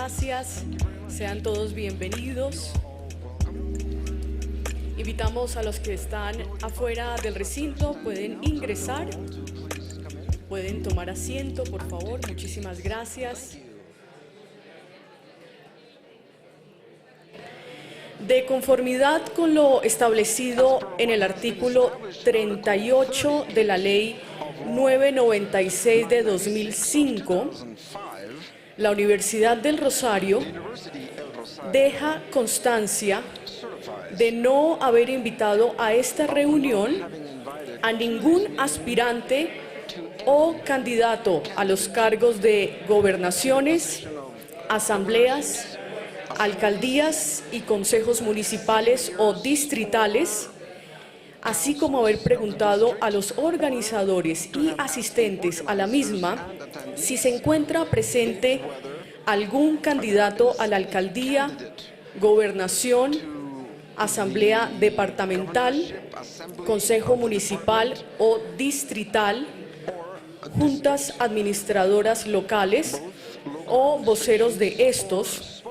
gracias. Sean todos bienvenidos. Invitamos a los que están afuera del recinto, pueden ingresar, pueden tomar asiento, por favor. Muchísimas gracias. De conformidad con lo establecido en el artículo 38 de la Ley 996 de 2005, la Universidad del Rosario deja constancia de no haber invitado a esta reunión a ningún aspirante o candidato a los cargos de gobernaciones, asambleas, alcaldías y consejos municipales o distritales, así como haber preguntado a los organizadores y asistentes a la misma si se encuentra presente algún candidato a la alcaldía, gobernación, asamblea departamental, consejo municipal o distrital, juntas administradoras locales o voceros de estos,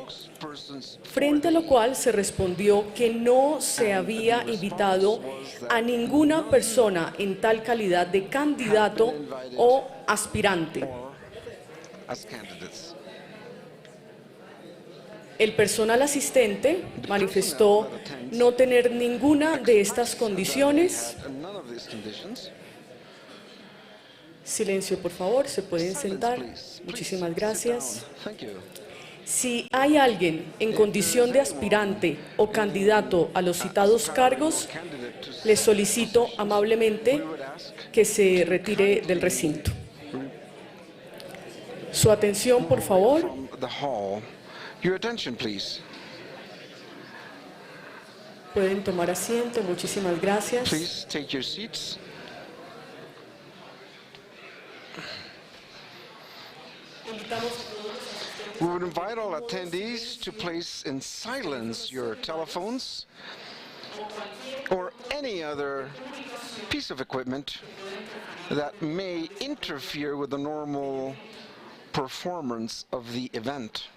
frente a lo cual se respondió que no se había invitado a ninguna persona en tal calidad de candidato o aspirante. El personal asistente manifestó no tener ninguna de estas condiciones. Silencio, por favor, se pueden sentar. Muchísimas gracias. Si hay alguien en condición de aspirante o candidato a los citados cargos, les solicito amablemente que se retire del recinto. Su atención, por favor. Your attention, please. Pueden tomar asiento. Muchísimas gracias. Please take your seats. We would invite all attendees to place in silence your telephones or any other piece of equipment that may interfere with the normal performance of the event.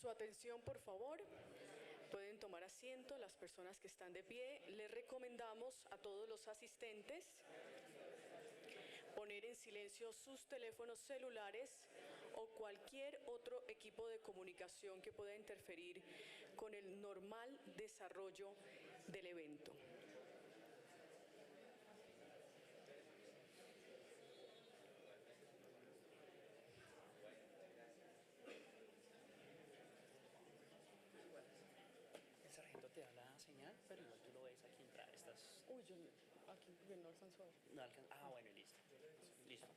Su atención, por favor. Pueden tomar asiento las personas que están de pie. Les recomendamos a todos los asistentes poner en silencio sus teléfonos celulares o cualquier otro equipo de comunicación que pueda interferir con el normal desarrollo del evento. El sargento te da la señal, pero igual tú lo ves aquí entrar. Estás... Uy, yo aquí no alcanzo a ver. No alcanza. Ah, bueno, listo. Listo.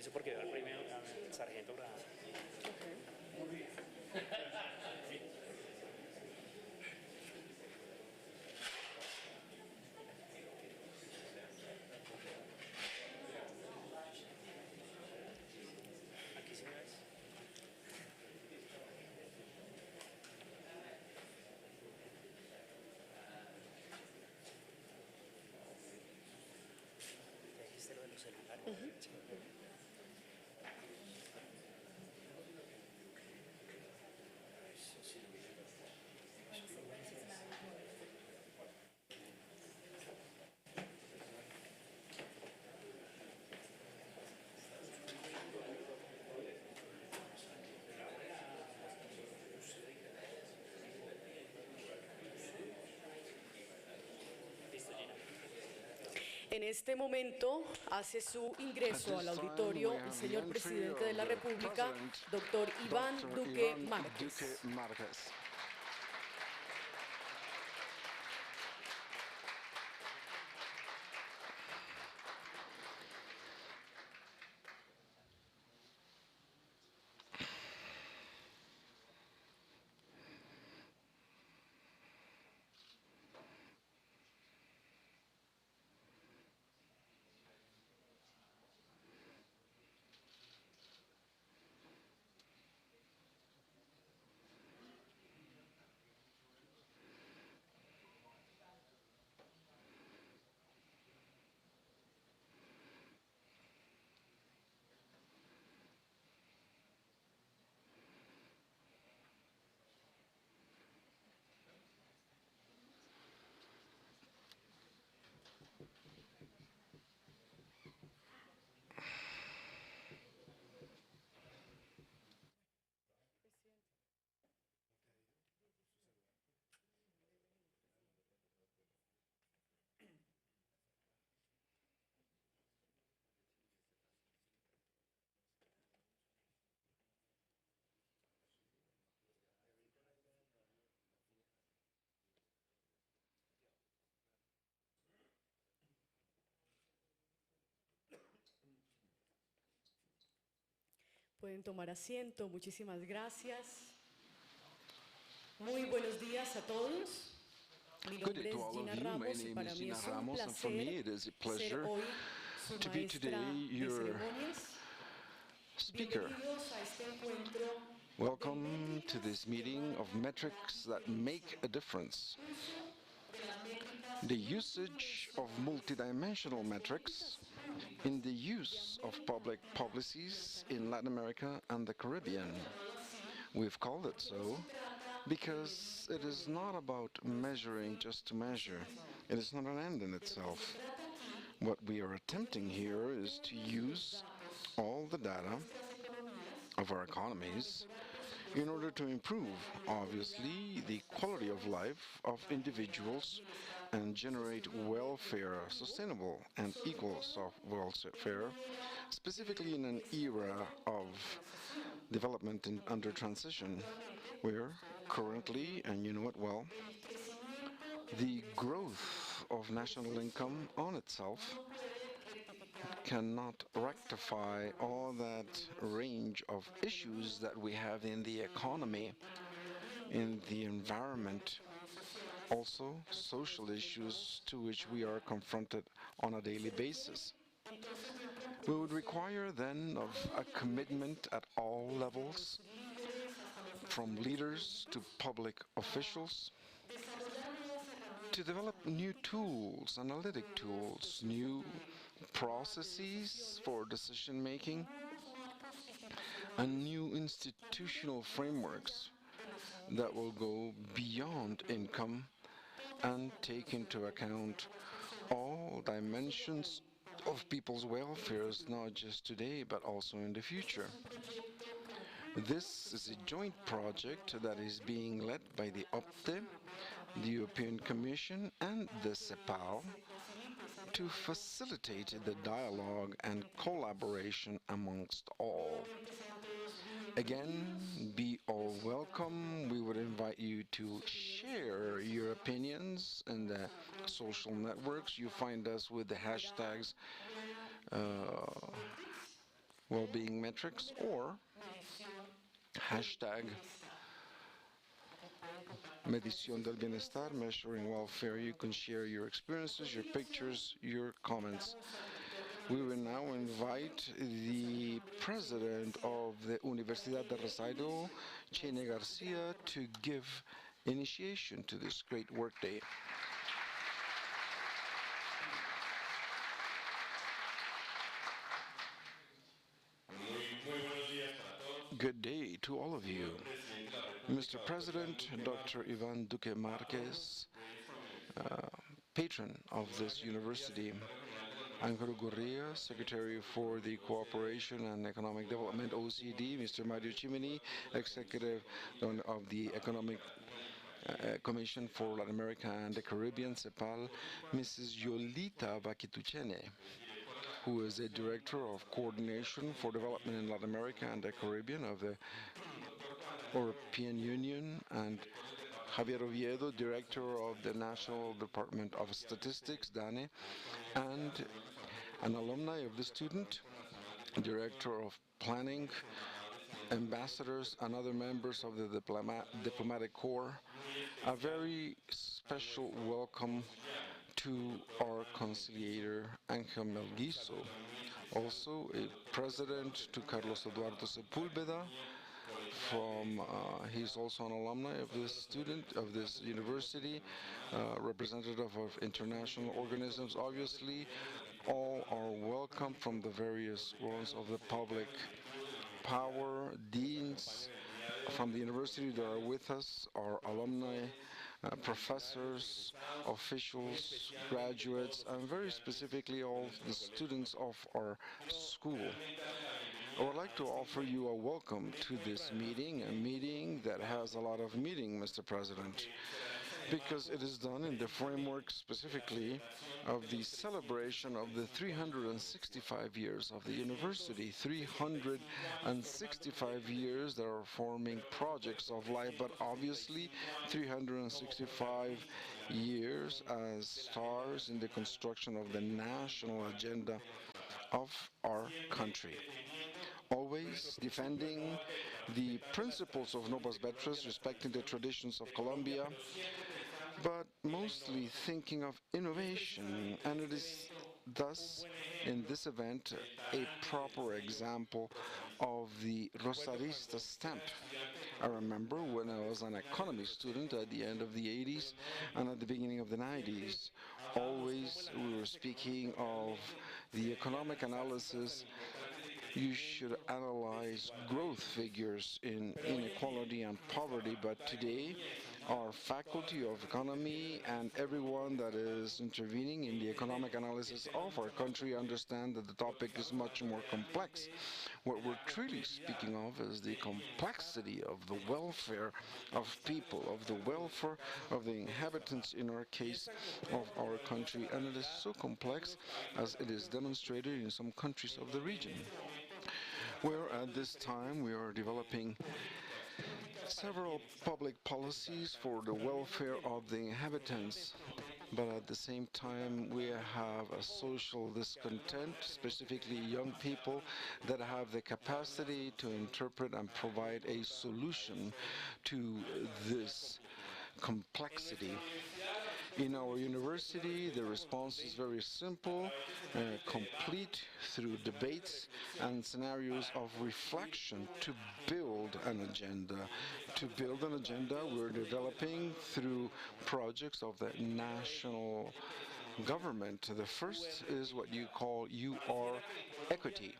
Eso porque veo al primero, al sargento Graham. Aquí sí me ves. Ya dijiste lo de los celulares. Sí. Listo, Gina. En este momento hace su ingreso al auditorio el señor presidente de la República, doctor Iván Duque Márquez. Pueden tomar asiento, muchísimas gracias. Muy buenos días a todos. Mi Good day nombre to es all of Gina you. My Ramos y name para is mí Gina es un Ramos, and for me it is a placer ser pleasure hoy su to be today maestra de your ceremonias. speaker. Bienvenidos a este encuentro Welcome to this meeting of metrics that make a difference. The usage of multidimensional metrics in the use of public policies in Latin America and the Caribbean. We've called it so because it is not about measuring just to measure. It is not an end in itself. What we are attempting here is to use all the data of our economies in order to improve, obviously, the quality of life of individuals and generate welfare, sustainable and equal welfare, specifically in an era of development under transition, where currently, and you know it well, the growth of national income on itself cannot rectify all that range of issues that we have in the economy, in the environment, also social issues to which we are confronted on a daily basis. We would require then of a commitment at all levels, from leaders to public officials, to develop new tools, analytic tools, new processes for decision making, and new institutional frameworks that will go beyond income and take into account all dimensions of people's welfares, not just today, but also in the future. This is a joint project that is being led by the OPTE, the European Commission, and the CEPAL to facilitate the dialogue and collaboration amongst all. Again, be all welcome. We would invite you to share your opinions in the social networks. You find us with the hashtags well-being metrics, or hashtag Medición del Bienestar, measuring welfare. You can share your experiences, your pictures, your comments. We will now invite the president of the Universidad de Rosario, Chene Garcia, to give initiation to this great workday. Good day to all of you. Mr. President, Dr. Ivan Duque Marquez, patron of this university, Angelo Gurria, Secretary for the Cooperation and Economic Development, OECD, Mr. Mario Chimini, Executive of the Economic Commission for Latin America and the Caribbean, CEPAL, Mrs. Yolita Bakituchene, who is the Director of Coordination for Development in Latin America and the Caribbean of the European Union, and Javier Oviedo, Director of the National Department of Statistics, DANE, and an alumni of the student, Director of Planning, ambassadors, and other members of the diplomatic corps. A very special welcome to our conciliator, Angel Melguizo. Also, a president to Carlos Eduardo Sepúlveda. He's also an alumni of this university, representative of international organisms. Obviously, all are welcome from the various roles of the public power, deans from the university that are with us, our alumni, professors, officials, graduates, and very specifically all the students of our school. I would like to offer you a welcome to this meeting, a meeting that has a lot of meaning, Mr. President, because it is done in the framework specifically of the celebration of the 365 years of the university, 365 years that are forming projects of life, but obviously 365 years as stars in the construction of the national agenda of our country. Always defending the principles of Novas Vetras, respecting the traditions of Colombia, but mostly thinking of innovation, and it is thus in this event a proper example of the Rosarista stamp. I remember when I was an economy student at the end of the 80s and at the beginning of the 90s, always we were speaking of the economic analysis. You should analyze growth figures in inequality and poverty, but today our faculty of economy and everyone that is intervening in the economic analysis of our country understand that the topic is much more complex. What we're truly speaking of is the complexity of the welfare of people, of the welfare of the inhabitants, in our case, of our country, and it is so complex as it is demonstrated in some countries of the region, where at this time we are developing several public policies for the welfare of the inhabitants, but at the same time we have a social discontent, specifically young people that have the capacity to interpret and provide a solution to this complexity. In our university, the response is very simple, complete through debates and scenarios of reflection to build an agenda. To build an agenda we're developing through projects of the national government. The first is what you call UR equity.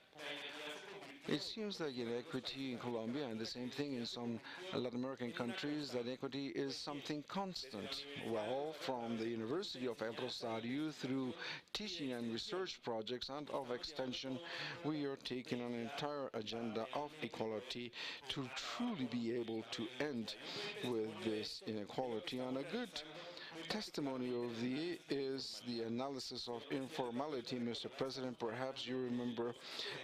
It seems that equity in Colombia, and the same thing in some Latin American countries, that equity is something constant. Well, from the University of El Rosario, through teaching and research projects and of extension, we are taking an entire agenda of equality to truly be able to end with this inequality. And a good testimony of the is the analysis of informality, Mr. President. Perhaps you remember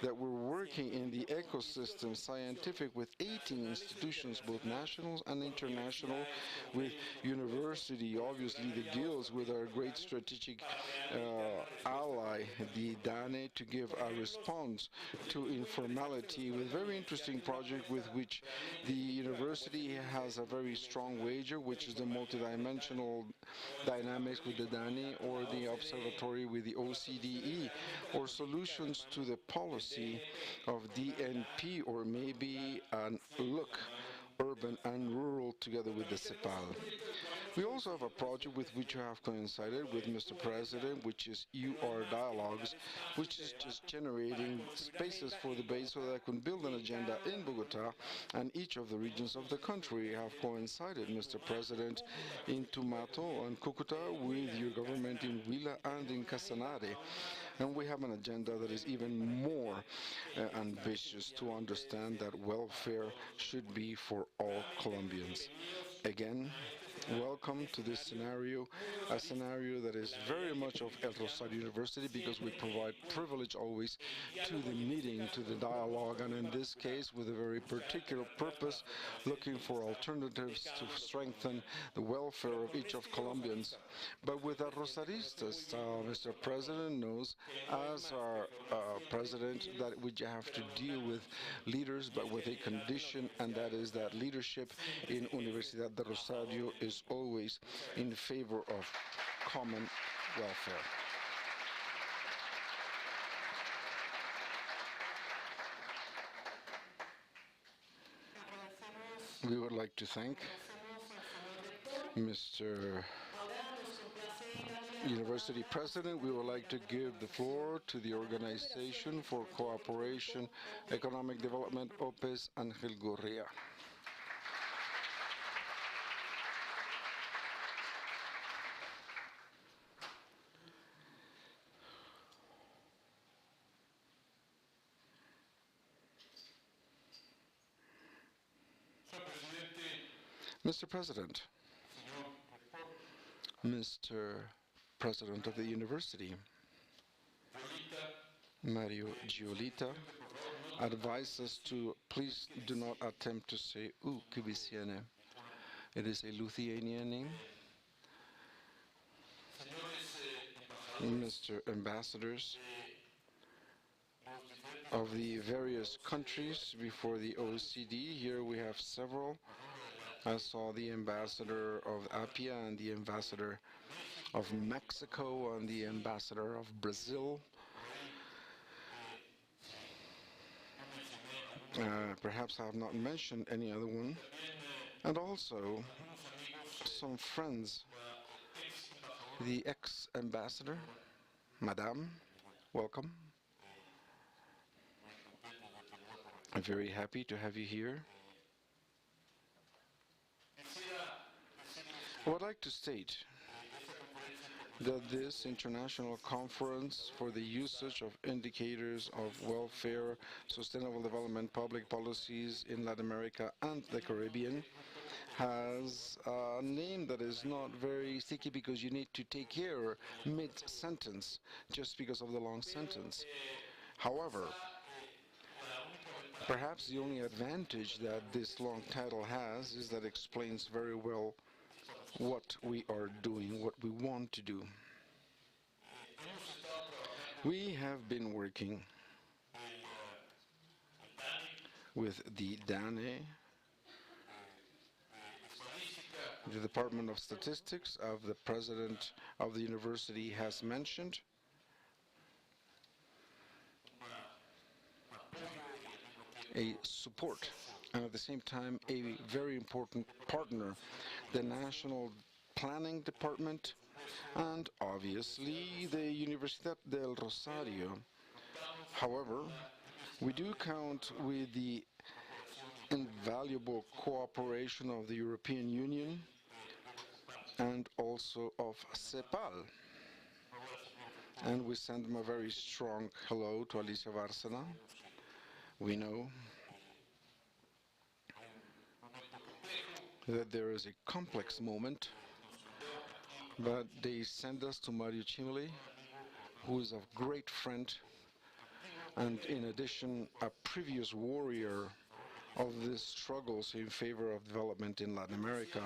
that we're working in the ecosystem scientific with 18 institutions, both national and international, with university, obviously, that deals with our great strategic ally, the DANE, to give a response to informality with very interesting project with which the university has a very strong wager, which is the multidimensional dynamics with the DANE, or the observatory with the OCDE, or solutions to the policy of DNP, or maybe an look urban and rural together with the CEPAL. We also have a project with which you have coincided with Mr. President, which is UR Dialogues, which is just generating spaces for debate so that I can build an agenda in Bogota and each of the regions of the country. We have coincided, Mr. President, in Tumato and Cucuta with your government in Huila and in Casanare. And we have an agenda that is even more ambitious to understand that welfare should be for all Colombians. Again, welcome to this scenario, a scenario that is very much of Oecd-Urosario University, because we provide privilege always to the meeting, to the dialogue, and in this case with a very particular purpose, looking for alternatives to strengthen the welfare of each of Colombians. But with the Rosaristas, Mr. President knows, as our president, that we have to deal with leaders, but with a condition, and that is that leadership in Universidad de Rosario is always in favor of common welfare. We would like to thank Mr. University President. We would like to give the floor to the Organization for Cooperation, Economic Development, OPES, Ángel Gurría. Mr. President, Mr. President of the University, Mario Giolita, advised us to please do not attempt to say Cubiciene. It is a Lithuanian name. Mr. Ambassadors of the various countries before the OECD, here we have several. I saw the ambassador of Apia and the ambassador of Mexico and the ambassador of Brazil. Perhaps I have not mentioned any other one. And also some friends. The ex-ambassador, Madame, welcome. I'm very happy to have you here. I would like to state that this international conference for the usage of indicators of welfare, sustainable development, public policies in Latin America and the Caribbean has a name that is not very sticky, because you need to take care mid-sentence just because of the long sentence. However, perhaps the only advantage that this long title has is that it explains very well what we are doing, what we want to do. We have been working with the DANE, the Department of Statistics of the President of the University has mentioned. A support, and at the same time a very important partner, the National Planning Department, and obviously the Universidad del Rosario. However, we do count with the invaluable cooperation of the European Union and also of CEPAL. And we send them a very strong hello to Alicia Bárcena. We know that there is a complex moment but they sent us to Mario Chimele, who is a great friend and in addition a previous warrior of the struggles in favor of development in Latin America.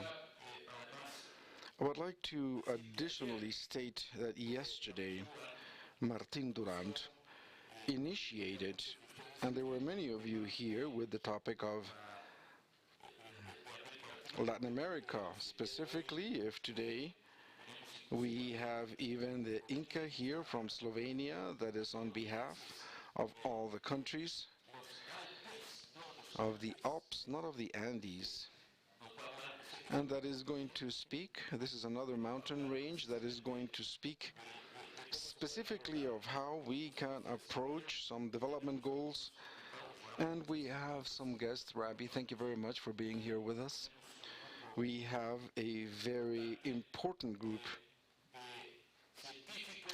I would like to additionally state that yesterday Martin Durant initiated, and there were many of you here with the topic of Latin America specifically, if today we have even the Inca here from Slovenia that is on behalf of all the countries of the Alps, not of the Andes, and that is going to speak. This is another mountain range that is going to speak specifically of how we can approach some development goals. And we have some guests. Rabbi, thank you very much for being here with us. We have a very important group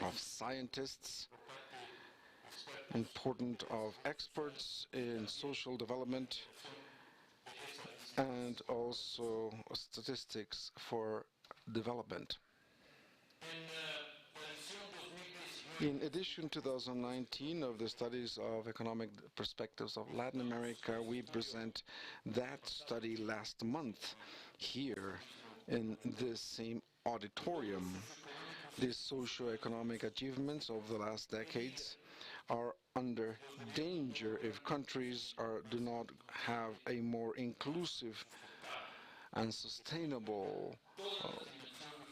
of scientists, important of experts in social development, and also statistics for development. In edition 2019 of the Studies of Economic Perspectives of Latin America, we present that study last month here in this same auditorium. These socio-economic achievements of the last decades are under danger if countries do not have a more inclusive and sustainable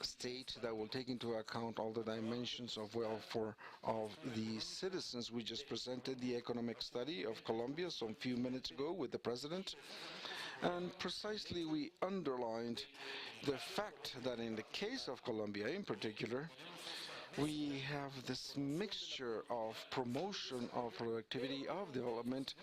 state that will take into account all the dimensions of welfare of the citizens. We just presented the economic study of Colombia some few minutes ago with the president, and precisely we underlined the fact that in the case of Colombia in particular, we have this mixture of promotion of productivity, of development,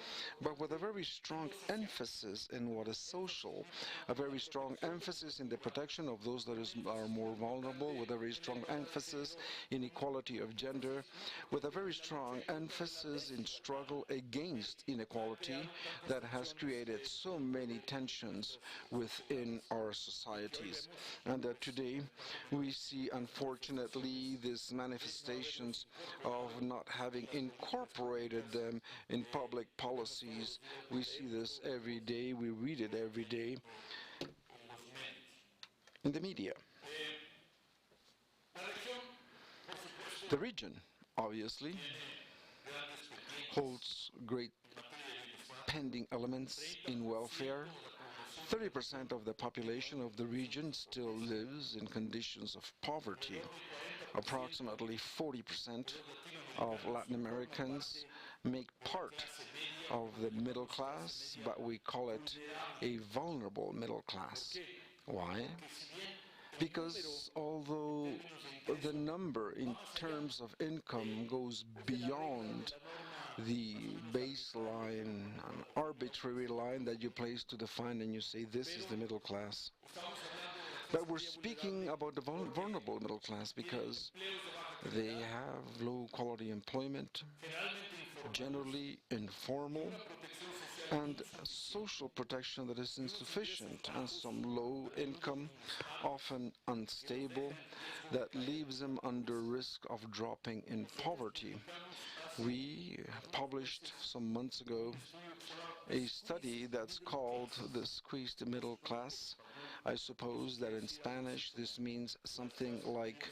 but with a very strong emphasis in what is social, a very strong emphasis in the protection of those that are more vulnerable, with a very strong emphasis in equality of gender, with a very strong emphasis in struggle against inequality that has created so many tensions within our societies. And that today we see, unfortunately, these manifestations of not having incorporated them in public policies. We see this every day, we read it every day in the media. The region, obviously, holds great pending elements in welfare. 30% of the population of the region still lives in conditions of poverty. Approximately 40% of Latin Americans make part of the middle class, but we call it a vulnerable middle class. Why? Because although the number in terms of income goes beyond the baseline, an arbitrary line that you place to define and you say this is the middle class. But we're speaking about the vulnerable middle class because they have low quality employment, generally informal, and social protection that is insufficient, and some low income, often unstable, that leaves them under risk of dropping in poverty. We published some months ago a study that's called the squeezed middle class. I suppose that in Spanish this means something like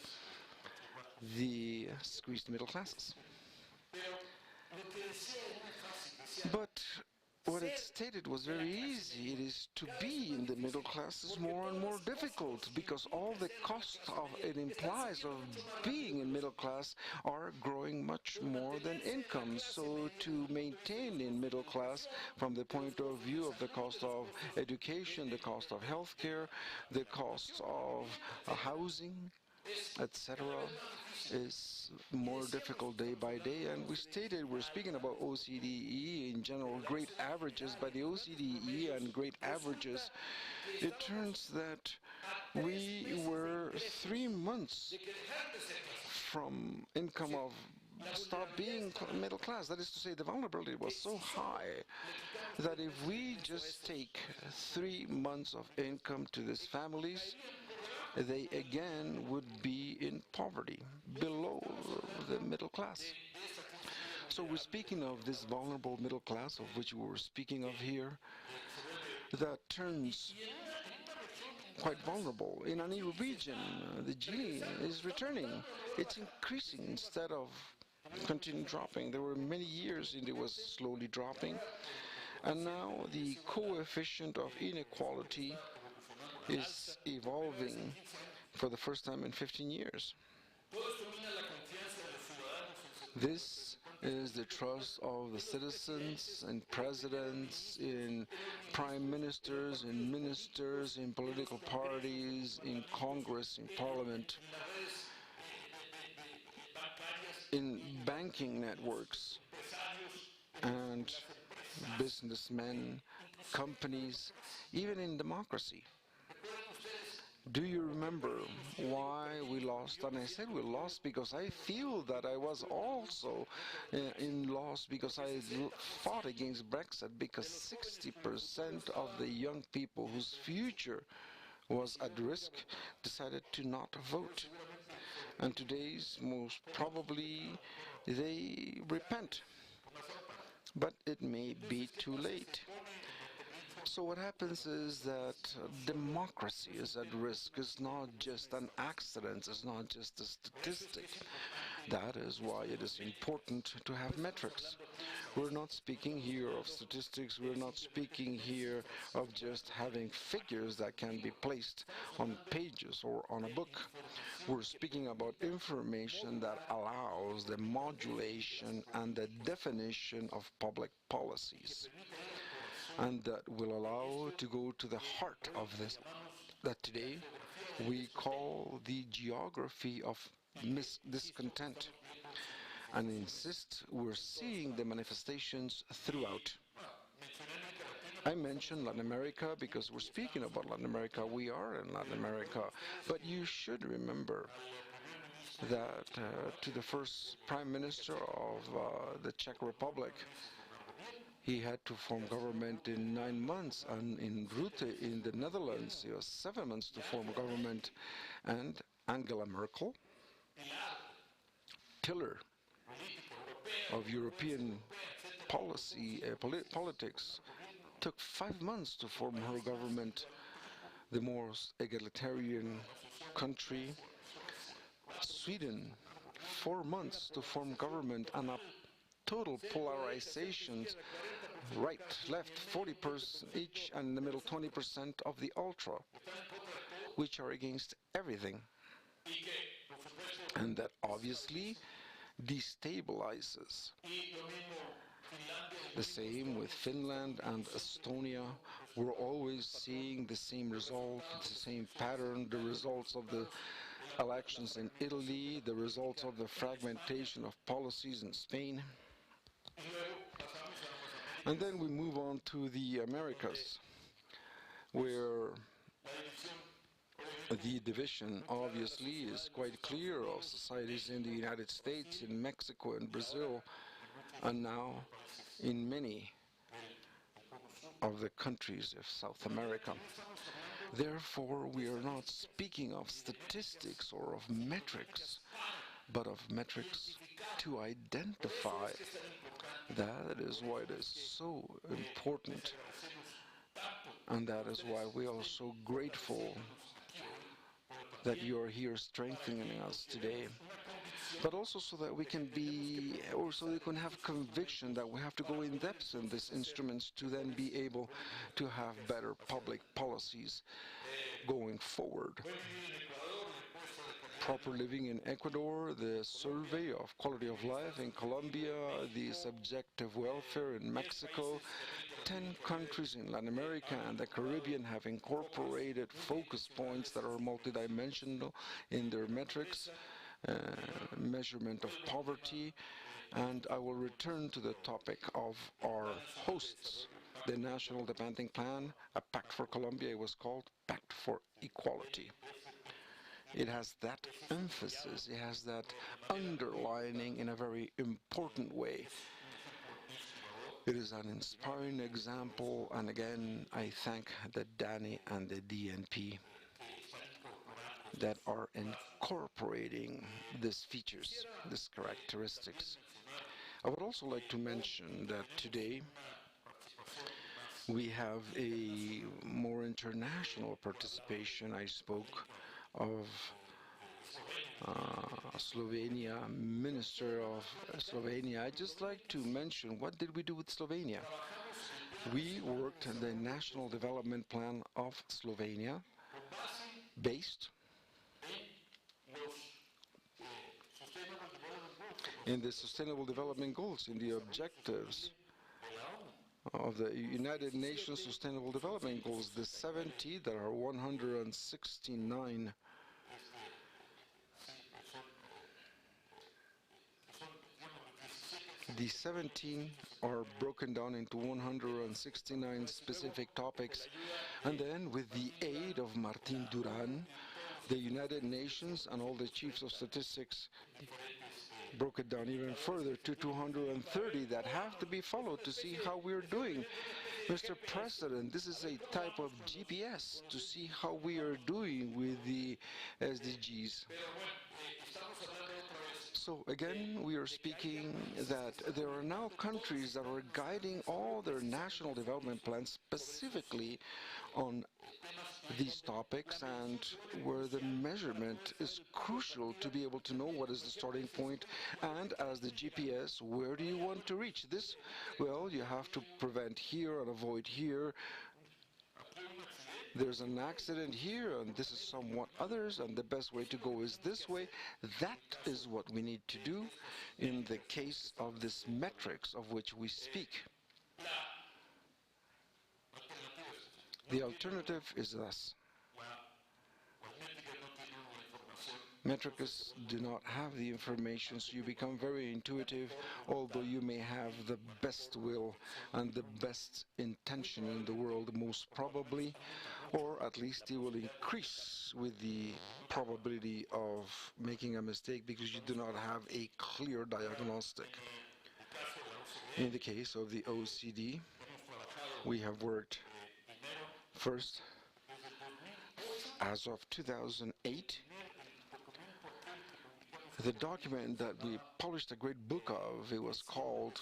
the squeezed middle classes. But what it stated was very easy. It is to be in the middle class is more and more difficult because all the costs of it implies of being in middle class are growing much more than income. So to maintain in middle class from the point of view of the cost of education, the cost of healthcare, the cost of housing, etc., is more difficult day by day. And we stated we're speaking about OCDE in general, great averages. By the OCDE and great averages, it turns that we were 3 months from income of stop being middle class. That is to say, the vulnerability was so high that if we just take 3 months of income to these families, they again would be in poverty, below the middle class. So we're speaking of this vulnerable middle class of which we were speaking of here, that turns quite vulnerable. In any region, the genie is returning. It's increasing instead of continuing dropping. There were many years it was slowly dropping, and now the coefficient of inequality is evolving for the first time in 15 years. This is the trust of the citizens in presidents, in prime ministers, in ministers, in political parties, in Congress, in parliament, in banking networks, and businessmen, companies, even in democracy. Do you remember why we lost? And I said we lost because I feel that I was also in loss because I fought against Brexit, because 60% of the young people whose future was at risk decided to not vote. And today's most probably they repent, but it may be too late. So what happens is that democracy is at risk. It's not just an accident. It's not just a statistic. That is why it is important to have metrics. We're not speaking here of statistics. We're not speaking here of just having figures that can be placed on pages or on a book. We're speaking about information that allows the modulation and the definition of public policies, and that will allow to go to the heart of this, that today we call the geography of discontent, and insist we're seeing the manifestations throughout. I mentioned Latin America because we're speaking about Latin America. We are in Latin America, but you should remember that to the first Prime Minister of the Czech Republic, he had to form government in 9 months, and in Rutte in the Netherlands, it was 7 months to form a government. And Angela Merkel, pillar of European policy, politics, took 5 months to form her government. The most egalitarian country, Sweden, 4 months to form government, and a total polarization, right, left, 40% each, and in the middle 20% of the ultra, which are against everything. And that obviously destabilizes. The same with Finland and Estonia. We're always seeing the same result, the same pattern, the results of the elections in Italy, the results of the fragmentation of policies in Spain. And then we move on to the Americas, where the division obviously is quite clear of societies in the United States, in Mexico and Brazil, and now in many of the countries of South America. Therefore, we are not speaking of statistics or of metrics, but of metrics to identify. That is why it is so important, and that is why we are so grateful that you are here strengthening us today, but also so that we can be, or so we can have conviction that we have to go in depth in these instruments to then be able to have better public policies going forward. Proper living in Ecuador, the survey of quality of life in Colombia, the subjective welfare in Mexico. 10 countries in Latin America and the Caribbean have incorporated focus points that are multidimensional in their metrics, measurement of poverty. And I will return to the topic of our hosts. The National Demanding Plan, a Pact for Colombia, it was called Pact for Equality. It has that emphasis, it has that underlining in a very important way. It is an inspiring example, and again, I thank the DANI and the DNP. that are incorporating these features, these characteristics. I would also like to mention that today we have a more international participation. I spoke of Slovenia, Minister of Slovenia. I'd just like to mention, what did we do with Slovenia? We worked on the National Development Plan of Slovenia based in the Sustainable Development Goals, in the objectives of the United Nations Sustainable Development Goals, the 70, there are 169. The 17 are broken down into 169 specific topics, and then with the aid of Martin Duran, the United Nations and all the chiefs of statistics broke it down even further to 230 that have to be followed to see how we're doing. Mr. President, this is a type of GPS to see how we are doing with the SDGs. So again, we are speaking that there are now countries that are guiding all their national development plans specifically on these topics, and where the measurement is crucial to be able to know what is the starting point, and as the GPS, where do you want to reach this? Well, you have to prevent here and avoid here. There's an accident here, and this is somewhat others, and the best way to go is this way. That is what we need to do in the case of this metrics of which we speak. The alternative is thus. Metrics do not have the information, so you become very intuitive, although you may have the best will and the best intention in the world, most probably, or at least it will increase with the probability of making a mistake because you do not have a clear diagnostic. In the case of the OECD, we have worked first, as of 2008, the document that we published a great book of, it was called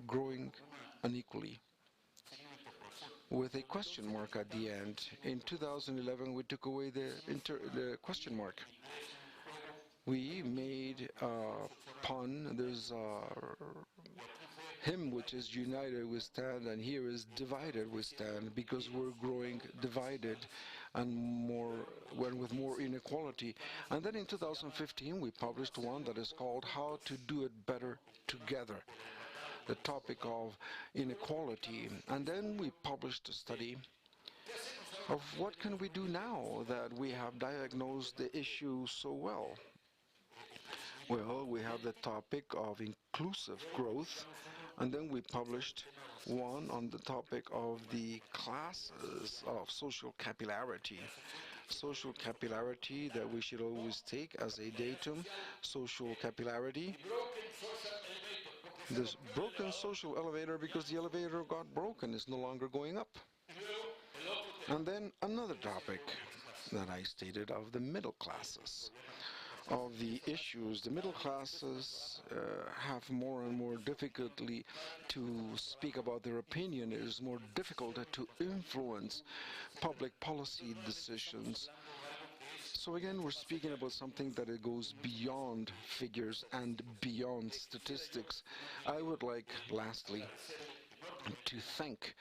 Growing Unequally, with a question mark at the end. In 2011, we took away the question mark. We made a pun. There's a hymn which is united we stand, and here is divided we stand, because we're growing divided and with more inequality. And then in 2015, we published one that is called How to Do It Better Together, the topic of inequality. And then we published a study of what can we do now that we have diagnosed the issue so well. Well, we have the topic of inclusive growth, and then we published one on the topic of the classes of social capillarity. Social capillarity that we should always take as a datum. Social capillarity. This broken social elevator, because the elevator got broken, is no longer going up. And then another topic that I stated of the middle classes. Of the issues, the middle classes have more and more difficulty to speak about their opinion. It is more difficult to influence public policy decisions. So again, we're speaking about something that it goes beyond figures and beyond statistics. I would like, lastly, to thank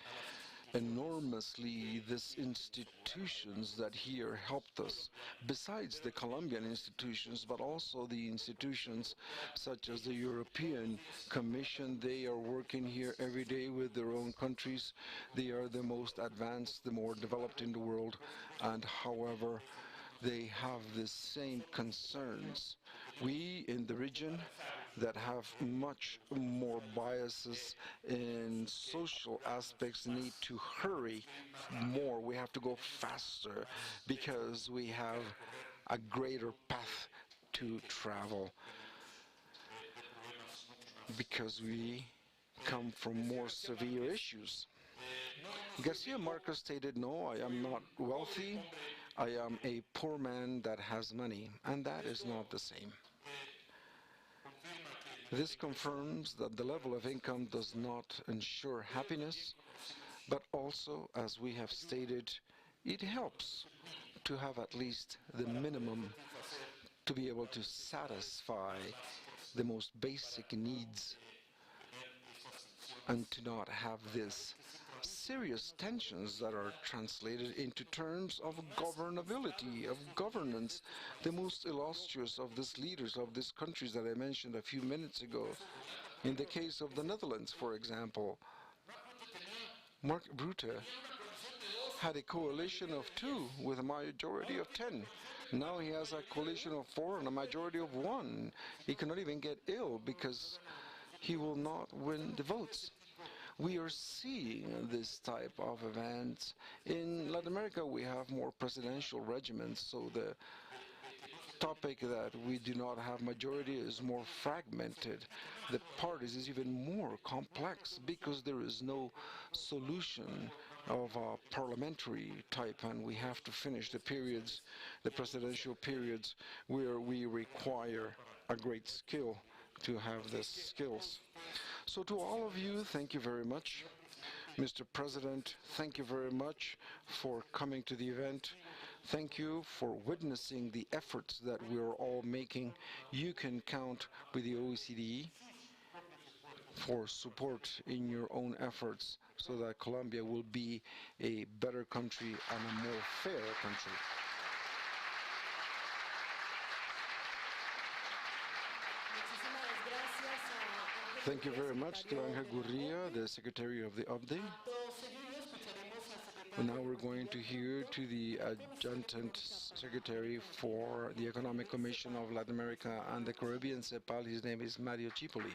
enormously these institutions that here helped us, besides the Colombian institutions, but also the institutions such as the European Commission. They are working here every day with their own countries. They are the most advanced, the more developed in the world, and however, they have the same concerns. We in the region that have much more biases in social aspects need to hurry more. We have to go faster because we have a greater path to travel, because we come from more severe issues. Garcia Marquez stated, no, I am not wealthy. I am a poor man that has money, and that is not the same. This confirms that the level of income does not ensure happiness, but also, as we have stated, it helps to have at least the minimum to be able to satisfy the most basic needs and to not have this serious tensions that are translated into terms of governability, of governance. The most illustrious of these leaders of these countries that I mentioned a few minutes ago, in the case of the Netherlands, for example, Mark Rutte had a coalition of 2 with a majority of 10. Now he has a coalition of 4 and a majority of 1. He cannot even get ill because he will not win the votes. We are seeing this type of events. In Latin America, we have more presidential regimens, so the topic that we do not have majority is more fragmented. The parties is even more complex because there is no solution of a parliamentary type, and we have to finish the periods, the presidential periods, where we require a great skill to have the skills. So to all of you, thank you very much. Mr. President, thank you very much for coming to the event. Thank you for witnessing the efforts that we're all making. You can count with the OECD for support in your own efforts so that Colombia will be a better country and a more fair country. Thank you very much to Angel Gurria, the Secretary of the UPDE. Now we're going to hear to the Adjutant Secretary for the Economic Commission of Latin America and the Caribbean, CEPAL. His name is Mario Cipoli.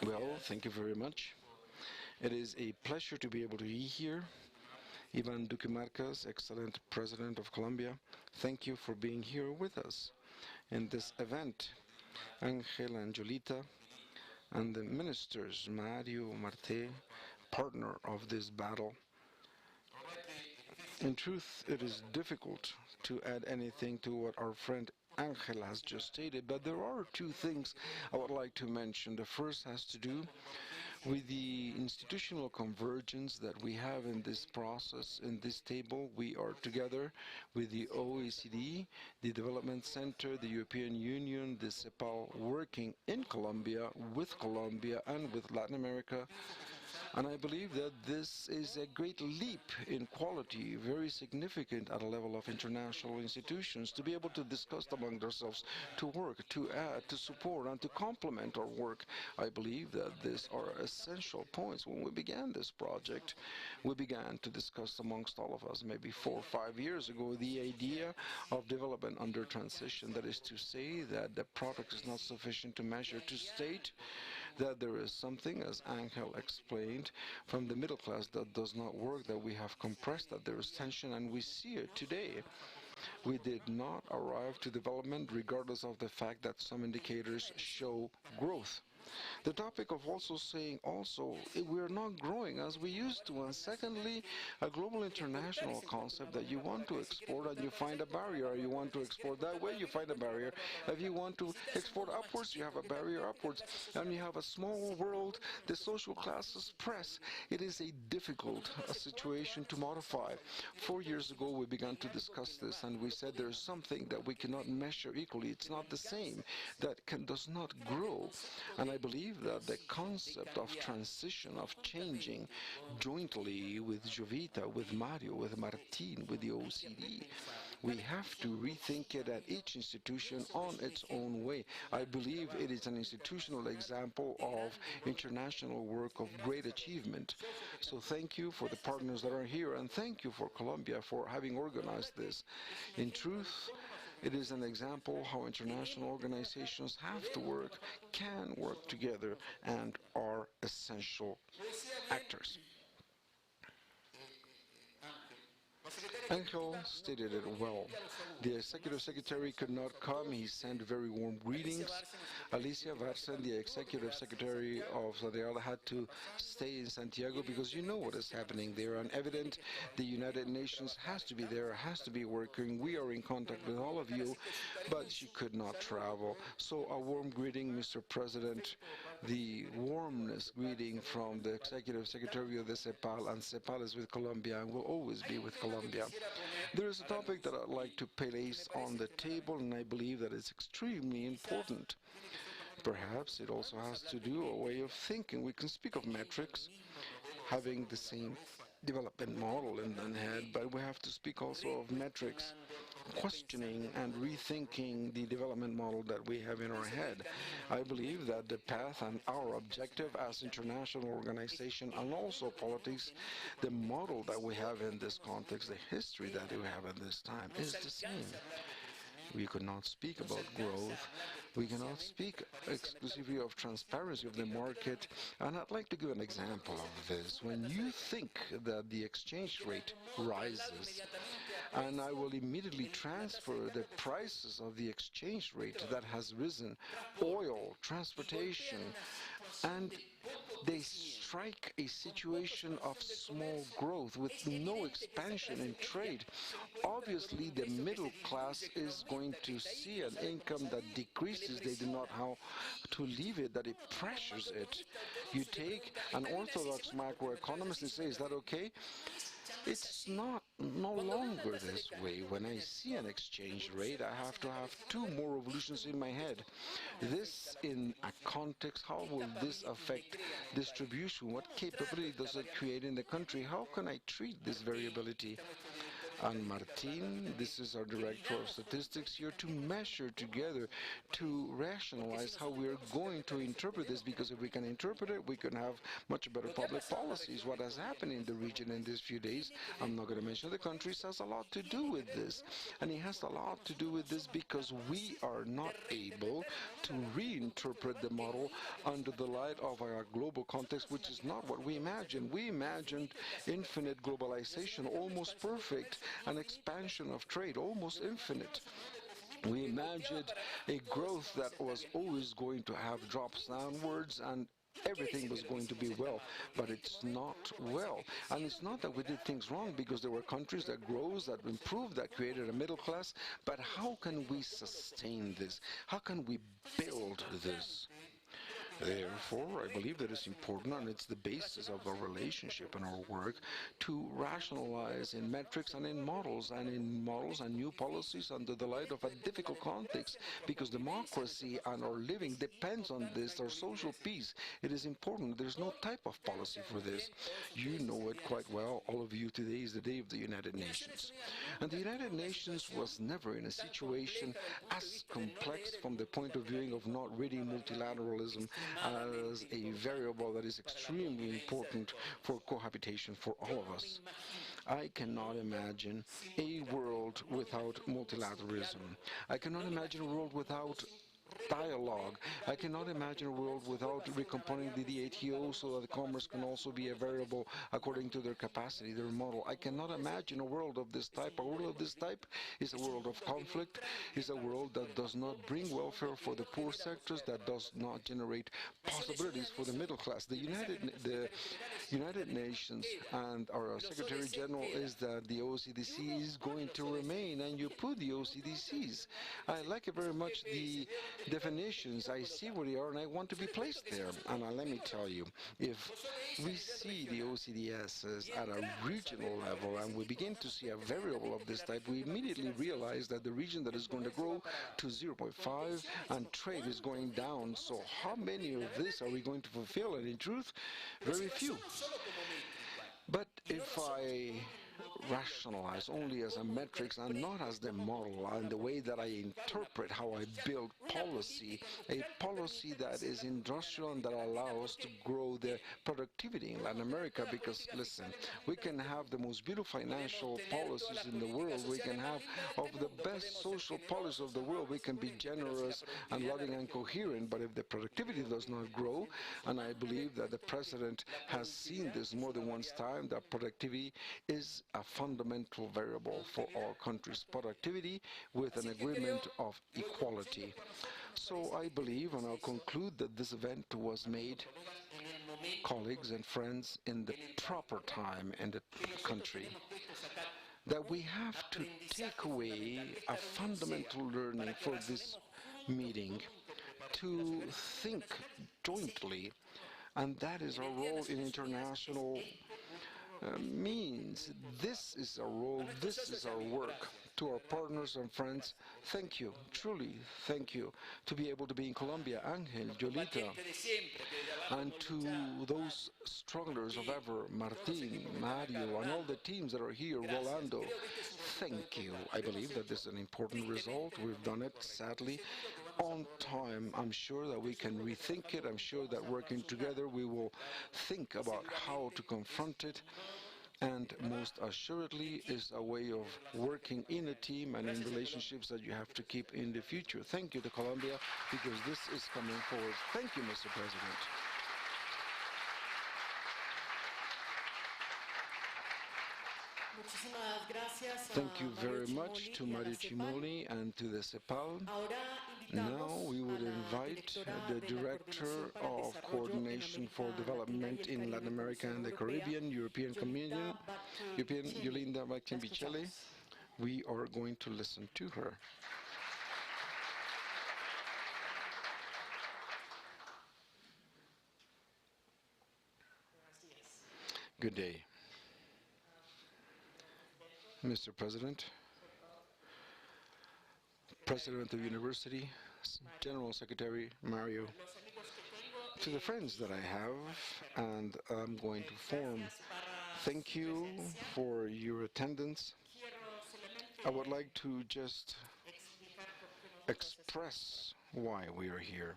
Well, thank you very much. It is a pleasure to be able to be here. Ivan Duque Marcas, excellent President of Colombia, thank you for being here with us in this event. Angel and Jolita, and the ministers, Mario Marte, partner of this battle. In truth, it is difficult to add anything to what our friend Angel has just stated, but there are 2 things I would like to mention. The first has to do with the institutional convergence that we have in this process. In this table, we are together with the OECD, the Development Center, the European Union, the CEPAL, working in Colombia, and with Latin America. And I believe that this is a great leap in quality, very significant at a level of international institutions, to be able to discuss among ourselves, to work, to add, to support, and to complement our work. I believe that these are essential points. When we began this project, we began to discuss amongst all of us, maybe 4 or 5 years ago, the idea of development under transition. That is to say that the product is not sufficient to measure, to state that there is something, as Angel explained, from the middle class that does not work, that we have compressed, that there is tension, and we see it today. We did not arrive to development regardless of the fact that some indicators show growth. The topic of also saying we're not growing as we used to. And secondly, a global international concept that you want to export and you find a barrier. You want to export that way, you find a barrier. If you want to export upwards, you have a barrier upwards. And you have a small world, the social classes press. It is a difficult situation to modify. 4 years ago, we began to discuss this and we said there's something that we cannot measure equally. It's not the same, does not grow. And I believe that the concept of transition, of changing jointly with Jovita, with Mario, with Martin, with the OECD, we have to rethink it at each institution on its own way. I believe it is an institutional example of international work of great achievement. So thank you for the partners that are here, and thank you for Colombia for having organized this. In truth, it is an example how international organizations have to work, can work together, and are essential actors. Angel stated it well. The executive secretary could not come. He sent very warm greetings. Alicia Varsen, the executive secretary of Santiago, had to stay in Santiago because you know what is happening there. And evident, the United Nations has to be there, has to be working. We are in contact with all of you, but she could not travel. So a warm greeting, Mr. President, the warmest greeting from the executive secretary of the CEPAL, and CEPAL is with Colombia and will always be with Colombia. There is a topic that I'd like to place on the table, and I believe that it's extremely important. Perhaps it also has to do a way of thinking. We can speak of metrics, having the same development model in the head, but we have to speak also of metrics, questioning and rethinking the development model that we have in our head. I believe that the path and our objective as international organization and also politics, the model that we have in this context, the history that we have in this time is the same. We could not speak about growth. We cannot speak exclusively of transparency of the market. And I'd like to give an example of this. When you think that the exchange rate rises, and I will immediately transfer the prices of the exchange rate that has risen, oil, transportation, and they strike a situation of small growth with no expansion in trade. Obviously, the middle class is going to see an income that decreases. They do not know how to leave it, that it pressures it. You take an orthodox macroeconomist and say, is that okay? It's not no longer this way. When I see an exchange rate, I have to have two more revolutions in my head. This in a context, how will this affect distribution? What capability does it create in the country? How can I treat this variability? And Martin, this is our Director of Statistics here, to measure together, to rationalize how we are going to interpret this, because if we can interpret it, we can have much better public policies. What has happened in the region in these few days, I'm not going to mention the countries, has a lot to do with this. And it has a lot to do with this because we are not able to reinterpret the model under the light of our global context, which is not what we imagined. We imagined infinite globalization, almost perfect, an expansion of trade, almost infinite. We imagined a growth that was always going to have drops downwards and everything was going to be well, but it's not well. And it's not that we did things wrong, because there were countries that grows, that improved, that created a middle class, but how can we sustain this? How can we build this? Therefore, I believe that it's important, and it's the basis of our relationship and our work, to rationalize in metrics and in models and new policies under the light of a difficult context, because democracy and our living depends on this, our social peace. It is important. There's no type of policy for this. You know it quite well. All of you, today is the day of the United Nations. And the United Nations was never in a situation as complex from the point of view of not reading multilateralism as a variable that is extremely important for cohabitation for all of us. I cannot imagine a world without multilateralism. I cannot imagine a world without dialogue. I cannot imagine a world without recomposing the WTO so that commerce can also be a variable according to their capacity, their model. I cannot imagine a world of this type. A world of this type is a world of conflict, is a world that does not bring welfare for the poor sectors, that does not generate possibilities for the middle class. The United Nations and our Secretary General is that the OCDC is going to remain, and you put the OCDCs. I like it very much, the definitions. I see where they are, and I want to be placed there. And let me tell you, if we see the OCDS at a regional level and we begin to see a variable of this type, we immediately realize that the region that is going to grow to 0.5 and trade is going down. So how many of this are we going to fulfill? And in truth, very few. But if I rationalize only as a metrics and not as the model and the way that I interpret how I build policy, a policy that is industrial and that allows to grow the productivity in Latin America, because listen, we can have the most beautiful financial policies in the world, we can have of the best social policies of the world, we can be generous and loving and coherent, but if the productivity does not grow, and I believe that the president has seen this more than once time, that productivity is a fundamental variable for our country's productivity with an agreement of equality. So I believe, and I'll conclude, that this event was made, colleagues and friends, in the proper time in the country. That we have to take away a fundamental learning for this meeting, to think jointly, and that is our role in international means. This is our role, this is our work. To our partners and friends, thank you, truly thank you, to be able to be in Colombia, Angel, Yolita, and to those strugglers of ever, Martin, Mario, and all the teams that are here, Rolando, thank you. I believe that this is an important result. We've done it, sadly, on time. I'm sure that we can rethink it. I'm sure that working together we will think about how to confront it, and most assuredly is a way of working in a team and in relationships that you have to keep in the future. Thank you to Colombia, because this is coming forward. Thank you, Mr. President. Thank you very much to Mario Cimoli and to the CEPAL. Now we would invite the Director of Coordination for Development in Latin America and the Caribbean, European Communion, Yolinda Bakhtin-Bichele. We are going to listen to her. Good day. Mr. President, President of the University, General Secretary Mario, to the friends that I have and I'm going to form, thank you for your attendance. I would like to just express why we are here.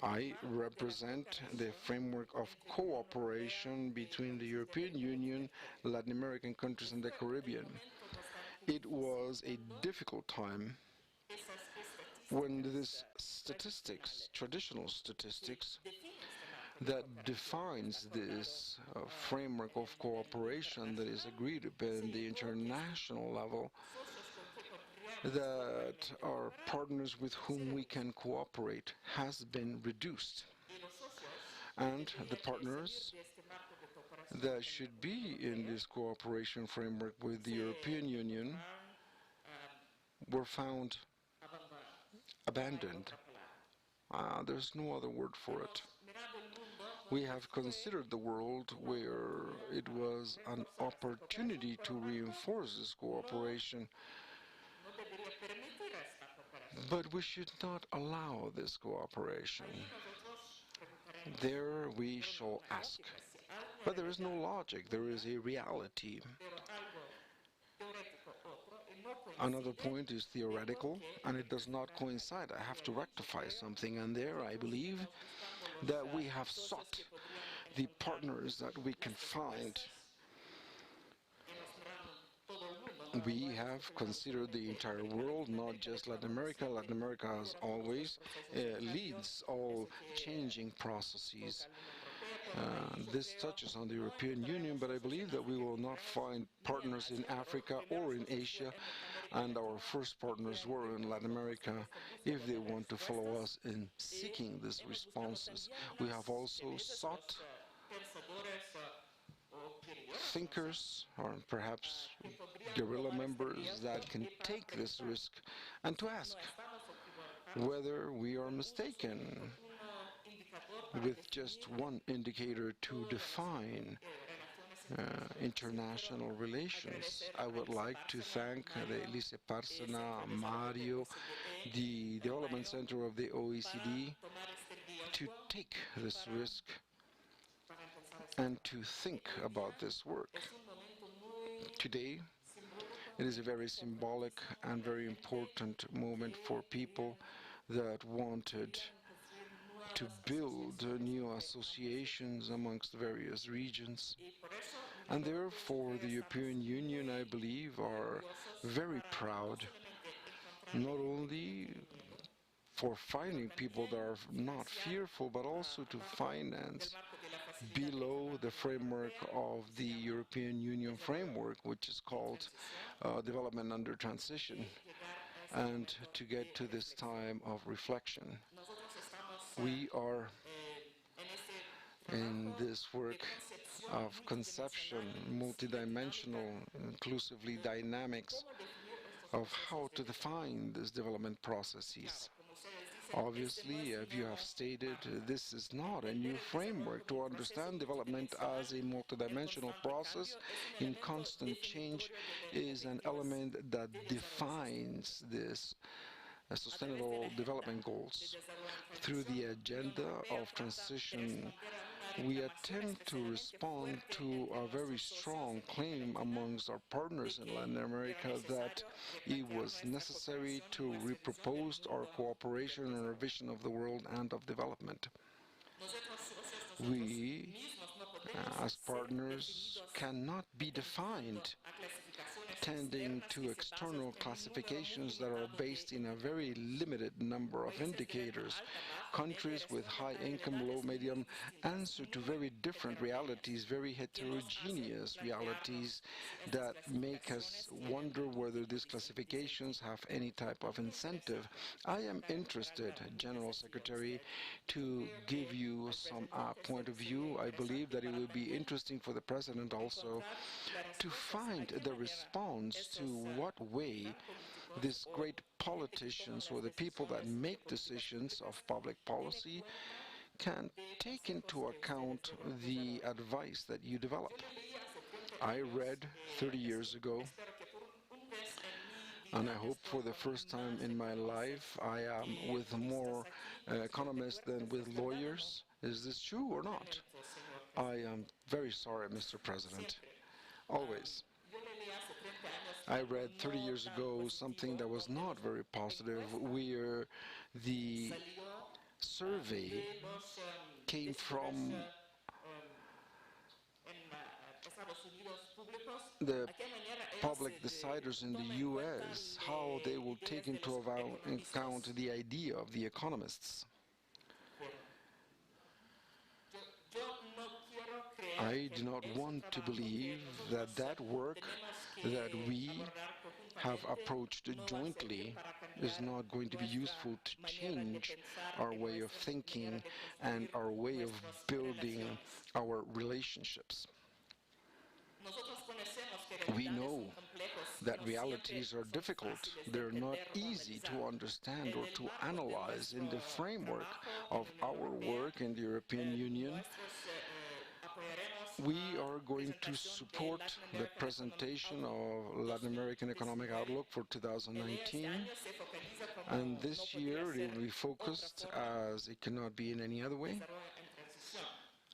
I represent the framework of cooperation between the European Union, Latin American countries, and the Caribbean. It was a difficult time when these statistics, traditional statistics, that defines this framework of cooperation that is agreed upon the international level, that our partners with whom we can cooperate has been reduced. And the partners that should be in this cooperation framework with the European Union were found abandoned. There's no other word for it. We have considered the world where it was an opportunity to reinforce this cooperation, but we should not allow this cooperation. There we shall ask. But there is no logic, there is a reality. Another point is theoretical, and it does not coincide. I have to rectify something, and there I believe that we have sought the partners that we can find. We have considered the entire world, not just Latin America. Latin America, as always, leads all changing processes. This touches on the European Union, but I believe that we will not find partners in Africa or in Asia, and our first partners were in Latin America, if they want to follow us in seeking these responses. We have also sought thinkers, or perhaps guerrilla members that can take this risk, and to ask whether we are mistaken with just one indicator to define international relations. I would like to thank the Elise Parsena, Mario, the Development Center of the OECD, to take this risk and to think about this work. Today, it is a very symbolic and very important moment for people that wanted to build new associations amongst various regions. And therefore, the European Union, I believe, are very proud, not only for finding people that are not fearful, but also to finance below the framework of the European Union framework, which is called development under transition, and to get to this time of reflection. We are in this work of conception, multidimensional, inclusively dynamics of how to define these development processes. Obviously, as you have stated, this is not a new framework. To understand development as a multidimensional process in constant change is an element that defines this sustainable development goals. Through the agenda of transition, we attempt to respond to a very strong claim amongst our partners in Latin America that it was necessary to repropose our cooperation and our vision of the world and of development. We, as partners, cannot be defined tending to external classifications that are based in a very limited number of indicators. Countries with high income, low, medium answer to very different realities, very heterogeneous realities that make us wonder whether these classifications have any type of incentive. I am interested, General Secretary, to give you some point of view. I believe that it would be interesting for the President also to find the response to what way these great politicians or the people that make decisions of public policy can take into account the advice that you develop. I read 30 years ago, and I hope for the first time in my life I am with more economists than with lawyers. Is this true or not? I am very sorry, Mr. President. Always. I read 30 years ago something that was not very positive, where the survey came from the public deciders in the U.S., how they will take into account the idea of the economists. I do not want to believe that that work that we have approached jointly is not going to be useful to change our way of thinking and our way of building our relationships. We know that realities are difficult. They're not easy to understand or to analyze. In the framework of our work in the European Union, we are going to support the presentation of Latin American Economic Outlook for 2019. And this year it will be focused, as it cannot be in any other way,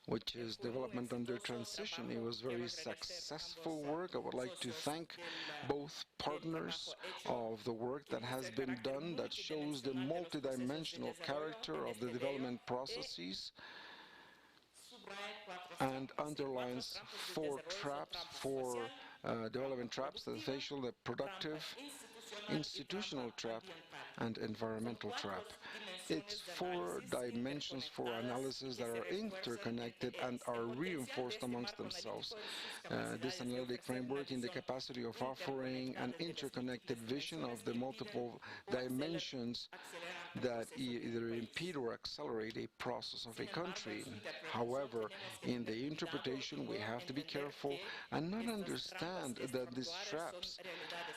which is development under transition. It was very successful work. I would like to thank both partners of the work that has been done that shows the multidimensional character of the development processes and underlines four traps, four development traps: the facial, the productive, institutional trap, and environmental trap. It's four dimensions for analysis that are interconnected and are reinforced amongst themselves. This analytic framework in the capacity of offering an interconnected vision of the multiple dimensions that either impede or accelerate a process of a country. However, in the interpretation, we have to be careful and not understand that these traps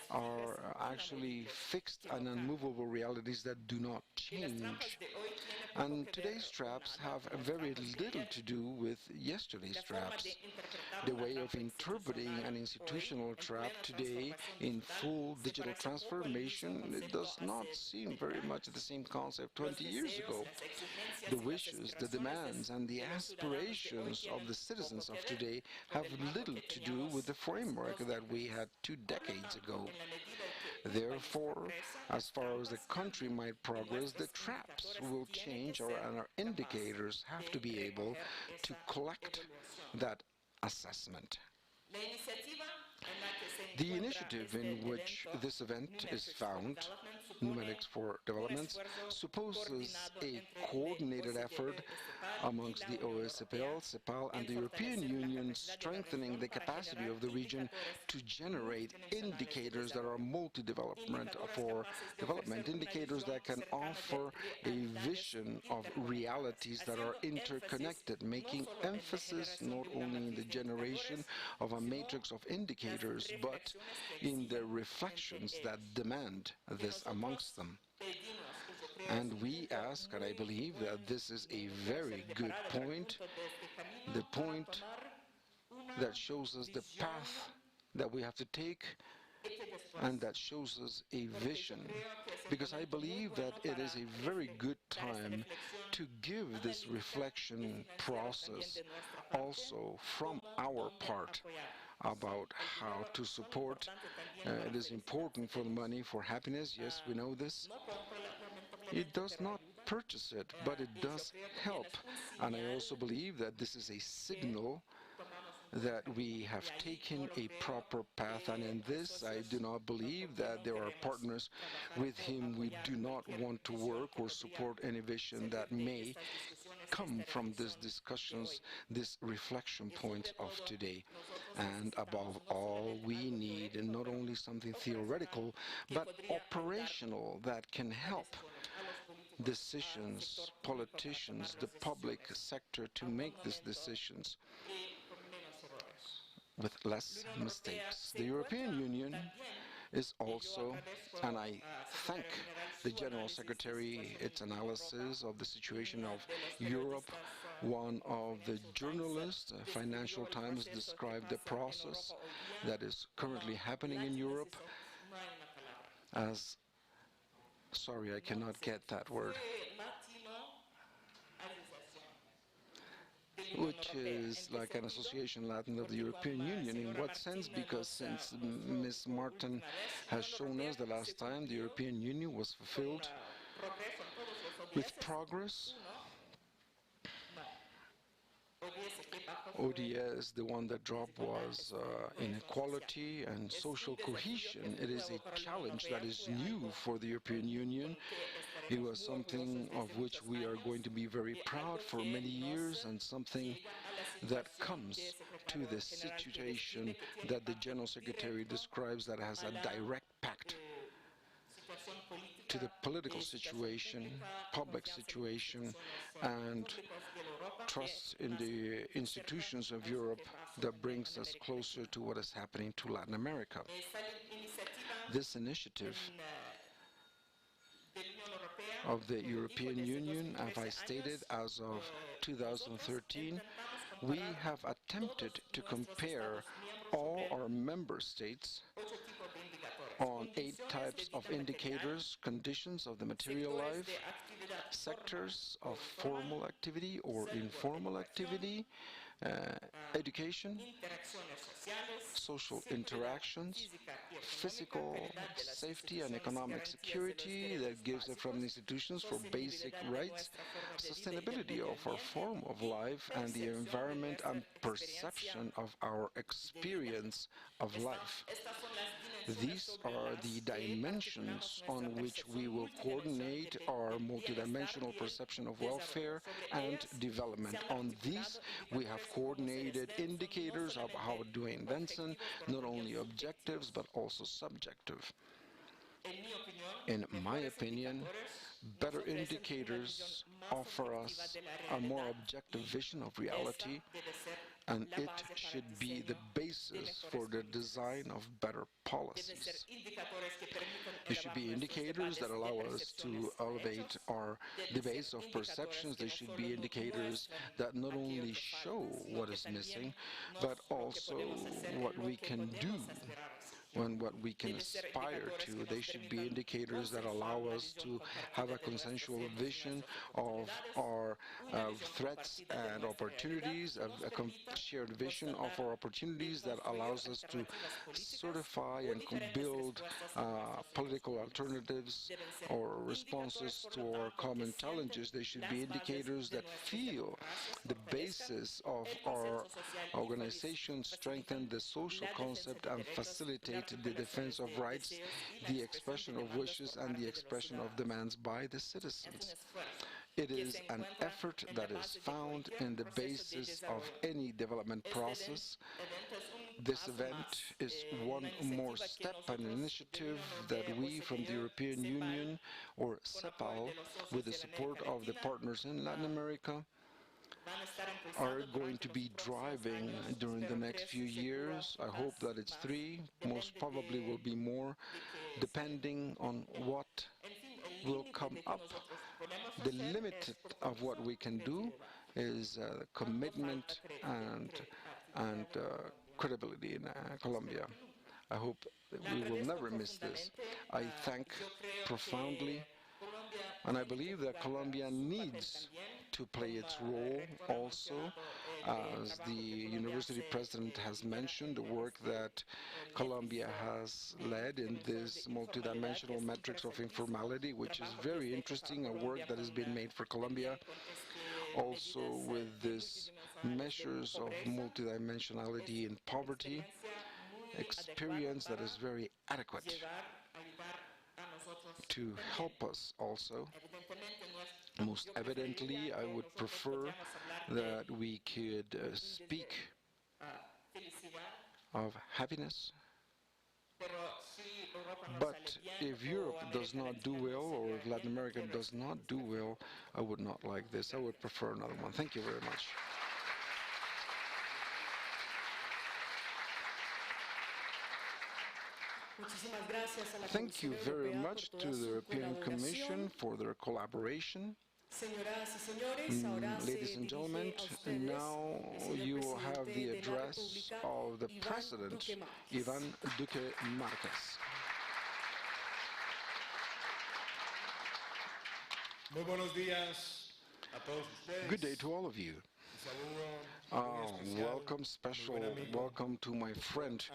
are actually fixed and unmovable realities that do not change. And today's traps have very little to do with yesterday's traps. The way of interpreting an institutional trap today in full digital transformation, it does not seem very much the same concept 20 years ago. The wishes, the demands, and the aspirations of the citizens of today have little to do with the framework that we had 2 decades ago. Therefore, as far as the country might progress, the traps will change, and our indicators have to be able to collect that assessment. The initiative in which this event is found, Numerics for Developments, supposes a coordinated effort amongst the OSCPL, CEPAL, and the European Union, strengthening the capacity of the region to generate indicators that are multi-development for development, indicators that can offer a vision of realities that are interconnected, making emphasis not only in the generation of a matrix of indicators, but in the reflections that demand this amongst them. And we ask, and I believe that this is a very good point, the point that shows us the path that we have to take and that shows us a vision, because I believe that it is a very good time to give this reflection process also from our part about how to support. It is important for the money for happiness, yes, we know this. It does not purchase it, but it does help. And I also believe that this is a signal that we have taken a proper path, and in this I do not believe that there are partners with whom we do not want to work or support any vision that may come from these discussions, these reflection points of today. And above all, we need not only something theoretical, but operational that can help decisions, politicians, the public sector to make these decisions with less mistakes. The European Union is also, and I thank the General Secretary, its analysis of the situation of Europe. One of the journalists, Financial Times, described the process that is currently happening in Europe as, sorry, I cannot get that word, which is like an association Latin of the European Union. In what sense? Because since Ms. Martin has shown us the last time the European Union was fulfilled with progress, ODS, the one that dropped was inequality and social cohesion. It is a challenge that is new for the European Union. It was something of which we are going to be very proud for many years, and something that comes to the situation that the General Secretary describes that has a direct pact to the political situation, public situation, and trust in the institutions of Europe that brings us closer to what is happening to Latin America. This initiative of the European Union, as I stated, as of 2013, we have attempted to compare all our member states on 8 types of indicators, conditions of the material life, sectors of formal activity or informal activity, education, social interactions, physical safety and economic security that gives it from the institutions for basic rights, sustainability of our form of life and the environment, and perception of our experience of life. These are the dimensions on which we will coordinate our multidimensional perception of welfare and development. On these, we have coordinated indicators of how we're doing Benson, not only objectives but also subjective. In my opinion, better indicators offer us a more objective vision of reality, and it should be the basis for the design of better policies. There should be indicators that allow us to elevate our debates of perceptions. There should be indicators that not only show what is missing, but also what we can do on what we can aspire to. They should be indicators that allow us to have a consensual vision of our threats and opportunities, a shared vision of our opportunities that allows us to certify and build political alternatives or responses to our common challenges. They should be indicators that feel the basis of our organization, strengthen the social concept, and facilitate the defense of rights, the expression of wishes, and the expression of demands by the citizens. It is an effort that is found in the basis of any development process. This event is one more step, an initiative that we from the European Union, or CEPAL, with the support of the partners in Latin America, are going to be driving during the next few years. I hope that it's 3, most probably will be more, depending on what will come up. The limit of what we can do is commitment and credibility in Colombia. I hope that we will never miss this. I thank profoundly, and I believe that Colombia needs to play its role also, as the university president has mentioned, the work that Colombia has led in this multidimensional metrics of informality, which is very interesting, a work that has been made for Colombia, also with these measures of multidimensionality in poverty, experience that is very adequate to help us also. Most evidently, I would prefer that we could speak of happiness. But if Europe does not do well, or if Latin America does not do well, I would not like this. I would prefer another one. Thank you very much. Thank you very much to the European Commission for their collaboration. Ladies and gentlemen, now you will have the address of the President, Iván Duque Márquez. Muy buenos días a todos ustedes. Good day to all of you. Welcome to my friend,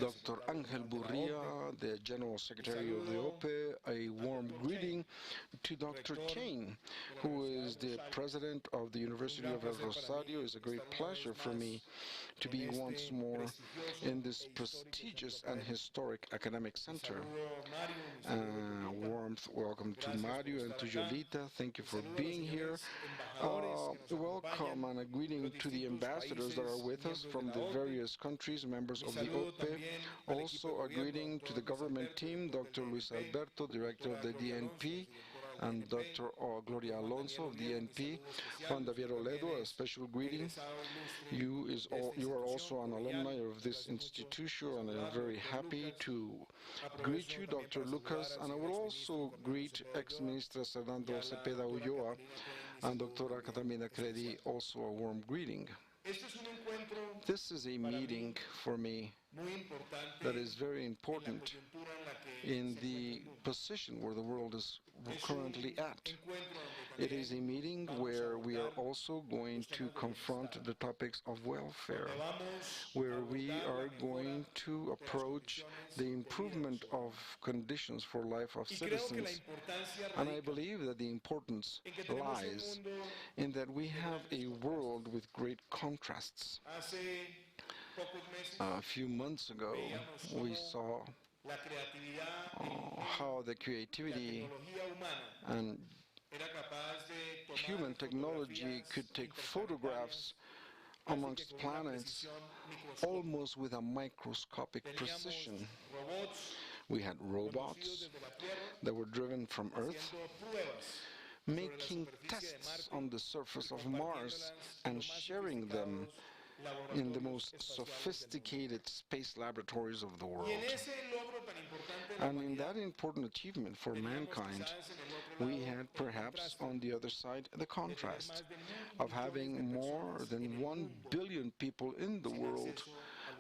Dr. Ángel Burría, the General Secretary of the OPE. A warm greeting to Dr. Chain, who is the President of the University of Rosario. It's a great pleasure for me to be once more in this prestigious and historic academic center. Warm welcome to Mario and to Yolita. Thank you for being here. Welcome and a greeting to the ambassadors that are with us from the various countries, members of the OPE. Also a greeting to the government team, Dr. Luis Alberto, Director of the DNP, and Dr. Gloria Alonso of the DNP. Juan David Oledo, a special greeting. You are also an alumni of this institution, and I'm very happy to greet you, Dr. Lucas, and I will also greet ex-Minister Fernando Cepeda Ulloa and Dr. Catalina Credi, also a warm greeting. This is a meeting for me that is very important in the position where the world is currently at. It is a meeting where we are also going to confront the topics of welfare, where we are going to approach the improvement of conditions for life of citizens. And I believe that the importance lies in that we have a world with great contrasts. A few months ago, we saw how the creativity and human technology could take photographs amongst planets almost with a microscopic precision. We had robots that were driven from Earth, making tests on the surface of Mars and sharing them in the most sophisticated space laboratories of the world. And in that important achievement for mankind, we had perhaps on the other side the contrast of having more than 1 billion people in the world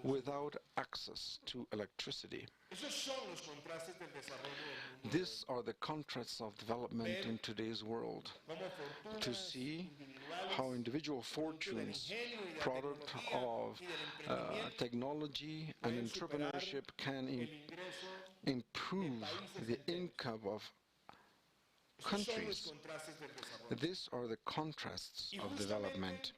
without access to electricity. Esos son los contrastes del desarrollo del mundo. These are the contrasts of development in today's world. Como To fortunas see individuales, how individual producto del fortunes, ingenio y de la product tecnología of y del emprendimiento, technology and pueden superar entrepreneurship, can el ingreso improve de países the enteros. income of Esos son los countries. contrastes del desarrollo. These are the contrasts Y of justamente development.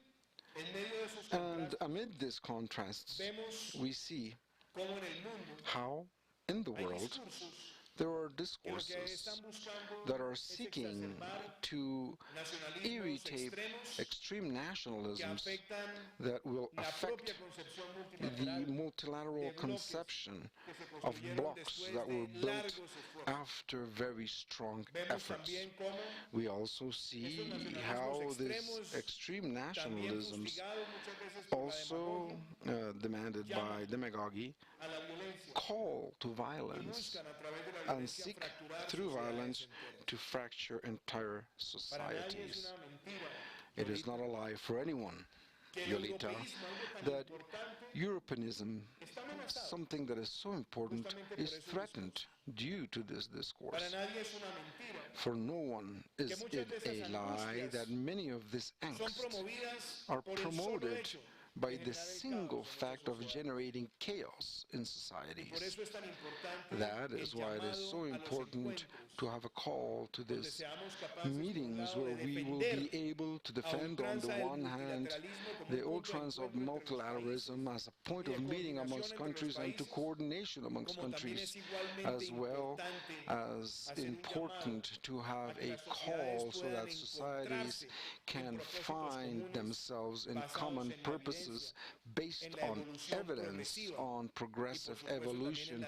en medio de esos And contrastes amid these contrasts, vemos we see cómo en el mundo how in the hay world discursos there are que lo que discourses están buscando that are es seeking exacerbar to nacionalismos irritate extremos extreme que nationalisms afectan that will la propia affect concepción the multilateral multilateral de bloques conception que se of construyeron blocks después that were de built largos esfuerzos. after very strong Vemos efforts. también cómo We also estos see nacionalismos how this extremos, extreme también nationalisms, fustigados muchas veces por la also demagogia, demanded by llaman demagogy, a la violencia call to y violence buscan a través de la and violencia seek fracturar through sociedades violence enteras. to fracture entire Para nadie es societies. una mentira, It is not a Yolita, lie for anyone, que el Yolita, europeísmo, algo tan that importante, Europeanism, está amenazado something that is so important, justamente por is esos threatened discursos. due to this Para discourse. nadie es una mentira For no one que is muchas de it esas a lie that angustias many of these son angst promovidas are por el solo promoted hecho by de the generar el single caos en fact nuestras of sociedades. generating chaos in Y por societies. eso es tan importante That el is why it is so llamado a los important encuentros to have a call to donde these seamos capaces, por un meetings lado, where de we will be defender able to a defend on the ultranza el one hand multilateralismo como the un punto de ultrans of encuentro entre los multilateralism países as a point y of de meeting coordinación amongst entre los countries and to países, coordination amongst como también countries, es igualmente as well importante as hacer un important llamado to a have que a las sociedades call so puedan that societies encontrarse en can propósitos find comunes themselves in basados common en la purposes evidencia, based en la on evolución evidence, progresiva on y por progressive supuesto también en evolution, la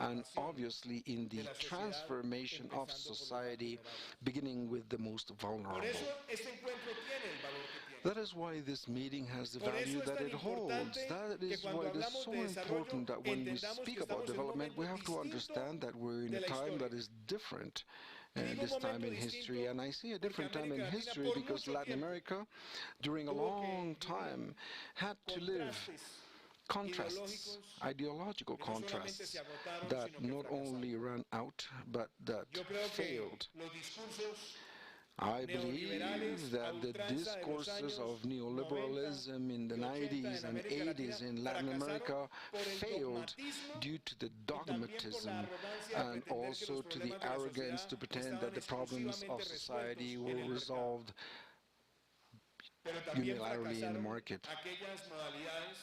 and transformación obviously in de the la sociedad, transformation of empezando por los más society, vulnerables. beginning with the most Por vulnerable. eso este encuentro tiene el valor que tiene. That is why this meeting has the Por value eso es that tan it holds. importante That que is cuando why it is hablamos so de desarrollo important that when we entendamos speak que about estamos en un development, we momento have to distinto understand that we're in de a la time that historia. is different Y digo this time momento in history. distinto And I see a porque different time in América Latina history por because mucho Latin tiempo America, during a tuvo que long vivir time, had to live contrastes contrasts, ideológicos ideological que no solamente contrasts se agotaron, that sino que not only fracasaron. ran out, but that Yo creo que failed. los discursos I neoliberales believe a that the ultranza de los discourses años of neoliberalism in the 90 y 90s 80 en and América 80s Latina in Latin America fracasaron por el failed dogmatismo due to the y también por la dogmatism arrogancia de and pretender que also los to the problemas de la arrogance to sociedad pretend estaban that the problems of exclusivamente society resueltos en were el mercado. resolved Pero también unilaterally in the fracasaron market. aquellas modalidades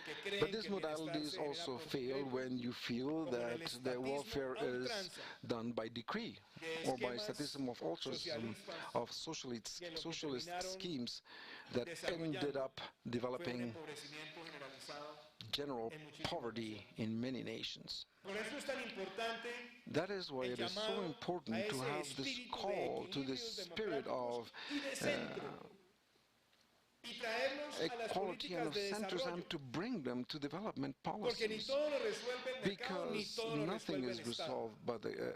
que But creen these que el bienestar modalities se genera also por fail decreto, when you feel como en el that the estatismo welfare a is ultranza, done by decree de or by esquemas statism of altruism, socialistas of socialist, que lo que socialist terminaron schemes that ended desarrollando up fue un developing empobrecimiento generalizado general en muchísimas poverty naciones. in many nations. Por eso es tan importante That is why el it is so llamado a important to ese have this espíritu de call, to this equilibrios spirit democráticos of y de centro y traerlos a las equality and políticas of de centers desarrollo. and to bring them to development Porque ni policies. todo lo resuelve el mercado, ni Because todo lo nothing resuelve is el Estado. resolved by the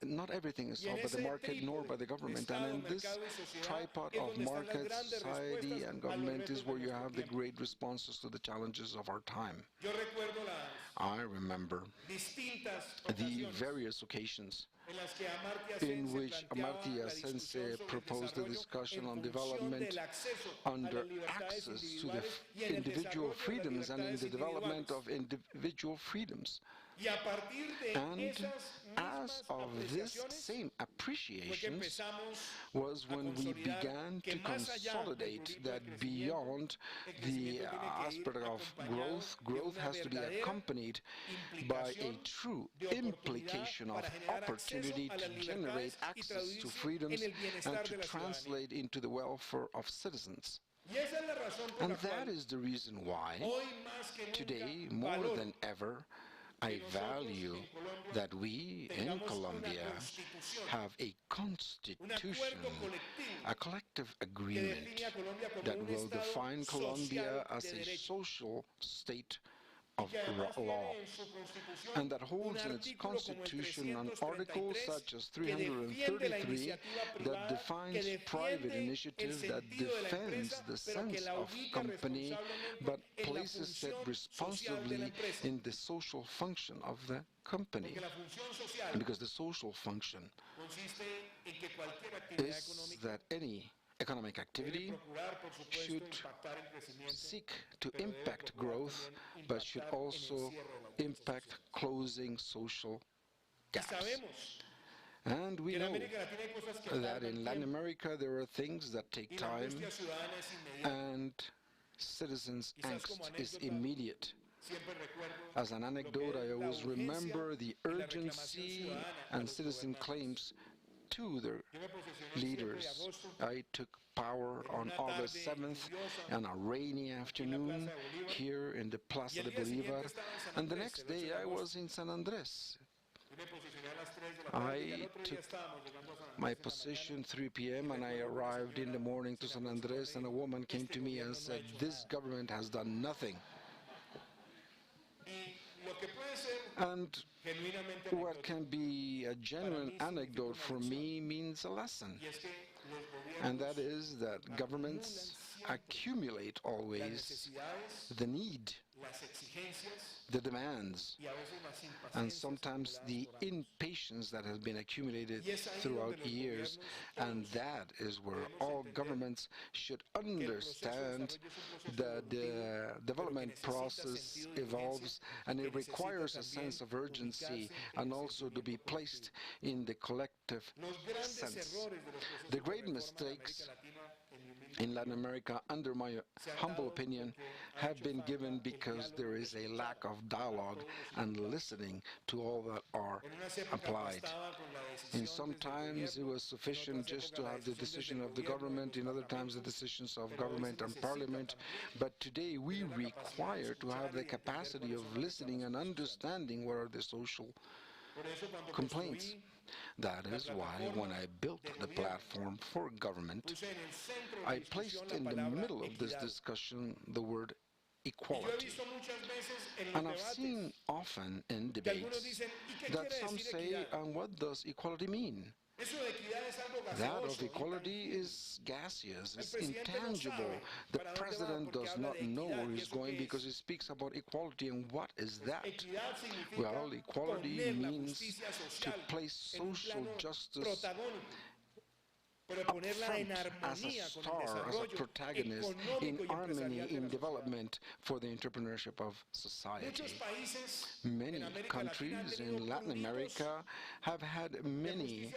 not everything is Y en solved by the ese market nor by trípode the de government, Estado, and in this mercado y sociedad tripod es of donde están las market, grandes society, respuestas and a los government is retos de where you nuestro have the tiempo. great responses to the challenges of our time. Yo recuerdo las I remember distintas the ocasiones various occasions en las que Amartya in Sen which se planteaba Amartya la Sen discusión sobre el proposed a desarrollo discussion en on función development del acceso a las under libertades access to the individuales y en el individual desarrollo de las freedoms and in libertades the development individuales. of individual freedoms. Y a partir de And esas as mismas of this apreciaciones same fue que appreciations empezamos was a when we consolidar began que to más allá del consolidate prurito del that crecimiento, beyond el the crecimiento tiene que ir aspect of acompañado de growth una has to be verdadera accompanied by a implicación true de oportunidad implication of para generar acceso opportunity a to las generate libertades y access to traducirse freedoms en el and bienestar to de la ciudadanía. translate into the welfare of citizens. Y esa es la razón por And la that cual is the reason why hoy más que nunca today, more valoro than ever, I value that we in Colombia have a constitution, a collective agreement that will define Colombia as a social state of law, and that holds in its constitution an article such as 333 that defines private initiative, that defends the sense of company, but places it responsibly in the social function of the company. Because the social function is that any economic activity should seek to impact growth, but should also impact closing social gaps. And we know that in Latin America there are things that take time, and citizens' angst is immediate. As an anecdote, I always remember the urgency and citizen claims to their leaders. I took power on August 7th on a rainy afternoon here in the Plaza de Bolivar, and the next day I was in San Andres. I took my position 3 p.m. and I arrived in the morning to San Andres, and a woman came to me and said, "This government has done nothing." And what can be a genuine anecdote for me means a lesson. And that is that governments accumulate always the need, the demands, and sometimes the impatience that has been accumulated throughout years. And that is where all governments should understand that the development process evolves, and it requires a sense of urgency and also to be placed in the collective sense. The great mistakes in Latin America, under my humble opinion, have been given because there is a lack of dialogue and listening to all that are applied. In some times it was sufficient just to have the decision of the government, in other times the decisions of government and parliament, but today we require to have the capacity of listening and understanding what are the social complaints. That is why when I built the platform for government, I placed in the middle of this discussion the word equality. And I've seen often in debates that some say, and what does equality mean? That of equality is gaseous, it's intangible. The president does not know where he's going because he speaks about equality, and what is that? Well, equality means to place social justice up front as a star, as a protagonist in harmony, in development for the entrepreneurship of society. Many countries in Latin America have had many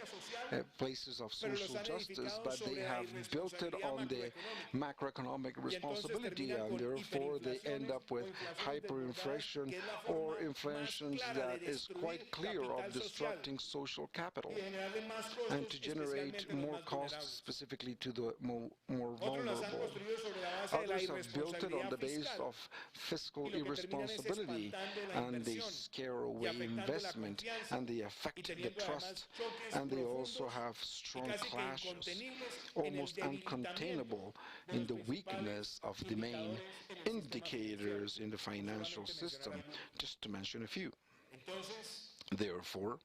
places of social justice, but they have built it on the macroeconomic responsibility, and therefore they end up with hyperinflation or inflation that is quite clear of destructing social capital and to generate more costs specifically to the more vulnerable. Others have built it on the base of fiscal irresponsibility, and they scare away investment, and they affect the trust, and they also have strong clashes, almost uncontainable in the weakness of the main indicators in the financial system, just to mention a few. Therefore,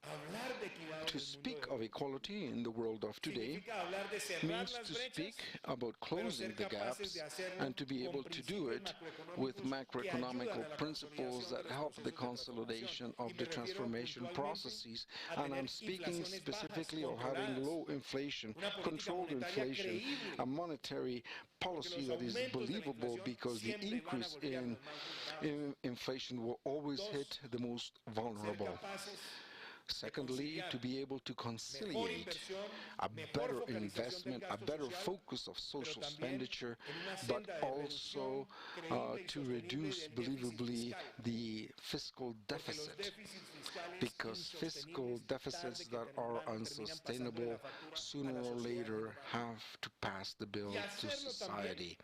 to speak of equality in the world of today means to speak about closing the gaps and to be able to do it with macroeconomical principles that help the consolidation of the transformation processes. And I'm speaking specifically of having low inflation, controlled inflation, a monetary policy that is believable because the increase in inflation will always hit the most vulnerable. Secondly, to be able to conciliate a better investment, a better focus of social expenditure, but also to reduce believably the fiscal deficit, because fiscal deficits that are unsustainable sooner or later have to pass the bill to society.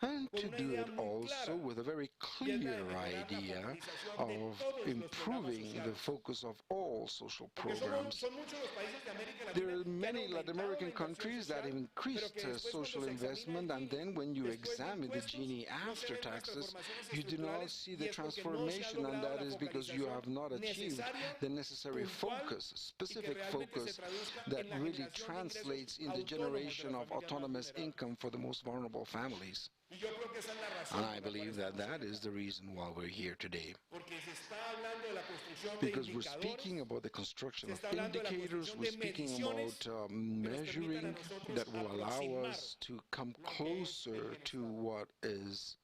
And to do it also with a very clear idea of improving the focus of all social Porque programs. son muchos los países de América Latina There are que han many Latin aumentado la American inversión countries that social, increased pero que después social cuando se examina el investment, and then when you Gini, después de examine the impuestos, Gini no se after ven las taxes, transformaciones you do not estructurales see y the es porque no se ha transformation, and logrado that la is because you have not focalización achieved necesaria, the necessary puntual focus, y que specific realmente se focus traduzca that en la really generación de translates ingresos in the autónomos de generation las of familias más autonomous vulnerables. income for the most vulnerable families. Y yo creo que esa es la razón And I por la cual believe that estamos that hoy is acá. the reason why we're here today. Porque se está hablando de la construcción de Because we're indicadores, speaking about the construction se of está hablando de la indicators, construcción we're de speaking mediciones about que nos permitan a measuring nosotros that will allow aproximar us to come lo que es el closer to bienestar. what is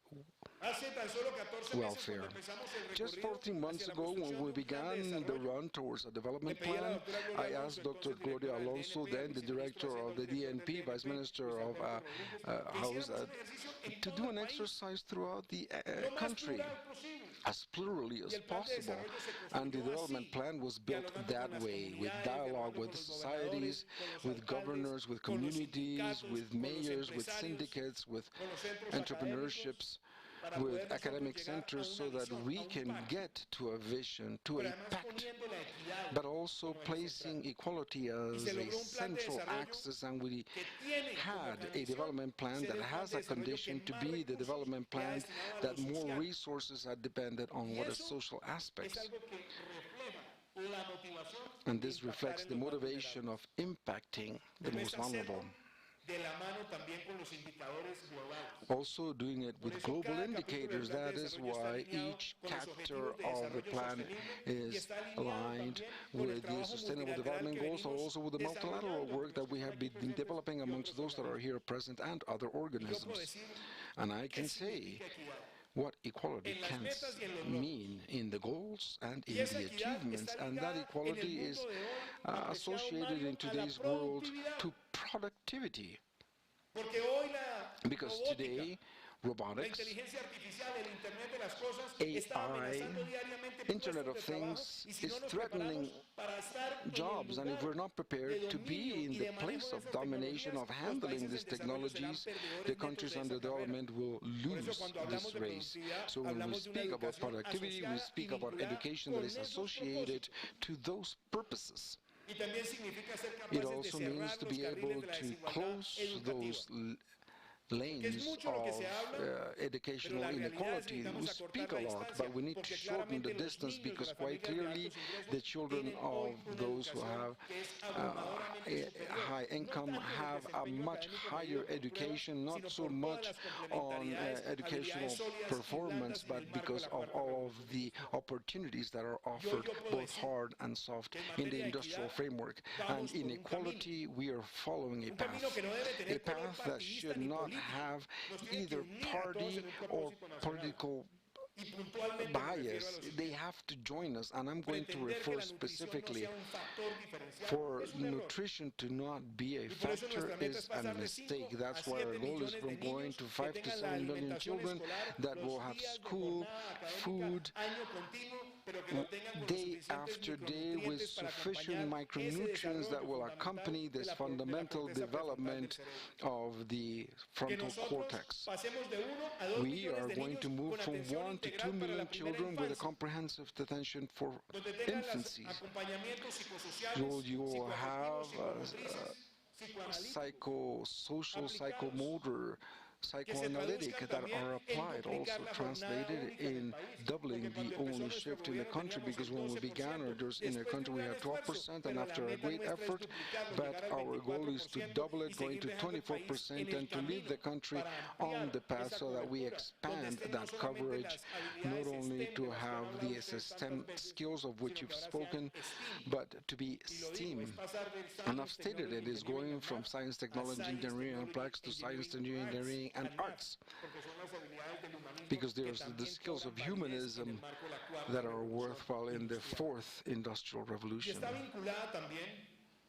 Hace tan solo 14 meses cuando welfare. empezamos el Just recorrido 14 months hacia la ago, when construcción we de un plan de began the desarrollo, run towards a le development pedí a la plan, doctora Gloria I Alonso, asked Dr. entonces Gloria directora del Alonso, DNP, then al the viceministro director of the haciendo director DNP, del Vice DNP, Minister Luis of Alberto Rodríguez, que House, hiciéramos un ejercicio en to todo do el an país, exercise throughout the lo más country plural posible. as plurally Y as el plan de possible. desarrollo se And the construyó development así, plan was built dialogando that con las way, with comunidades, dialogue dialogando with con los societies, gobernadores, con los with alcaldes, governors, with con los communities, sindicatos, with con los mayors, with empresarios, syndicates, with con los centros entrepreneurships, académicos, para with poder nosotros academic llegar a centers, so una that visión, a we un can pacto, get to a vision, to pero a además pact, poniendo la equidad but also como eje placing central. equality Y as se a logró un plan de central desarrollo axis, and we que tiene como had a condición development plan ser that el plan has de a desarrollo que condition to más be the recursos development le ha plan destinado a that lo more social. resources are dependent on Y what is eso social es aspects. algo que refleja la motivación And de this impactar reflects en the los más motivation vulnerables. of impacting the Pero most es hacerlo vulnerable. de la mano también con los indicadores globales. Also doing it Por with eso global cada capítulo del indicators. plan de That is desarrollo está why alineado each con los chapter objetivos de of the desarrollo plan sostenible y is está alineado aligned también con el with the trabajo sustainable multilateral development que goals, and venimos also with the multilateral desarrollando work entre that los we que have están aquí been presentes developing y amongst otros those that are organismos. here present and other Y yo puedo organisms. decir And I qué can say significa equidad. what equality En las can metas y en los mean in the goals and Y in esa the equidad achievements, está and that ligada en el equality is mundo de hoy, apreciado associated Mario, in a la today's world productividad. to productivity. Porque hoy la Because robótica, today, la robotics, inteligencia artificial, el Internet de las cosas, está amenazando AI, diariamente Internet puestos of de trabajo Things y si no is nos threatening preparamos para estar en el jobs, and if we're lugar not de prepared to dominio be in y the de manejo place de of esas domination tecnologías, of los handling países these en desarrollo serán technologies, perdedores the netos countries de esa under carrera. development will Por eso lose cuando hablamos this de race. productividad, So when we hablamos de una speak about educación productivity, we asociada y speak about vinculada education that con is esos associated propósitos. to those purposes. Y también significa ser It capaces de also means cerrar to los be carriles able de la to desigualdad close educativa. those Porque es lanes mucho lo que of se habla, pero educational la realidad es que inequality. We necesitamos speak acortar a la lot, distancia, but we need to porque shorten the claramente los distance, niños de because las quite familias de clearly altos ingresos the children tienen hoy of una those who educación have que es abrumadoramente superior, high no income tanto en el have a desempeño much académico higher medido por prueba, education, not sino so por todas much las on complementariedades, educational habilidades sólidas y performance, blandas y del but marco de because la of cuarta all of revolución the industrial. opportunities that are Yo offered, puedo both decir hard and soft, que en in the materia de industrial equidad framework. vamos And por in un camino. equality, we are following a Un camino que no debe path tener color that should partidista ni not político. have Nos tiene que either unir a todos party en un or propósito nacional. political Y puntualmente me refiero a lo bias. They siguiente. have to join us, and I'm going to Pretender que refer la nutrición no specifically sea un factor diferencial for es un error. nutrition to not be a Y por eso factor nuestra meta es is a pasar de 5 mistake. a That's why our 7 goal is millones de from going niños to que 5 to tengan la 7 million alimentación children escolar that los will have días de school, jornada académica food, año continuo, pero que lo tengan con los day suficientes after day, with micronutrientes para sufficient acompañar ese micronutrients that will desarrollo accompany fundamental de this la fundamental corteza prefrontal del development cerebro. of the Que frontal nosotros cortex. pasemos de 1 a 2 We millones are de going niños to move con from atención 1 to 2 integral para la million primera children with a infancia, comprehensive attention for donde tengan los infancy. acompañamientos psicosociales, You will have psicoafectivos, psicomotrices, psychosocial, aplicados, psychomotor, psychoanalytic traduzcan that también are en applied, duplicar also la jornada translated única en el in país. doubling Porque cuando the empezó only nuestro shift in the gobierno country, teníamos because el when we 12%, began our in the después de country un we gran had esfuerzo, 12%, and pero la after a meta great nuestra es effort, duplicarlo, but llegar al our goal is to 24% double y it, going seguir to dejando el país 24%, en el and to leave the camino country para on the ampliar path esa so that we cobertura, donde expand estén no that solamente coverage, las not habilidades only STEM to de las que han have hablado the ustedes tantas STEM veces, skills of which sino que you've ahora sean spoken, STEAM. but to be Y lo digo, es STEAM. pasar del And I've science, stated technology, it is engineering, going and from math science, a technology, science, engineering, and technology, practice to science, engineering, engineering, and arts. porque son las habilidades del humanismo Because que there's the también skills of cobran validez en el humanism marco de la cuarta that are revolución worthwhile in the industrial. fourth industrial Y revolution. está vinculada también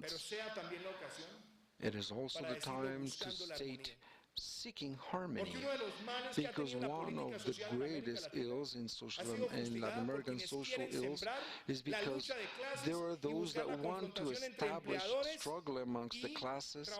months. sea también la ocasión It is also para the decirlo time to buscando la state armonía. seeking harmony, Porque uno de los males que ha because tenido la one política of the social en América greatest Latina ills in ha social sido in Latin fustigada por American quienes social quieren ills sembrar is la because lucha de there clases are y those buscar that la want to confrontación entre establish empleadores struggle amongst the y classes and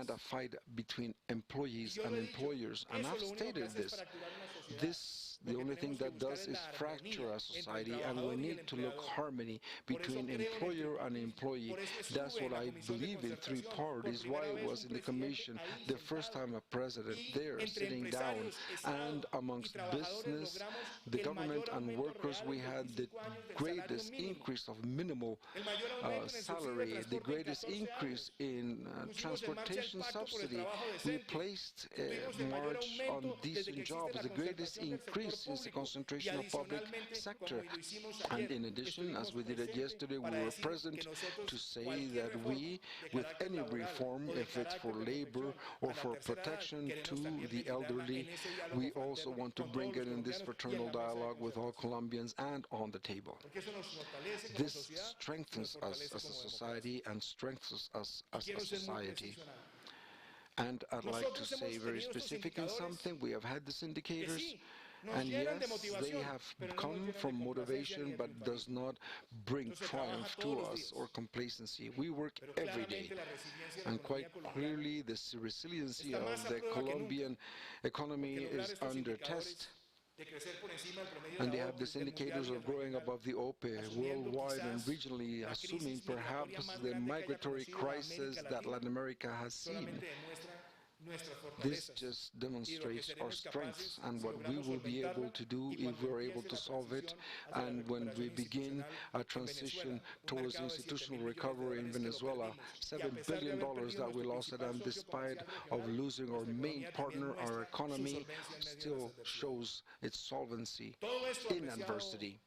a trabajadores. fight between Y employees yo and lo he dicho, employers. And eso I've lo único que stated hace es this. fracturar una sociedad. This the only thing that does is fracture our society, and we need to look harmony between employer and employee. That's what I believe in three parties, why it was in the commission the first time a president there sitting down, and amongst business, the government and workers, we had the greatest increase of minimal salary, the greatest increase in transportation subsidy. We placed March on decent jobs, the greatest increase since the concentration of public sector. And in addition, as we did it yesterday, we were present to say that we, with any reform, if it's for labor or for protection to the elderly, we also want to bring it in this fraternal dialogue with all Colombians and on the table. This strengthens us as a society and strengthens us as a society. And I'd like to say very specific in something. We have had these indicators, and yes, they have come from motivation, but does not bring triumph to us or complacency. We work every day, and quite clearly the resiliency of the Colombian economy is under test. And they have these indicators of growing above the Oecd worldwide and regionally, assuming perhaps the migratory crisis that Latin America has seen. This just demonstrates our strengths and what we will be able to do if we're able to solve it, and when we begin a transition towards institutional recovery in Venezuela. $7 billion that we lost at them, despite of losing our main partner, our economy still shows its solvency in adversity.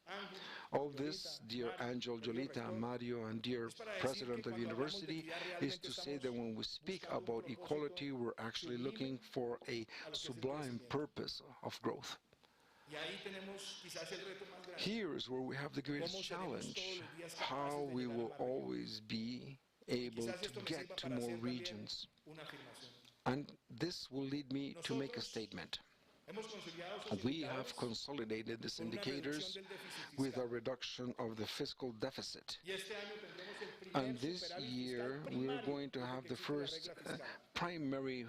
All this, dear Angel, Jolita, Mario, and dear President of the University, is to say that when we speak about equality, we're actually looking for a sublime purpose of growth. Here is where we have the greatest challenge, how we will always be able to get to more regions. And this will lead me to make a statement. We have consolidated these indicators with a reduction of the fiscal deficit. And this year, we're going to have the first primary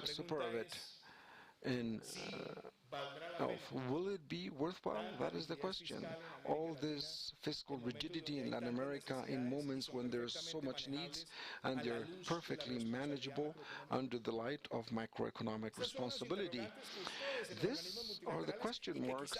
superavit in will it be worthwhile? That is the question. All this fiscal rigidity in Latin America in moments when there's so much needs and they're perfectly manageable under the light of macroeconomic responsibility. These are the question marks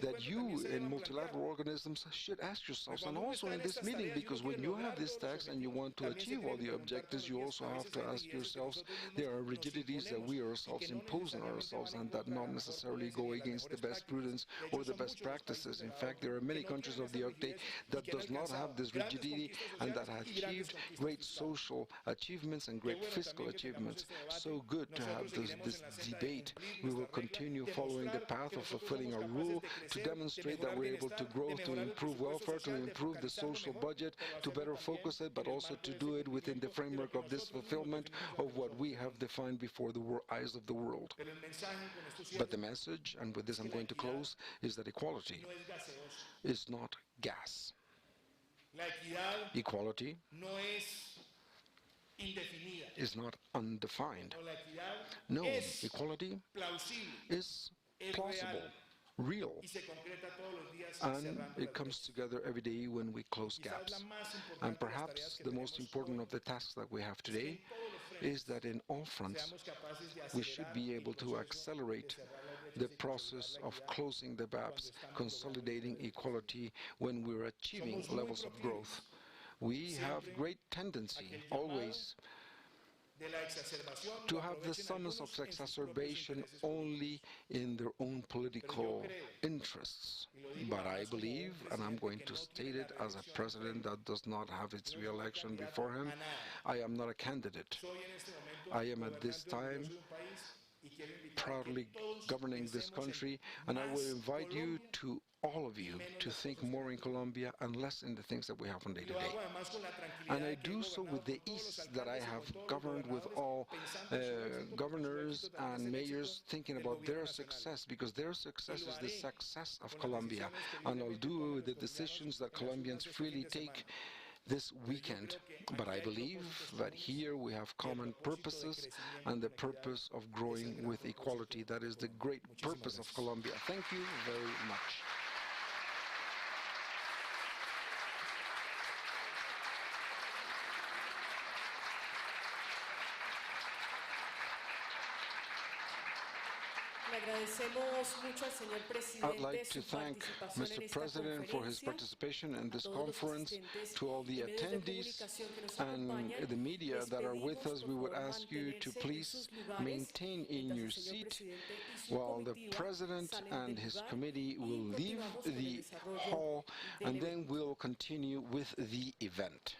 that you in multilateral organisms should ask yourselves, and also in this meeting, because when you have this tax and you want to achieve all the objectives, you also have to ask yourselves, there are rigidities that we ourselves impose on ourselves and that not necessarily go against the best prudence or the best practices. In fact, there are many countries of the Oecd that does not have this rigidity and that have achieved great social achievements and great fiscal achievements. So good to have this debate. We will continue following the path of fulfilling our rule to demonstrate that we're able to grow, to improve welfare, to improve the social budget, to better focus it, but also to do it within the framework of this fulfillment of what we have defined before the eyes of the world. But the message, and with this I'm going to close, is that equality is not gas. Equality is not undefined. No, equality is plausible, real, and it comes together every day when we close gaps. And perhaps the most important of the tasks that we have today is that in all fronts we should be able to accelerate the process of closing the gaps, consolidating equality when we're achieving levels of growth. We have great tendency always to have the sons of exacerbation only in their own political interests. But I believe, and I'm going to state it as a president that does not have its re-election before him, I am not a candidate. I am at this time proudly governing this country, and I will invite you to all of you to think more in Colombia and less in the things that we have from day to day. And I do so with the ease that I have governed with all governors and mayors thinking about their success, because their success is the success of Colombia. And I'll do the decisions that Colombians freely take this weekend. But I believe that here we have common purposes and the purpose of growing with equality. That is the great purpose of Colombia. Thank you very much. Le agradecemos mucho al señor I'd presidente like to su thank participación en Mr. esta President for his conferencia, participation in a this todos los conference, asistentes to all the y medios de attendees comunicación que nos and acompañan. the media Les that are with pedimos, us. por We would favor, ask you to mantenerse en please sus lugares maintain in mientras your el señor seat presidente y su while the comitiva President salen and del his lugar committee will y leave continuamos con el the desarrollo hall, del and then evento. we'll continue with the event.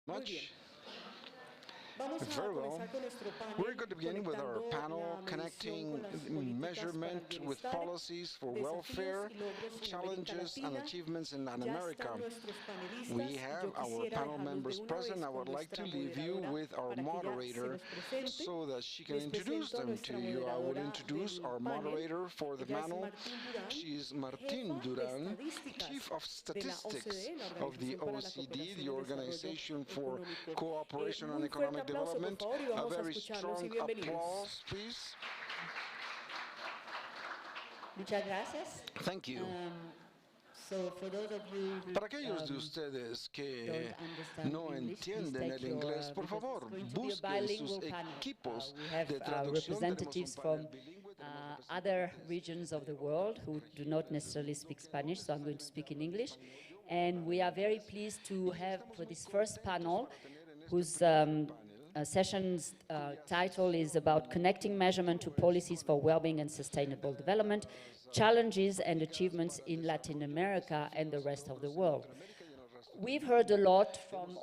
Muy bien. Much. Vamos a Very well. comenzar con nuestro We're panel going to begin with our conectando panel la medición connecting con las políticas para el measurement with bienestar, policies for desafíos welfare, y logros en América challenges and Latina. achievements in Latin Ya America. están nuestros We panelistas y have yo our quisiera panel dejarlos de members una present. vez I con would like to nuestra leave you moderadora with our para que ya se moderator los presente. so that she can Les introduce presento a them to nuestra you. I would moderadora introduce del our panel. moderator for the Ella es panel. Martín Durán, She is Martin jefa de Duran, estadísticas Chief of de la Statistics OCDE, la of the Organización para la OECD, Cooperación the y el Desarrollo Organization for Económico. Cooperation and Muy fuerte Economic aplauso, por Development. favor, y A vamos a very escucharlos y strong bienvenidos. applause, please. Muchas gracias. Thank you. So for those of you who Para aquellos de ustedes que don't understand no English, please entienden take el inglés, por because favor, it's going to be a busquen sus bilingual panel. equipos We have de traducción. representatives from other regions of the world who do not necessarily speak Spanish, so I'm going to speak in English. And we are very pleased to have for this first panel, whose session's title is about connecting measurement to policies for well-being and sustainable development, challenges and achievements in Latin America and the rest of the world. We've heard a lot from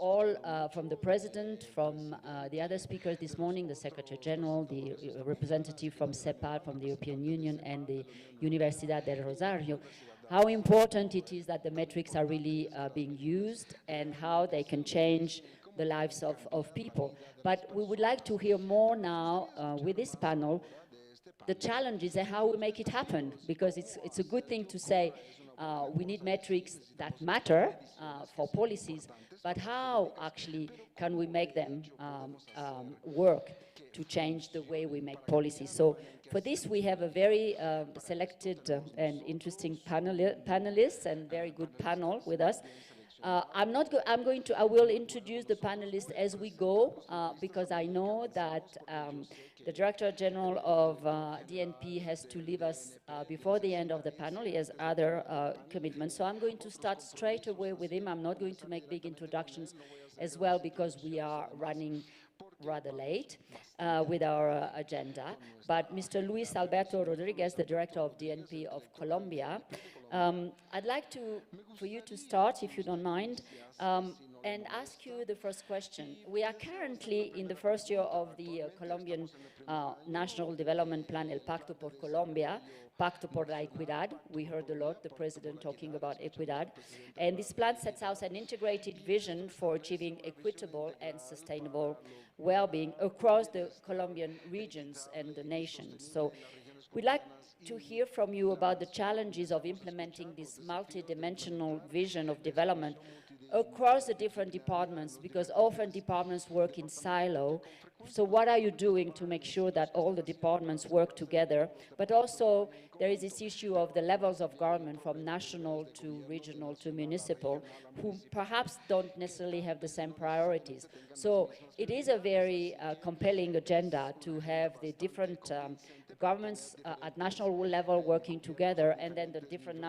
from the President, from the other speakers this morning, the Secretary General, the representative from CEPAL, from the European Union, and the Universidad-del-Rosario, how important it is that the metrics are really being used and how they can change the lives of people. But we would like to hear more now with this panel the challenges and how we make it happen, because it's a good thing to say we need metrics that matter for policies, but how actually can we make them work to change the way we make policies? So for this we have a very selected and interesting panelists and very good panel with us. I will introduce the panelists as we go because I know that the Director General of DNP has to leave us before the end of the panel. He has other commitments. So I'm going to start straight away with him. I'm not going to make big introductions as well because we are running rather late with our agenda. But Mr. Luis Alberto Rodriguez, the Director of DNP of Colombia, I'd like for you to start, if you don't mind, and ask you the first question. We are currently in the first year of the Colombian National Development Plan, El Pacto por Colombia, Pacto por la Equidad. We heard a lot the President talking about Equidad. And this plan sets out an integrated vision for achieving equitable and sustainable well-being across the Colombian regions and the nations. So we'd like to hear from you about the challenges of implementing this multidimensional vision of development across the different departments, because often departments work in silo. So what are you doing to make sure that all the departments work together? But also there is this issue of the levels of government from national to regional to municipal, who perhaps don't necessarily have the same priorities. So it is a very compelling agenda to have the different governments at national level working together, and then the different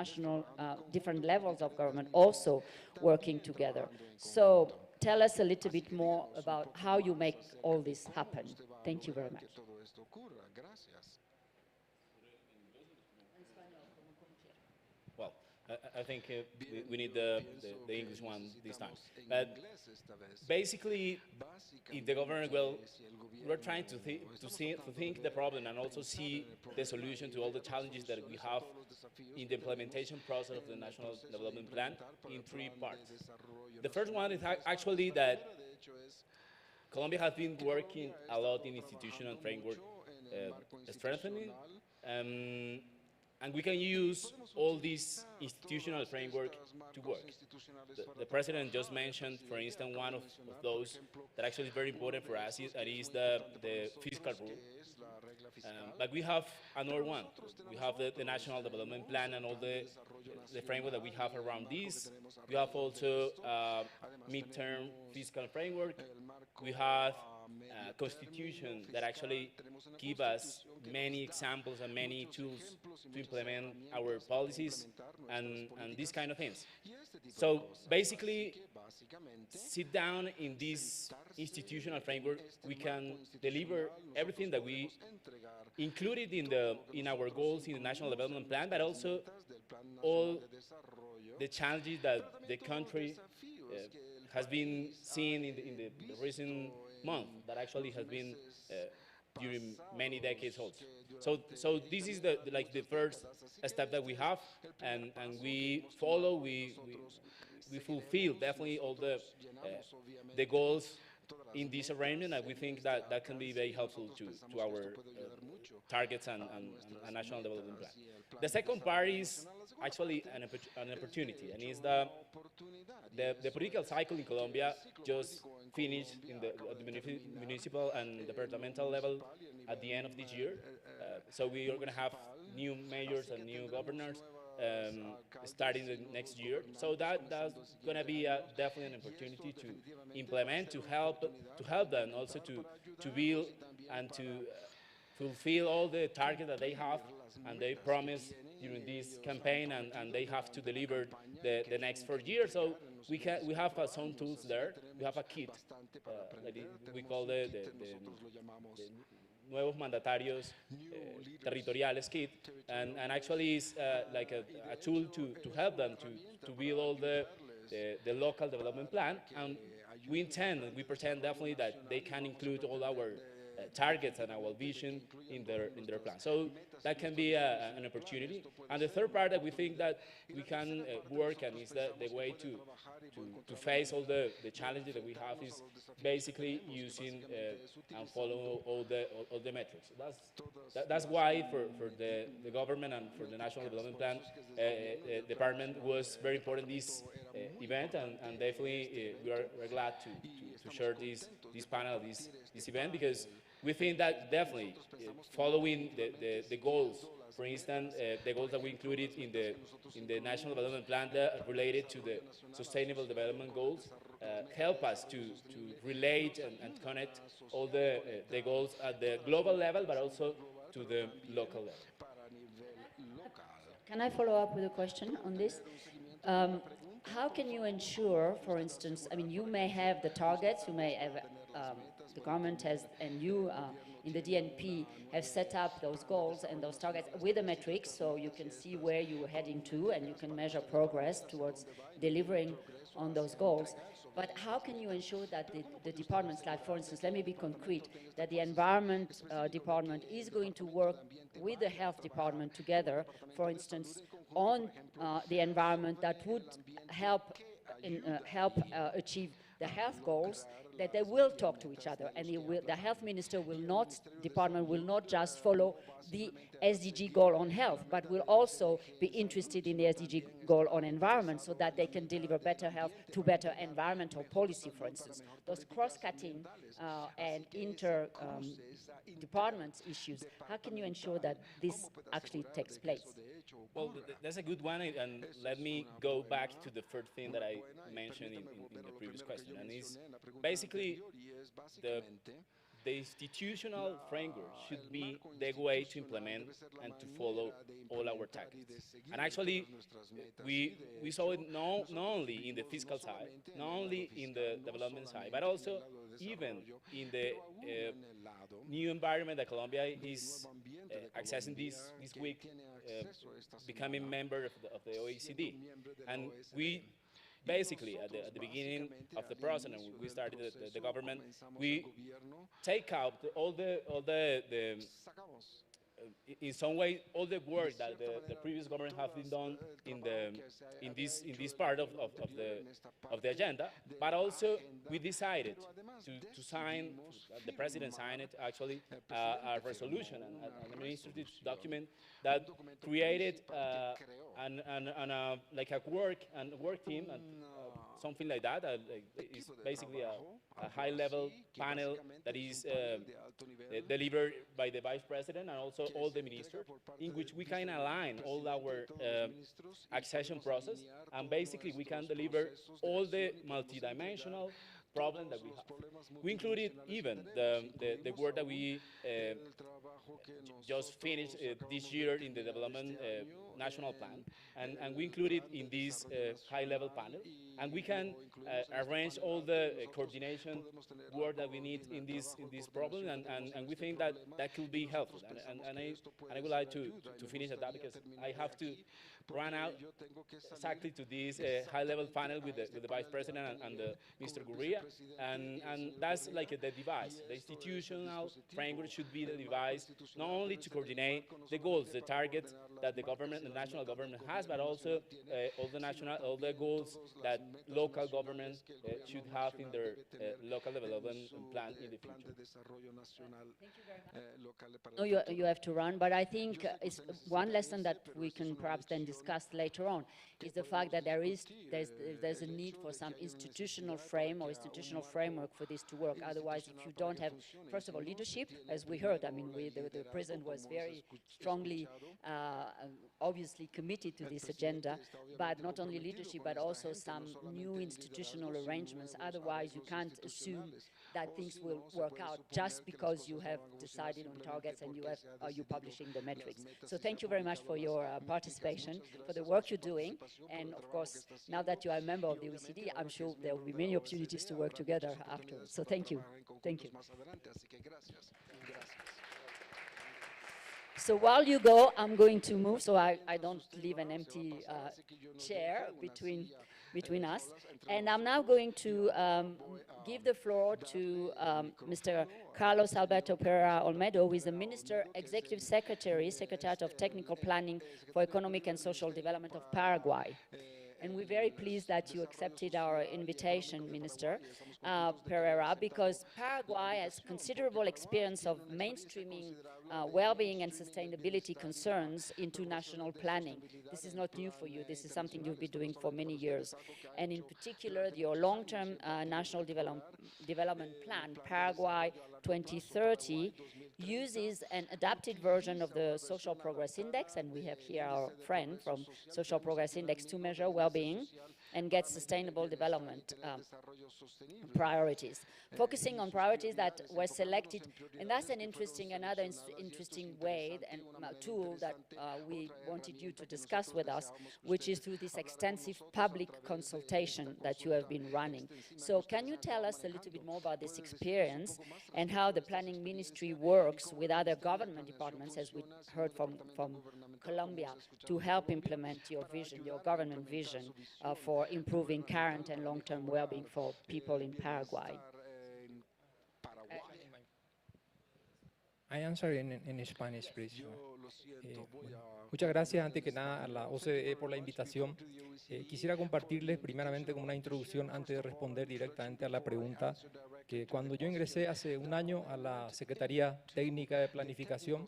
different levels of government also working together. So tell us a little bit more about how you make all this happen. Thank you very much. Well, I think we need the English one this time. But basically, if the government will, we're trying to think the problem and also see the solution to all the challenges that we have in the implementation process of the National Development Plan in three parts. The first one is actually that Colombia has been working a lot in institutional framework strengthening, and we can use all this institutional framework to work. The President just mentioned, for instance, one of those that actually is very important for us is the fiscal rule. But we have another one. We have the National Development Plan and all the framework that we have around this. We have also midterm fiscal framework. We have a constitution that actually give us many examples and many tools to implement our policies and these kind of things. So basically, sit down in this institutional framework, we can deliver everything that we included in our goals in the National Development Plan, but also all the challenges that the country has been seen in the recent month that actually has been during many decades also. So this is like the first step that we have, and we follow, we fulfill definitely all the goals in this arrangement, and we think that that can be very helpful to our targets and national development plan. The second part is actually an opportunity, and is the political cycle in Colombia just finished at the municipal and departmental level at the end of this year. So we are going to have new mayors and new governors starting the next year. So that's going to be definitely an opportunity to implement, to help them also to build and to fulfill all the targets that they have and they promise during this campaign, and they have to deliver the next 4 years. So we have some tools there. We have a kit, we call the nuevos mandatarios territoriales kit, and actually is like a tool to help them to build all the local development plan. And we pretend definitely that they can include all our targets and our vision in their plan. So that can be an opportunity. And the third part that we think that we can work, and is the way to face all the challenges that we have, is basically using and follow all the metrics. That's why for the government and for the National Development Plan department was very important this event, and definitely we're glad to share this panel, this event, because we think that definitely following the goals, for instance, the goals that we included in the National Development Plan that are related to the Sustainable Development Goals, help us to relate and connect all the goals at the global level, but also to the local level. Can I follow up with a question on this? How can you ensure, for instance, I mean, you may have the targets, you may have, the government has, and you in the DNP have set up those goals and those targets with the metrics, so you can see where you're heading to and you can measure progress towards delivering on those goals. But how can you ensure that the departments, like for instance, let me be concrete, that the environment department is going to work with the health department together, for instance, on the environment that would help achieve the health goals, that they will talk to each other, and the health minister department will not just follow the SDG goal on health, but will also be interested in the SDG goal on environment, so that they can deliver better health through better environmental policy, for instance. Those cross-cutting and inter-department issues, how can you ensure that this actually takes place? Well, that's a good one, and let me go back to the first thing that I mentioned in the previous question, and is basically the institutional framework should be the way to implement and to follow all our targets. And actually, we saw it not only in the fiscal side, not only in the development side, but also even in the new environment that Colombia is accessing this week, becoming member of the OECD. And we basically, at the beginning of the process, and we started the government, we take out in some way, all the work that the previous government have been done in this part of the agenda, but also we decided to sign, the president signed it actually, a resolution, an administrative document that created like a work team, and something like that. It's basically a high-level panel that is delivered by the vice president and also all the ministers, in which we can align all our accession process, and basically we can deliver all the multidimensional problem that we have. We included even the work that we just finished this year in the development national plan, and we included in this high-level panel. and we can arrange all the coordination work that we need in this problem, and we think that that could be helpful. And I would like to finish at that because I have to run out exactly to this high-level panel with the Vice President and Mr. Gurria, and that's like the device. The institutional framework should be the device, not only to coordinate the goals, the targets that the government, the national government has, but also all the goals that local government should have in their local development plan in the future. No, you have to run, but I think it's one lesson that we can perhaps then discuss later on is the fact that there's a need for some institutional frame or institutional framework for this to work. Otherwise, if you don't have, first of all, leadership, as we heard, I mean, the president was very strongly, obviously committed to this agenda, but not only leadership, but also some new institutional arrangements. Otherwise, you can't assume that things will work out just because you have decided on targets and you're publishing the metrics. So thank you very much for your participation, for the work you're doing, and of course, now that you are a member of the OECD, I'm sure there will be many opportunities to work together afterwards. So thank you. Thank you. So while you go, I'm going to move so I don't leave an empty chair between us. And I'm now going to give the floor to Mr. Carlos Alberto Pereira Olmedo, who is the Minister, Executive Secretary, Secretariat of Technical Planning for Economic and Social Development of Paraguay. And we're very pleased that you accepted our invitation, Minister Pereira, because Paraguay has considerable experience of mainstreaming well-being and sustainability concerns into national planning. This is not new for you. This is something you've been doing for many years. And in particular, your long-term national development plan, Paraguay 2030, uses an adapted version of the Social Progress Index, and we have here our friend from Social Progress Index, to measure well-being and get sustainable development priorities, focusing on priorities that were selected. And that's another interesting way and tool that we wanted you to discuss with us, which is through this extensive public consultation that you have been running. So can you tell us a little bit more about this experience and how the Planning Ministry works with other government departments, as we heard from Colombia, to help implement your vision, your government vision for improving current and long-term well-being for people in Paraguay? I answer in Spanish, please. Muchas gracias, antes que nada, a la OCDE por la invitación. Quisiera compartirles primeramente como una introducción, antes de responder directamente a la pregunta, que cuando yo ingresé hace un año a la Secretaría Técnica de Planificación,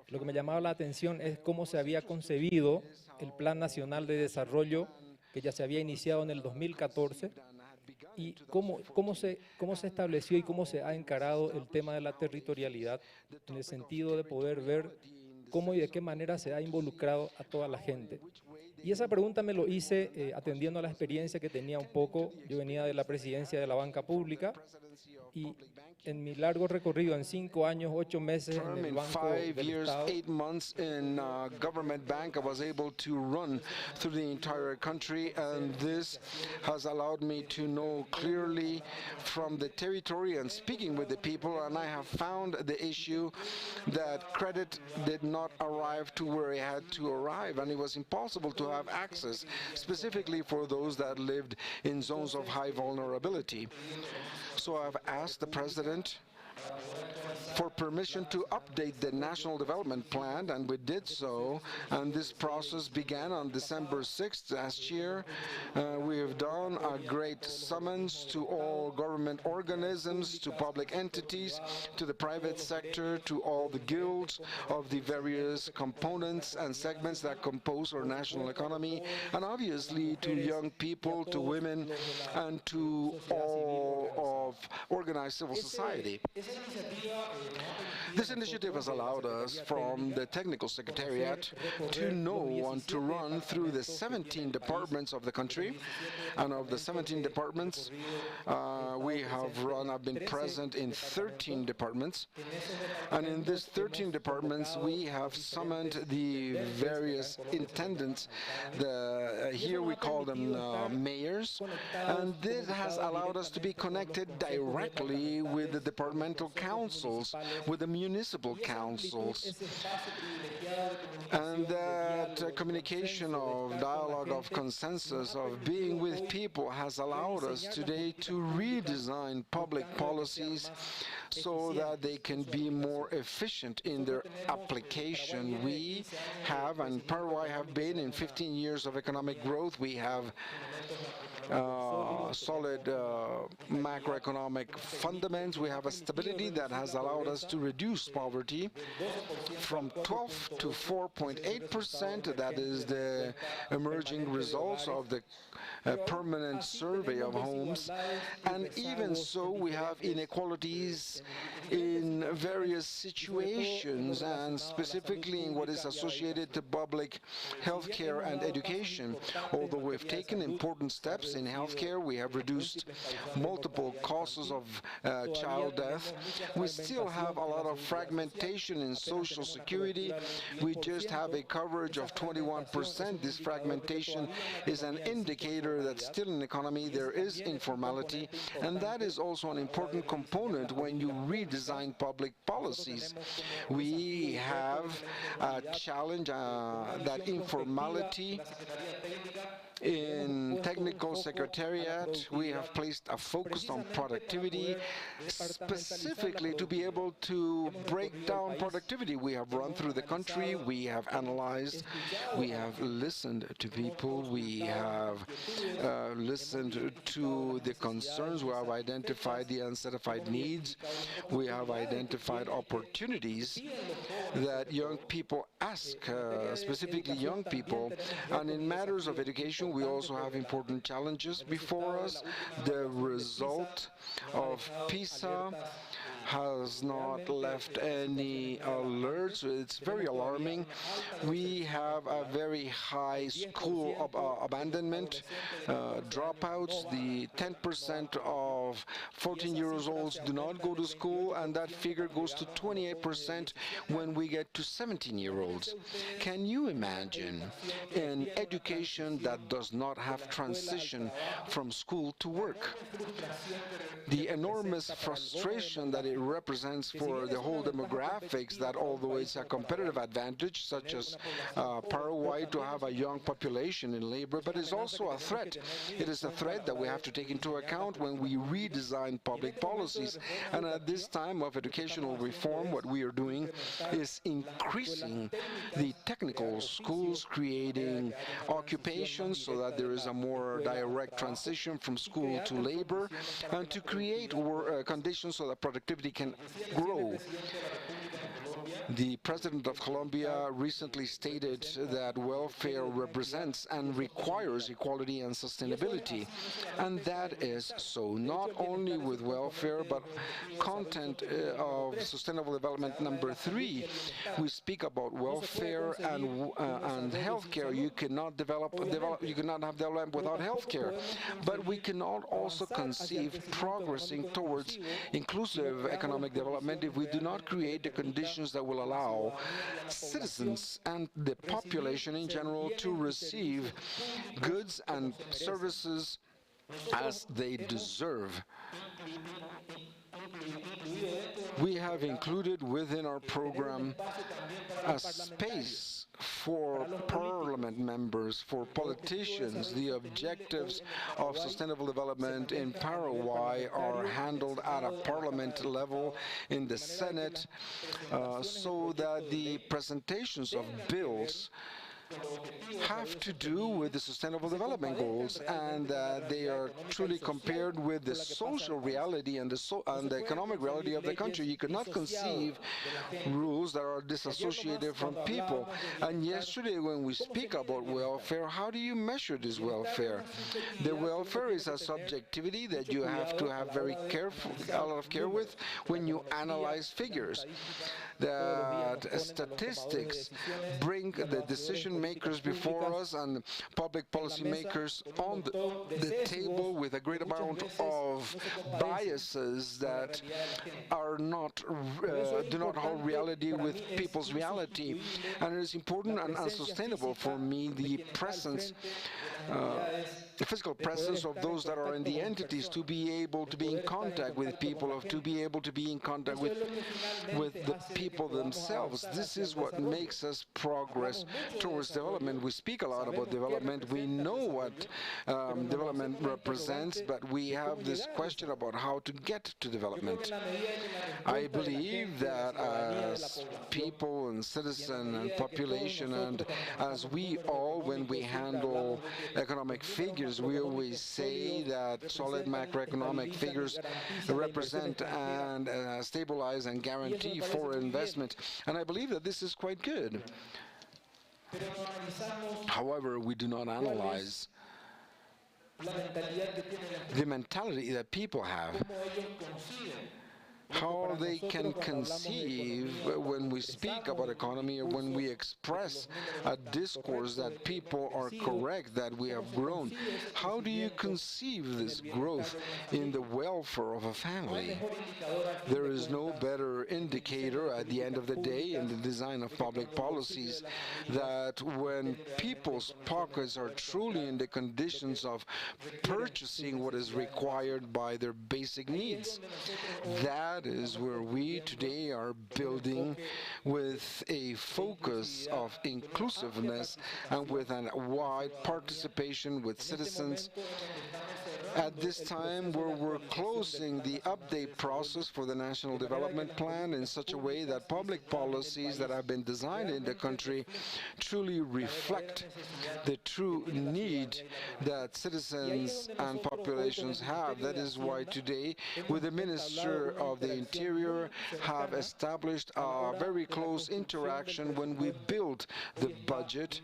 lo que me llamaba la atención es cómo se había concebido el Plan Nacional de Desarrollo, que ya se había iniciado en el 2014, y cómo se estableció y cómo se ha encarado el tema de la territorialidad, en el sentido de poder ver cómo y de qué manera se ha involucrado a toda la gente. Y esa pregunta me lo hice atendiendo a la experiencia que tenía un poco. Yo venía de la presidencia de la banca pública y en mi largo recorrido, en 5 años, 8 meses en el Banco del 5 years, Estado, 8 months in government bank, I was able to run through the entire country, and this has allowed me to know clearly from the territory and speaking with the people, and I have found the issue that credit did not arrive to where it had to arrive, and it was impossible to have access, specifically for those that lived in zones of high vulnerability. So I've asked the President for permission to update the National Development Plan, and we did so, and this process began on December 6th last year. We have done a great summons to all government organisms, to public entities, to the private sector, to all the guilds of the various components and segments that compose our national economy, and obviously to young people, to women, and to all of organized civil society. This initiative has allowed us from the technical secretariat to know and to run through the 17 departments of the country. And of the 17 departments, I've been present in 13 departments. And in these 13 departments, we have summoned the various intendants. Here we call them mayors. And this has allowed us to be connected directly with the departmental councils, with the municipal councils. And that communication of dialogue, of consensus, of being with people has allowed us today to redesign public policies so that they can be more efficient in their application. We have, and Paraguay have been in 15 years of economic growth, we have solid macroeconomic fundamentals. We have a stability that has allowed us to reduce poverty from 12 to 4.8%. That is the emerging results of the permanent survey of homes. And even so, we have inequalities in various situations, and specifically in what is associated to public health care and education. Although we've taken important steps in healthcare, we have reduced multiple causes of child death. We still have a lot of fragmentation in social security. We just have a coverage of 21%. This fragmentation is an indicator that still in the economy there is informality, and that is also an important component when you redesign public policies. We have a challenge that informality. In technical secretariat, we have placed a focus on productivity, specifically to be able to break down productivity. We have run through the country, we have analyzed, we have listened to people, we have listened to the concerns, we have identified the unsatisfied needs, we have identified opportunities that young people ask, specifically young people. And in matters of education, we also have important challenges before us. The result of PISA has not left any alerts. It's very alarming. We have a very high school abandonment, dropouts. The 10% of 14 years olds do not go to school, and that figure goes to 28% when we get to 17-year-olds. Can you imagine an education that does not have transition from school to work? The enormous frustration that it represents for the whole demographics, that although it's a competitive advantage, such as Paraguay, to have a young population in labor, but it's also a threat. It is a threat that we have to take into account when we redesign public policies. And at this time of educational reform, what we are doing is increasing the technical schools, creating occupations so that there is a more direct transition from school to labor, and to create conditions so that productivity can grow. The President of Colombia recently stated that welfare represents and requires equality and sustainability. And that is so, not only with welfare, but content of Sustainable Development number 3. We speak about welfare and healthcare. You cannot you cannot have development without healthcare. But we cannot also conceive progressing towards inclusive economic development if we do not create the conditions that will allow citizens and the population in general to receive goods and services as they deserve. We have included within our program a space for parliament members, for politicians. The objectives of sustainable development in Paraguay are handled at a parliament level in the Senate, so that the presentations of bills have to do with the Sustainable Development Goals, and they are truly compared with the social reality and the economic reality of the country. You could not conceive rules that are disassociated from people. And yesterday, when we speak about welfare, how do you measure this welfare? The welfare is a subjectivity that you have to have a lot of care with when you analyze figures. That statistics bring the decision makers before us and public policy makers on the table with a great amount of biases that are not do not hold reality with people's reality. And it is important and unsustainable for me the physical presence of those that are in the entities to be able to be in contact with people, to be able to be in contact with the people themselves. This is what makes us progress towards development. We speak a lot about development. We know what development represents, but we have this question about how to get to development. I believe that as people and citizen and population, and as we all, when we handle economic figures, we always say that solid macroeconomic figures represent and stabilize and guarantee foreign investment. And I believe that this is quite good. However, we do not analyze the mentality that people have, how they can conceive when we speak about economy or when we express a discourse that people are correct, that we have grown. How do you conceive this growth in the welfare of a family? There is no better indicator at the end of the day in the design of public policies that when people's pockets are truly in the conditions of purchasing what is required by their basic needs. That is where we today are building with a focus of inclusiveness and with a wide participation with citizens. At this time where we're closing the update process for the National Development Plan in such a way that public policies that have been designed in the country truly reflect the true need that citizens and populations have. That is why today, with the Minister of the Interior, have established a very close interaction when we build the budget.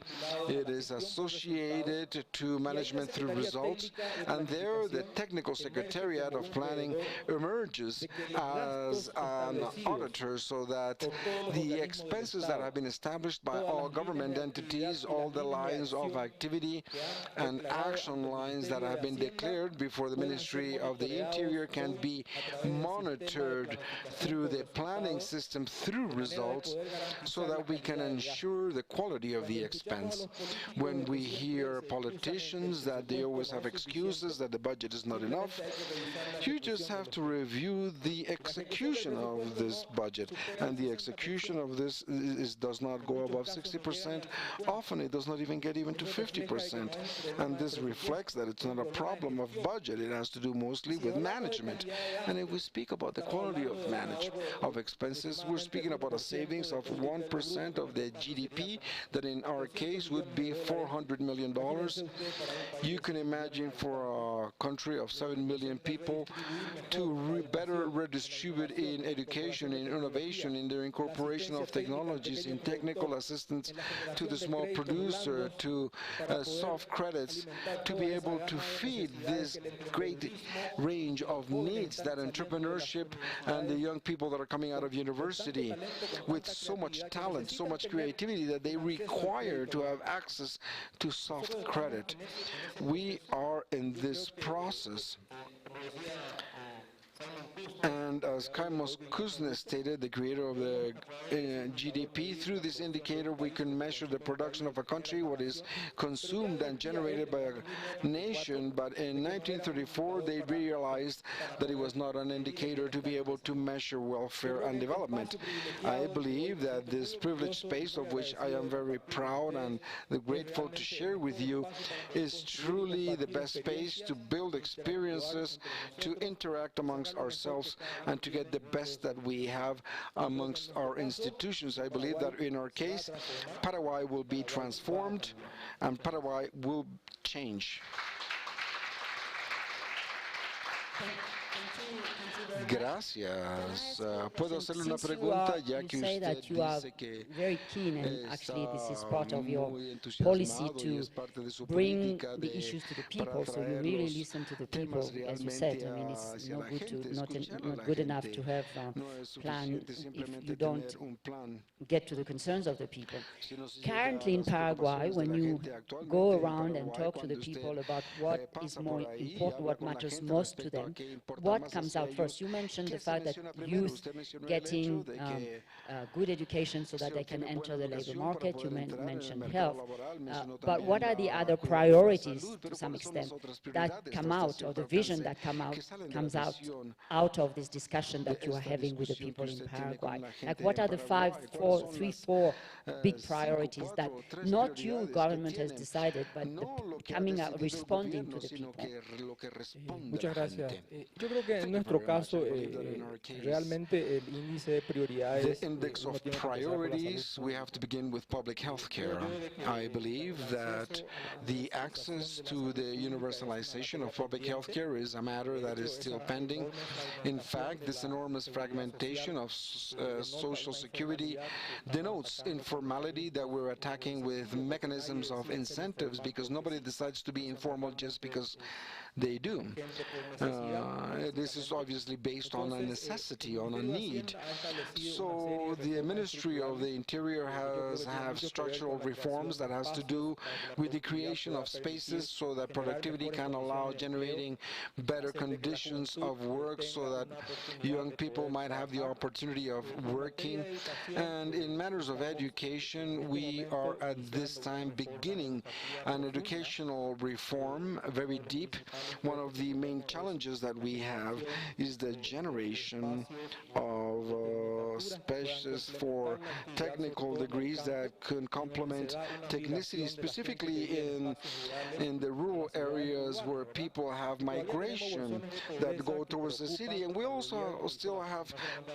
It is associated to management through results, and there the Technical Secretariat of Planning emerges as an auditor, so that the expenses that have been established by all government entities, all the lines of activity and action lines that have been declared before the Ministry of the Interior can be monitored through the planning system through results, so that we can ensure the quality of the expense. When we hear politicians that they always have excuses that the budget is not enough, you just have to review the execution of this budget, and the execution of this does not go above 60%. Often it does not even get even to 50%, and this reflects that it's not a problem of budget. It has to do mostly with management. And if we speak about the quality of expenses, we're speaking about a savings of 1% of the GDP, that in our case would be $400 million. You can imagine for a country of 7 million people to better redistribute in education, in innovation, in their incorporation of technologies, in technical assistance to the small producer, to soft credits, to be able to feed this great range of needs that entrepreneurship and the young people that are coming out of university with so much talent, so much creativity, that they require to have access to soft credit. We are in this process. And as Kaimos Kuznes stated, the creator of the GDP, through this indicator we can measure the production of a country, what is consumed and generated by a nation. But in 1934 they realized that it was not an indicator to be able to measure welfare and development. I believe that this privileged space, of which I am very proud and grateful to share with you, is truly the best space to build experiences, to interact amongst ourselves, and to get the best that we have amongst our institutions. I believe that in our case, Paraguay will be transformed and Paraguay will change. Gracias. Puedo hacerle una pregunta, ya que usted dice que very keen, and actually this is part of your muy policy entusiasmado y es to parte de su bring política the de issues to the para people, so you traer really los listen to the temas people, as you said. realmente I mean, it's hacia no la good to, gente, not, escuchar a not la good enough to gente. have a No es plan suficiente if simplemente you don't tener un plan. get to the concerns of the people. Si no se llega Currently a in las Paraguay, preocupaciones de when la you gente actualmente go en around and Paraguay, talk to the cuando usted people about what is pasa more por ahí y important, habla what con la matters gente most to respecto a them, qué importa what más comes hacia out first? ellos, You mentioned the ¿qué se fact that menciona primero? youth Usted mencionó el hecho getting de que good education so that se they can obtiene enter buena the labor educación para market. You poder entrar en el mentioned mercado health. laboral, mencionó But what también are the other cuidado de la priorities salud, to pero some ¿cuáles son las extent otras that prioridades come hasta out, or cierto the vision alcance that que salen de la comes visión out of this discussion de that you are esta having with the discusión que people in usted tiene con Paraguay? la Like, gente what en are the Paraguay? ¿Cuáles son three, las four big cinco, priorities that cuatro o tres not you, prioridades que government, has tienen? decided, but No lo que ha coming out, decidido el responding to gobierno, the sino people? que lo que responde Muchas la gracias. gente. Yo creo que en Thank you nuestro very much. caso, I believe that in our case, realmente el índice de the prioridades, index uno of tiene que empezar por la salud priorities, we have to begin with public health care. I believe that the access to the universalization of public health care is a matter that is still pending. In fact, this enormous fragmentation of social security denotes informality that we're attacking with mechanisms of incentives, because nobody decides to be informal just because they do. This is obviously based on a necessity, on a need. So the Ministry of the Interior has have structural reforms that has to do with the creation of spaces so that productivity can allow generating better conditions of work so that young people might have the opportunity of working. And in matters of education, we are at this time beginning an educational reform, very deep. One of the main challenges that we have is the generation of spaces for technical degrees that can complement technicity, specifically in the rural areas where people have migration that go towards the city. And we also still have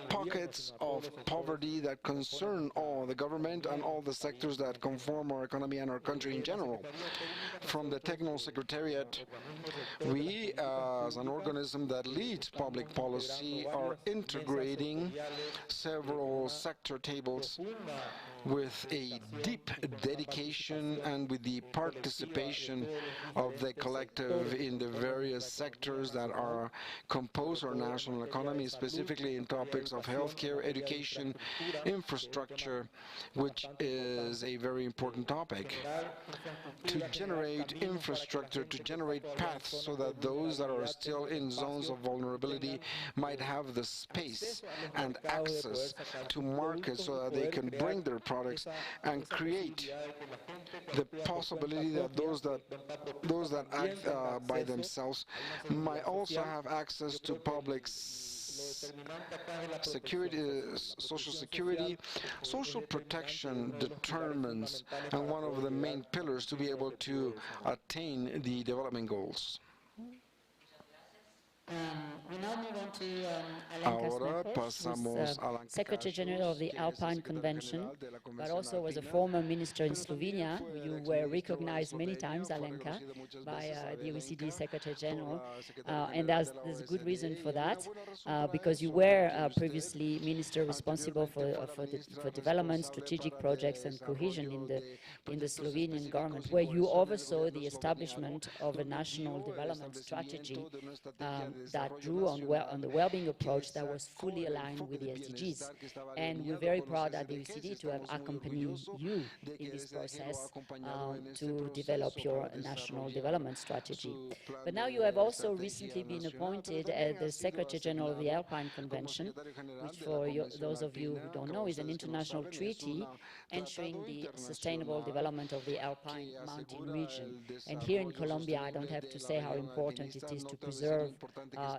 pockets of poverty that concern all the government and all the sectors that conform our economy and our country in general. From the Technical Secretariat, we, as an organism that leads public policy, are integrating several sector tables with a deep dedication and with the participation of the collective in the various sectors that are compose our national economy, specifically in topics of healthcare, education, infrastructure, which is a very important topic. To generate infrastructure, to generate paths so that those that are still in zones of vulnerability might have the space and access to markets so that they can bring their products and create the possibility that those that act by themselves might also have access to public security, social security. Social protection determines and one of the main pillars to be able to attain the development goals. We now move on to Alenka Ahora Smekos, pasamos who's a Alenka Secretary General of the que es Alpine secretaria Convention, general de la but Convención also was a Alpina, former minister in pero también Slovenia. fue You el were exministro en recognized many Eslovenia, times, fue Alenka, reconocido muchas by veces the OECD Alenka Secretary por General, la secretaria and general de la there's a good OECD, reason for y hay una that, buena razón para because you eso, were porque usted previously minister responsible anteriormente fue la for ministra development, responsable strategic para projects, and cohesion desarrollo de in the proyectos Slovenian government, específicos y where you cohesión en el oversaw gobierno the esloveniano, establishment of a donde national vio el development strategy establecimiento de una estrategia de that desarrollo drew on nacional the well-being que approach that was sacó fully el aligned enfoque with the de SDGs. bienestar que estaba And we're alineado very con los proud at the SDGs, y OECD to have estamos muy accompanied orgullosos you de in que this desde aquí lo ha process acompañado en este to develop proceso your para national desarrollar development strategy. su plan But now you de have also estrategia recently been nacional, pero appointed también as ha the sido Secretary General of the asignado Alpine como Convention, secretario general which de la for Convención those of you who Alpina, don't que know is an ustedes que no international saben, es treaty un ensuring tratado the sustainable internacional development of the Alpine que mountain asegura region. el And here in desarrollo Colombia, I don't sostenible have to de la say how región important it alpinista. is No to tengo que decir lo preserve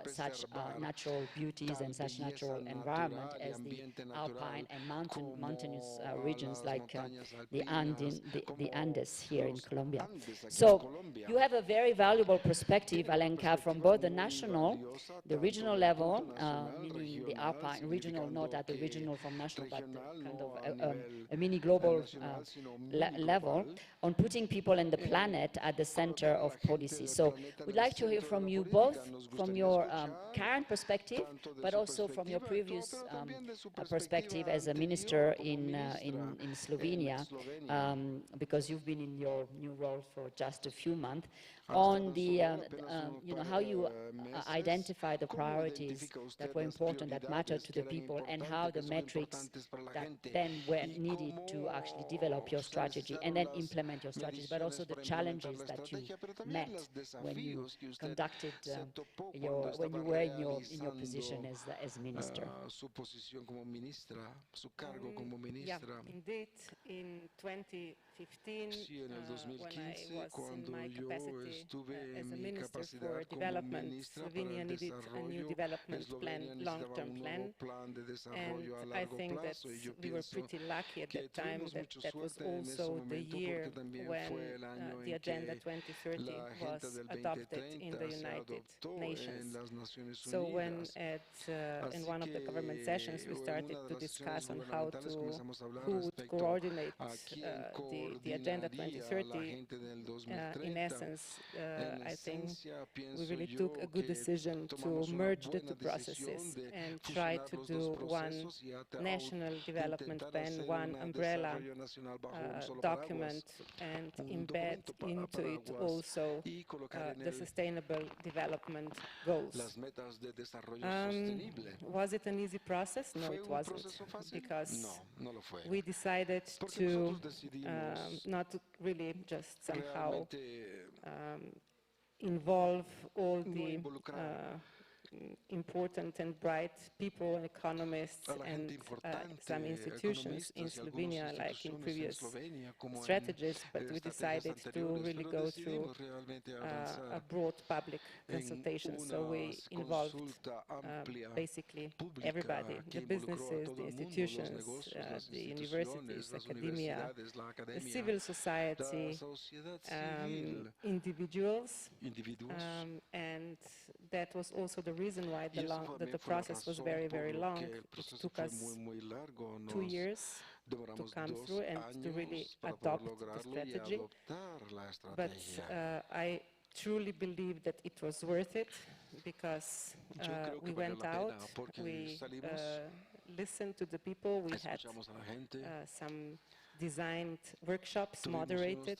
such natural beauties and such natural environment as the alpine and mountainous regions like the Andes here in Colombia. So you have a very valuable perspective, Alenka, from both the national, the regional level, meaning the alpine regional, not at the regional from national, but kind of a mini global level, on putting people and the planet at the center of policy. So we'd like to hear from you both, from your current perspective, but also from your previous perspective as a minister in Slovenia, because you've been in your new role for just a few months, on the, how you identify the priorities that were important, that mattered to the people, and how the metrics that then were needed to actually develop your strategy and then implement your strategy, but also the challenges that you met when you conducted when you were in your position as minister. Yeah, indeed, in 2015, when I was in my capacity as a minister for development, Slovenia needed a new development plan, long-term plan, and I think that we were pretty lucky at that time that that was also the year when the Agenda 2030 was adopted in the United Nations. So when in one of the government sessions we started to discuss on who would coordinate the Agenda 2030, in essence, I think we really took a good decision to merge the two processes and try to do one national development plan, one umbrella document, and embed into it also the sustainable development goals. Was it an easy process? No, it wasn't, because we decided to not really just somehow involve all the important and bright people and economists and some institutions in Slovenia, like in previous strategies, but we decided to really go through a broad public consultation. So we involved basically everybody, the businesses, the institutions, the universities, academia, the civil society, individuals, and that was also the reason why the process was very, very long. It took us 2 years to come through and to really adopt the strategy. But I truly believe that it was worth it, because we went out, we listened to the people, we had some designed workshops moderated,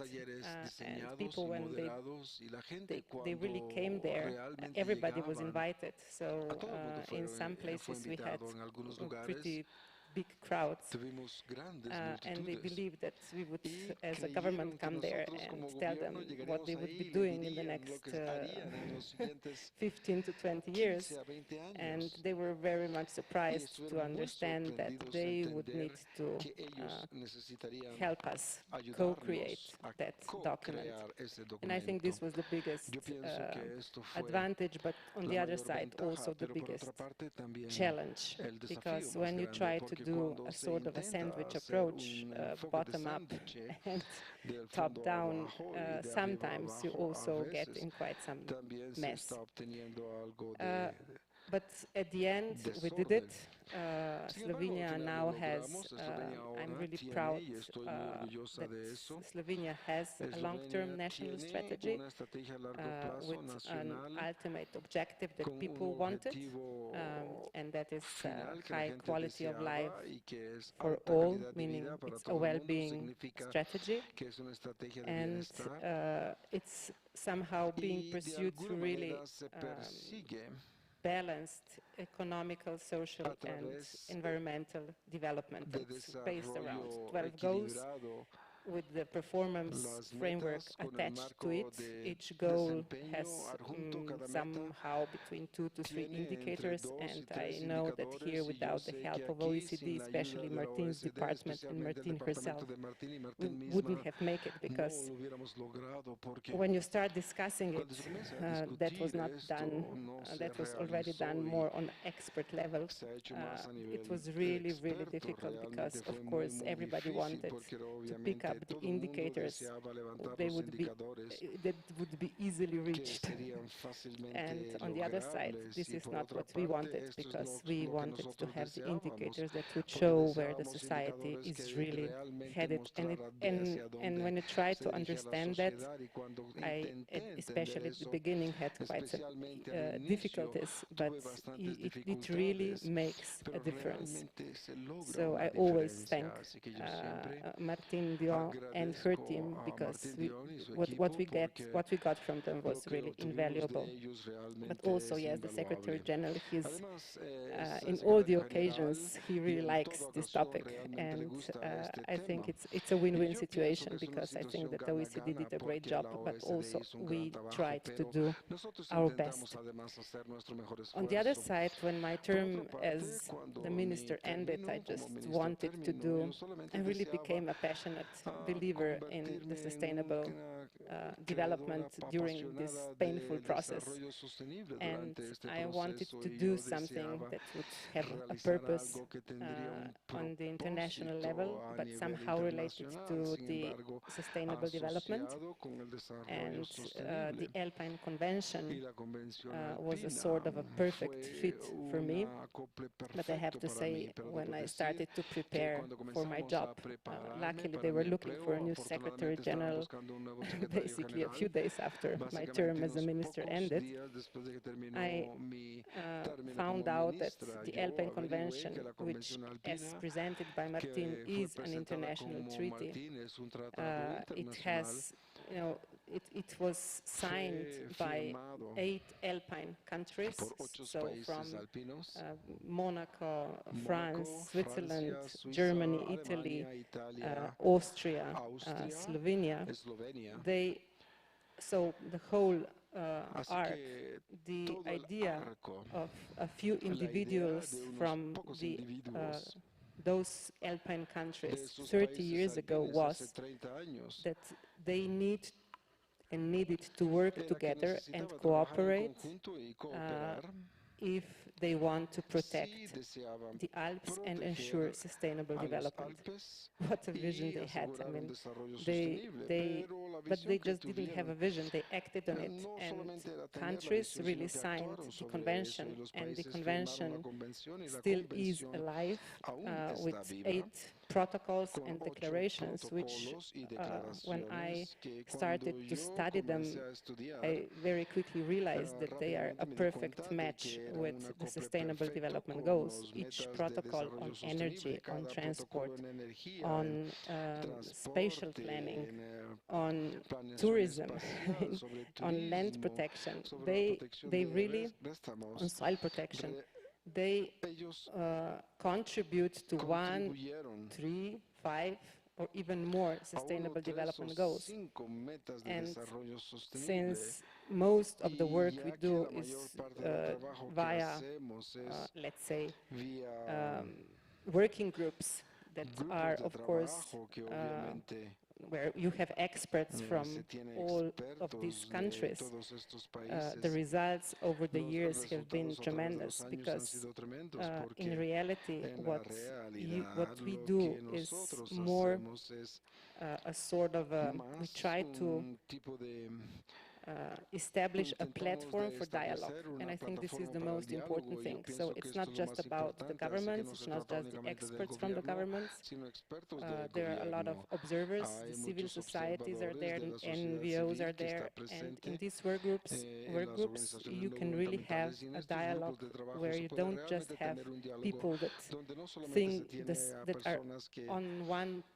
and people, when they really came there, everybody was invited. So in some places we had pretty big crowds, and they believed that we would, as a government, come there and tell them what they would be doing in the next 15 to 20 years, and they were very much surprised to understand that they would need to help us co-create that document. And I think this was the biggest advantage, but on the other side also the biggest challenge, because when you try to do a sort of a sandwich approach, bottom up and top down, sometimes you also get in quite some mess. But at the end, we did it. Slovenia now has, I'm really proud that Slovenia has a long-term national strategy with an ultimate objective that people wanted, and that is high quality of life for all, meaning it's a well-being strategy, and it's somehow being pursued through really balanced economical, social, and environmental development. It's based around 12 goals, with the performance Las framework metas con el attached to marco it. de Each goal desempeño has adjunto, cada meta somehow between 2 to 3 tiene entre indicators, 2 y and I 3 know that here, indicadores, y yo without the sé que help of aquí, OECD, sin la ayuda especially de la Martine's OECD, department and especialmente el Martine herself, departamento de Martín y we Martín wouldn't misma, have made it, no because lo hubiéramos logrado, porque when you start discussing it, cuando se comienza a that was discutir not esto, done, no se that was already realizó done y more on expert level. se ha hecho más a It nivel was de really, really experto. difficult because, Realmente fue of muy, course, muy everybody difícil, wanted porque to pick up obviamente the todo el mundo indicators deseaba levantar they los would be, indicadores that would be easily que reached. serían And fácilmente on the other side, logrables, this y is por not otra what we parte wanted, esto es because we lo que wanted to nosotros have the deseábamos, indicators that would porque show where the deseábamos society indicadores is que really realmente headed. mostraran hacia And dónde when you try se to dirigía la understand that, sociedad, y cuando I, intenté entender especially at the eso, beginning, had quite some especialmente al inicio, difficulties, but tuve bastantes it really dificultades, makes a pero difference. realmente se logra So I una always thank diferencia, así que yo siempre Martine Dion and her agradezco team, a because Martín Dion y su what equipo, porque we got from them lo was que really obtuvimos de invaluable. ellos But realmente also, es yes, the Secretary invaluable. General, Además, el in all the secretario general, occasions, he y really en likes toda this ocasión, topic. realmente le And gusta este I think tema. it's a Y win-win yo pienso que situation, es una because I think situación that the OECD gana-gana, did a great porque job, la but OECD also hizo un gran we trabajo, tried to pero do nosotros our intentamos best. además hacer nuestro mejor On the other esfuerzo. side, when my Por otra term parte, as the cuando mi minister ended, I término como just ministro wanted to terminó, yo do, I solamente really deseaba became a passionate believer in the convertirme en sustainable una creadora development during this apasionada painful de process. desarrollo sostenible And durante este I wanted proceso, to y do yo something deseaba that would have a realizar purpose algo que tendría un on the international level, propósito a but nivel somehow related internacional, to sin the embargo, sustainable development. asociado con el desarrollo And sostenible. the Alpine Y Convention la convención was a alpina sort of a perfect fue fit for un me. acople But I have perfecto to para mí, say, pero when debo I decir started to que prepare cuando for my comenzamos job, a prepararme luckily they para were mi looking for a empleo, new secretary afortunadamente estaban general buscando un nuevo secretario basically a few general. days after my term Básicamente as a unos minister pocos ended. días después de que I terminó mi término found como out that ministra, the yo Alpine averigüé Convention, que la which, convención as alpina, presented by Martin, que fue is an presentada international como treaty. Martín, es un tratado It internacional, has, it was signed fue by firmado 8 Alpine countries, por 8 so países from alpinos: Monaco, Mónaco, France, Switzerland, Francia, Suiza, Germany, Italy, Alemania, Italia, Austria, Austria, Slovenia. Eslovenia. They, so the whole Así arc, que the todo el idea arco, of a few la idea individuals de unos from pocos individuos those Alpine de countries esos 30 países years ago alpines hace was 30 años that they needed to work era que together and necesitaba trabajar en cooperate conjunto y uh, cooperar if they want to si protect deseaban the Alps and ensure proteger sustainable a los development. Alpes What a vision y they had! I asegurar un mean, desarrollo sostenible. Pero la but they visión que just didn't have a tuvieron vision. They acted on it, no and solamente era tener la countries visión, really sino que signed actuaron the sobre eso, y convention, los and the países firmaron la convention convención, y la still is convención alive aún with está viva, 8 protocols con and 8 declarations, which protocolos y when I declaraciones que started cuando to yo study comencé them, a estudiar, I very quickly realized that they are a rápidamente me di perfect cuenta de match que era with un the acople Sustainable perfecto Development con Goals. los Each metas de protocol on desarrollo sostenible, energy, on cada transport, protocolo en energía, en on spatial planning, transporte, en on planeación tourism, espacial, sobre on land turismo, protection. sobre la protección They de really, on préstamos. soil protection, they Ellos contribute to 1, contribuyeron 3, 5, or even more a 1, sustainable 3 o development goals. 5 metas de And desarrollo sostenible. since most of the work Y we ya que do la mayor is parte del trabajo que via, hacemos es let's say, vía working groups that are, grupos de of course, trabajo que obviamente where you have experts se from tiene all of these expertos de countries, todos estos the países. results over the Los years have been resultados a través de los tremendous, años han because sido tremendos, in porque reality, en la what realidad we lo do que is nosotros more hacemos es a sort of we más try to un tipo de establish a intentamos platform de for dialogue, establecer and una I think this is plataforma the para el most important diálogo, y yo thing. So pienso que it's esto not es lo just más about the importante, así que governments, no it's se not trata just the únicamente del experts from the gobierno, governments. sino expertos del There are a lot of gobierno. observers, the Hay civil muchos societies are observadores there, de and la sociedad NGOs are civil que está there, and in presente these en work las groups, organizaciones you no can really have gubernamentales, y en a estos grupos dialogue de trabajo where se you puede don't just realmente have tener un diálogo people that donde no solamente se think tiene a that are personas que on one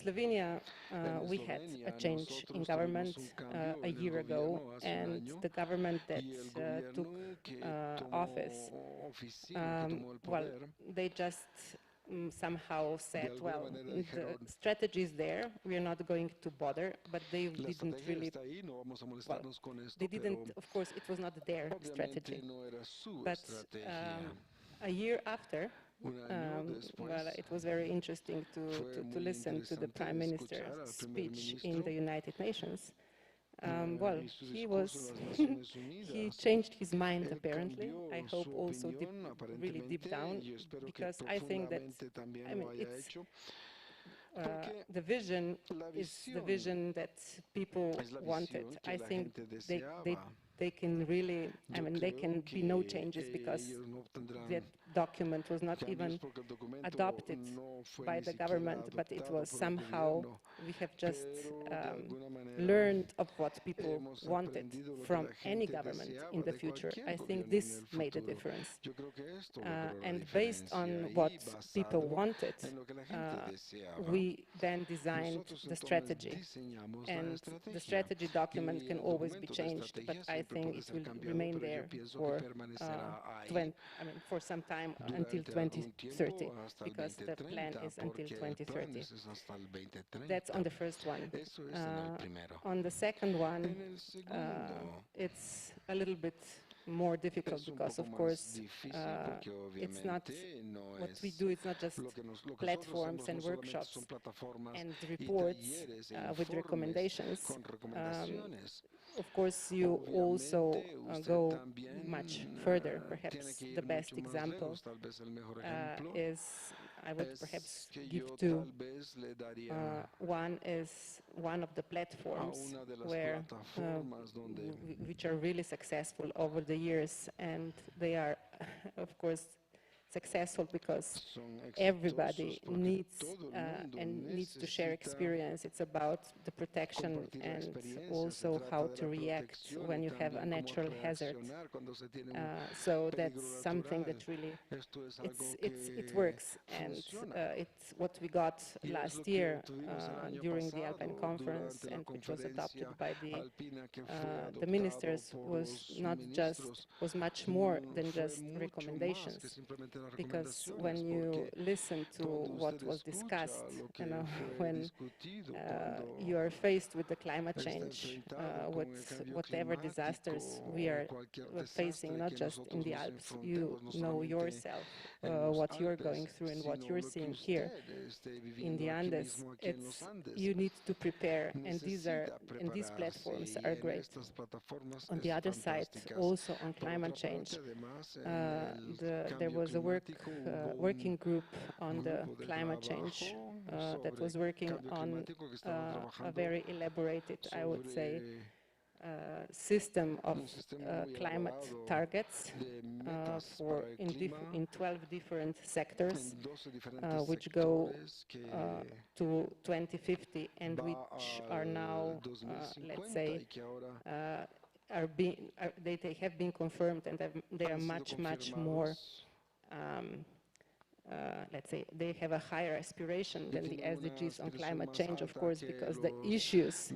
Slovenia, we had a change in government a year ago, and the government that took office, well, they just somehow said, well, the strategy is there, we are not going to bother, but they didn't really, well, they didn't, of course, it was not their strategy. But a year after, Well, it was very interesting to listen to the Prime Minister's speech in the United Nations. Well, he changed his mind apparently. I hope also really deep down, because I think that, I mean, the vision is the vision that people wanted. I think they can really, I mean, they can be no changes because that document was not even adopted by the government, but it was somehow, we have just learned of what people wanted from any government in the future. I think this made a difference. And based on what people wanted, we then designed the strategy. And the strategy document can always be changed, but I think it will remain there for, for some time until 2030, because the plan is until 2030. That's on the first one. On the second one, it's a little bit more difficult because, of course, it's not what we do. It's not just platforms and workshops and reports with recommendations. Of course, you also go much further. Perhaps the best example is, I would perhaps give two. One is one of the platforms where, which are really successful over the years, and they are, of course, successful because everybody needs and needs to share experience. It's about the protection and also how to react when you have a natural hazard. So that's something that really, it works, and it's what we got last year during the Alpine conference, and which was adopted by the ministers, was not just, was much more than just recommendations. Because when you listen to what was discussed, you know, when you are faced with the climate change, with whatever disasters we are facing, not just in the Alps, you know yourself what you're going through and what you're seeing here in the Andes. It's, you need to prepare, and these platforms are great. On the other side, also on climate change, there was a working group on the climate change that was working on a very elaborated, I would say, system of climate targets in 12 different sectors, which go to 2050, and which are now, let's say, they have been confirmed, and they are much more, let's say, they have a higher aspiration than the SDGs on climate change, of course, because the issues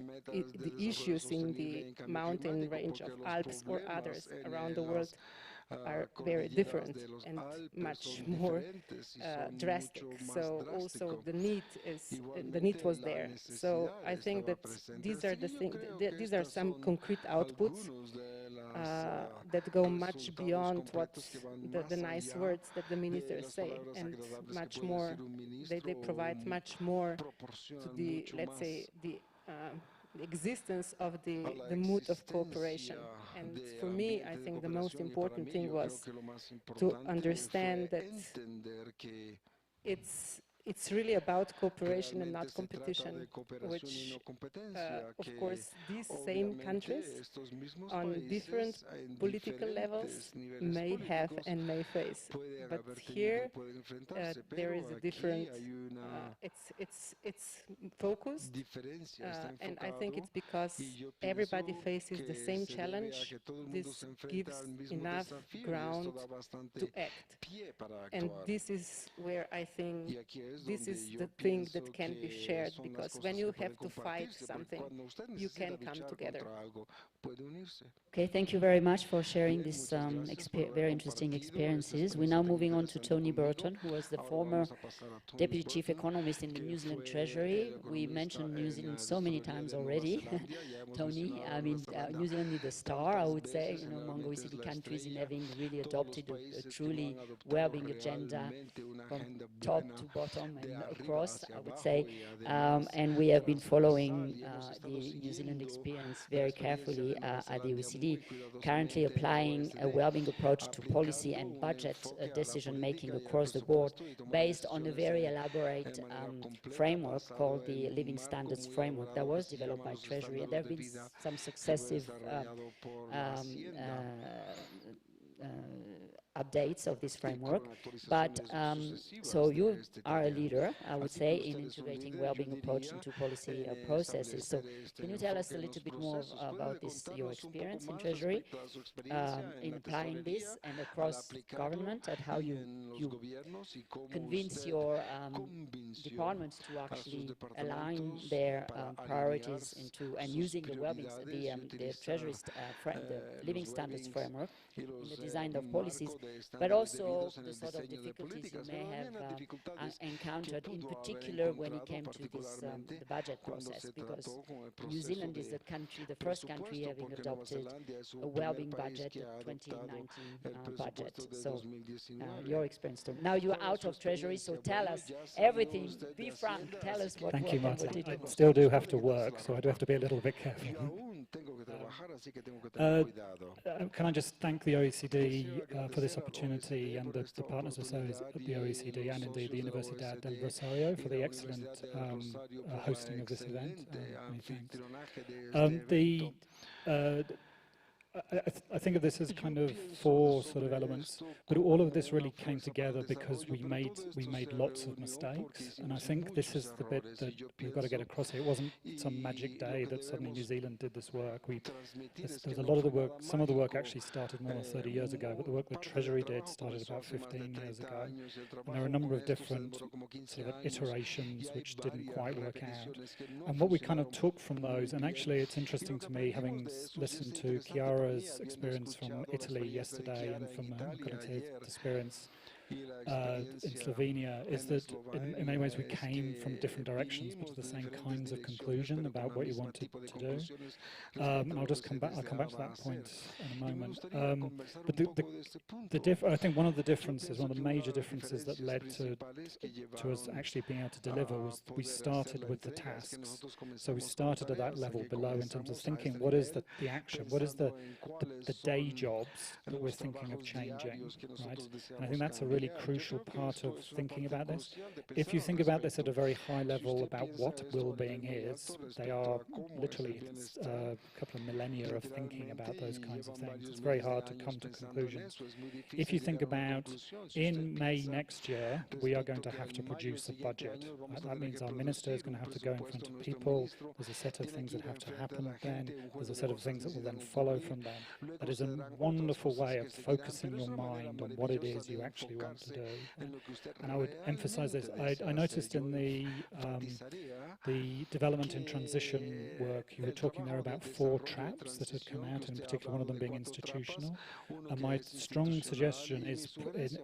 in the mountain range of Alps or others around the world are very different and much more drastic. So also the need was there. So I think that these are the things. These are some concrete outputs that go much beyond what the nice words that the ministers say, and much more. They provide much more to the, let's say, the existence of the mood of cooperation. And for me, I think the most important thing was to understand that it's really about cooperation and not competition, which, of course, these same countries on different political levels may have and may face. But here, there is a different, it's focused, and I think it's because everybody faces the same challenge. This gives enough ground to act. And this is where I think this is the thing that can be shared, because when you have to fight something, you can come together. Okay, thank you very much for sharing these very interesting experiences. We're now moving on to Tony Burton, who was the former Deputy Chief Economist in the New Zealand Treasury. We mentioned New Zealand so many times already. Tony, I mean, New Zealand is the star, I would say, you know, among OECD countries in having really adopted a truly well-being agenda from top to bottom and across, I would say. And we have been following the New Zealand experience very carefully at the OECD, currently applying a well-being approach to policy and budget decision-making across the board based on a very elaborate framework called the Living Standards Framework that was developed by Treasury. And there have been some successive updates of this framework, but so you are a leader, I would say, in integrating well-being approach into policy processes. So can you tell us a little bit more about this, your experience in Treasury, in applying this and across government, and how you convince your departments to actually align their priorities into and using the well-being, the Treasury's the Living Standards Framework in the design of policies, but also the sort of difficulties you may have encountered, in particular when it came to this the budget process, because New Zealand is the country, the first country having adopted a well-being budget, the 2019 budget. So your experience too. Now you're out of Treasury, so tell us everything. Be frank. Tell us what Thank worked you, and what Martin. didn't I still do have to work, so I do have to be a little bit careful. Can I just thank the OECD for this opportunity, and the partners of the OECD, and indeed the Oecd-Urosario for the excellent hosting of this event. Many thanks. I think of this as kind of four sort of elements, but all of this really came together because we made lots of mistakes, and I think this is the bit that we've got to get across here. It wasn't some magic day that suddenly New Zealand did this work. There's a lot of the work, some of the work actually started more than 30 years ago, but the work that Treasury did started about 15 years ago, and there are a number of different sort of iterations which didn't quite work out. And what we kind of took from those, and actually it's interesting to me, having listened to Chiara's experience from Italy yesterday and from Nicolet's experience in Slovenia, is that in many ways we came from different directions but to the same kinds of conclusion about what you wanted to do. And I'll come back to that point in a moment. But I think one of the major differences that led to us actually being able to deliver was we started with the tasks. So we started at that level below in terms of thinking, what is the action, what is the day jobs that we're thinking of changing, right? And I think that's a really crucial part of thinking about this. If you think about this at a very high level about what well-being is, they are literally a couple of millennia of thinking about those kinds of things. It's very hard to come to conclusions. If you think about in May next year, we are going to have to produce a budget. That means our minister is going to have to go in front of people. There's a set of things that have to happen then. There's a set of things that will then follow from them. That is a wonderful way of focusing your mind on what it is you actually want to do. And I would emphasize this. I noticed in the development and transition work, you were talking there about 4 traps that had come out, and in particular one of them being institutional. And my strong suggestion is,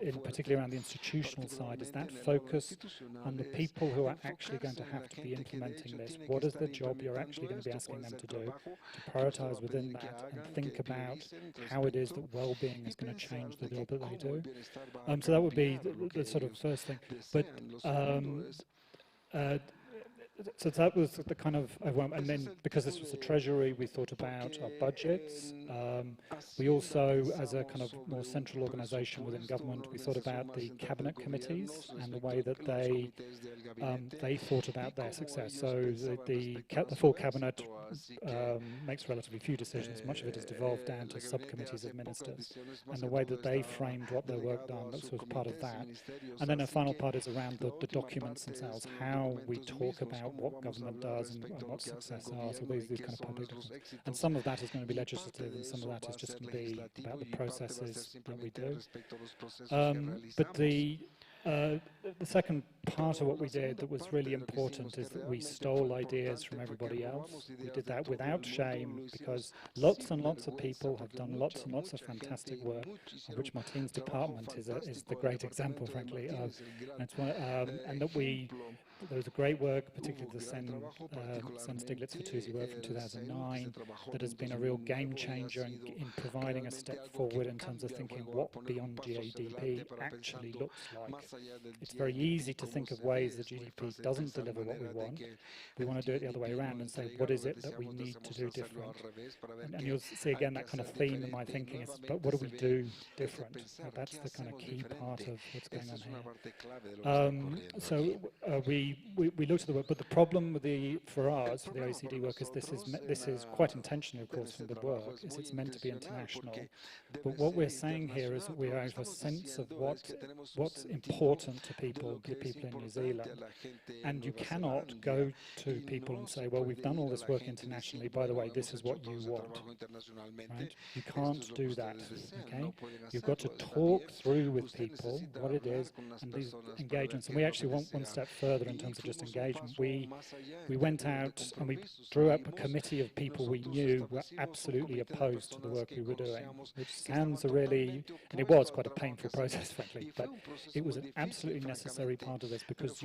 in particular around the institutional side, is that focus on the people who are actually going to have to be implementing this. What is the job you're actually going to be asking them to do, to prioritize within that and think about how it is that well-being is going to change the job that they do. So that would be the sort of first thing. But so that was the kind of, and then because this was the Treasury, we thought about our budgets. We also, as a kind of more central organisation within government, we thought about the cabinet committees and the way that they thought about their success. So the full cabinet makes relatively few decisions. Much of it is devolved down to subcommittees of ministers, and the way that they framed what their work done, that was part of that. And then a final part is around the documents themselves, how we talk about what government does and what success are, so these kind of public documents. And some of that is going to be legislative, and some of that is just going to be about the processes that we do. But The second part of what we did that was really important is that we stole ideas from everybody else. We did that without shame because lots and lots of people have done lots and lots of fantastic work, of which Martine's department is the great example, frankly, of. And that there was a great work, particularly the Sen Stiglitz-Fitoussi work from 2009, that has been a real game changer in providing a step forward in terms of thinking what beyond GDP actually looks like. It's very easy to think of ways that GDP doesn't deliver what we want. We want to do it the other way around and say, what is it that we need to do different? And you'll see again that kind of theme in my thinking is, but what do we do different? That's the kind of key part of what's going on here. So we looked at the work, but the problem with for us, for the OECD work, is this is quite intentional, of course, from the work, is it's meant to be international. But what we're saying here is that we have a sense of what's important to people, the people in New Zealand. And you cannot go to people and say, well, we've done all this work internationally, by the way, this is what you want. Right? You can't do that, okay? You've got to talk through with people what it is and these engagements. And we actually went one step further in terms of just engagement. We went out and we drew up a committee of people we knew were absolutely opposed to the work we were doing, which sounds and it was quite a painful process, frankly, but it was an absolutely necessary part of this because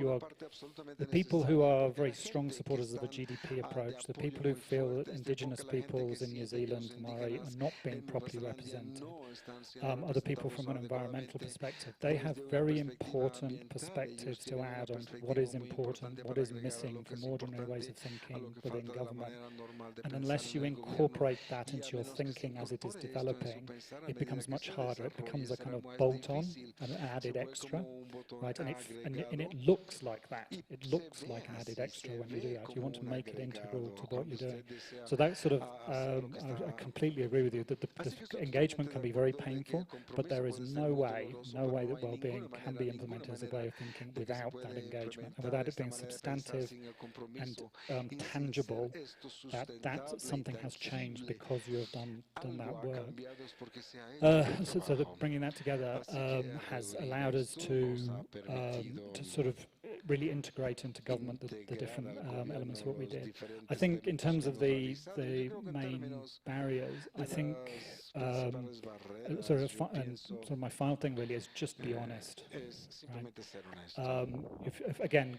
the people who are very strong supporters of the GDP approach, the people who feel that indigenous peoples in New Zealand, Maori, are not being properly represented, other people from an environmental perspective, they have very important perspectives to add on what is important, what is missing from ordinary ways of thinking within government. And unless you incorporate that into your thinking as it is developing, it becomes much harder. It becomes a kind of bolt-on, an added extra, right? And it looks like that. It looks like an added extra when you do that. You want to make it integral to what you're doing. So that sort of, I completely agree with you that the engagement can be very painful, but there is no way that well-being can be implemented as a way of thinking without that engagement and without it being substantive and tangible, that something has changed because you have done that work. So that bringing that together has allowed us to sort of really integrate into government the different elements of what we did. I think in terms of the main barriers, I think sort of my final thing really is just be honest. Right? If again,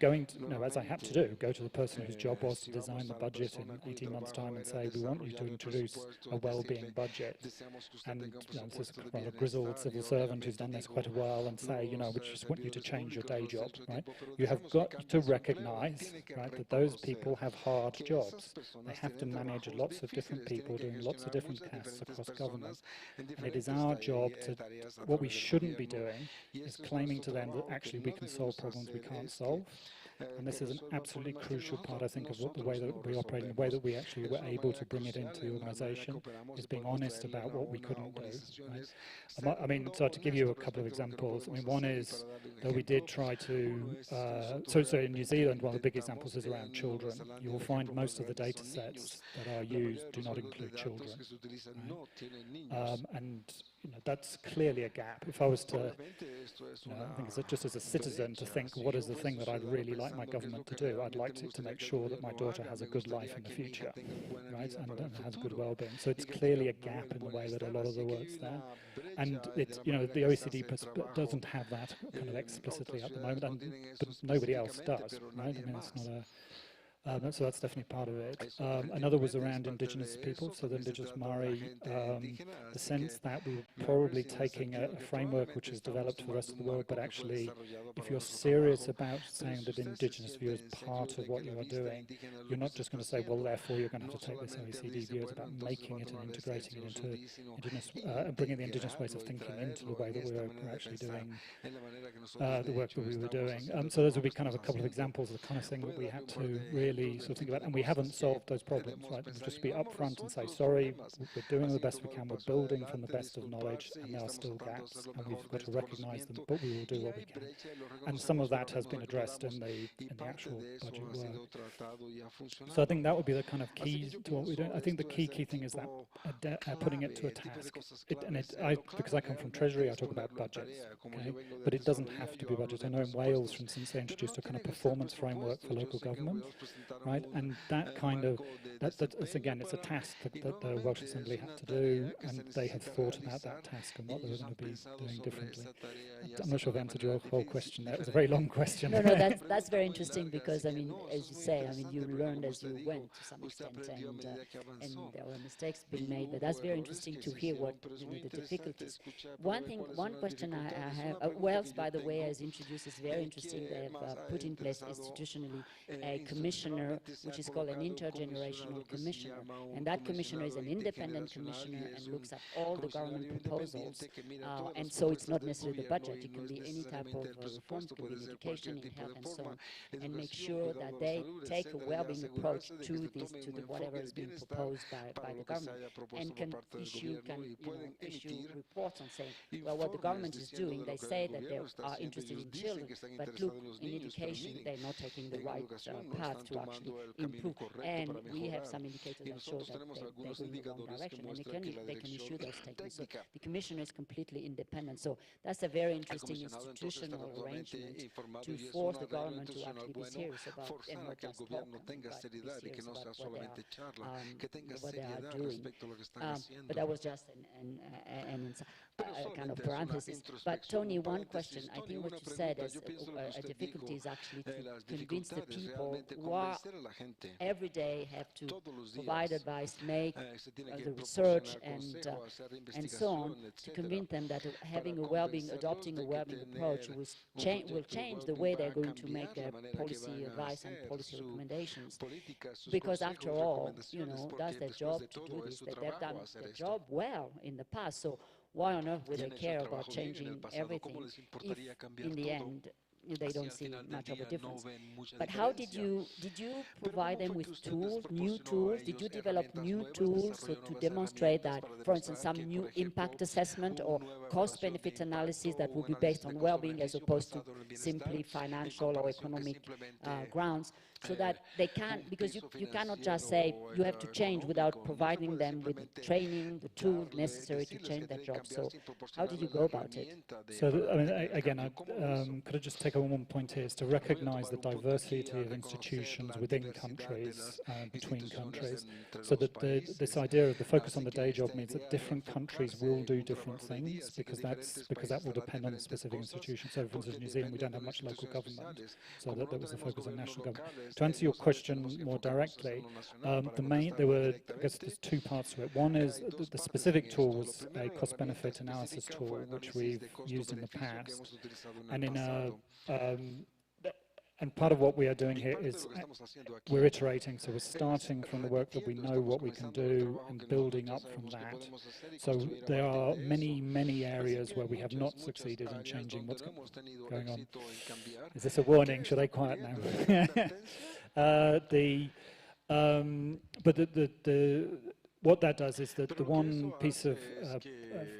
as I had to do, go to the person whose job was to design the budget in 18 months' time and say, we want you to introduce a well-being budget. And this is a grizzled civil servant who's done this quite a while and say, we just want you to change your day job, right? You have got to recognize, right, that those people have hard jobs. They have to manage lots of different people doing lots of different tasks across government. And it is our job what we shouldn't be doing is claiming to them that actually we can solve problems we can't solve. And this is an absolutely crucial part, I think, of the way that we operate and the way that we actually were able to bring it into the organisation, is being honest about what we couldn't do. Right? I mean, so to give you a couple of examples, I mean, one is that we did try to, so in New Zealand, one of the big examples is around children. You will find most of the data sets that are used do not include children. Right? And that's clearly a gap. If I was to, I think it's just as a citizen to think, what is the thing that I'd really like my government to do? I'd like to make sure that my daughter has a good life in the future, right, and has good well-being. So it's clearly a gap in the way that a lot of the work's there. And it's, the OECD doesn't have that kind of explicitly at the moment, but nobody else does, right? I mean, it's not a... so that's definitely part of it. Another was around indigenous people, so the indigenous Maori, the sense that we were probably taking a framework which is developed for the rest of the world, but actually, if you're serious about saying that indigenous view is part of what you are doing, you're not just going to say, well, therefore you're going to have to take this OECD view. It's about making it and integrating it into indigenous, bringing the indigenous ways of thinking into the way that we're actually doing the work that we were doing. So those would be kind of a couple of examples of the kind of thing that we had to really really sort of think about, and we haven't solved those problems, right? We'll just be upfront and say, sorry, we're doing the best we can, we're building from the best of knowledge, and there are still gaps, and we've got to recognize them, but we will do what we can. And some of that has been addressed in the actual budget work. So I think that would be the kind of key to what we're doing. I think the key thing is that putting it to a task. Because I come from Treasury, I talk about budgets, okay? But it doesn't have to be budgets. I know in Wales, for instance, they introduced a kind of performance framework for local government, right? And that kind of, that's again, it's a task that the Welsh Assembly had to do, and they have thought about that task and what they were going to be doing differently. I'm not sure I've answered your whole question there. It was a very long question. No, that's very interesting because, I mean, as you say, I mean, you learned as you went to some extent, and there were mistakes being made, but that's very interesting to hear what, the difficulties. One question I have, Wales, by the way, as introduced, is very interesting. They have put in place institutionally a commissioner, which is called an intergenerational commissioner, and that commissioner is an independent commissioner and looks at all the government proposals, and so it's not necessarily the budget, it can be any type of reform, it can be in education, in health, and so on, and make sure that they take a well-being approach to this, to whatever is being proposed by the government, and can issue reports on saying, well, what the government is doing, they say that they are interested in children, but look, in education, they're not taking the right path to actually improve, and we have some indicators that show that they're going in the wrong direction, and they can issue those statements. So the commissioner is completely independent. So that's a very interesting institutional arrangement to force the government to actually be serious about, and not just talk, but be serious about what they are doing. But that was just a kind of parenthesis. But Tony, one question. I think what you said is a difficulty is actually to convince the people who are every day have to provide advice, make the research, and so on, to convince them that having a well-being, adopting a well-being approach will change the way they're going to make their policy advice and policy recommendations. Because after all, that's their job to do this. They've done their job well in the past. So why on earth would they care about changing everything if, in the end, they don't see much of a difference? But how did you provide them with tools, new tools? Did you develop new tools to demonstrate that, for instance, some new impact assessment or cost-benefit analysis that will be based on well-being as opposed to simply financial or economic grounds, so that they can, because you cannot just say you have to change without providing them with the training, the tools necessary to change their job. So how did you go about it? So, I mean, again, could I just take one point here, is to recognize the diversity of institutions within countries, between countries, so that this idea of the focus on the day job means that different countries will do different things, because that will depend on the specific institution. So, for instance, in New Zealand, we don't have much local government, so that was the focus on national government. To answer your question more directly, I guess there's two parts to it. One is the specific tool was a cost-benefit analysis tool, which we've used in the past, and part of what we are doing here is we're iterating, so we're starting from the work that we know what we can do and building up from that. So there are many, many areas where we have not succeeded in changing what's going on. Is this a warning? Should I quiet now? What that does is that the one piece of,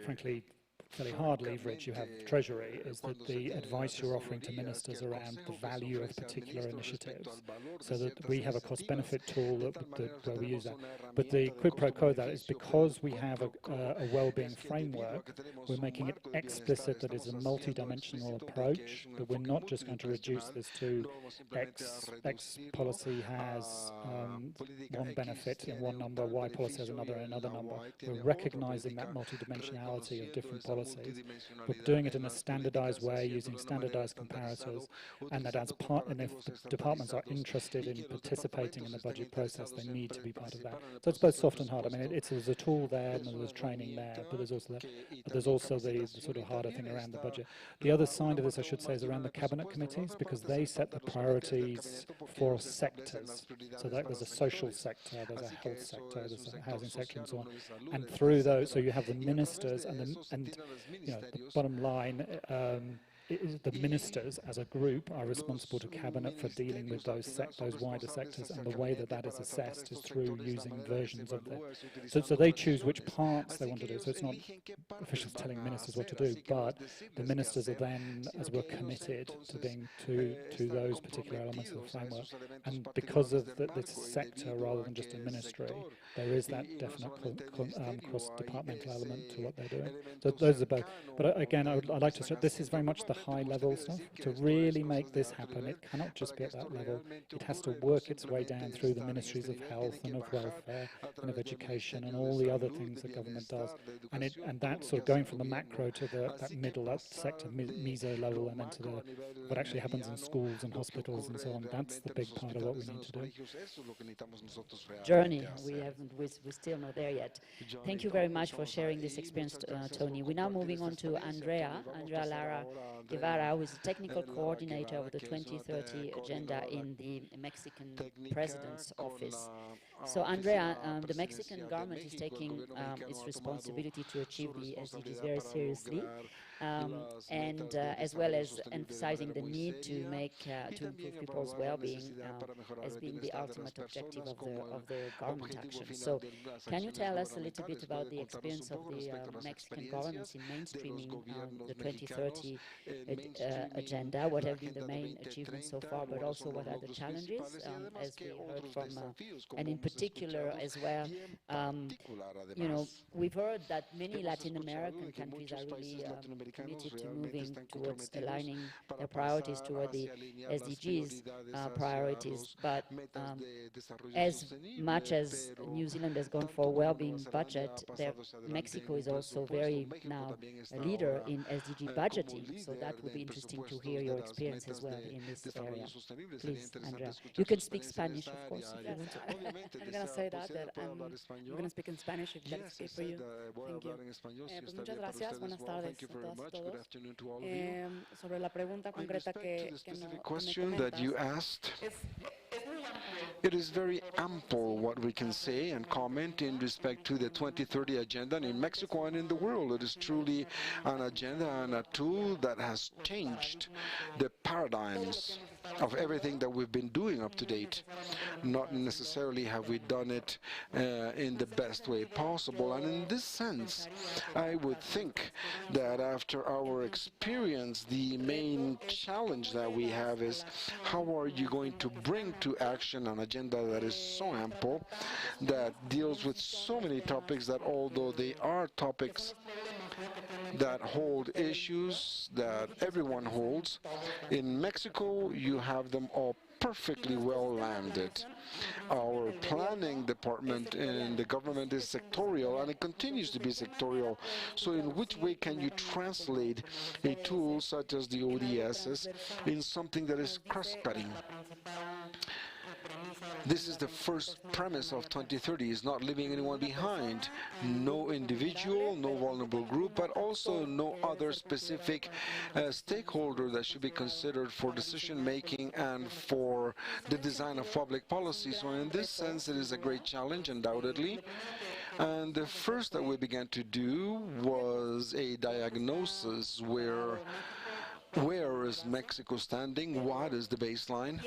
frankly, fairly hard leverage you have Treasury is that the advice you're offering to ministers around the value of particular initiatives, so that we have a cost-benefit tool where we use that. But the quid pro quo of that is because we have a well-being framework, we're making it explicit that it's a multi-dimensional approach, that we're not just going to reduce this to X policy has one benefit in one number, Y policy has another in another number. We're recognizing that multi-dimensionality of different policies. We're doing it in a standardized way, using standardized comparators, and that as part, and if the departments are interested in participating in the budget process, they need to be part of that. So it's both soft and hard. I mean, there's a tool there, and there's training there, but there's also the sort of harder thing around the budget. The other side of this, I should say, is around the cabinet committees, because they set the priorities for sectors. So there's a social sector, there's a health sector, there's a housing sector, and so on. And through those, so you have the ministers and the bottom line, the ministers as a group are responsible to cabinet for dealing with those wider sectors, and the way that that is assessed is through using versions of the. So they choose which parts they want to do. So it's not officials telling ministers what to do, but the ministers are then, as well, committed to being to those particular elements of the framework. And because of this sector rather than just a ministry, there is that definite cross-departmental element to what they're doing. So those are both. But again, I'd like to stress, this is very much the high-level stuff. To really make this happen, it cannot just be at that level. It has to work its way down through the ministries of health and of welfare and of education and all the other things that government does. And that sort of going from the macro to that middle, that sector, meso level, and then to what actually happens in schools and hospitals and so on. That's the big part of what we need to do. Journey. We're still not there yet. Thank you very much for sharing this experience, Tony. We're now moving on to Andrea Lara Guevara, who is the technical coordinator of the 2030 agenda in the Mexican President's office. So Andrea, the Mexican government is taking its responsibility to achieve the SDGs very seriously, and as well as emphasizing the need to improve people's well-being as being the ultimate objective of the government action. So can you tell us a little bit about the experience of the Mexican governments in mainstreaming the 2030 agenda? What have been the main achievements so far, but also what are the challenges, as we heard from, and in particular as well, you know, we've heard that many Latin American countries are really committed to moving towards aligning their priorities toward the SDGs priorities, but as much as New Zealand has gone for a well-being budget, Mexico is also very now a leader in SDG budgeting, so that would be interesting to hear your experience as well in this area. Please, Andrea. You can speak Spanish, of course, if you want to. I'm going to say that I'm going to speak in Spanish if that's okay for you. Thank you. Pues muchas gracias. Buenas tardes a todas y todos. Sobre la pregunta concreta que me comentas, it is very ample what we can say and comment in respect to the 2030 agenda. And in Mexico and in the world, it is truly an agenda and a tool that has changed the paradigms of everything that we've been doing up to date. Not necessarily have we done it in the best way possible. And in this sense, I would think that after our experience, the main challenge that we have is how are you going to bring to action an agenda that is so ample, that deals with so many topics, that although they are topics that hold issues that everyone holds, in Mexico you have them all perfectly well landed. Our planning department in the government is sectorial, and it continues to be sectorial. So in which way can you translate a tool such as the ODSs in something that is cross-cutting? This is the first premise of 2030, is not leaving anyone behind. No individual, no vulnerable group, but also no other specific stakeholder that should be considered for decision making and for the design of public policy. So in this sense, it is a great challenge, undoubtedly. And the first that we began to do was a diagnosis where is Mexico standing, what is the baseline?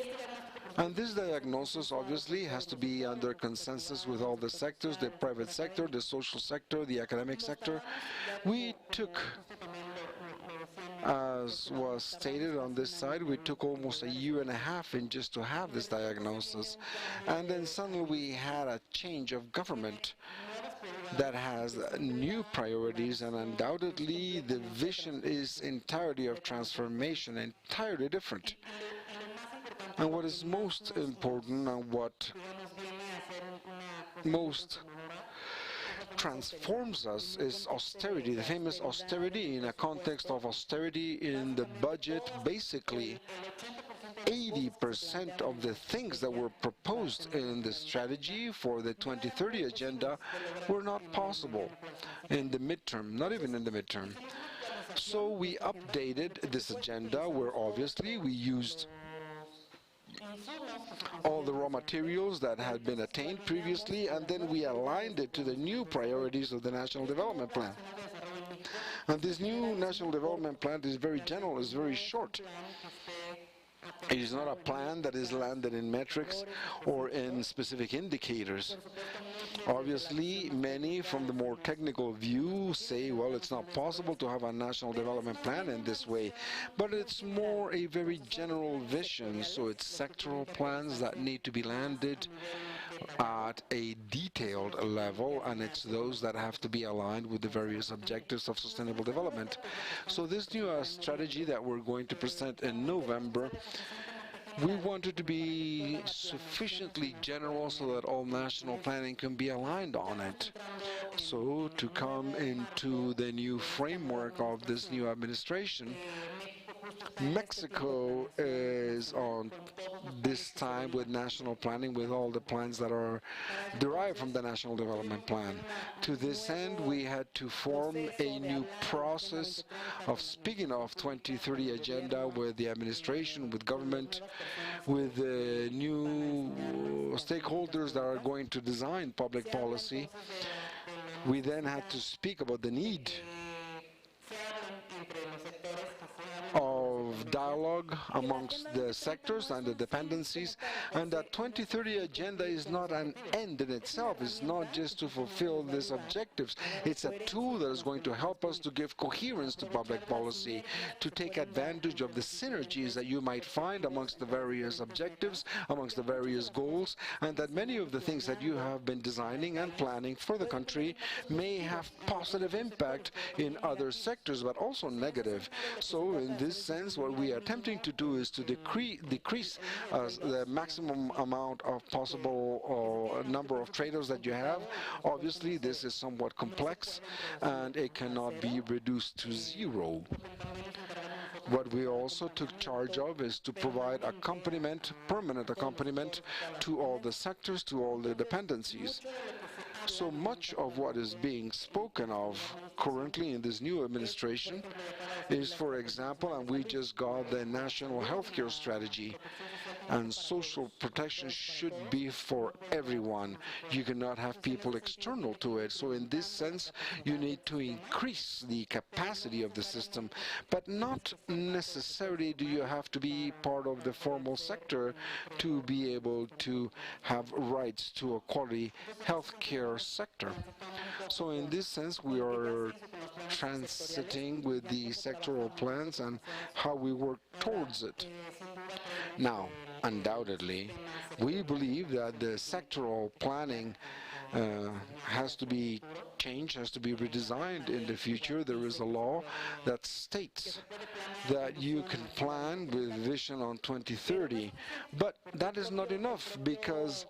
And this diagnosis obviously has to be under consensus with all the sectors, the private sector, the social sector, the academic sector. We took, as was stated on this side, we took almost a year and a half in just to have this diagnosis. And then suddenly we had a change of government that has new priorities, and undoubtedly the vision is entirety of transformation, entirely different. And what is most important and what most transforms us is austerity, the famous austerity. In a context of austerity in the budget, basically 80% of the things that were proposed in the strategy for the 2030 agenda were not possible in the midterm, not even in the midterm. So we updated this agenda where obviously we used all the raw materials that had been attained previously, and then we aligned it to the new priorities of the National Development Plan. And this new national development plan is very general, is very short. It is not a plan that is landed in metrics or in specific indicators. Obviously, many from the more technical view say, well, it's not possible to have a national development plan in this way, but it's more a very general vision, so it's sectoral plans that need to be landed at a detailed level, and it's those that have to be aligned with the various objectives of sustainable development. So this new strategy that we're going to present in November, we want it to be sufficiently general so that all national planning can be aligned on it. So to come into the new framework of this new administration, Mexico is on this time with national planning, with all the plans that are derived from the National Development Plan. To this end, we had to form a new process of speaking of 2030 agenda with the administration, with government, with the new stakeholders that are going to design public policy. We then had to speak about the need of dialogue amongst the sectors and the dependencies, and that 2030 agenda is not an end in itself. It's not just to fulfill these objectives. It's a tool that is going to help us to give coherence to public policy, to take advantage of the synergies that you might find amongst the various objectives, amongst the various goals, and that many of the things that you have been designing and planning for the country may have positive impact in other sectors, but also negative. So in this sense, what we are attempting to do is to decrease the maximum amount of possible number of traders that you have. Obviously, this is somewhat complex, and it cannot be reduced to zero. What we also took charge of is to provide accompaniment, permanent accompaniment, to all the sectors, to all the dependencies. So much of what is being spoken of currently in this new administration is, for example, and we just got the National Healthcare Strategy, and social protection should be for everyone. You cannot have people external to it. So in this sense, you need to increase the capacity of the system, but not necessarily do you have to be part of the formal sector to be able to have rights to a quality healthcare sector. So in this sense, we are transiting with the sectoral plans and how we work towards it. Now, undoubtedly, we believe that the sectoral planning has to be changed, has to be redesigned in the future. There is a law that states that you can plan with vision on 2030, but that is not enough, because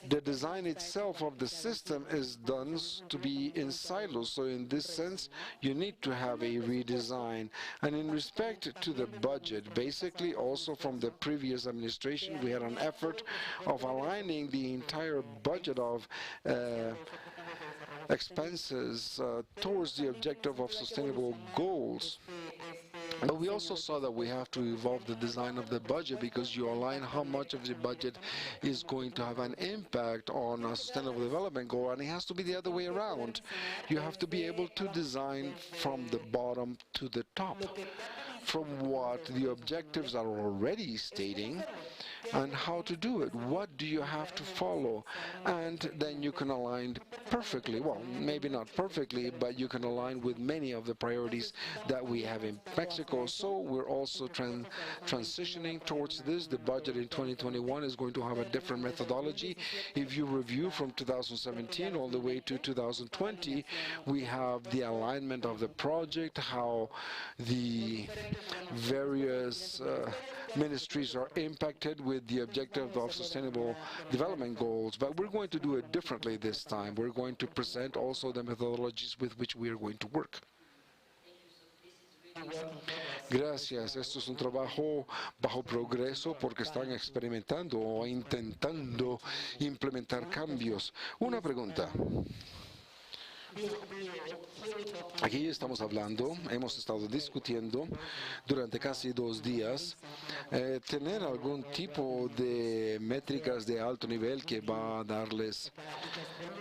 the design itself of the system is done to be in silos. So in this sense, you need to have a redesign. And in respect to the budget, basically also from the previous administration, we had an effort of aligning the entire budget of expenses towards the objective of sustainable goals. But we also saw that we have to evolve the design of the budget, because you align how much of the budget is going to have an impact on a sustainable development goal, and it has to be the other way around. You have to be able to design from the bottom to the top, from what the objectives are already stating, and how to do it. What do you have to follow? And then you can align perfectly, well, maybe not perfectly, but you can align with many of the priorities that we have in Mexico. So we're also transitioning towards this. The budget in 2021 is going to have a different methodology. If you review from 2017 all the way to 2020, we have the alignment of the project, how the various ministries are impacted with the objective of sustainable development goals. But we're going to do it differently this time. We're going to present also the methodologies with which we are going to work. Gracias. Esto es un trabajo bajo progreso porque están experimentando o intentando implementar cambios. Una pregunta. Aquí estamos hablando, hemos estado discutiendo durante casi 2 días tener algún tipo de métricas de alto nivel que va a darles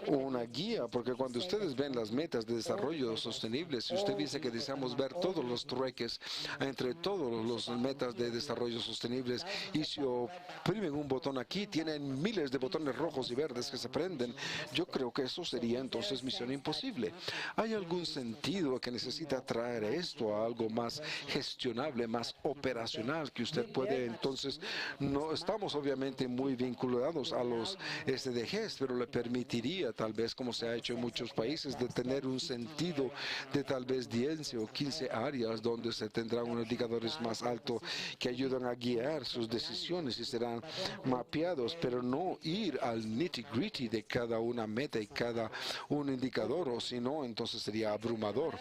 una guía, porque cuando ustedes ven las metas de desarrollo sostenible, si usted dice que deseamos ver todos los trueques entre todos los metas de desarrollo sostenibles y si oprimen un botón aquí, tienen miles de botones rojos y verdes que se prenden, yo creo que eso sería entonces misión imposible. ¿Hay algún sentido que necesita traer esto a algo más gestionable, más operacional, que usted puede entonces, no estamos obviamente muy vinculados a los SDGs, pero le permitiría tal vez, como se ha hecho en muchos países, de tener un sentido de tal vez 10 o 15 áreas donde se tendrán unos indicadores más altos que ayudan a guiar sus decisiones y serán mapeados, pero no ir al nitty-gritty de cada una meta y cada un indicador, o si no, entonces sería abrumador.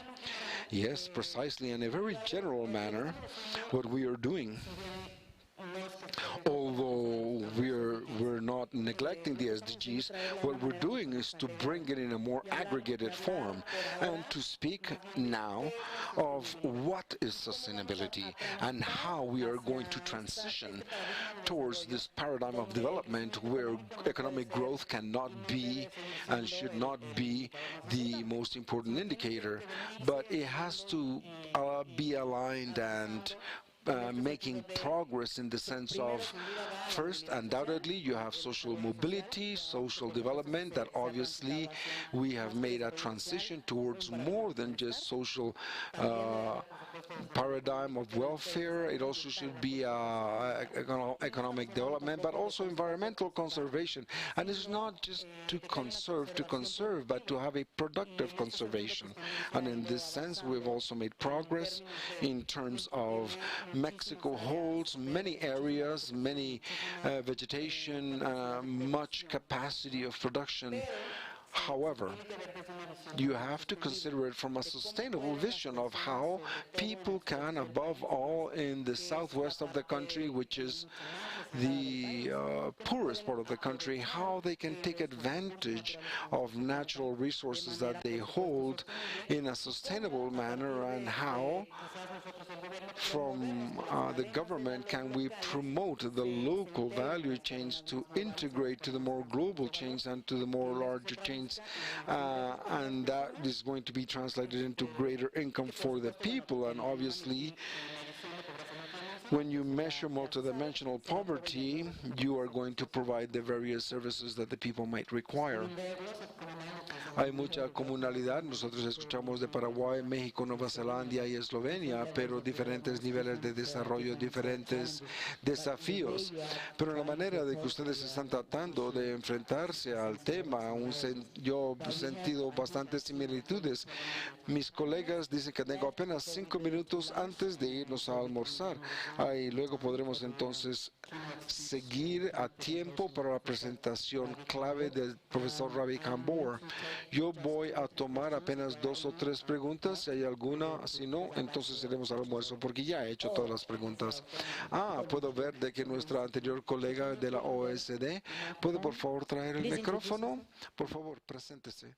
Yes, precisely, in a very general manner, what we are doing. Although we're not neglecting the SDGs, what we're doing is to bring it in a more aggregated form and to speak now of what is sustainability and how we are going to transition towards this paradigm of development where economic growth cannot be and should not be the most important indicator, but it has to be aligned and making progress in the sense of, first, undoubtedly, you have social mobility, social development, that obviously we have made a transition towards more than just social paradigm of welfare. It also should be economic development, but also environmental conservation. And it's not just to conserve, but to have a productive conservation. And in this sense, we've also made progress in terms of Mexico holds many areas, many vegetation, much capacity of production. However, you have to consider it from a sustainable vision of how people can, above all in the southwest of the country, which is the poorest part of the country, how they can take advantage of natural resources that they hold in a sustainable manner, and how from the government can we promote the local value chains to integrate to the more global chains and to the more larger chains, and that is going to be translated into greater income for the people. And obviously, when you measure multidimensional poverty, you are going to provide the various services that the people might require. Hay mucha comunalidad, nosotros escuchamos de Paraguay, México, Nueva Zelanda y Eslovenia, pero diferentes niveles de desarrollo, diferentes desafíos. Pero la manera de que ustedes están tratando de enfrentarse al tema, yo he sentido bastantes similitudes. Mis colegas dicen que tengo apenas 5 minutos antes de irnos a almorzar. Y luego podremos entonces seguir a tiempo para la presentación clave del profesor Ravi Kambor. Yo voy a tomar apenas 2 o 3 preguntas, si hay alguna, si no, entonces iremos al almuerzo, porque ya he hecho todas las preguntas. Puedo ver de que nuestra anterior colega de la OECD, ¿puede por favor traer el micrófono? Por favor, preséntese.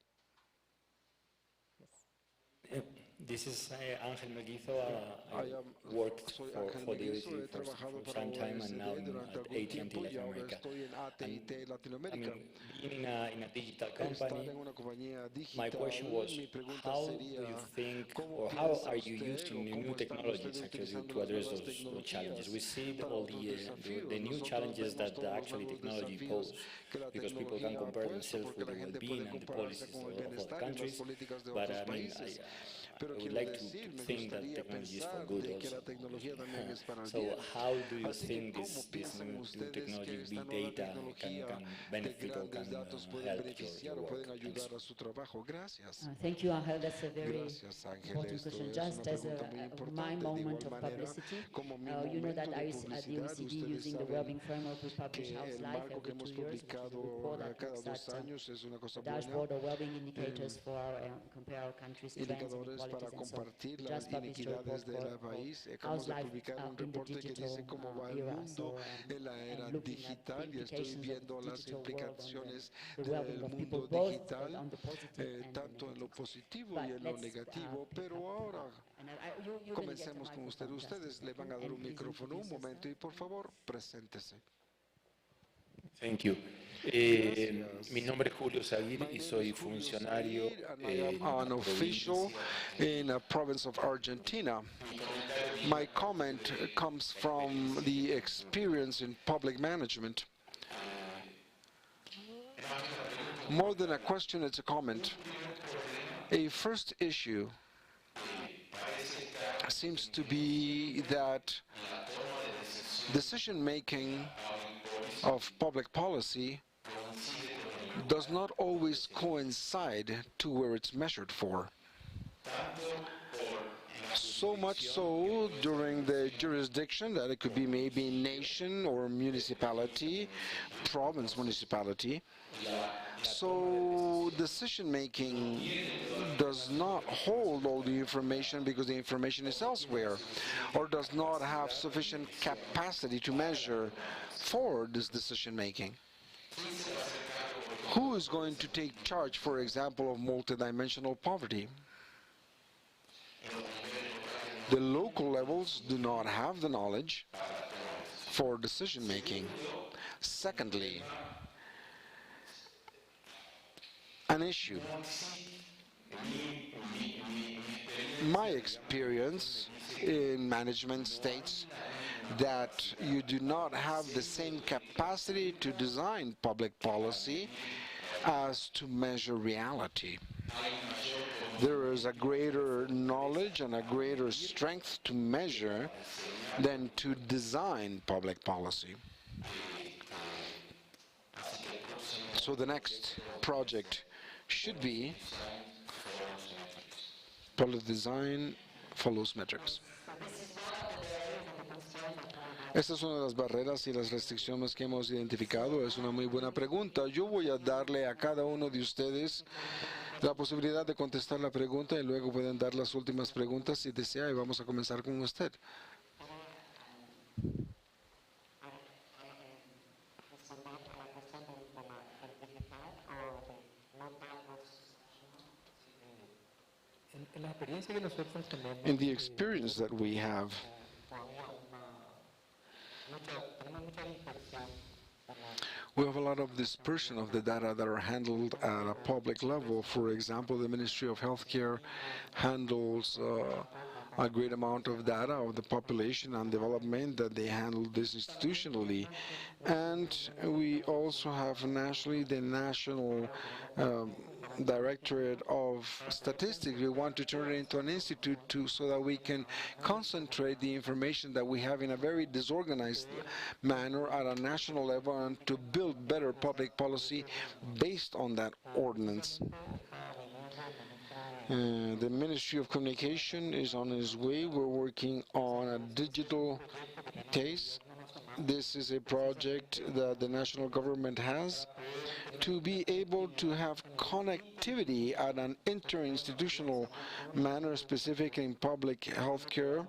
This is Ángel Melguizo. I worked for the OECD for some time and now at AT&T Latin America. I mean, being in a digital company, my question was, how do you think, or how are you using the new technologies actually to address those challenges? We see all the new challenges that actually technology pose, because people can compare themselves with the well-being and the policies of other countries, but I mean, I would like to think that technology is for good also. So how do you think this new technology, big data, can benefit or can help your work? Thanks. Thank you, Angel. That's a very important question. Just as my moment of publicity, you know that at the OECD, using the Wellbeing Framework, we publish House Life every 2 years, which is a report that looks at the dashboard or wellbeing indicators for compare our countries' trends in equality inequalities. And so we just published a report for how's life in the digital era, so and looking at the implications of the digital world on the well-being of people, both on the positive and the negatives. But let's pick up. And you're going to get a Comencemos con usted. microphone just a Ustedes le van a second, dar and un please micrófono un introduce momento y yourself. por favor, preséntese. Thank you. Mi nombre es Julio Zaguir y soy funcionario en An una official provincia. in a province of Argentina. My comment comes from the experience in public management. More than a question, it's a comment. A first issue seems to be that decision-making of public policy does not always coincide to where it's measured for. So much so during the jurisdiction that it could be maybe nation or municipality, province municipality. So decision-making does not hold all the information because the information is elsewhere, or does not have sufficient capacity to measure for this decision-making. Who is going to take charge, for example, of multidimensional poverty? The local levels do not have the knowledge for decision-making. Secondly, an issue. My experience in management states that you do not have the same capacity to design public policy as to measure reality. There is a greater knowledge and a greater strength to measure than to design public policy. So the next project should be policy design follows metrics. Esta es una de las barreras y las restricciones que hemos identificado. Es una muy buena pregunta. Yo voy a darle a cada uno de ustedes la posibilidad de contestar la pregunta y luego pueden dar las últimas preguntas si desea y vamos a comenzar con usted. In the experience that we have, we have a lot of dispersion of the data that are handled at a public level. For example, the Ministry of Healthcare handles a great amount of data of the population and development that they handle this institutionally. And we also have nationally the National Directorate of Statistics. We want to turn it into an institute so that we can concentrate the information that we have in a very disorganized manner at a national level and to build better public policy based on that ordinance. The Ministry of Communication is on its way. We're working on a digital case. This is a project that the national government has to be able to have connectivity at an interinstitutional manner, specific in public health care,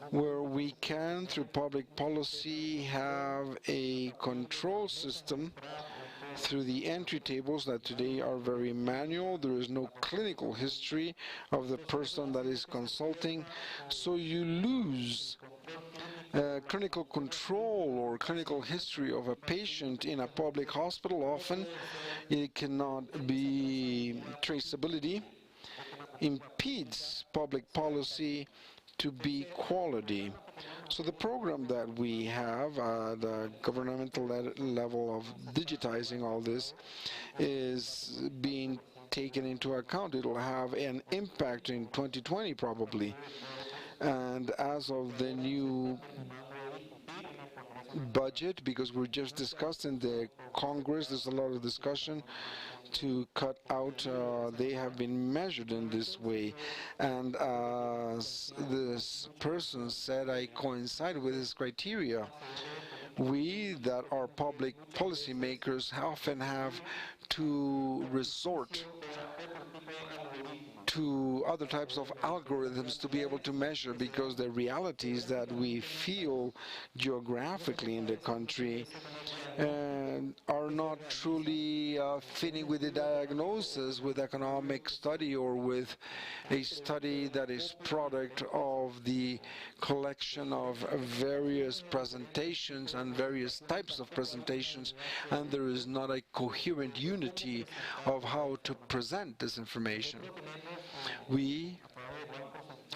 where we can, through public policy, have a control system through the entry tables that today are very manual. There is no clinical history of the person that is consulting, so you lose clinical control or clinical history of a patient in a public hospital. Often it cannot be traceability, impedes public policy to be quality. So the program that we have at the governmental level of digitizing all this is being taken into account. It will have an impact in 2020 probably. And as of the new budget, because we're just discussed in the Congress, there's a lot of discussion to cut out, they have been measured in this way. And as this person said, I coincide with his criteria. we that are public policymakers often have to resort to other types of algorithms to be able to measure, because the realities that we feel geographically in the country are not truly fitting with the diagnosis with economic study or with a study that is product of the collection of various presentations and various types of presentations, and there is not a coherent unity of how to present this information. We,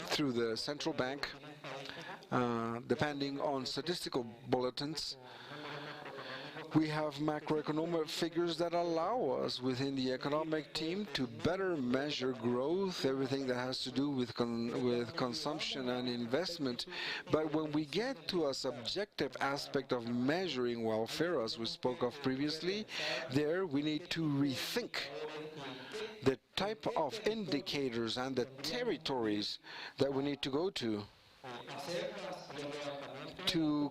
through the central bank, depending on statistical bulletins, we have macroeconomic figures that allow us within the economic team to better measure growth, everything that has to do with consumption and investment. But when we get to a subjective aspect of measuring welfare, as we spoke of previously, there we need to rethink the type of indicators and the territories that we need to go to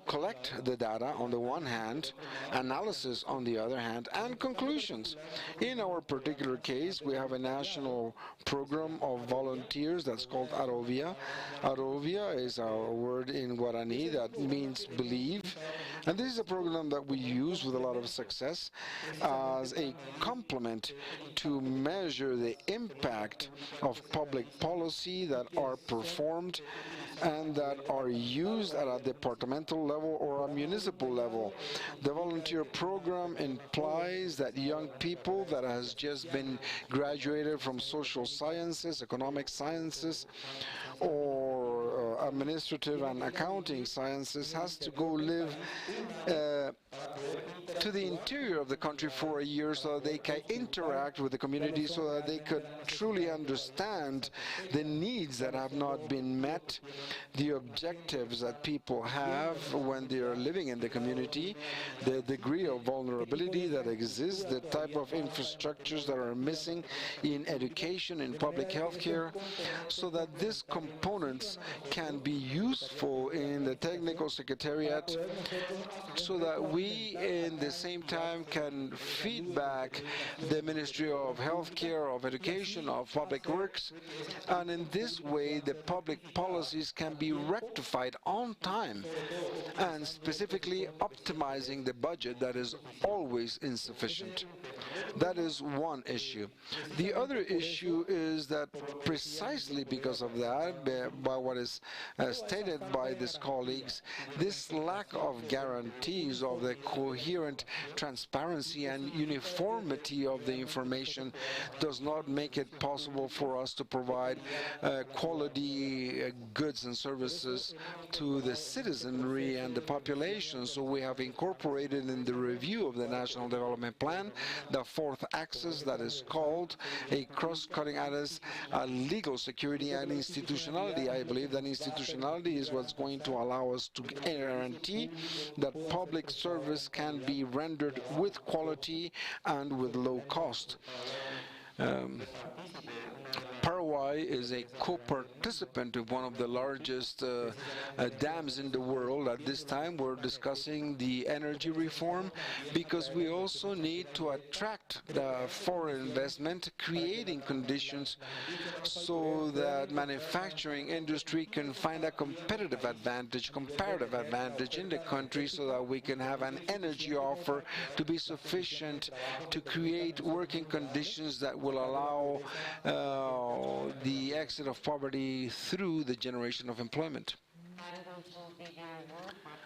collect the data on the one hand, analysis on the other hand, and conclusions. In our particular case, we have a national program of volunteers that's called Arovia. Arovia is a word in Guarani that means believe, and this is a program that we use with a lot of success as a complement to measure the impact of public policy that are performed and that are used at a departmental level or a municipal level. The volunteer program implies that young people that has just been graduated from social sciences, economic sciences, or administrative and accounting sciences has to go live to the interior of the country for a year so that they can interact with the community, so that they could truly understand the needs that have not been met, the objectives that people have when they are living in the community, the degree of vulnerability that exists, the type of infrastructures that are missing in education, in public health care, so that these components can be useful in the technical secretariat, so that we in the same time can feedback the Ministry of Healthcare, of Education, of Public Works, and in this way the public policies can be rectified on time, and specifically optimizing the budget that is always insufficient. That is one issue. The other issue is that precisely because of that, by what is stated by these colleagues, this lack of guarantees of the coherent transparency and uniformity of the information does not make it possible for us to provide quality goods and services to the citizenry and the population. So we have incorporated in the review of the National Development Plan the fourth axis that is called a cross-cutting axis, legal security and institutionality. I believe that institutionality is what's going to allow us to guarantee that public service can be rendered with quality and with low cost. Paraguay is a co-participant of one of the largest dams in the world. At this time, we're discussing the energy reform because we also need to attract the foreign investment, creating conditions so that manufacturing industry can find a comparative advantage in the country, so that we can have an energy offer to be sufficient to create working conditions that will allow the exit of poverty through the generation of employment.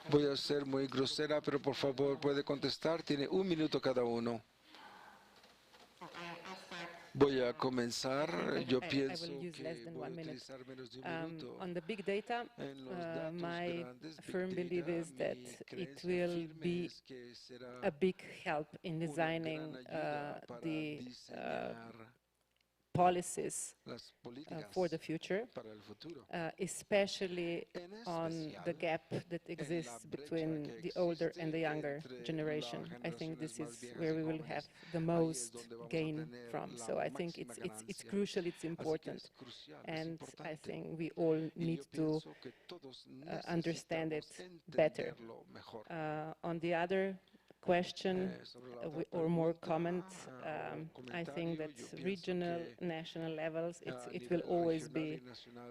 Voy a ser muy grosera, pero por favor puede contestar. Tiene un minuto cada uno. Voy a comenzar. Yo pienso que voy a utilizar menos de un minuto. On the big data, my firm belief is that it will be a big help in designing the policies for the future, especially on the gap that exists between the older and the younger generation. I think this is where we will have the most gain from. So I think it's crucial, it's important, and I think we all need to understand it better. On the other question or more comment, I think that regional, national levels, it will always be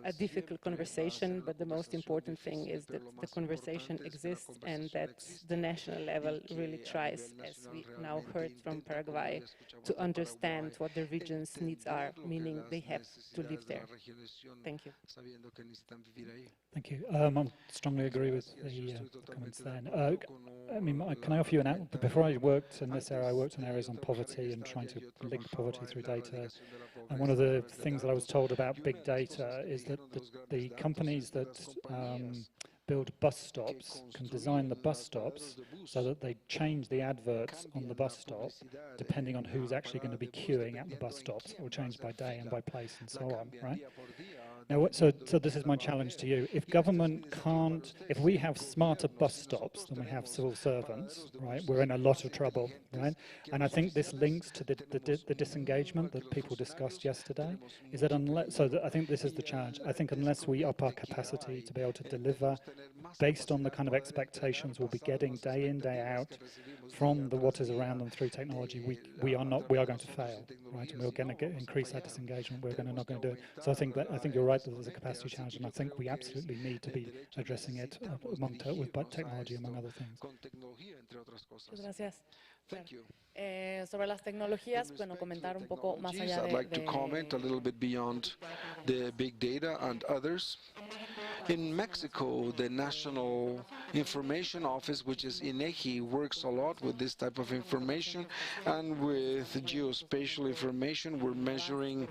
a difficult conversation, but the most important thing is that the conversation exists and that the national level really tries, as we now heard from Paraguay, to understand what the region's needs are, meaning they have to live there. Thank you. Thank you. I strongly agree with the comments then. I mean, can I offer you an out? Before I worked in this area, I worked in areas on poverty and trying to link poverty through data. And one of the things that I was told about big data is that the companies that build bus stops can design the bus stops so that they change the adverts on the bus stop depending on who's actually going to be queuing at the bus stops, or change by day and by place and so on, right? Now, so this is my challenge to you. If government can't, if we have smarter bus stops than we have civil servants, right, we're in a lot of trouble, right? And I think this links to the disengagement that people discussed yesterday, is that unless, I think this is the challenge. I think unless we up our capacity to be able to deliver based on the kind of expectations we'll be getting day in, day out from what is around them through technology, we are going to fail, right? And we're going to increase that disengagement. We're not going to do it. So I think you're right that there's a capacity challenge, and I think we absolutely need to be addressing it with technology, among other things. Muchas gracias. Thank you. Sobre las tecnologías, bueno, comentar un poco más allá I'd like to comment a little bit beyond the big data and others. In Mexico, the National Information Office, which is INEGI, works a lot with this type of information, and with geospatial information, we're measuring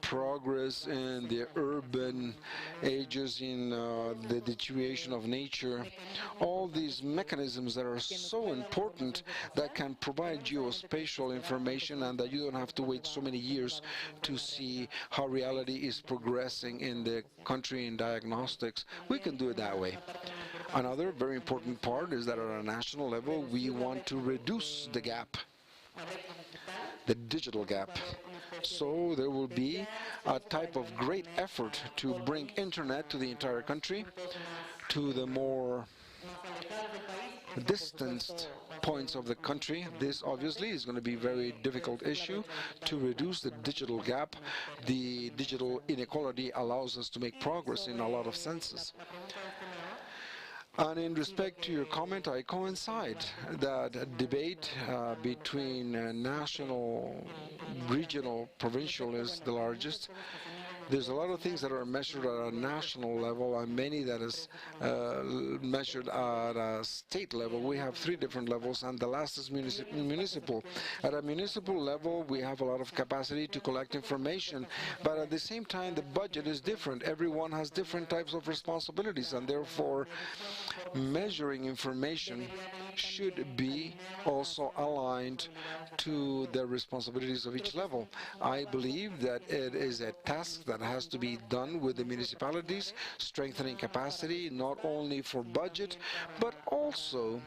progress in the urban ages, in the deterioration of nature. All these mechanisms that are so important that can provide geospatial information, and that you don't have to wait so many years to see how reality is progressing in the country in diagnostics. We can do it that way. Another very important part is that at a national level, we want to reduce the gap, the digital gap. So there will be a type of great effort to bring internet to the entire country, to the more distanced points of the country. This obviously is going to be a very difficult issue to reduce the digital gap. The digital inequality allows us to make progress in a lot of senses. And in respect to your comment, I coincide that debate between national, regional, provincial is the largest. There's a lot of things that are measured at a national level, and many that is measured at a state level. We have 3 different levels, and the last is municipal. At a municipal level, we have a lot of capacity to collect information, but at the same time, the budget is different. Everyone has different types of responsibilities, and therefore, measuring information should be also aligned to the responsibilities of each level. I believe that it is a task that has to be done with the municipalities, strengthening capacity not only for budget, but also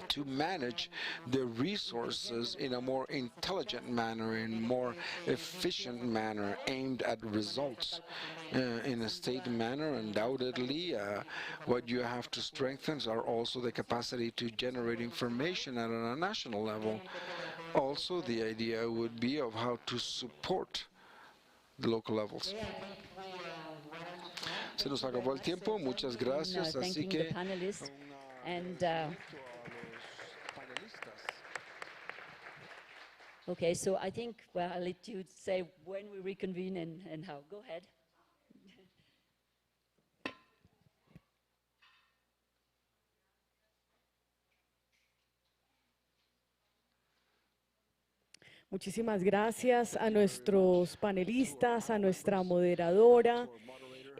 to manage the resources in a more intelligent manner, in a more efficient manner, aimed at results. In a state manner, undoubtedly, what you have to strengthen are also the capacity to generate information at a national level. Also, the idea would be of how to support the local levels. Se nos acabó el tiempo. Muchas gracias. Así que okay, so I think, well, I'll let you say when we reconvene and how. Go ahead. Muchísimas gracias a nuestros panelistas, a nuestra moderadora.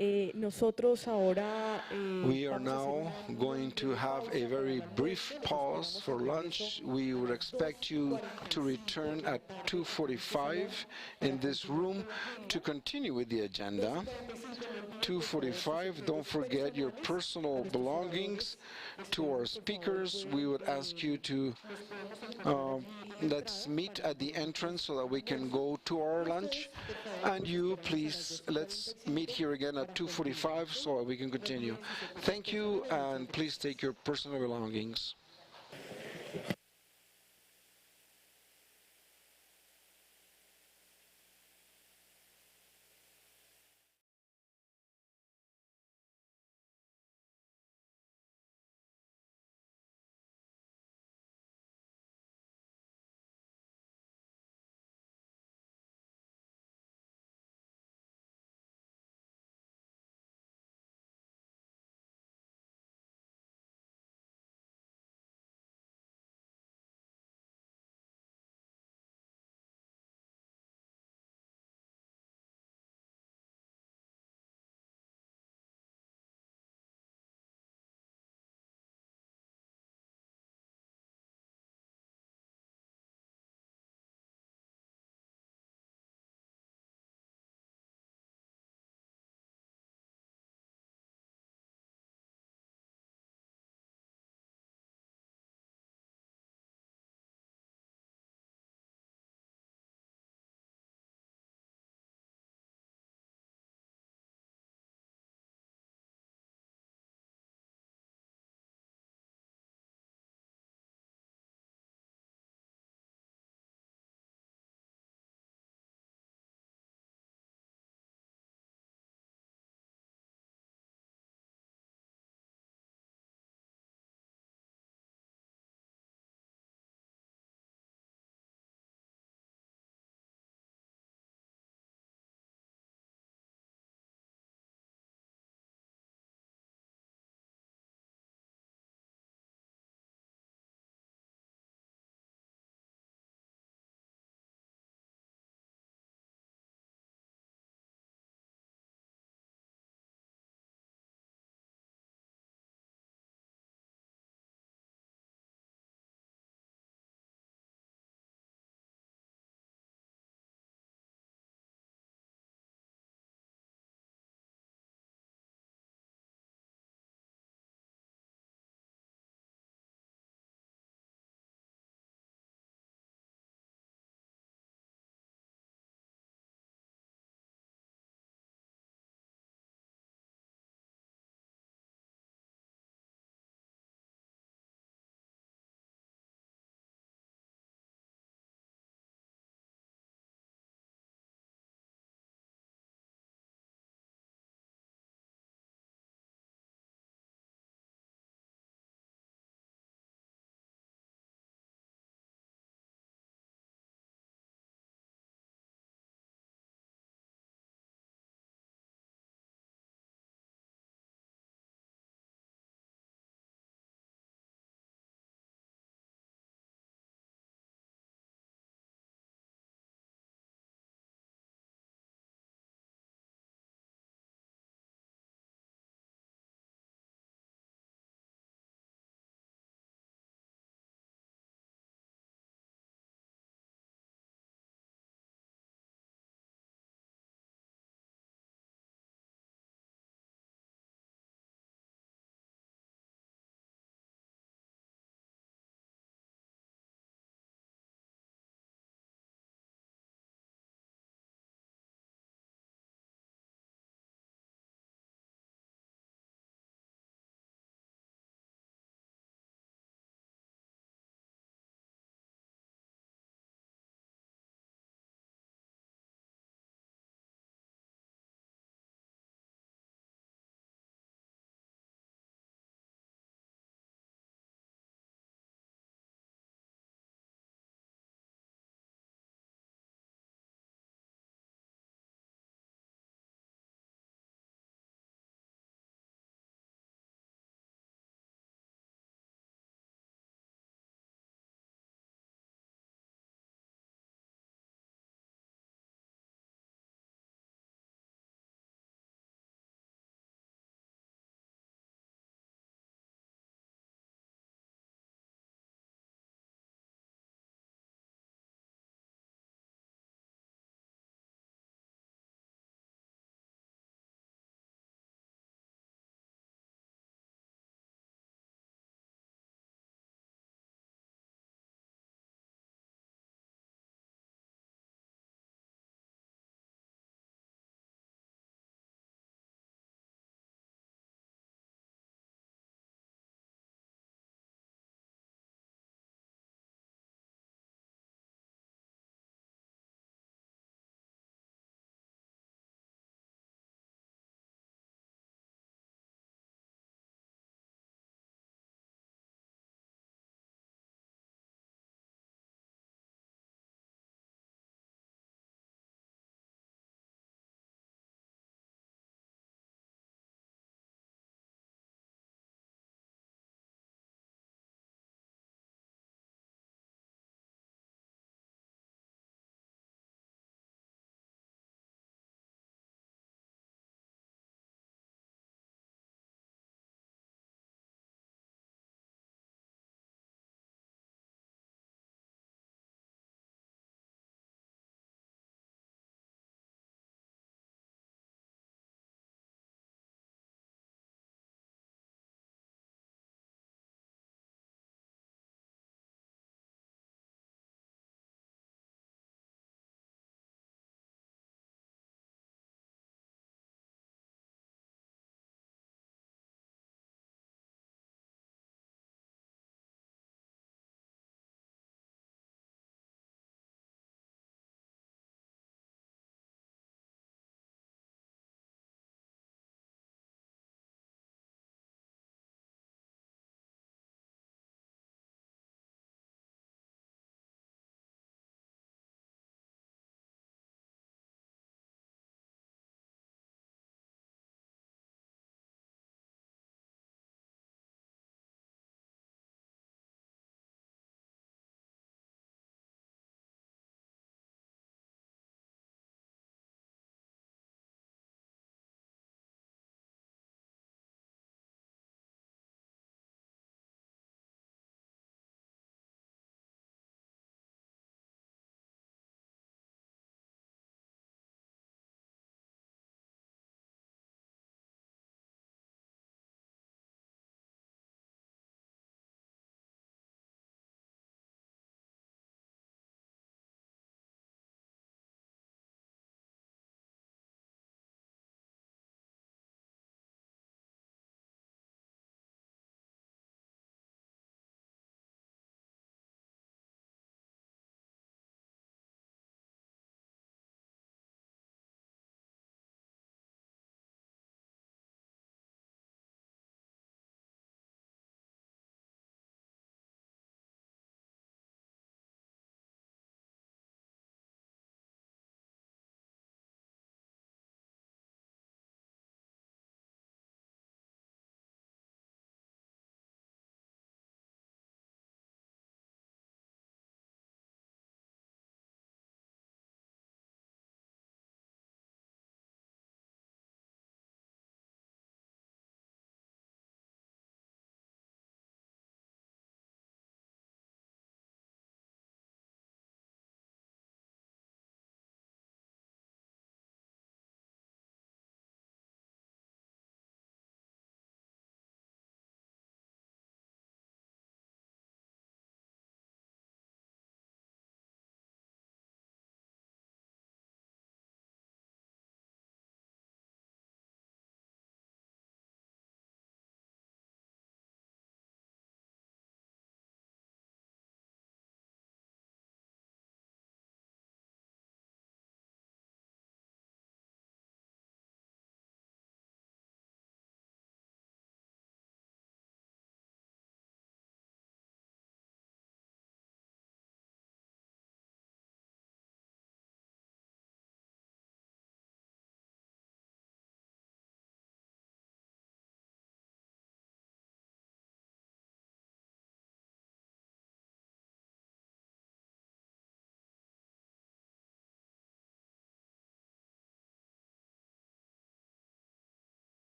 Nosotros ahora We are vamos a hacer now going to have a very brief pause for lunch. We would expect you to return at 2:45 in this room to continue with the agenda. 2:45, don't forget your personal belongings. To our speakers, we would ask you to let's meet at the entrance so that we can go to our lunch. And you, please, let's meet here again at 2:45 so that we can continue. Thank you, and please take your personal belongings.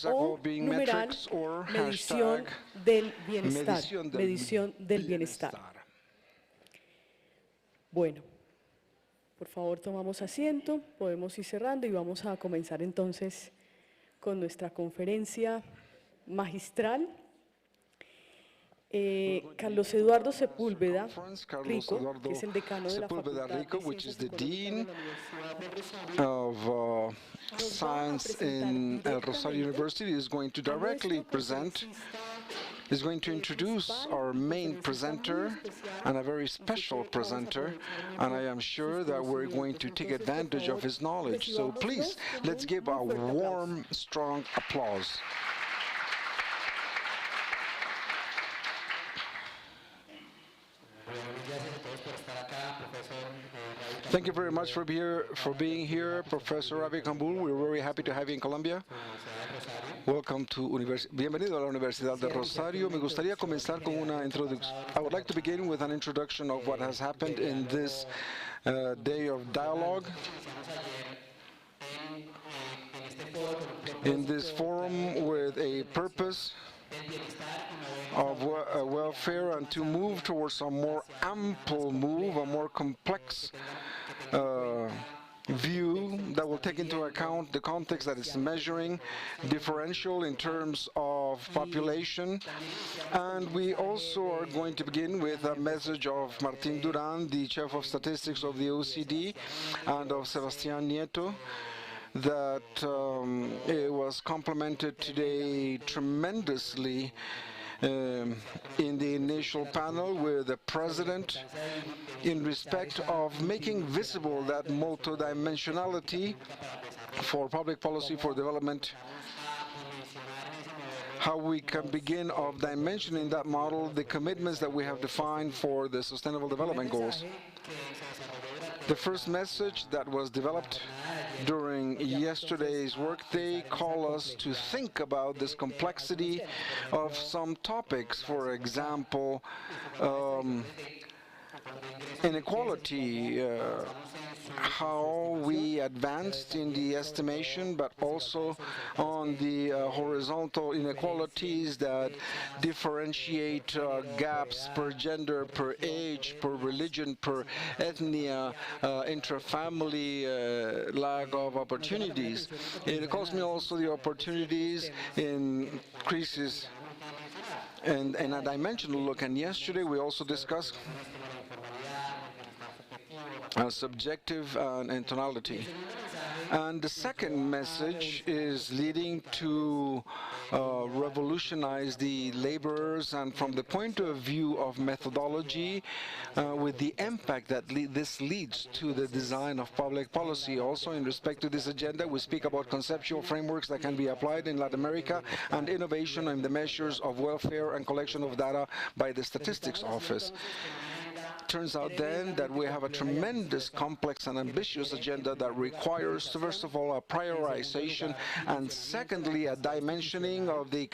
o being numeral metrics or medición hashtag del bienestar. medición del bienestar. Bueno, por favor tomamos asiento, podemos ir cerrando y vamos a comenzar entonces con nuestra conferencia magistral. Carlos Eduardo Sepúlveda Rico, que es el decano de la Sepúlveda Facultad Rico, de which is Ciencias the Económicas de Dean la Universidad del Rosario, of Science in El Rosario University, is going to directly present, is going to introduce our main presenter and a very special presenter, and I am sure that we're going to take advantage of his knowledge. So please, let's give a warm, strong applause. Thank you very much for being here, Professor Ravi Kambul. We're very happy to have you in Colombia. Welcome to Bienvenido a la Universidad de Rosario. Me gustaría comenzar con una introducción. I would like to begin with an introduction of what has happened in this day of dialogue. In this forum with a purpose of welfare and to move towards a more ample move, a more complex view that will take into account the context that is measuring differential in terms of population. And we also are going to begin with a message of Martín Durán, the Chief of Statistics of the OECD, and of Sebastián Nieto, that it was complemented today tremendously in the initial panel with the President in respect of making visible that multidimensionality for public policy for development, how we can begin of dimensioning that model, the commitments that we have defined for the Sustainable Development Goals. The first message that was developed during yesterday's workday called us to think about this complexity of some topics. For example, inequality, how we advanced in the estimation, but also on the horizontal inequalities that differentiate gaps per gender, per age, per religion, per ethnia, intra-family lack of opportunities. It calls me also the opportunities in crisis and a dimensional look. And yesterday we also discussed subjective and tonality. And the second message is leading to revolutionize the laborers, and from the point of view of methodology, with the impact that this leads to the design of public policy. Also, in respect to this agenda, we speak about conceptual frameworks that can be applied in Latin America and innovation in the measures of welfare and collection of data by the Statistics Office. Turns out then that we have a tremendous, complex and ambitious agenda that requires, first of all, a prioritization, and secondly, a dimensioning of the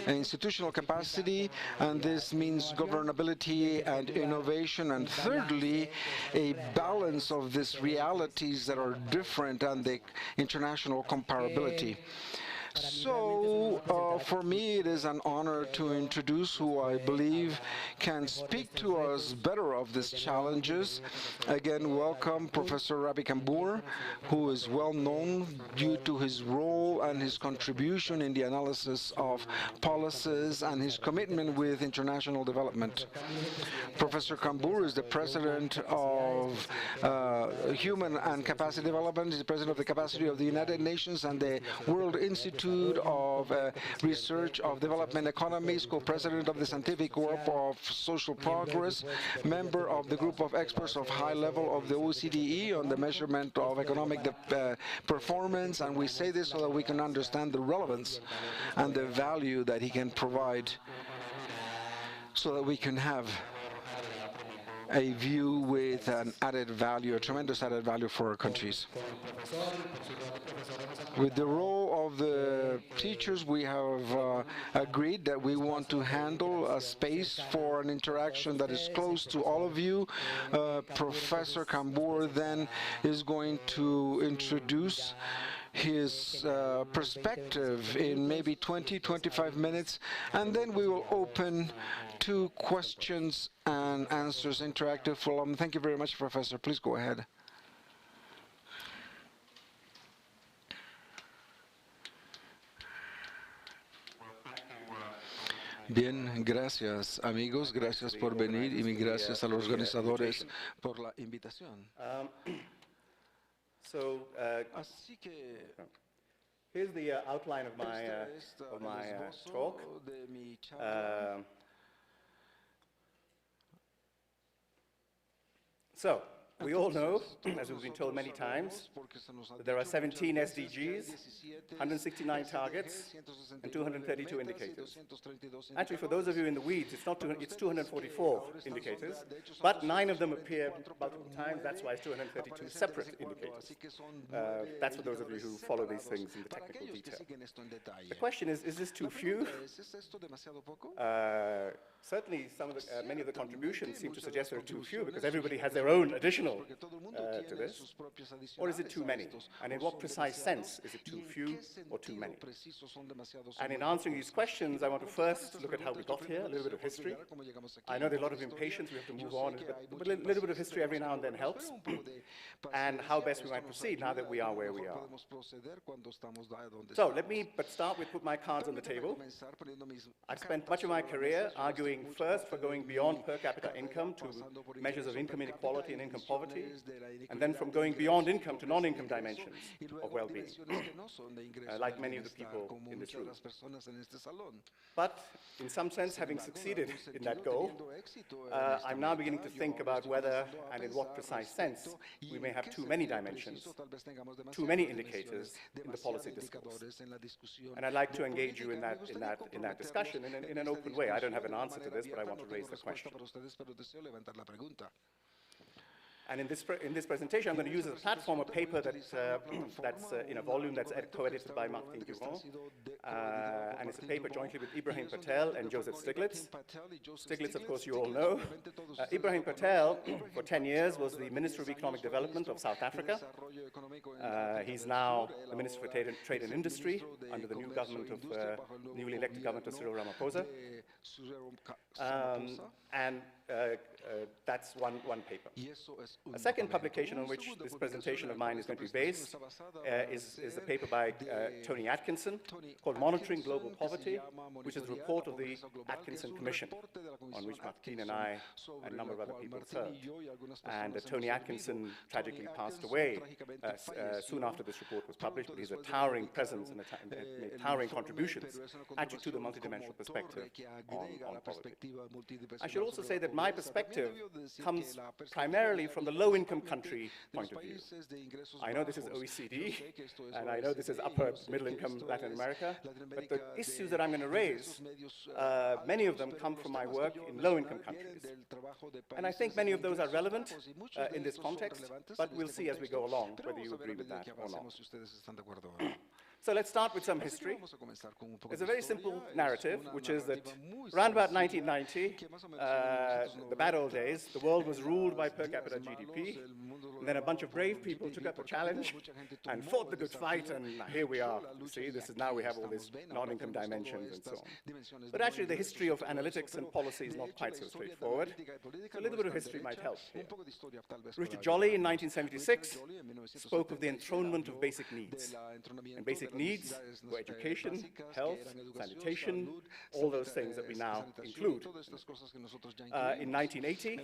institutional capacity, and this means governability and innovation, and thirdly, a balance of these realities that are different and the international comparability. So, for me, it is an honor to introduce who I believe can speak to us better of these challenges. Again, welcome Professor Ravi Kambur, who is well known due to his role and his contribution in the analysis of policies and his commitment with international development. Professor Kambur is the president of Human and Capacity Development. He's the president of the Capacity of the United Nations and the World Institute of Research of Development Economies, co-president of the Scientific Group of Social Progress, member of the group of experts of high level of the OECD on the measurement of economic performance, and we say this so that we can understand the relevance and the value that he can provide, so that we can have a view with an added value, a tremendous added value for our countries. With the role of the teachers, we have agreed that we want to handle a space for an interaction that is close to all of you. Professor Kambur then is going to introduce his perspective in maybe 20, 25 minutes, and then we will open to questions and answers, interactive forum. Thank you very much, Professor. Please go ahead. Bien, gracias amigos, gracias por venir y gracias a los organizadores por la invitación. Así que here's the outline of my talk. So, we all know, as we've been told many times, that there are 17 SDGs, 169 targets, and 232 indicators. Actually, for those of you in the weeds, it's 244 indicators, but 9 of them appear multiple times. That's why it's 232 separate indicators. That's for those of you who follow these things in the technical detail. The question is this too few? Certainly, many of the contributions seem to suggest there are too few because everybody has their own additional to this. Or is it too many? And in what precise sense is it too few or too many? And in answering these questions, I want to first look at how we got here, a little bit of history. I know there's a lot of impatience, we have to move on, but a little bit of history every now and then helps. And how best we might proceed now that we are where we are. So let me start with put my cards on the table. I've spent much of my career arguing first for going beyond per capita income to measures of income inequality and income poverty, and then from going beyond income to non-income dimensions of well-being, like many of the people in this room. But in some sense, having succeeded in that goal, I'm now beginning to think about whether and in what precise sense we may have too many dimensions, too many indicators in the policy discourse. And I'd like to engage you in that discussion in an open way. I don't have an answer to this, but I want to raise the question. And in this presentation, I'm going to use as a platform a paper that's in a volume that's co-edited by Martin Durand. And it's a paper jointly with Ibrahim Patel and Joseph Stiglitz. Stiglitz, of course, you all know. Ibrahim Patel, for 10 years, was the Minister of Economic Development of South Africa. He's now the Minister for Trade and Industry under the new government of, newly elected government of Cyril Ramaphosa. That's one paper. A second publication on which this presentation of mine is going to be based is a paper by Tony Atkinson called Monitoring Global Poverty, which is a report of the Atkinson Commission, on which Martin and I and a number of other people served. And Tony Atkinson tragically passed away soon after this report was published, but he's a towering presence and made towering contributions actually to the multidimensional perspective on poverty. I should also say that my perspective comes primarily from the low-income country point of view. I know this is OECD, and I know this is upper middle-income Latin America, but the issues that I'm going to raise, many of them come from my work in low-income countries. And I think many of those are relevant in this context, but we'll see as we go along whether you agree with that or not. So let's start with some history. There's a very simple narrative, which is that around about 1990, the bad old days, the world was ruled by per capita GDP, and then a bunch of brave people took up a challenge and fought the good fight, and here we are. See, now we have all these non-income dimensions and so on. But actually, the history of analytics and policy is not quite so straightforward. So a little bit of history might help here. Richard Jolly in 1976 spoke of the enthronement of basic needs. And basic needs were education, health, sanitation, all those things that we now include. In 1980,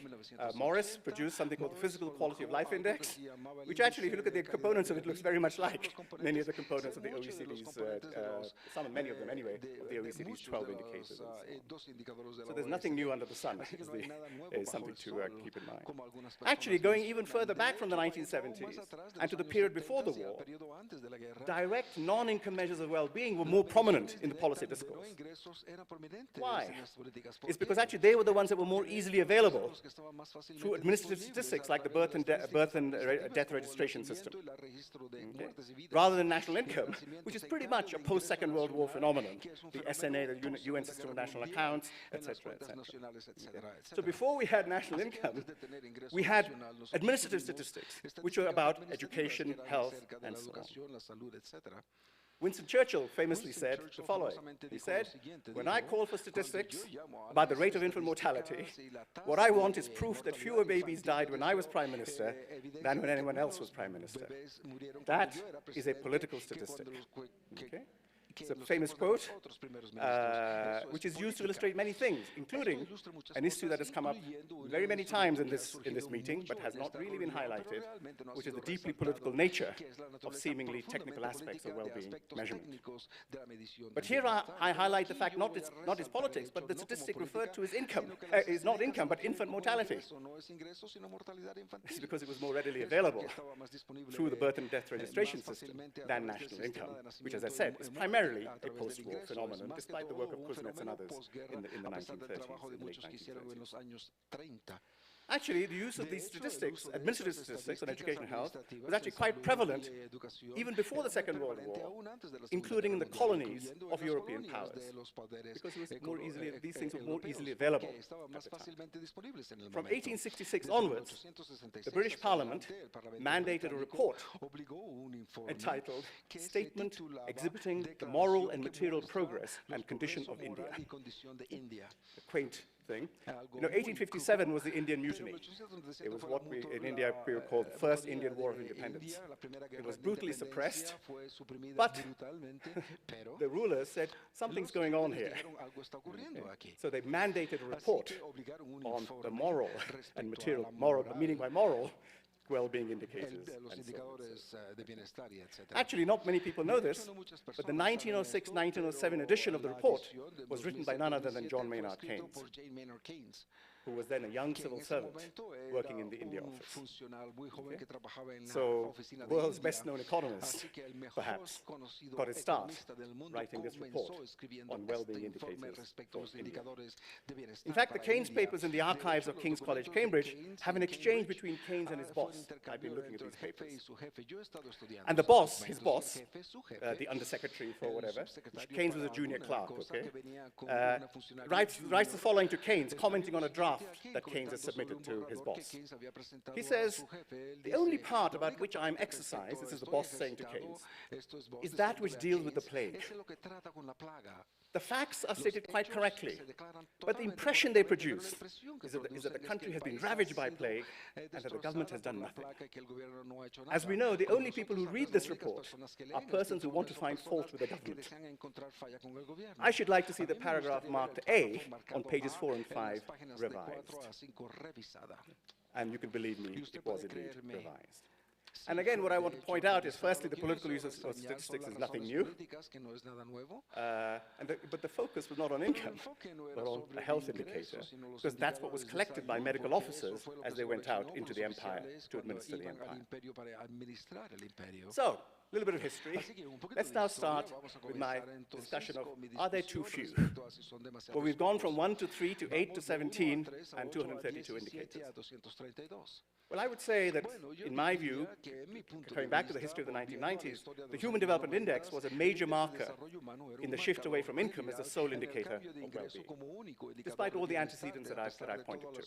Morris produced something called the Physical Quality of Life Index, which actually, if you look at the components of it, looks very much like many of the components of the OECD's, many of them anyway, of the OECD's 12 indicators. So there's nothing new under the sun, is something to keep in mind. Actually, going even further back from the 1970s and to the period before the war, direct non non-income measures of well-being were more prominent in the policy discourse. Why? It's because actually they were the ones that were more easily available through administrative statistics like the birth and death registration system, okay? Rather than national income, which is pretty much a post-Second World War phenomenon, the SNA, the UN System of National Accounts, etc., etc. So before we had national income, we had administrative statistics, which were about education, health, and so on. Winston Churchill famously said the following. He said, when I call for statistics about the rate of infant mortality, what I want is proof that fewer babies died when I was Prime Minister than when anyone else was Prime Minister. That is a political statistic. Okay? It's a famous quote, which is used to illustrate many things, including an issue that has come up very many times in this meeting, but has not really been highlighted, which is the deeply political nature of seemingly technical aspects of well-being measurement. But here I highlight the fact not its politics, but the statistic referred to as income, is not income, but infant mortality. It's because it was more readily available through the birth and death registration system than national income, which, as I said, is primarily a post-war phenomenon, despite the work of Kuznets and others in the 1930s, in the late 1930s. Actually, the use of these statistics, administrative statistics on education and health, was actually quite prevalent even before the Second World War, including in the colonies of European powers, because it was more easily, these things were more easily available at the time. From 1866 onwards, the British Parliament mandated a report entitled Statement Exhibiting the Moral and Material Progress and Condition of India. A quaint thing. You know, 1857 was the Indian Mutiny. It was what we, in India, we would call the First Indian War of Independence. It was brutally suppressed, but the rulers said, something's going on here. So they mandated a report on the moral and material, meaning by moral, well-being indicators, and so on. Actually, not many people know this, but the 1906-1907 edition of the report was written by none other than John Maynard Keynes, who was then a young civil servant working in the India office. Okay. So, the world's best-known economist, perhaps, got his start writing this report on well-being indicators for India. In fact, the Keynes papers in the archives of King's College, Cambridge, have an exchange between Keynes and his boss. I've been looking at these papers. And the boss, his boss, the undersecretary for whatever, Keynes was a junior clerk, okay, writes the following to Keynes, commenting on a draft that Keynes has submitted to his boss. He says, the only part about which I am exercised, this is the boss saying to Keynes, is that which deals with the plague. The facts are stated quite correctly, but the impression they produce is that the country has been ravaged by plague and that the government has done nothing. As we know, the only people who read this report are persons who want to find fault with the government. I should like to see the paragraph marked A on pages 4 and 5 revised. And you can believe me, it was indeed revised. And again, what I want to point out is, firstly, the political use of statistics is nothing new. But the focus was not on income, but on a health indicator, because that's what was collected by medical officers as they went out into the empire to administer the empire. So, a little bit of history. Let's now start with my discussion of, are there too few? Well, we've gone from 1 to 3 to 8 to 17 and 232 indicators. Well, I would say that, in my view, coming back to the history of the 1990s, the Human Development Index was a major marker in the shift away from income as the sole indicator of well-being, despite all the antecedents that I've pointed to.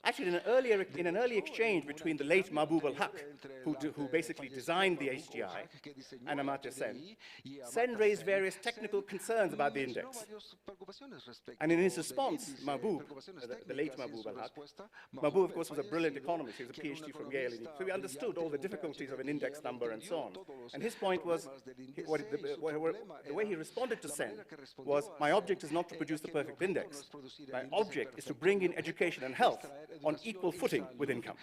Actually, in an early exchange between the late Mahbub al-Haq, who basically designed the HDI, and Amartya Sen, Sen raised various technical concerns about the index. And in his response, Mahbub, the late Mahbub al-Haq, Mahbub, of course, was a brilliant economist. He was a PhD from Yale. So he understood all the difficulties of an index number and so on. And his point was, the way he responded to Sen was, my object is not to produce the perfect index. My object is to bring in education and health on equal footing with income.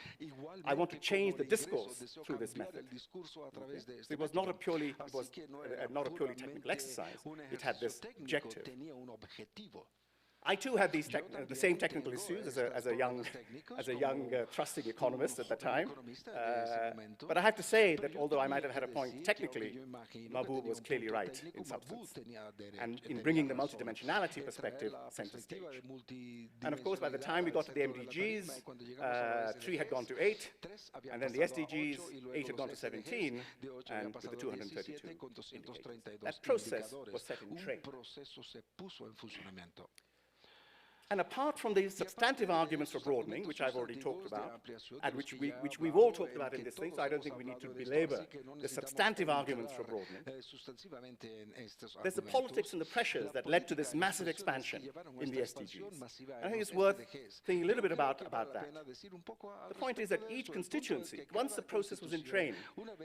I want to change the discourse through this method. Okay. So it was not a purely technical exercise. It had this objective. I too had these the same technical issues as a young trusting economist at the time. But I have to say that although I might have had a point technically, Mahbub was clearly right in substance, and in bringing the multidimensionality perspective center stage. And of course, by the time we got to the MDGs, 3 had gone to 8, and then the SDGs, 8 had gone to 17, and with the 232 indicators. That process was set in train. And apart from the substantive arguments for broadening, which I've already talked about, and which we've all talked about in this thing, so I don't think we need to belabor the substantive arguments for broadening, there's the politics and the pressures that led to this massive expansion in the SDGs. And I think it's worth thinking a little bit about that. The point is that each constituency, once the process was in train,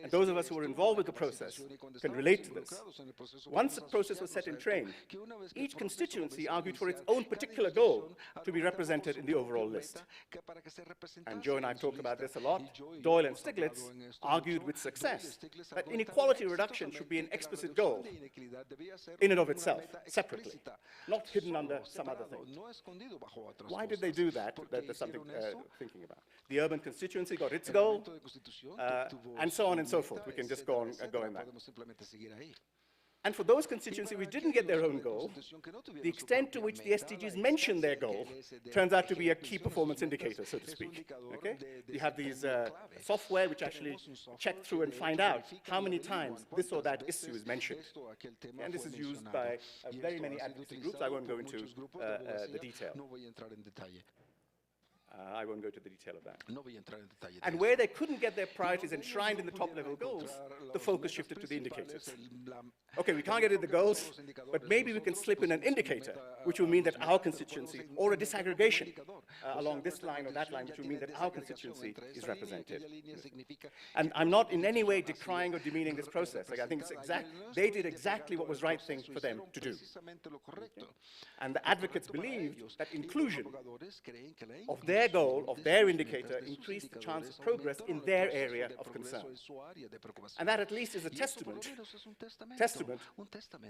and those of us who were involved with the process can relate to this, once the process was set in train, each constituency argued for its own particular goal to be represented in the overall list. And Joe and I have talked about this a lot. Doyle and Stiglitz argued with success that inequality reduction should be an explicit goal in and of itself, separately, not hidden under some other thing. Why did they do that? There's something thinking about. The urban constituency got its goal, and so on and so forth. We can just go on going back. And for those constituencies which didn't get their own goal, the extent to which the SDGs mention their goal turns out to be a key performance indicator, so to speak. Okay? You have these software which actually check through and find out how many times this or that issue is mentioned. And this is used by very many advocacy groups. I won't go into the detail. I won't go into the detail of that. And where they couldn't get their priorities enshrined in the top-level goals, the focus shifted to the indicators. Okay, we can't get at the goals, but maybe we can slip in an indicator, which will mean that our constituency, or a disaggregation along this line or that line, which will mean that our constituency is represented. And I'm not in any way decrying or demeaning this process. Like, I think it's they did exactly what was the right thing for them to do. And the advocates believed that inclusion of their goal, of their indicator, increased the chance of progress in their area of concern. And that at least is a testament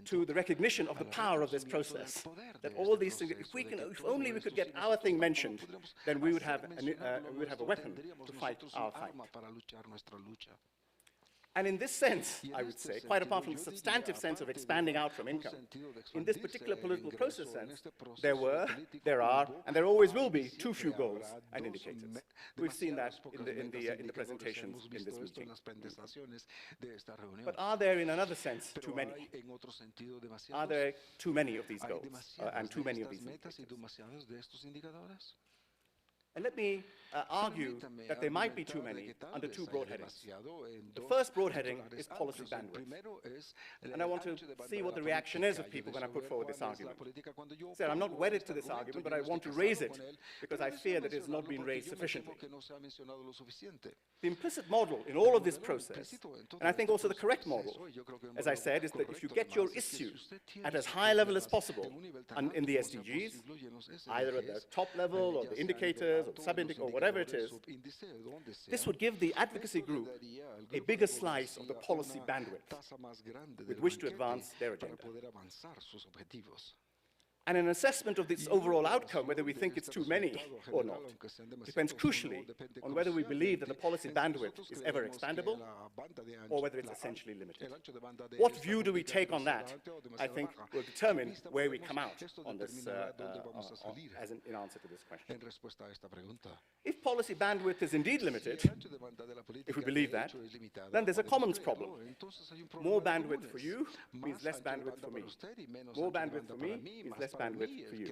to the recognition of the power of this process. That all these things, if only we could get our thing mentioned, then we would have a weapon to fight our fight. And in this sense, I would say, quite apart from the substantive sense of expanding out from income, in this particular political process sense, there were, there are, and there always will be too few goals and indicators. We've seen that in the presentations in this meeting. But are there, in another sense, too many? Are there too many of these goals and too many of these indicators? And let me argue that there might be too many under two broad headings. The first broad heading is policy bandwidth. And I want to see what the reaction is of people when I put forward this argument. So I'm not wedded to this argument, but I want to raise it because I fear that it has not been raised sufficiently. The implicit model in all of this process, and I think also the correct model, as I said, is that if you get your issues at as high a level as possible in the SDGs, either at the top level or the indicators or the sub-indicators or whatever it is, this would give the advocacy group a bigger slice of the policy bandwidth with which to advance their agenda. And an assessment of this overall outcome, whether we think it's too many or not, depends crucially on whether we believe that the policy bandwidth is ever expandable or whether it's essentially limited. What view do we take on that, I think, will determine where we come out on this, in answer to this question. If policy bandwidth is indeed limited, if we believe that, then there's a commons problem. More bandwidth for you means less bandwidth for me. More bandwidth for me means less bandwidth for you.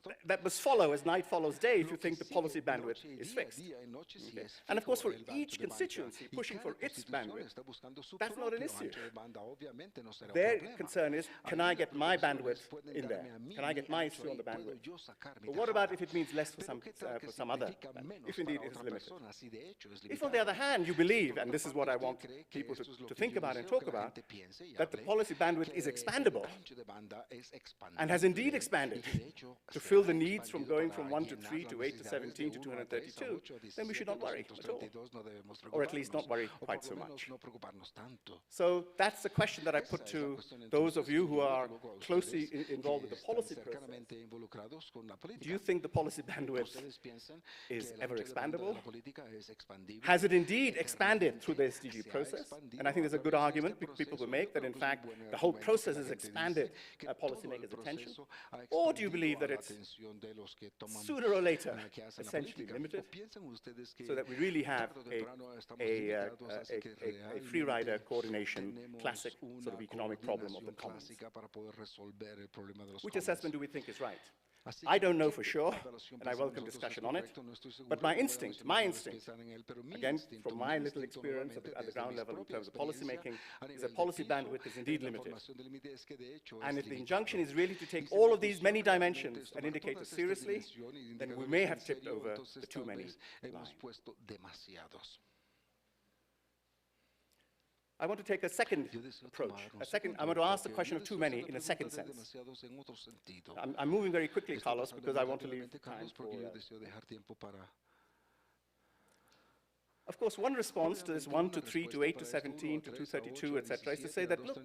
Okay? That must follow as night follows day if you think the policy bandwidth is fixed. Okay? And of course, for each constituency pushing for its bandwidth, that's not an issue. Their concern is, can I get my bandwidth in there? Can I get my issue on the bandwidth? But what about if it means less for some other bandwidth, if indeed it is limited? If, on the other hand, you believe, and this is what I want people to think about and talk about, that the policy bandwidth is expandable, and has indeed expanded to fill the needs from going from 1 to 3 to 8 to 17 to 232, then we should not worry at all, or at least not worry quite so much. So that's the question that I put to those of you who are closely involved with the policy process. Do you think the policy bandwidth is ever expandable? Has it indeed expanded through the SDG process? And I think there's a good argument people will make that, in fact, the whole process has expanded policymakers' attention. Or do you believe that it's sooner or later essentially limited, so that we really have a free rider coordination, classic sort of economic problem of the commons? Which assessment do we think is right? I don't know for sure, and I welcome discussion on it, but my instinct, again, from my little experience at the ground level in terms of policy making, is that policy bandwidth is indeed limited. And if the injunction is really to take all of these many dimensions and indicators seriously, then we may have tipped over the too many line. I want to take a second approach. I'm going to ask the question of too many in a second sense. I'm moving very quickly, Carlos, because I want to leave time for... Of course, one response to this 1 to 3 to 8 to 17 to 232, etc., is to say that, look,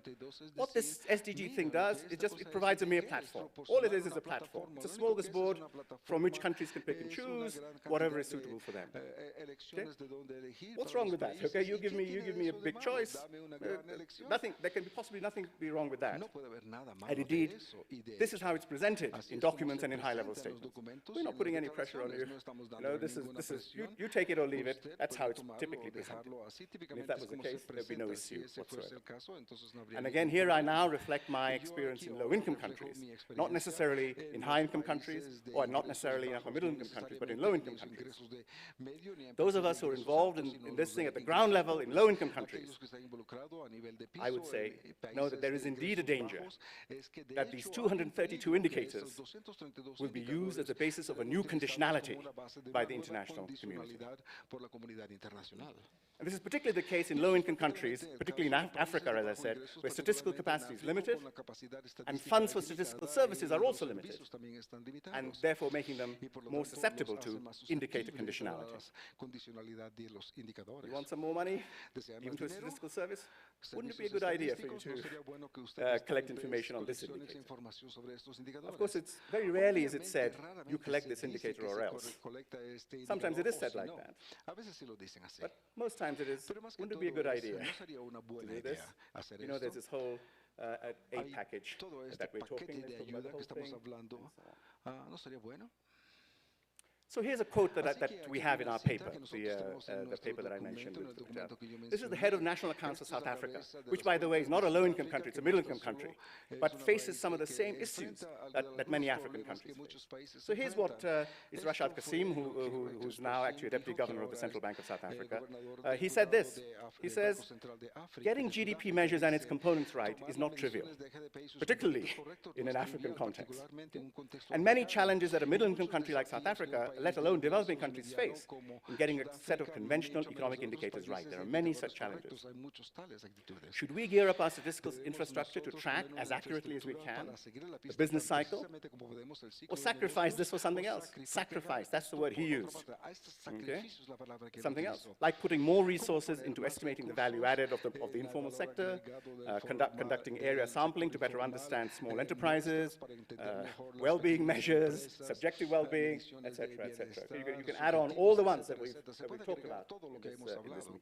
what this SDG thing does, it provides a mere platform. All it is a platform. It's a smorgasbord from which countries can pick and choose whatever is suitable for them. Okay? What's wrong with that? Okay, you give me a big choice. There can possibly nothing be wrong with that. And indeed, this is how it's presented in documents and in high-level statements. We're not putting any pressure on you. You take it or leave it. That's how it's typically presented. And if that was the case, there'd be no issue whatsoever. And again, here I now reflect my experience in low-income countries, not necessarily in high-income countries, or not necessarily in upper-middle-income countries, but in low-income countries. Those of us who are involved in this thing at the ground level in low-income countries, I would say, know that there is indeed a danger that these 232 indicators will be used as the basis of a new conditionality by the international community. And this is particularly the case in low-income countries, particularly in Africa, as I said, where statistical capacity is limited, and funds for statistical services are also limited, and therefore making them more susceptible to indicator conditionality. You want some more money, even to a statistical service? Wouldn't it be a good idea for you to collect information on this indicator? Of course, it's very rarely is it said, you collect this indicator or else. Sometimes it is said like that. But most times it is, wouldn't it be a good idea to do this? You know, there's this whole aid package that we're talking about the whole thing. So here's a quote that we have in our paper, the paper that I mentioned. This is the head of national accounts of South Africa, which, by the way, is not a low-income country, it's a middle-income country, but faces some of the same issues that many African countries face. So here's what is Rashad Kassim, who's now actually a deputy governor of the Central Bank of South Africa. He said this. He says, getting GDP measures and its components right is not trivial, particularly in an African context. And many challenges that a middle-income country like South Africa, let alone developing countries, face in getting a set of conventional economic indicators right. There are many such challenges. Should we gear up our statistical infrastructure to track as accurately as we can the business cycle, or sacrifice this for something else? Sacrifice, that's the word he used. Okay? Something else, like putting more resources into estimating the value added of the informal sector, conducting area sampling to better understand small enterprises, well-being measures, subjective well-being, etc., etc. You can add on all the ones that we've talked about in this meeting.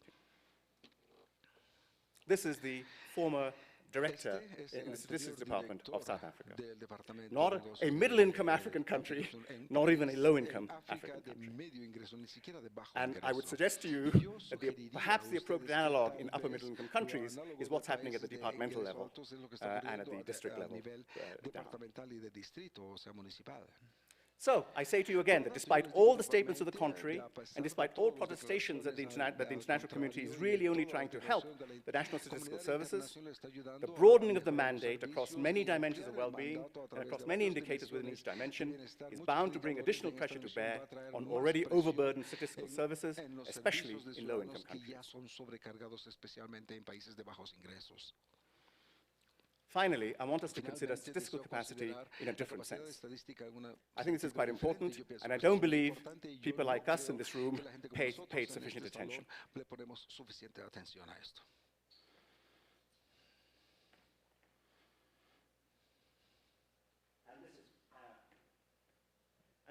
This is the former director in the Statistics Department of South Africa. Not a middle-income African country, not even a low-income African country. And I would suggest to you that perhaps the appropriate analog in upper middle-income countries is what's happening at the departmental level and at the district level. So I say to you again that despite all the statements to the contrary, and despite all protestations that the international community is really only trying to help the national statistical services, the broadening of the mandate across many dimensions of well-being and across many indicators within each dimension is bound to bring additional pressure to bear on already overburdened statistical services, especially in low-income countries. Finally, I want us to consider statistical capacity in a different sense. I think this is quite important, and I don't believe people like us in this room paid sufficient attention. And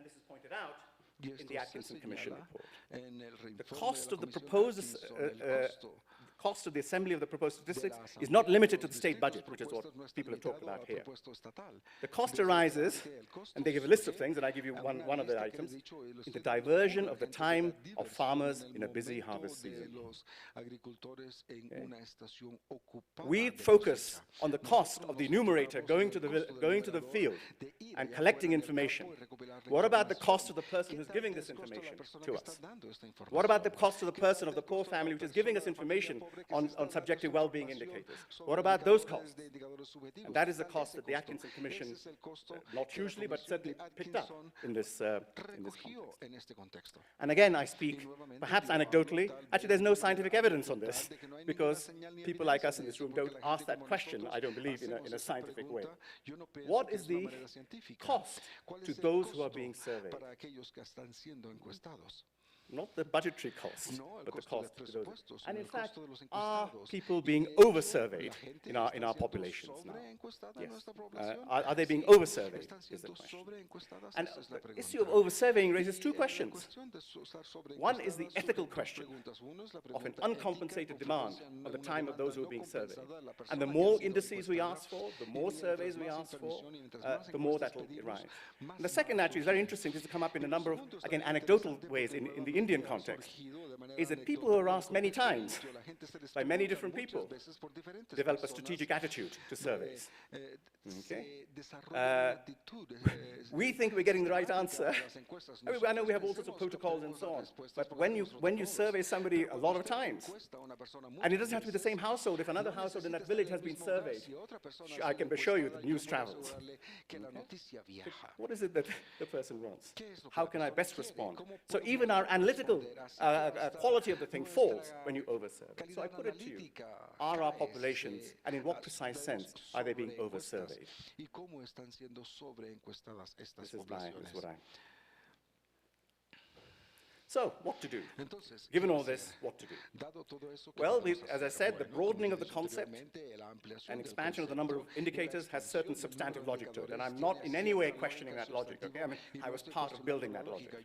this is pointed out in the Atkinson Commission report. The cost of the proposed cost of the assembly of the proposed statistics is not limited to the state budget, which is what people have talked about here. The cost arises, and they give a list of things, and I give you one of the items, in the diversion of the time of farmers in a busy harvest season. Okay. We focus on the cost of the enumerator going to the field and collecting information. What about the cost of the person who's giving this information to us? What about the cost of the person of the poor family which is giving us information on subjective well-being indicators? What about those costs? And that is the cost that the Atkinson Commission, not usually, but certainly picked up in this context. And again, I speak perhaps anecdotally. Actually, there's no scientific evidence on this, because people like us in this room don't ask that question, I don't believe, in a scientific way. What is the cost to those who are being surveyed? Not the budgetary cost, but the cost to those. And in fact, are people being over-surveyed in our populations now? Yes. Are they being over-surveyed, is the question. And the issue of over-surveying raises two questions. One is the ethical question of an uncompensated demand on the time of those who are being surveyed. And the more indices we ask for, the more surveys we ask for, the more that will arise. And the second, actually, is very interesting. This has come up in a number of, again, anecdotal ways in the Indian context, is that people who are asked many times by many different people develop a strategic attitude to surveys. Okay? We think we're getting the right answer. I know we have all sorts of protocols and so on, but when you survey somebody a lot of times, and it doesn't have to be the same household, if another household in that village has been surveyed, I can assure you the news travels. Okay. What is it that the person wants? How can I best respond? So even our analytical quality of the thing falls when you over-survey. So I put it to you, are our populations, and in what precise sense, are they being over-surveyed? This is what I... So, what to do? Given all this, what to do? Well, as I said, the broadening of the concept and expansion of the number of indicators has certain substantive logic to it, and I'm not in any way questioning that logic. Okay? I mean, I was part of building that logic.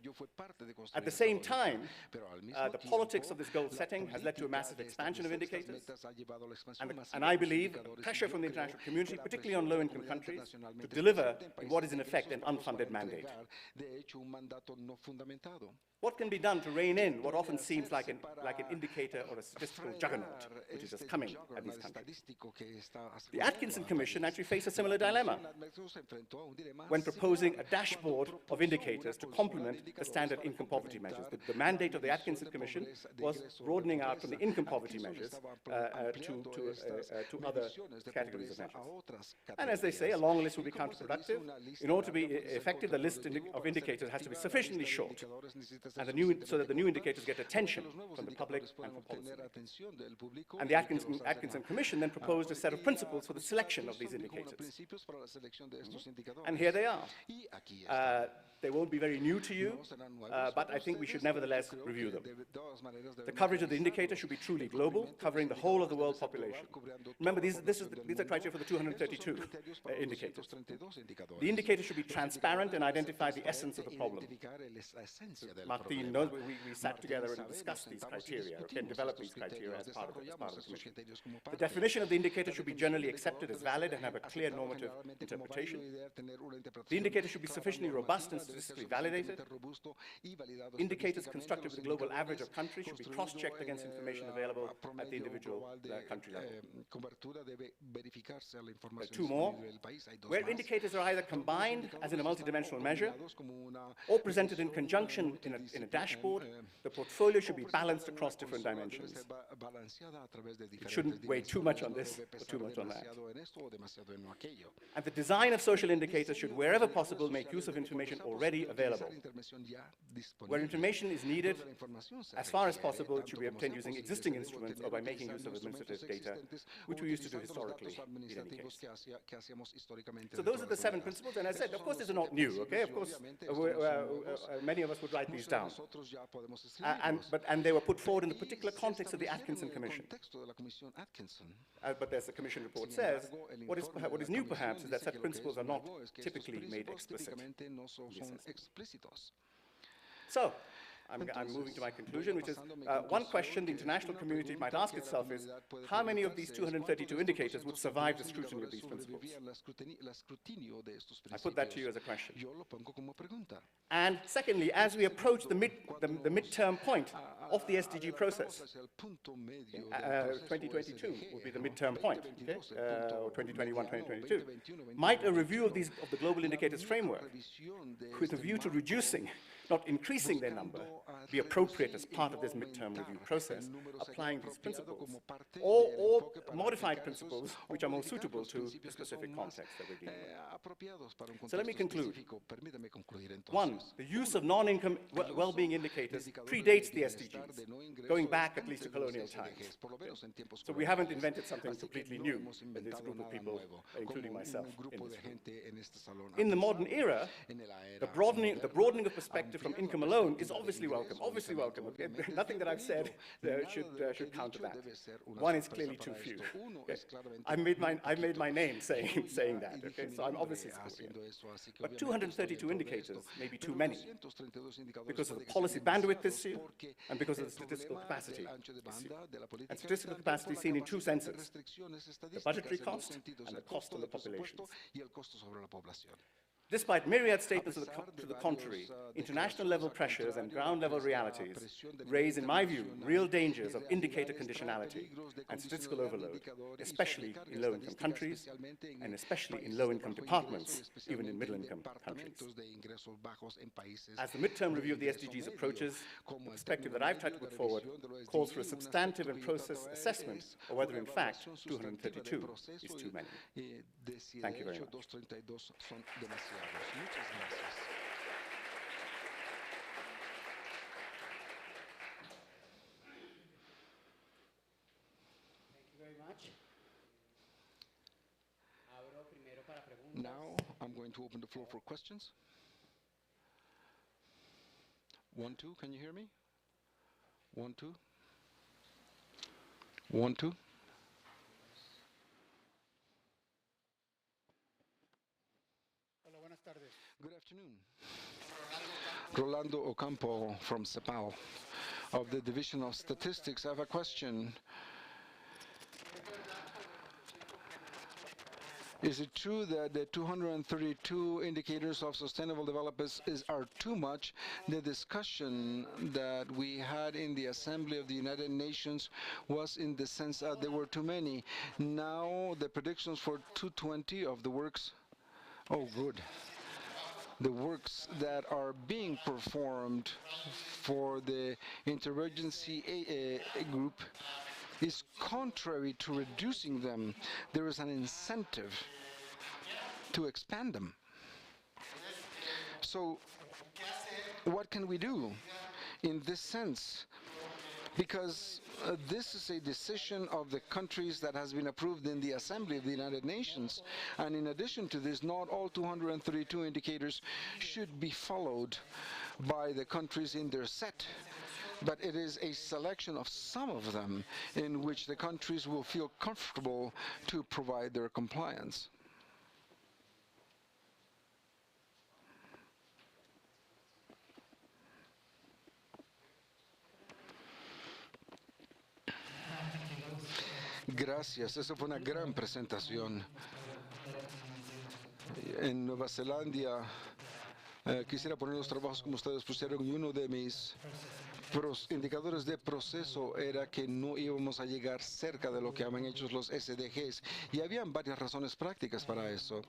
At the same time, the politics of this goal setting has led to a massive expansion of indicators, and I believe pressure from the international community, particularly on low-income countries, to deliver in what is in effect an unfunded mandate. What can be done to rein in what often seems like an indicator or a statistical juggernaut, which is just coming at these countries? The Atkinson Commission actually faced a similar dilemma when proposing a dashboard of indicators to complement the standard income poverty measures. The mandate of the Atkinson Commission was broadening out from the income poverty measures to other categories of measures. And as they say, a long list will be counterproductive. In order to be effective, the list of indicators has to be sufficiently short, and so that the new indicators get attention from the public and from policymakers. And the Atkinson Commission then proposed a set of principles for the selection of these indicators. And here they are. They won't be very new to you, but I think we should nevertheless review them. The coverage of the indicator should be truly global, covering the whole of the world population. Remember, these are criteria for the 232 indicators. The indicator should be transparent and identify the essence of the problem. Martin knows we sat together and discussed these criteria, and developed these criteria as part of the commission. The definition of the indicator should be generally accepted as valid and have a clear normative interpretation. The indicator should be sufficiently robust and statistically validated. Indicators constructed with the global average of countries should be cross-checked against information available at the individual country level. Two more, where indicators are either combined as in a multidimensional measure or presented in conjunction in a dashboard, the portfolio should be balanced across different dimensions. It shouldn't weigh too much on this or too much on that. And the design of social indicators should, wherever possible, make use of information already available. Where information is needed, as far as possible, it should be obtained using existing instruments or by making use of administrative data, which we used to do historically in any case. So those are the 7 principles, and I said, of course, these are not new, okay? Of course, many of us would write these down. And they were put forward in the particular context of the Atkinson Commission. But as the Commission report says, what is new perhaps is that such principles are not typically made explicit. So, I'm moving to my conclusion, which is one question the international community might ask itself is, how many of these 232 indicators would survive the scrutiny of these principles? I put that to you as a question. And secondly, as we approach the midterm point of the SDG process, 2022 will be the midterm point, okay? Or 2021, 2022. Might a review of the global indicators framework, with a view to reducing, not increasing their number, be appropriate as part of this midterm review process, applying these principles, or modified principles which are more suitable to the specific context that we're dealing with. So let me conclude. One, the use of non-income well-being indicators predates the SDGs, going back at least to colonial times. So we haven't invented something completely new in this group of people, including myself, in this room. In the modern era, the broadening of perspective from income alone is obviously welcome. Obviously welcome. Okay? Nothing that I've said should counter that. One is clearly too few. Okay? I made my name saying that. Okay? So I'm obviously supporting it. But 232 indicators may be too many because of the policy bandwidth issue and because of the statistical capacity issue. And statistical capacity is seen in 2 senses: the budgetary cost and the cost on the populations. Despite myriad statements to the contrary, international level pressures and ground level realities raise, in my view, real dangers of indicator conditionality and statistical overload, especially in low-income countries and especially in low-income departments, even in middle-income countries. As the midterm review of the SDGs approaches, the perspective that I've tried to put forward calls for a substantive and process assessment of whether, in fact, 232 is too many. Thank you very much. Muchas gracias. Thank you very much. Now I'm going to open the floor for questions. 1, 2, can you hear me? 1, 2. 1, 2. Good afternoon. Rolando Ocampo from CEPAL of the Division of Statistics. I have a question. Is it true that the 232 indicators of sustainable development are too much? The discussion that we had in the Assembly of the United Nations was in the sense that there were too many. Now the predictions for 220 of the works, oh good. The works that are being performed for the interagency group is contrary to reducing them. There is an incentive to expand them. So what can we do in this sense? Because this is a decision of the countries that has been approved in the Assembly of the United Nations. And in addition to this, not all 232 indicators should be followed by the countries in their set. But it is a selection of some of them in which the countries will feel comfortable to provide their compliance. Gracias, esa fue una gran presentación. En Nueva Zelanda quisiera poner los trabajos como ustedes pusieron y uno de mis indicadores de proceso era que no íbamos a llegar cerca de lo que habían hecho los SDGs y habían varias razones prácticas para eso.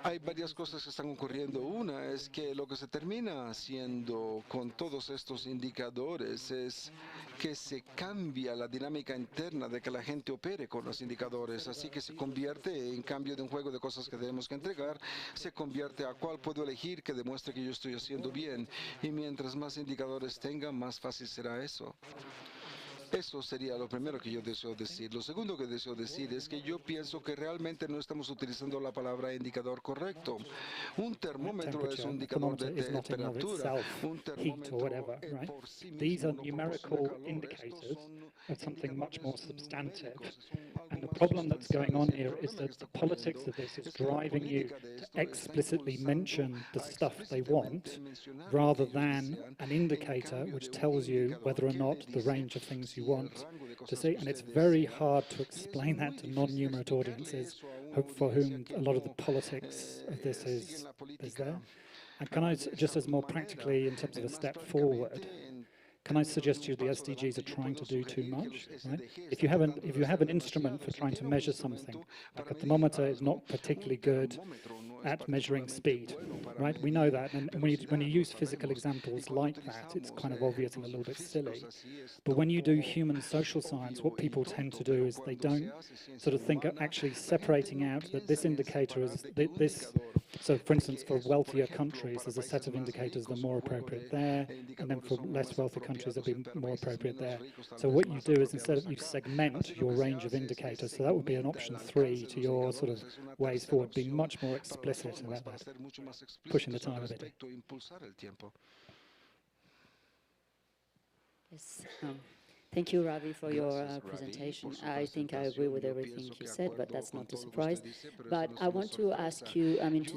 Hay varias cosas que están ocurriendo. Una es que lo que se termina haciendo con todos estos indicadores es que se cambia la dinámica interna de que la gente opere con los indicadores. Así que se convierte, en cambio de un juego de cosas que tenemos que entregar, se convierte a cuál puedo elegir que demuestre que yo estoy haciendo bien. Y mientras más indicadores tenga, más fácil será eso. Eso sería lo primero que yo deseo decir. Lo segundo que deseo decir es que yo pienso que realmente no estamos utilizando la palabra indicador correcto. Un termómetro es un indicador de temperatura. Un termómetro por sí These are mismo no proporciona numerical calor. indicators Estos son of something much more indicadores substantive. numéricos, son And algo the más problem that's going on sustanciales. Y el here is problema que that está the politics ocurriendo of this is es que la driving you política de to esto está explicitly impulsando mention the a stuff they explícitamente want mencionar lo que rather ellos than desean an en indicator cambio de which un tells you indicador whether or que le not the dice range of things you si el want rango de to cosas see. que And it's usted very desea. hard to Y es explain muy that to difícil non-numerate explicarle audiences eso a una for audiencia whom que a lot of the no politics of this siguen is la there. política And can I, de esa just as more manera. practically in terms of a Más step forward, prácticamente en can I términos suggest de to un you the paso SDGs adelante are yo trying to puedo do too sugerir que much, los right? SDG If están tratando de you have hacer an instrument for demasiado. Si trying to tiene un measure something, instrumento like para a medir thermometer is algo, not particularly un good termómetro no es at measuring particularmente speed, bueno para right? We know medir that, and when velocidad, you lo use physical sabemos. Y examples cuando like that, it's utilizamos kind of obvious and a ejemplos little bit físicos silly. así es But when you do poco human social science, what obvio y people tend tonto, to do pero is they cuando se don't hace ciencia sort of think of humana, actually la gente separating no out that this piensa en indicator separar is de que un this. indicador So, for de instance, que for esto, por wealthier ejemplo, countries, para there's a set países of más indicators that are ricos, more un juego appropriate de there, and then indicadores for son less más wealthy countries, they'll apropiados y be para more países appropriate menos there. ricos tal So vez what you más do is instead apropiados of you acá. segment Así lo your que se range of hace es que indicators, so that would be an segmenta el option 3 alcance de to los your sort of indicadores. Es una ways tercera forward, being opción much more para las explicit formas, about para that, ser mucho más pushing the explícitos al time a bit. respecto e impulsar el tiempo. Yes. Thank you, Ravi, for your Gracias, Ravi, presentation. por su I think I agree presentación. with Yo everything pienso you que said, but acuerdo that's con not a todo lo que surprise. usted dice, pero eso But no es I una want to ask sorpresa. you, I mean, Yo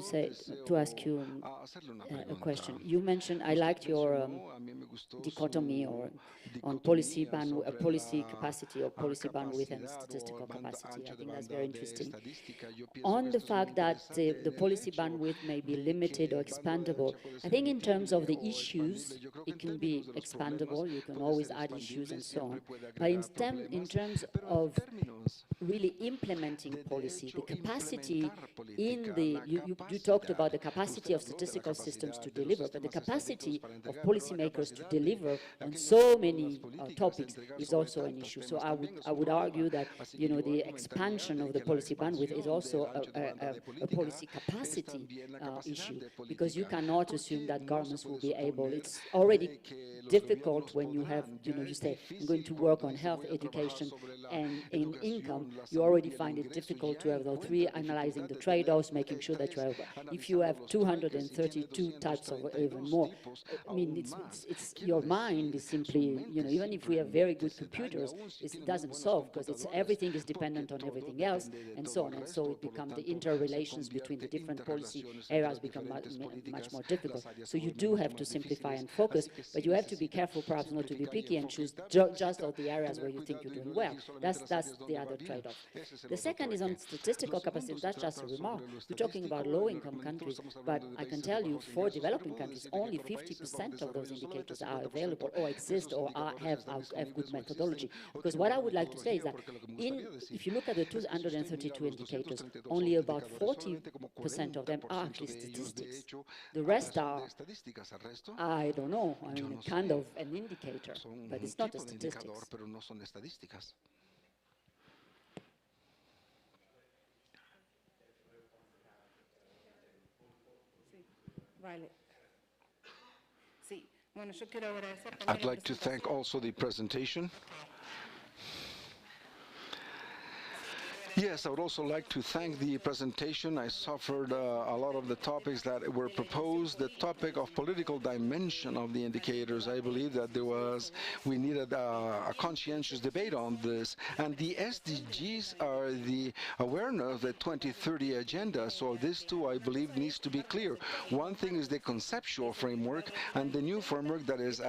to ask deseo you hacerle una a pregunta. question. You mentioned, I Usted liked your mencionó, a mí me gustó dichotomy or su on policy dicotomía sobre policy la capacity or policy bandwidth and capacidad o statistical banda capacity. I ancha de think that's banda very de interesting. estadística. Yo pienso que On the esto es muy fact that interesante the en el policy hecho bandwidth may be de limited que or el bando de expandable, ancha puede I ser think in terms of limitable the o issues, expandible. Yo creo que it en can be términos de los problemas expandable. You can puede always ser add issues expandible, and so siempre on. puede But agregar in problemas, terms pero en of términos really implementing de policy, the hecho capacity implementar in política, the, la you talked capacidad. about the capacity Usted of habló de la statistical systems capacidad to de los deliver, but the sistemas estadísticos capacity para of entregar, pero la policymakers to capacidad de deliver on aquellos que so elaboran las many políticas de topics entregar is sobre also an tantos issue. So temas también es I un would problema. argue that, Así you que know, yo the argumentaría expansion de of the que la policy bandwidth is expansión also del ancho de banda de a política policy es capacity también la capacidad issue, de because you política, cannot assume porque that no se governments will puede be able. suponer It's already de que los difficult gobiernos when you have, podrán. you Ya know, you es say, I'm going to difícil work cuando on dice health, voy a trabajar education, sobre la and in income. educación, la You salud already y el find it ingreso, difficult ya to have those three, encuentra analyzing dificultad the de tener trade-offs, making sure that you have, if you analizando have los trueques y tiene 232 types of even 232 more, tipos, I mean, aún más. it's Quiero your mind is decir, su simply, you mente know, even if we have very simplemente good se daña, computers, aún si it tiene muy doesn't buenos solve because it's computadores, everything is porque dependent on todo everything else depende de and so todo on. el And so resto, it por lo becomes the tanto, se interrelations between the convierte different policy interrelaciones entre areas las become diferentes much políticas, more difficult. las áreas So se you vuelven do mucho have to más simplify difíciles, and focus, así que but sí you have to be necesita careful perhaps not to be simplificar y picky and choose enfoque. just all the areas where you Tener think you're cuidado y doing no well. elegir solamente las That's áreas the donde va other bien. trade-off. Ese es el The otro second is trueque. on Lo statistical capacity. segundo se That's just a trata remark. sobre lo You're talking about estadístico, en el low-income argumento countries, estamos but hablando de I can países de tell you bajos for ingresos. Yo le developing puedo countries, decir de que only para países bajos 50% of those desarrollo solamente indicators are 50% available or de exist esos or indicadores have están good disponibles o existen methodology. o Because tienen what I buena would like to say is metodología, that porque lo que me gustaría decir if you look at the es que si usted mira 232 los indicators, 232 only about indicadores, solamente como 40% of them are 40% actually de ellos de statistics. hecho The rest son de are, estadísticas. Al resto, I don't know, I yo mean, no kind sé, of an indicator, son but un it's not a tipo de indicador, statistics. pero no son estadísticas. Vale. Sí. Bueno, yo quiero agradecer también I'd la like to thank presentación. also the presentation. Yes, I would also like to thank the presentation. I suffered a lot of the topics that were proposed. The topic of political dimension of the indicators, I believe that we needed a conscientious debate on this. And the SDGs are the awareness of the 2030 agenda. So this too, I believe, needs to be clear. One thing is the conceptual framework and the new framework that is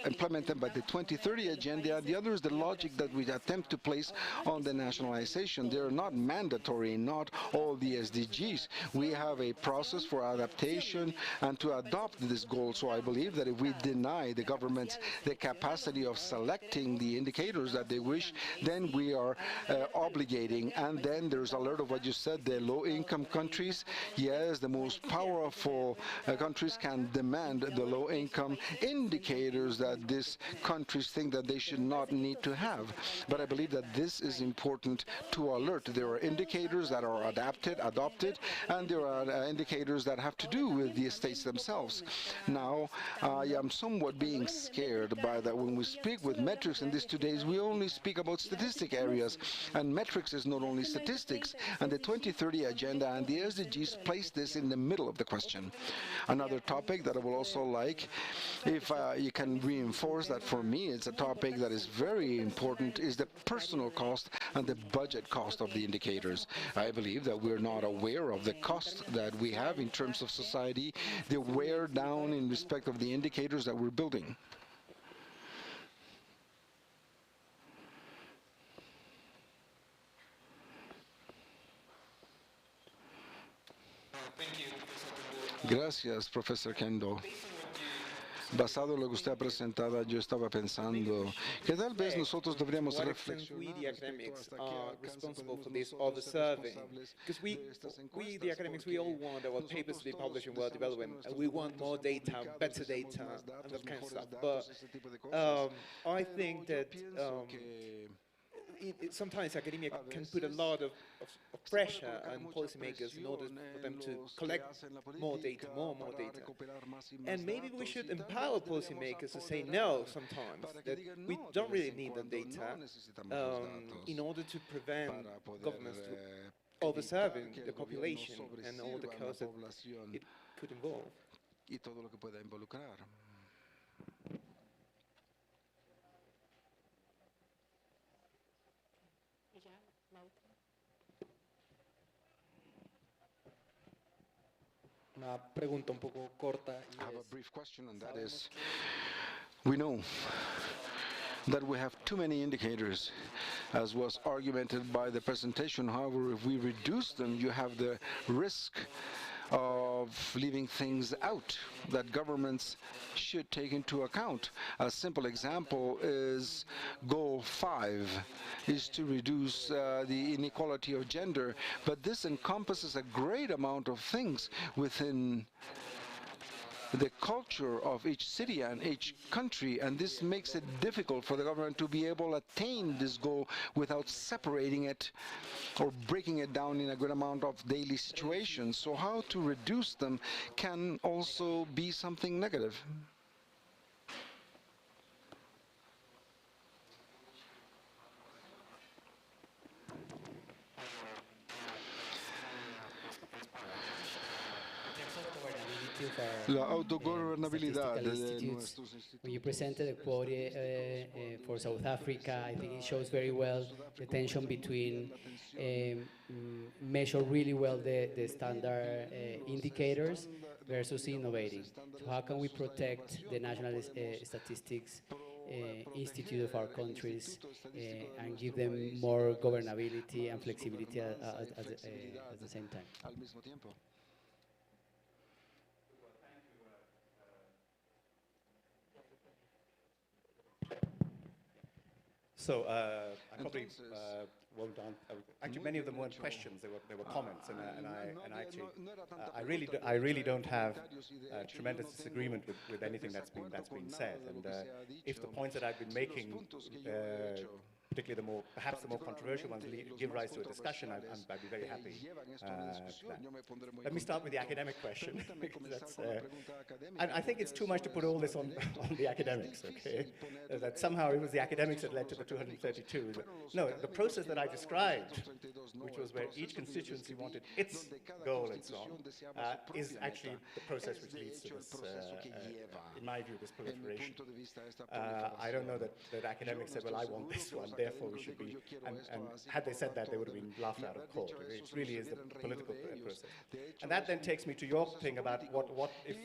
implemented by the 2030 agenda. The other is the logic that we attempt to place on the nationalization. There are not mandatory, not all the SDGs. We have a process for adaptation and to adopt this goal. So I believe that if we deny the governments the capacity of selecting the indicators that they wish, then we are obligating. And then there's a lot of what you said, the low-income countries. Yes, the most powerful countries can demand the low-income indicators that these countries think that they should not need to have. But I believe that this is important to alert. There are indicators that are adopted, and there are indicators that have to do with the states themselves. Now, I am somewhat being scared by that. When we speak with metrics in these 2 days, we only speak about statistic areas, and metrics is not only statistics, and the 2030 agenda and the SDGs place this in the middle of the question. Another topic that I will also like, if you can reinforce that for me, it's a topic that is very important, is the personal cost and the budget cost of the indicators. I believe that we're not aware of the cost that we have in terms of society, the wear down in respect of the indicators that we're building. Gracias, Profesor Kendo. Basado en lo que usted ha presentado, yo estaba pensando que tal vez nosotros deberíamos reflexionar. We, the academics, are responsible for this over-serving. Because we, the academics, we all want our papers to be published in World Development, and we want more data, better data, and that kind of stuff. But I think that sometimes academia can put a lot of pressure on policymakers in order for them to collect more data, more data. And maybe we should empower policymakers to say no sometimes, that we don't really need the data in order to prevent governments to over-serving the population and all the costs that it could involve. Una pregunta un poco corta. I have a brief question, and that is, we know that we have too many indicators, as was argumented by the presentation. However, if we reduce them, you have the risk of leaving things out that governments should take into account. A simple example is Goal 5, is to reduce the inequality of gender, but this encompasses a great amount of things within the culture of each city and each country, and this makes it difficult for the government to be able to attain this goal without separating it or breaking it down in a good amount of daily situations. So how to reduce them can also be something negative. La autogobernabilidad de nuestros institutos. When you presented the quote for South Africa, I think it shows very well the tension between measure really well the standard indicators versus innovating. So how can we protect the national statistics institute of our countries and give them more governability and flexibility at the same time? So I probably won't actually many of them weren't questions; they were comments, and I really don't have tremendous disagreement with anything that's been said. And if the points that I've been making, particularly perhaps the more controversial ones, give rise to a discussion, I'd be very happy. Let me start with the academic question. And I think it's too much to put all this on the academics, okay? That somehow it was the academics that led to the 232. No, the process that I described, which was where each constituency wanted its goal and so on, is actually the process which leads to this, in my view, this proliferation. I don't know that academics said, well, I want this one. therefore we should be, and had they said that, they would have been laughed out of court. It really is the political process. And that then takes me to your thing about what if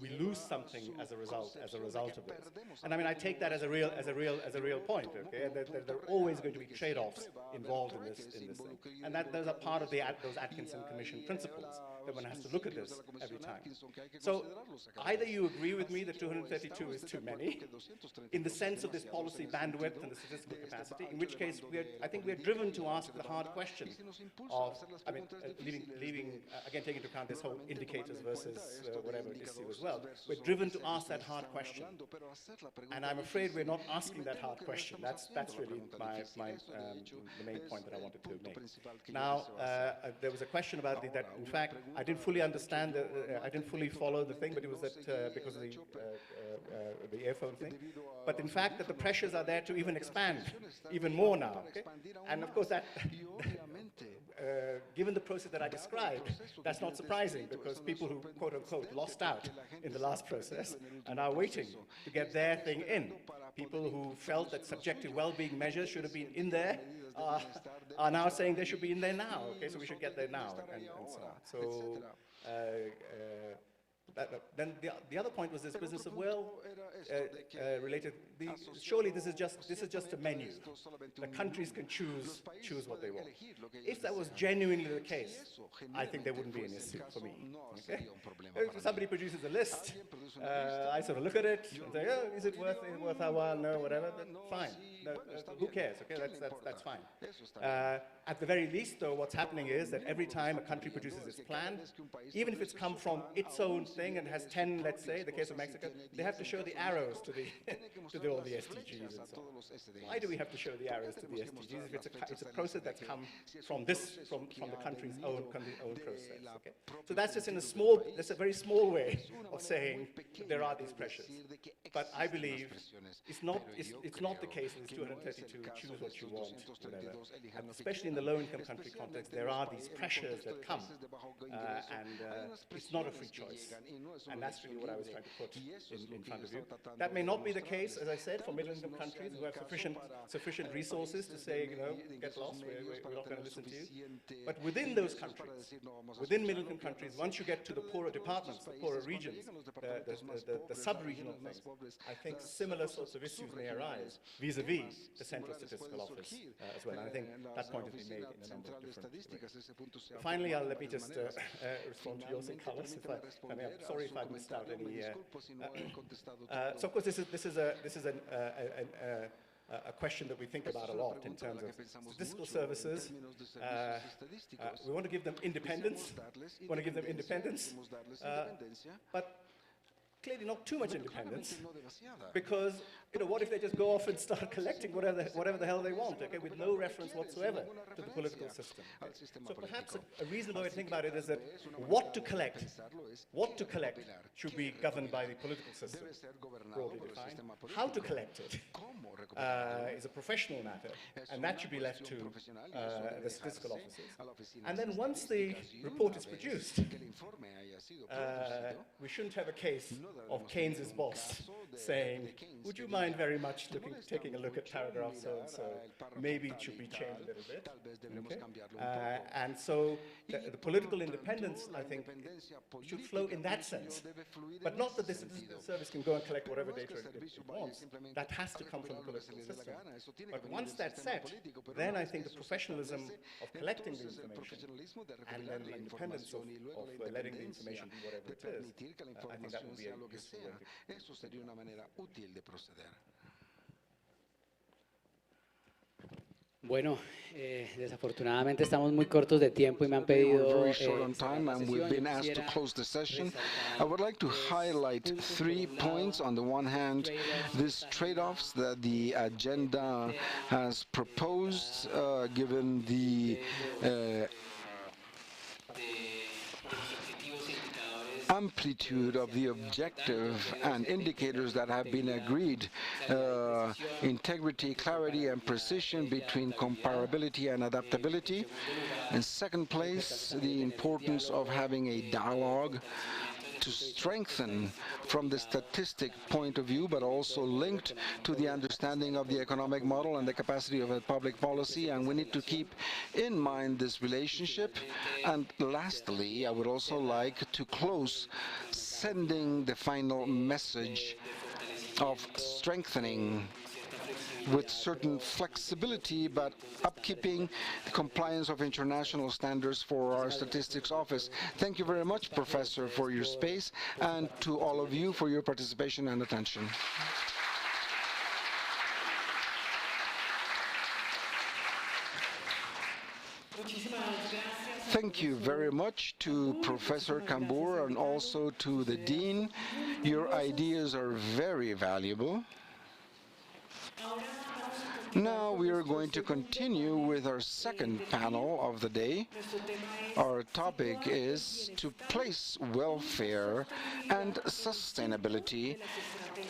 we lose something as a result of this. And I mean, I take that as a real point, okay? And there are always going to be trade-offs involved in this thing. And those are part of those Atkinson Commission principles, that one has to look at this every time. So either you agree with me that 232 is too many, in the sense of this policy bandwidth and the statistical capacity, in which case I think we're driven to ask the hard question of, I mean, again, taking into account this whole indicators versus whatever issue as well, we're driven to ask that hard question. And I'm afraid we're not asking that hard question. That's really the main point that I wanted to make. Now, there was a question about that, in fact, I didn't fully understand, I didn't fully follow the thing, but it was that because of the earphone thing. But in fact, that the pressures are there to even expand even more now. Okay? And of course, that given the process that I described, that's not surprising, because people who, quote unquote, lost out in the last process are now waiting to get their thing in. People who felt that subjective well-being measures should have been in there are now saying they should be in there now. Okay, so we should get there now, and so on. So then the other point was this business of, well, related. Surely this is just a menu. The countries can choose what they want. If that was genuinely the case, I think there wouldn't be an issue for me. Okay? If somebody produces a list, I sort of look at it and say, oh, is it worth our while? No, whatever. Then fine. No, who cares? Okay, that's fine. At the very least, though, what's happening is that every time a country produces its plan, even if it's come from its own thing and has 10, let's say, the case of Mexico, they have to show the arrows to all the SDGs and so on. Why do we have to show the arrows to the SDGs if it's a process that's come from the country's own process? Okay? So that's just that's a very small way of saying there are these pressures. But I believe it's not the case in this 232, choose what you want, whatever. And especially in the low-income country context, there are these pressures that come, and it's not a free choice. And that's really what I was trying to put in front of you. That may not be the case, as I said, for middle-income countries who have sufficient resources to say, you know, get lost, we're not going to listen to you. But within those countries, within middle-income countries, once you get to the poorer departments, the poorer regions, the sub-regional things, I think similar sorts of issues may arise vis-a-vis the Central Statistical Office as well. And I think that point has been made in a number of different ways. Finally, let me just respond to yours in Carlos. I'm sorry if I missed out any. So of course, this is a question that we think about a lot in terms of statistical services. We want to give them independence. But clearly not too much independence, because what if they just go off and start collecting whatever the hell they want, okay, with no reference whatsoever to the political system. Okay? So perhaps a reasonable way to think about it is that what to collect should be governed by the political system, broadly defined. How to collect it is a professional matter, and that should be left to the statistical offices. And then once the report is produced, we shouldn't have a case of Keynes's boss saying, would you mind very much taking a look at paragraph so-and-so? Maybe it should be changed a little bit. Okay? And so the political independence, I think, should flow in that sense. But not that this service can go and collect whatever data it wants. That has to come from the political system. But once that's set, then I think the professionalism of collecting the information and then the independence of letting the information be whatever it is, I think that would be a useful way. Eso sería una manera útil de proceder. Bueno, desafortunadamente estamos muy cortos de tiempo y me han pedido very short on time, and we've been asked to close the session. I would like to highlight 3 points. On the one hand, these trade-offs that the agenda has proposed, given the amplitude of the objective and indicators that have been agreed, integrity, clarity, and precision between comparability and adaptability. In second place, the importance of having a dialogue to strengthen from the statistic point of view, but also linked to the understanding of the economic model and the capacity of a public policy, and we need to keep in mind this relationship. And lastly, I would also like to close sending the final message of strengthening with certain flexibility, but upkeeping the compliance of international standards for our statistics office. Thank you very much, Professor, for your space, and to all of you for your participation and attention. Thank you very much to Professor Cambour and also to the Dean. Your ideas are very valuable. Now we are going to continue with our second panel of the day. Our topic is to place welfare and sustainability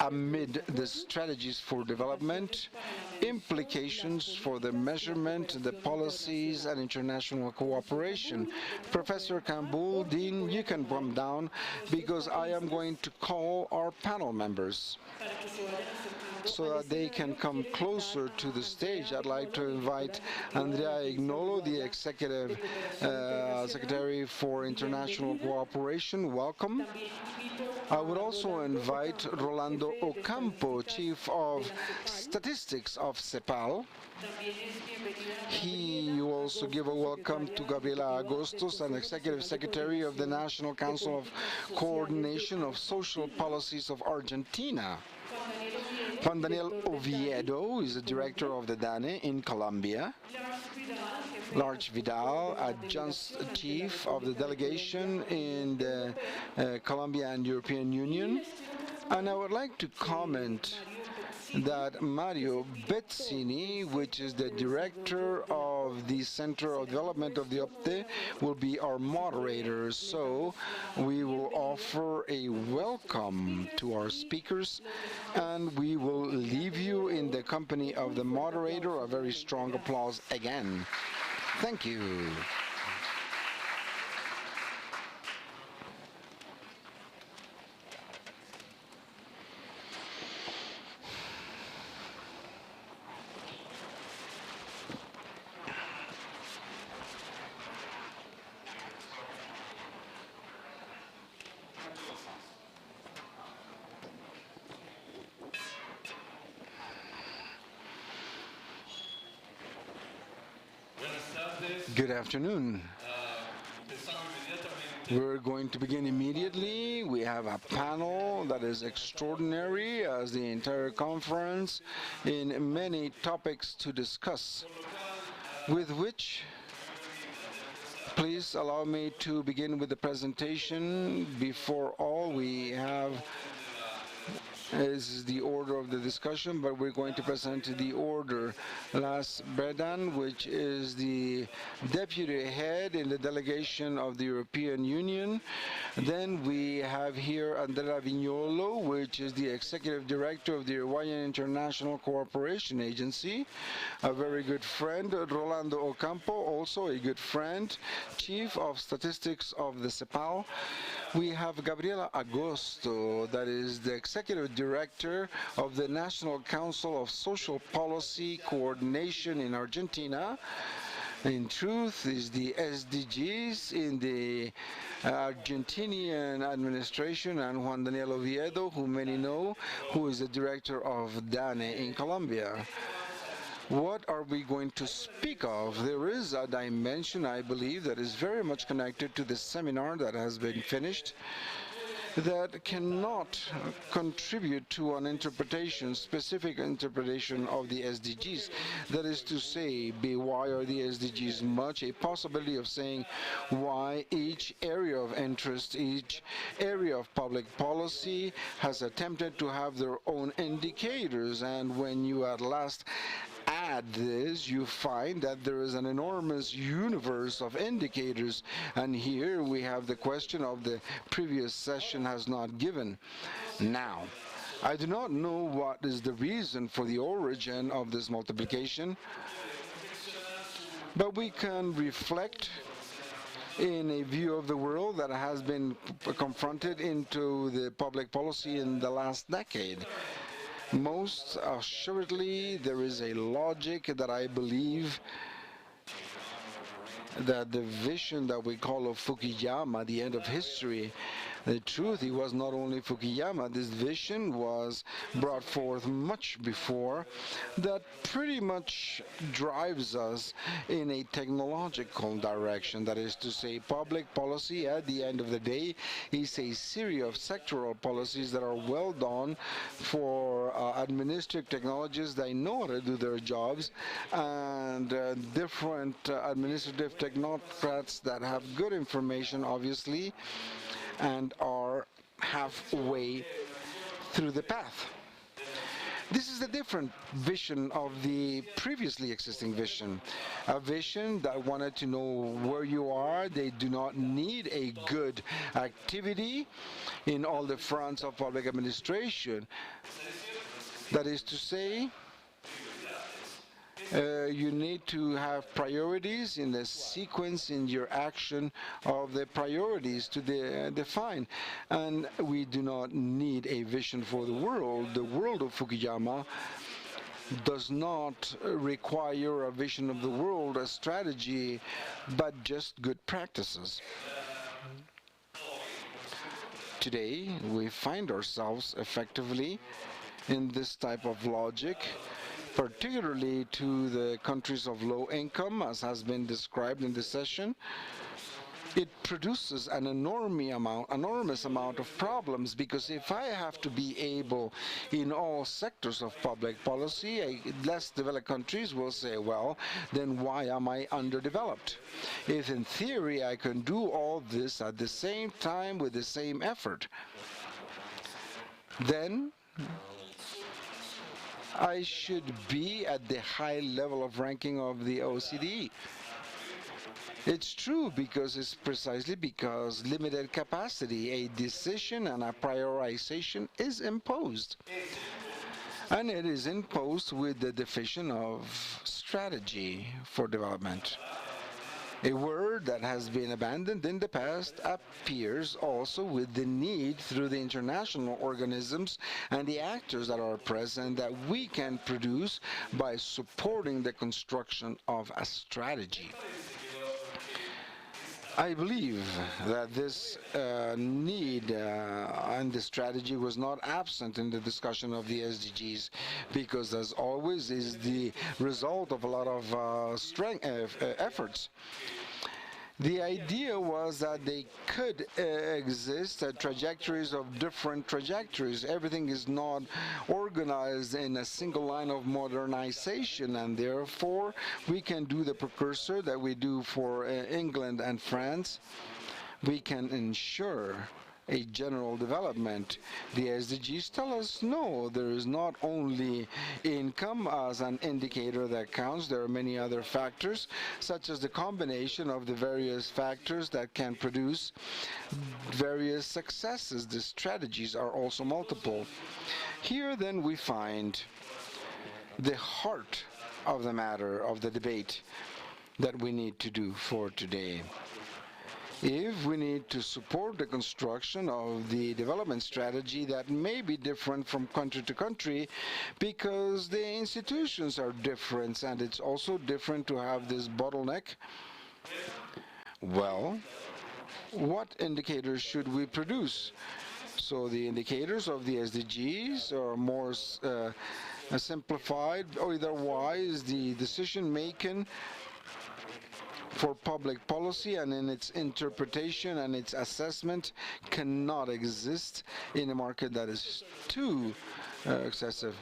amid the strategies for development, implications for the measurement, the policies, and international cooperation. Professor Campbell, Dean, you can come down because I am going to call our panel members so that they can come closer to the stage. I'd like to invite Andrea Ignolo, the Executive Secretary for International Cooperation. Welcome. I would also invite Rolando Ocampo, Chief of Statistics of CEPAL. He will also give a welcome to Gabriela Agostos, an Executive Secretary of the National Council of Coordination of Social Policies of Argentina. Juan Daniel Oviedo is the director of the DANE in Colombia. Lars Vidal, adjunct chief of the delegation in the Colombia and European Union. And I would like to comment that Mario Bezzini, which is the director of the Center of Development of the OPTE, will be our moderator. So we will offer a welcome to our speakers, and we will leave you in the company of the moderator. A very strong applause again. Thank you. Good afternoon. We're going to begin immediately. We have a panel that is extraordinary as the entire conference in many topics to discuss, with which please allow me to begin with the presentation. Before all, we have is the order of the discussion, but we're going to present the order. Las Bredan, which is the deputy head in the delegation of the European Union. Then we have here Andrea Vignolo, which is the executive director of the Uruguayan International Cooperation Agency, a very good friend. Rolando Ocampo, also a good friend, chief of statistics of the CEPAL. We have Gabriela Agosto, that is the executive director of the National Council of Social Policy Coordination in Argentina. In truth, is the SDGs in the Argentinian administration, and Juan Daniel Oviedo, who many know, who is the director of DANE in Colombia. What are we going to speak of? There is a dimension, I believe, that is very much connected to the seminar that has been finished, that cannot contribute to an interpretation, specific interpretation of the SDGs. That is to say, why are the SDGs much? A possibility of saying why each area of interest, each area of public policy has attempted to have their own indicators, and when you at last add this, you find that there is an enormous universe of indicators, and here we have the question of the previous session has not given. Now, I do not know what is the reason for the origin of this multiplication, but we can reflect in a view of the world that has been confronted into the public policy in the last decade. Most assuredly, there is a logic that I believe that the vision that we call of Fukuyama, the end of history, the truth, it was not only Fukuyama, this vision was brought forth much before, that pretty much drives us in a technological direction. That is to say, public policy at the end of the day is a series of sectoral policies that are well done for administrative technologies that know how to do their jobs, and different administrative technocrats that have good information, obviously, and are halfway through the path. This is a different vision of the previously existing vision, a vision that wanted to know where you are. They do not need a good activity in all the fronts of public administration. That is to say, you need to have priorities in the sequence in your action of the priorities to define. And we do not need a vision for the world. The world of Fukuyama does not require a vision of the world, a strategy, but just good practices. Today, we find ourselves effectively in this type of logic, particularly to the countries of low income, as has been described in this session. It produces an enormous amount of problems, because if I have to be able in all sectors of public policy, less developed countries will say, well, then why am I underdeveloped? If in theory I can do all this at the same time with the same effort, then I should be at the high level of ranking of the OECD. It's true, because it's precisely because limited capacity, a decision and a prioritization is imposed. And it is imposed with the definition of strategy for development. A word that has been abandoned in the past appears also with the need through the international organisms and the actors that are present that we can produce by supporting the construction of a strategy. I believe that this need and the strategy was not absent in the discussion of the SDGs, because, as always, is the result of a lot of efforts. The idea was that they could exist at trajectories of different trajectories. Everything is not organized in a single line of modernization, and therefore we can do the precursor that we do for England and France. We can ensure a general development. The SDGs tell us no, there is not only income as an indicator that counts. There are many other factors, such as the combination of the various factors that can produce various successes. The strategies are also multiple. Here then we find the heart of the matter of the debate that we need to do for today. If we need to support the construction of the development strategy that may be different from country to country, because the institutions are different, and it's also different to have this bottleneck, well, what indicators should we produce? So the indicators of the SDGs are more simplified, or otherwise the decision-making for public policy and in its interpretation and its assessment cannot exist in a market that is too excessive.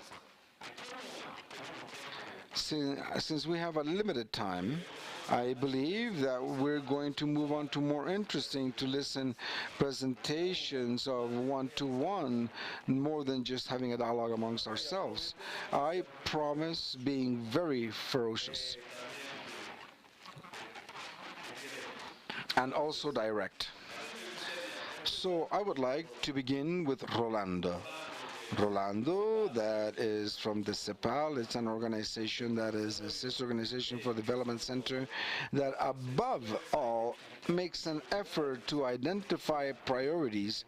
Since we have a limited time, I believe that we're going to move on to more interesting to listen presentations of one-to-one, more than just having a dialogue amongst ourselves. I promise being very ferocious and also direct. So I would like to begin with Rolando. Rolando, that is from the CEPAL. It's an organization that is a sister organization for the Development Center that above all makes an effort to identify priorities,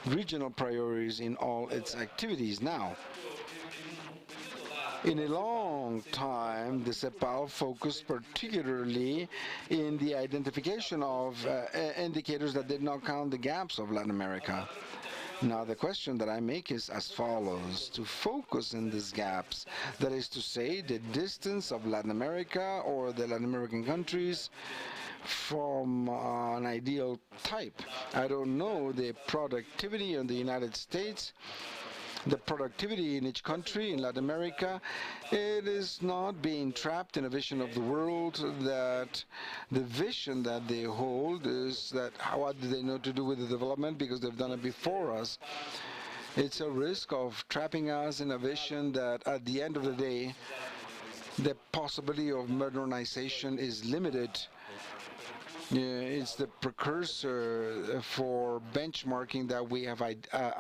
regional priorities in all its activities. Now, in a long time, the CEPAL focused particularly in the identification of indicators that did not count the gaps of Latin America. Now, the question that I make is as follows: to focus in these gaps, that is to say, the distance of Latin America or the Latin American countries from an ideal type. I don't know the productivity in the United States, the productivity in each country in Latin America. It is not being trapped in a vision of the world that the vision that they hold is that what do they know to do with the development because they've done it before us. It's a risk of trapping us in a vision that at the end of the day the possibility of modernization is limited. It's the precursor for benchmarking that we have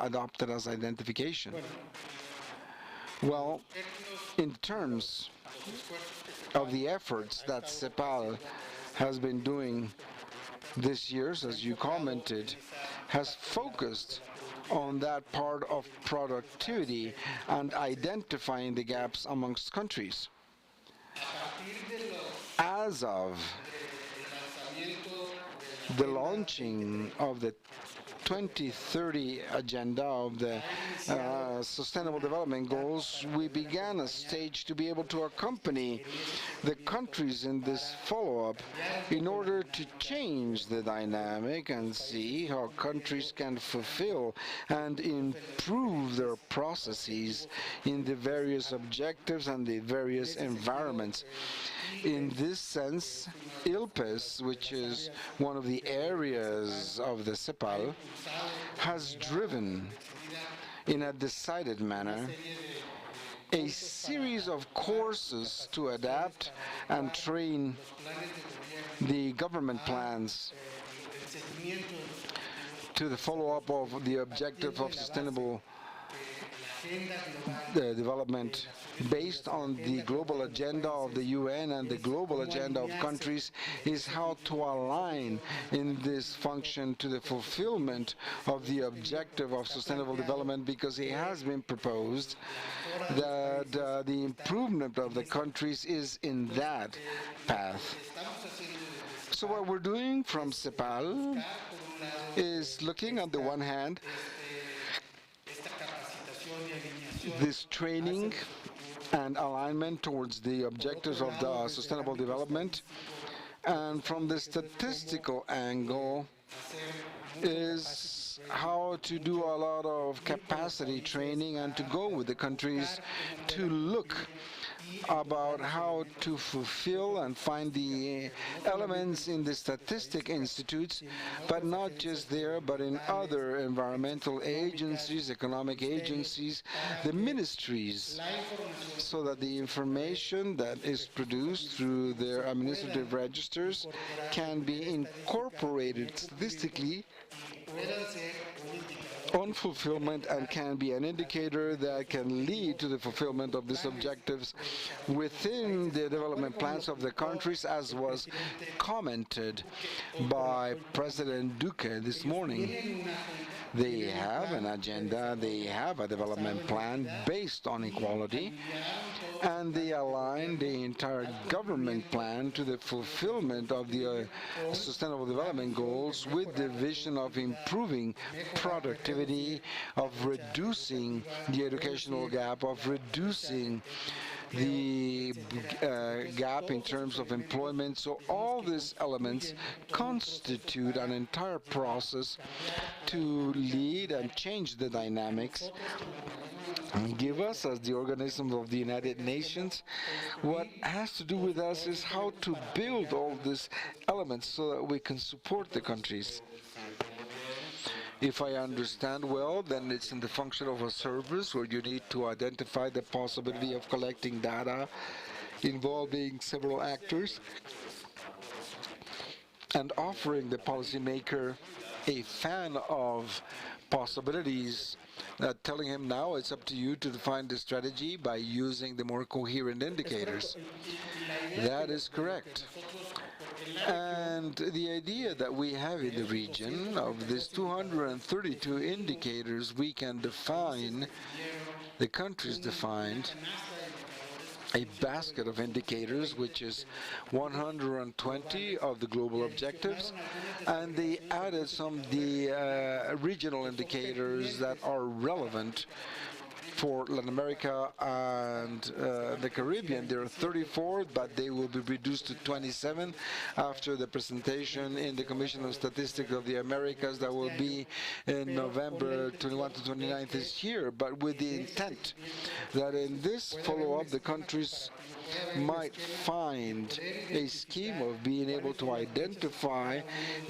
adopted as identification. Well, in terms of the efforts that CEPAL has been doing this year, as you commented, has focused on that part of productivity and identifying the gaps amongst countries. As of the launching of the 2030 agenda of the Sustainable Development Goals, we began a stage to be able to accompany the countries in this follow-up in order to change the dynamic and see how countries can fulfill and improve their processes in the various objectives and the various environments. In this sense, ILPES, which is one of the areas of the CEPAL, has driven in a decided manner a series of courses to adapt and train the government plans to the follow-up of the objective of sustainable development based on the global agenda of the UN and the global agenda of countries, is how to align in this function to the fulfillment of the objective of sustainable development, because it has been proposed that the improvement of the countries is in that path. So what we're doing from CEPAL is looking on the one hand this training and alignment towards the objectives of the sustainable development, and from the statistical angle is how to do a lot of capacity training and to go with the countries to look about how to fulfill and find the elements in the statistic institutes, but not just there, but in other environmental agencies, economic agencies, the ministries, so that the information that is produced through their administrative registers can be incorporated statistically on fulfillment and can be an indicator that can lead to the fulfillment of these objectives within the development plans of the countries, as was commented by President Duque this morning. They have an agenda, they have a development plan based on equality, and they align the entire government plan to the fulfillment of the Sustainable Development Goals with the vision of improving productivity, of reducing the educational gap, of reducing the gap in terms of employment. So all these elements constitute an entire process to lead and change the dynamics and give us, as the organism of the United Nations, what has to do with us is how to build all these elements so that we can support the countries. If I understand well, then it's in the function of a service where you need to identify the possibility of collecting data involving several actors and offering the policymaker a fan of possibilities, telling him now it's up to you to define the strategy by using the more coherent indicators. That is correct. And the idea that we have in the region of these 232 indicators we can define, the countries defined, a basket of indicators, which is 120 of the global objectives, and they added some of the regional indicators that are relevant for Latin America and the Caribbean. There are 34, but they will be reduced to 27 after the presentation in the Commission of Statistics of the Americas that will be in November 21 to 29 this year, but with the intent that in this follow-up the countries might find a scheme of being able to identify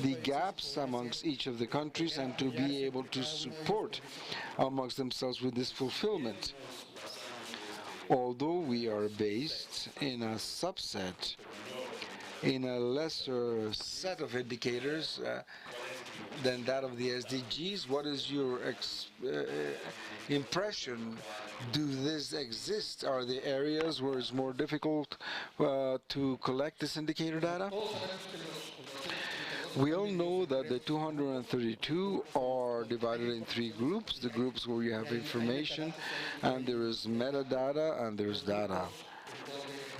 the gaps amongst each of the countries and to be able to support amongst themselves with this fulfillment. Although we are based in a subset, in a lesser set of indicators than that of the SDGs, what is your impression? Do this exist? Are there areas where it's more difficult to collect this indicator data? We all know that the 232 are divided in three groups, the groups where you have information, and there is metadata, and there's data.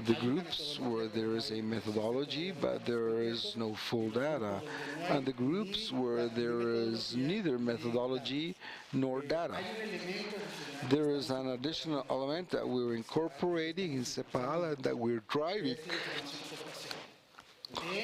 The groups where there is a methodology, but there is no full data, and the groups where there is neither methodology nor data. There is an additional element that we're incorporating in CEPAL and that we're driving,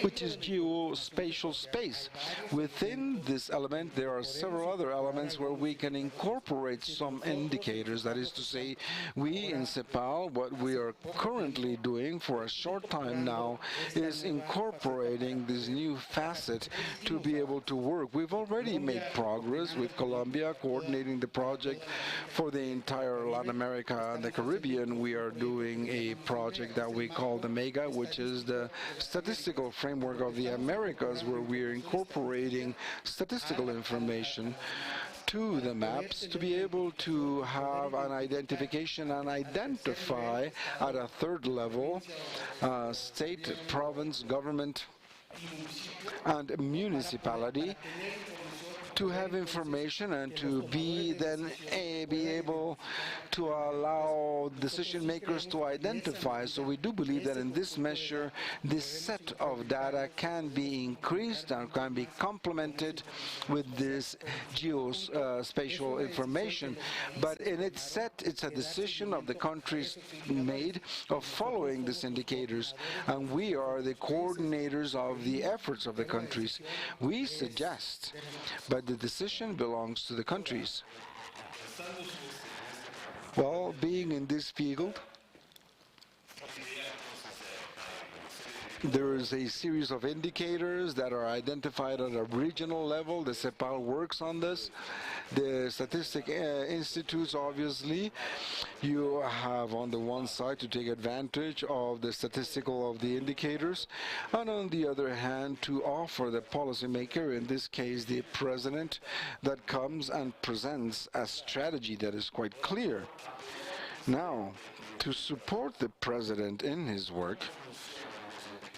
which is geospatial space. Within this element, there are several other elements where we can incorporate some indicators. That is to say, we in CEPAL, what we are currently doing for a short time now is incorporating this new facet to be able to work. We've already made progress with Colombia, coordinating the project for the entire Latin America and the Caribbean. We are doing a project that we call the MEGA, which is the statistical framework of the Americas, where we are incorporating statistical information to the maps to be able to have an identification and identify at a third level state, province, government, and municipality, to have information and to be then be able to allow decision makers to identify. So we do believe that in this measure, this set of data can be increased and can be complemented with this geospatial information. But in its set, it's a decision of the countries made of following these indicators, and we are the coordinators of the efforts of the countries. We suggest, but the decision belongs to the countries. Well, being in this field, there is a series of indicators that are identified at a regional level. The CEPAL works on this. The statistic institutes, obviously, you have on the one side to take advantage of the statistical of the indicators, and on the other hand to offer the policymaker, in this case the president, that comes and presents a strategy that is quite clear. Now, to support the president in his work,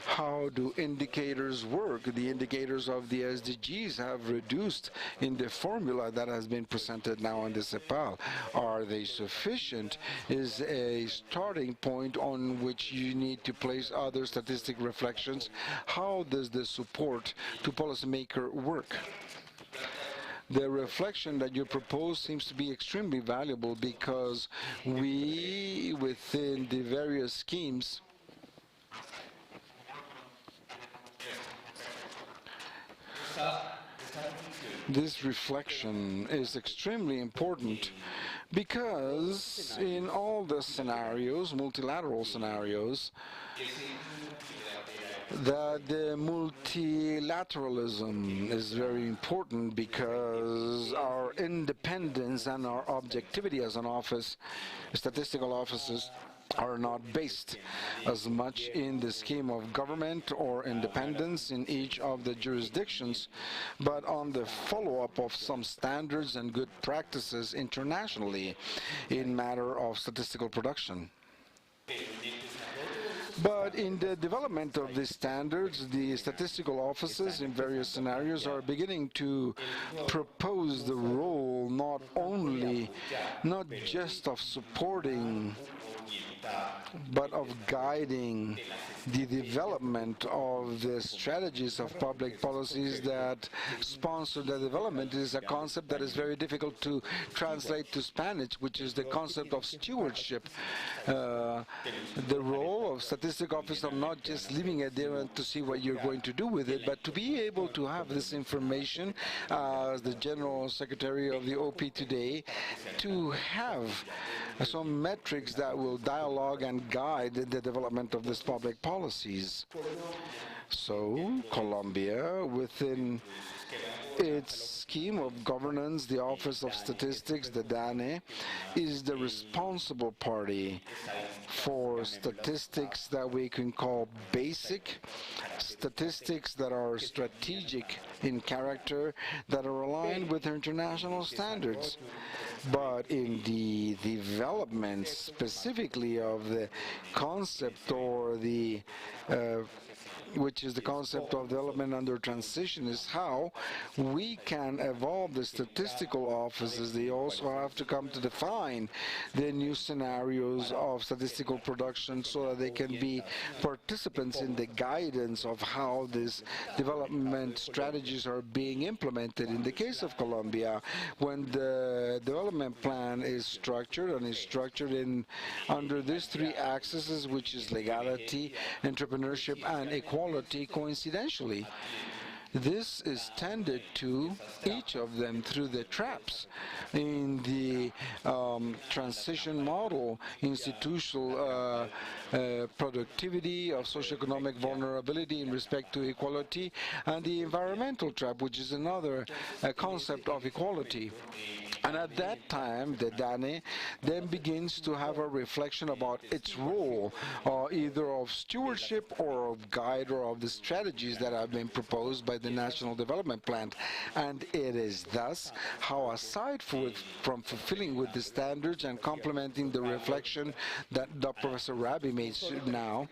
how do indicators work? The indicators of the SDGs have reduced in the formula that has been presented now in the CEPAL. Are they sufficient? Is a starting point on which you need to place other statistic reflections? How does the support to policymaker work? The reflection that you propose seems to be extremely valuable because we, within the various schemes, this reflection is extremely important because in all the scenarios, multilateral scenarios, that the multilateralism is very important because our independence and our objectivity as an office, statistical offices, are not based as much in the scheme of government or independence in each of the jurisdictions, but on the follow-up of some standards and good practices internationally in matter of statistical production. But in the development of these standards, the statistical offices in various scenarios are beginning to propose the role not just of supporting, but of guiding the development of the strategies of public policies that sponsor the development. Is a concept that is very difficult to translate to Spanish, which is the concept of stewardship. The role of statistical officer, not just leaving it there and to see what you're going to do with it, but to be able to have this information as the General Secretary of the OP today, to have some metrics that will dialogue and guide the development of these public policies. So, Colombia, within its scheme of governance, the Office of Statistics, the DANE, is the responsible party for statistics that we can call basic, statistics that are strategic in character, that are aligned with international standards. But in the development specifically of the concept or the which is the concept of development under transition, is how we can evolve the statistical offices. They also have to come to define the new scenarios of statistical production so that they can be participants in the guidance of how these development strategies are being implemented. In the case of Colombia, when the development plan is structured in under these three axes, which is legality, entrepreneurship, and equality, coincidentally, this is tended to each of them through the traps in the transition model, institutional productivity, of socioeconomic vulnerability in respect to equality, and the environmental trap, which is another concept of equality. And at that time, the DANE then begins to have a reflection about its role, either of stewardship or of guide or of the strategies that have been proposed by the National Development Plan. And it is thus how, aside from fulfilling with the standards and complementing the reflection that Professor Rabi made now,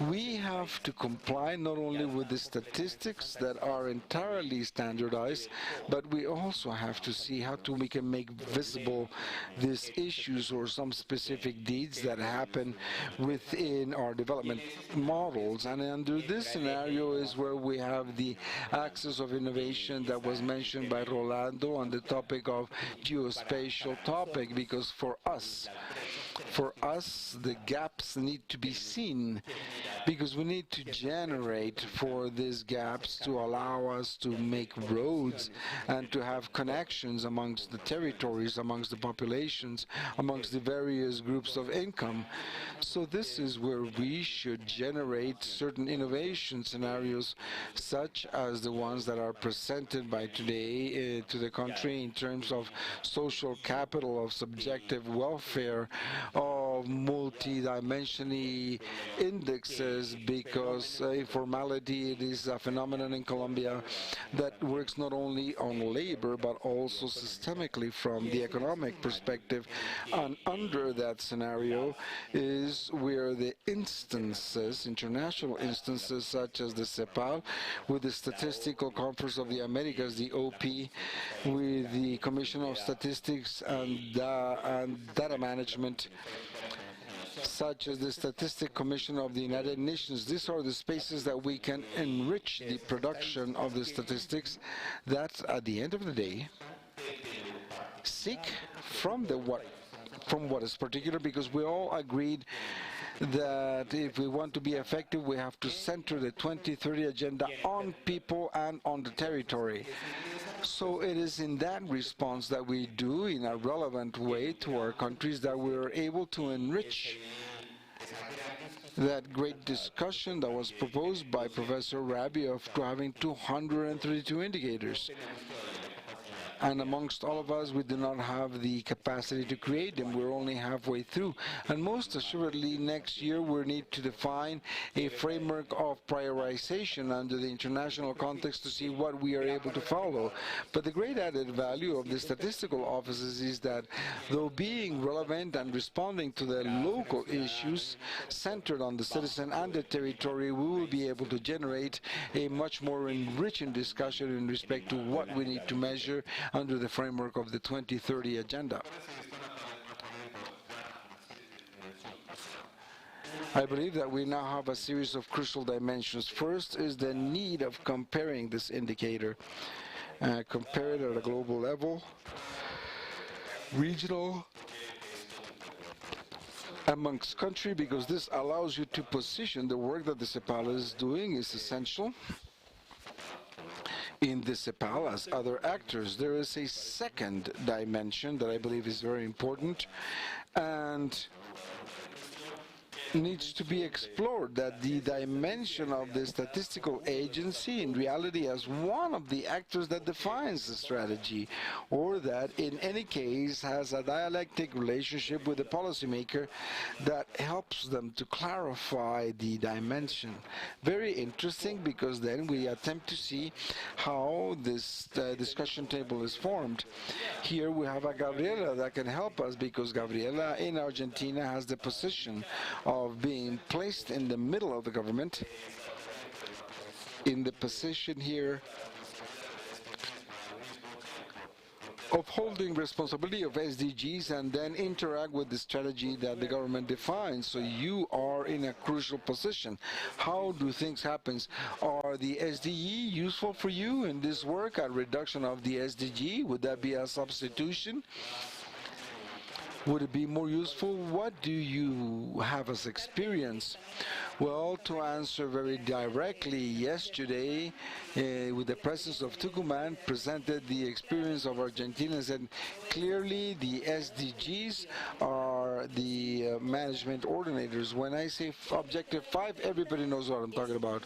we have to comply not only with the statistics that are entirely standardized, but we also have to see how we can make visible these issues or some specific deeds that happen within our development models. And under this scenario is where we have the axis of innovation that was mentioned by Rolando on the topic of geospatial topic, because for us, the gaps need to be seen, because we need to generate for these gaps to allow us to make roads and to have connections amongst the territories, amongst the populations, amongst the various groups of income. So this is where we should generate certain innovation scenarios, such as the ones that are presented by today to the country in terms of social capital, of subjective welfare, of multi-dimensional indexes, because informality, it is a phenomenon in Colombia that works not only on labor but also systemically from the economic perspective. And under that scenario is where the instances, international instances such as the CEPAL, with the Statistical Conference of the Americas, the OP, with the Commission of Statistics and Data Management, such as the Statistic Commission of the United Nations. These are the spaces that we can enrich the production of the statistics that, at the end of the day, seek from what is particular, because we all agreed that if we want to be effective, we have to center the 2030 agenda on people and on the territory. So it is in that response that we do, in a relevant way to our countries, that we are able to enrich that great discussion that was proposed by Professor Rabi of having 232 indicators. And amongst all of us, we do not have the capacity to create them. We're only halfway through. And most assuredly, next year, we need to define a framework of prioritization under the international context to see what we are able to follow. But the great added value of the statistical offices is that, though being relevant and responding to the local issues centered on the citizen and the territory, we will be able to generate a much more enriching discussion in respect to what we need to measure under the framework of the 2030 agenda. I believe that we now have a series of crucial dimensions. First is the need of comparing this indicator, compare it at a global level, regional, amongst country, because this allows you to position the work that the CEPAL is doing is essential in the CEPAL as other actors. There is a second dimension that I believe is very important and needs to be explored, that the dimension of the statistical agency in reality as one of the actors that defines the strategy, or that in any case has a dialectic relationship with the policymaker that helps them to clarify the dimension. Very interesting, because then we attempt to see how this discussion table is formed. Here we have a Gabriela that can help us, because Gabriela in Argentina has the position of being placed in the middle of the government, in the position here of holding responsibility of SDGs and then interact with the strategy that the government defines. So you are in a crucial position. How do things happen? Are the SDE useful for you in this work, a reduction of the SDG? Would that be a substitution? Would it be more useful? What do you have as experience? Well, to answer very directly, yesterday, with the presence of Tucumán, presented the experience of Argentina, and clearly the SDGs are the management ordinators. When I say objective 5, everybody knows what I'm talking about.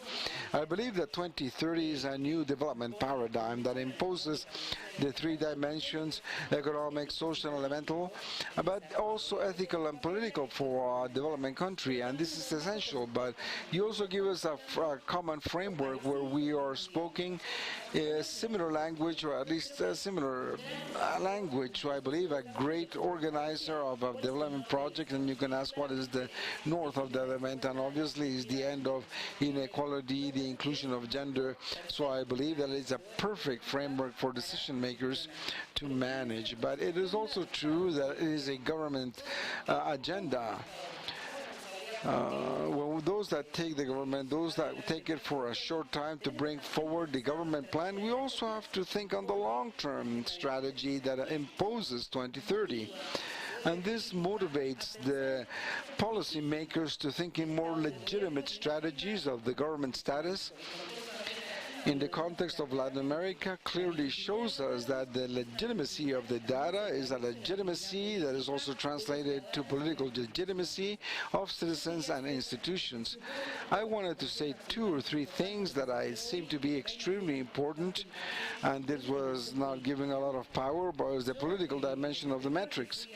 I believe that 2030 is a new development paradigm that imposes the 3 dimensions: economic, social, and elemental, but also ethical and political for a development country, and this is essential. But you also give us a common framework where we are speaking a similar language, or at least a similar language. So I believe a great organizer of a development project, and you can ask what is the north of development, and obviously is the end of inequality, the inclusion of gender. So I believe that it's a perfect framework for decision makers to manage. But it is also true that it is a government agenda. Well, those that take the government, those that take it for a short time to bring forward the government plan, we also have to think on the long-term strategy that imposes 2030. And this motivates the policymakers to think in more legitimate strategies of the government status. In the context of Latin America, clearly shows us that the legitimacy of the data is a legitimacy that is also translated to political legitimacy of citizens and institutions. I wanted to say 2 or 3 things that I seem to be extremely important, and this was not giving a lot of power, but it was the political dimension of the metrics.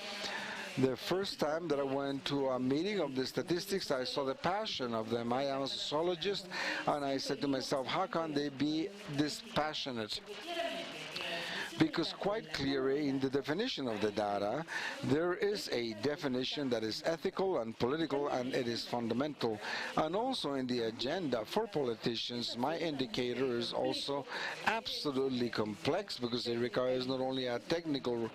The first time that I went to a meeting of the statistics, I saw the passion of them. I am a sociologist, and I said to myself, how can they be this passionate? Because quite clearly in the definition of the data, there is a definition that is ethical and political, and it is fundamental. And also in the agenda for politicians, my indicator is also absolutely complex, because it requires not only a technical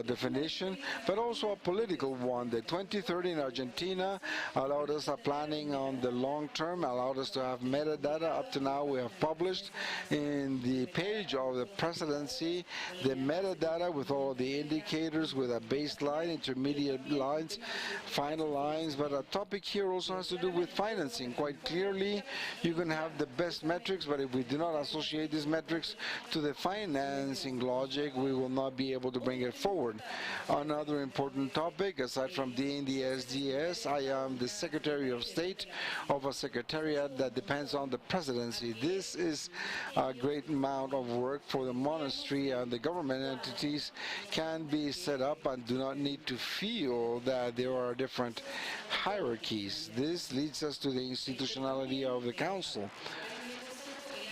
definition, but also a political one. The 2030 in Argentina allowed us a planning on the long term, allowed us to have metadata. Up to now we have published in the page of the presidency the metadata with all the indicators, with a baseline, intermediate lines, final lines. But a topic here also has to do with financing. Quite clearly, you can have the best metrics, but if we do not associate these metrics to the financing logic, we will not be able to bring it forward. Another important topic, aside from being the SDS, I am the Secretary of State of a secretariat that depends on the presidency. This is a great amount of work for the monastery and the government entities can be set up and do not need to feel that there are different hierarchies. This leads us to the institutionality of the council.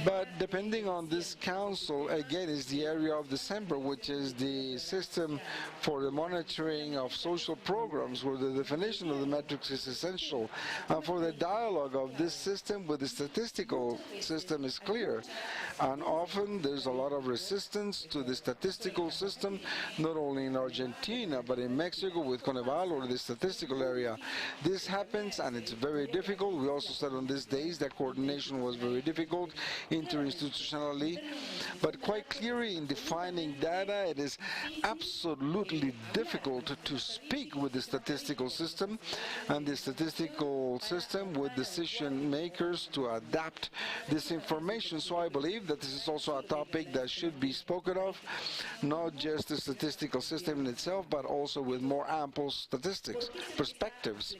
But depending on this council, again, is the area of December, which is the system for the monitoring of social programs, where the definition of the metrics is essential. And for the dialogue of this system with the statistical system is clear. And often there's a lot of resistance to the statistical system, not only in Argentina, but in Mexico with Coneval or the statistical area. This happens, and it's very difficult. We also said on these days that coordination was very difficult interinstitutionally, but quite clearly in defining data, it is absolutely difficult to speak with the statistical system and the statistical system with decision makers to adapt this information. So I believe that this is also a topic that should be spoken of, not just the statistical system in itself, but also with more ample statistics, perspectives.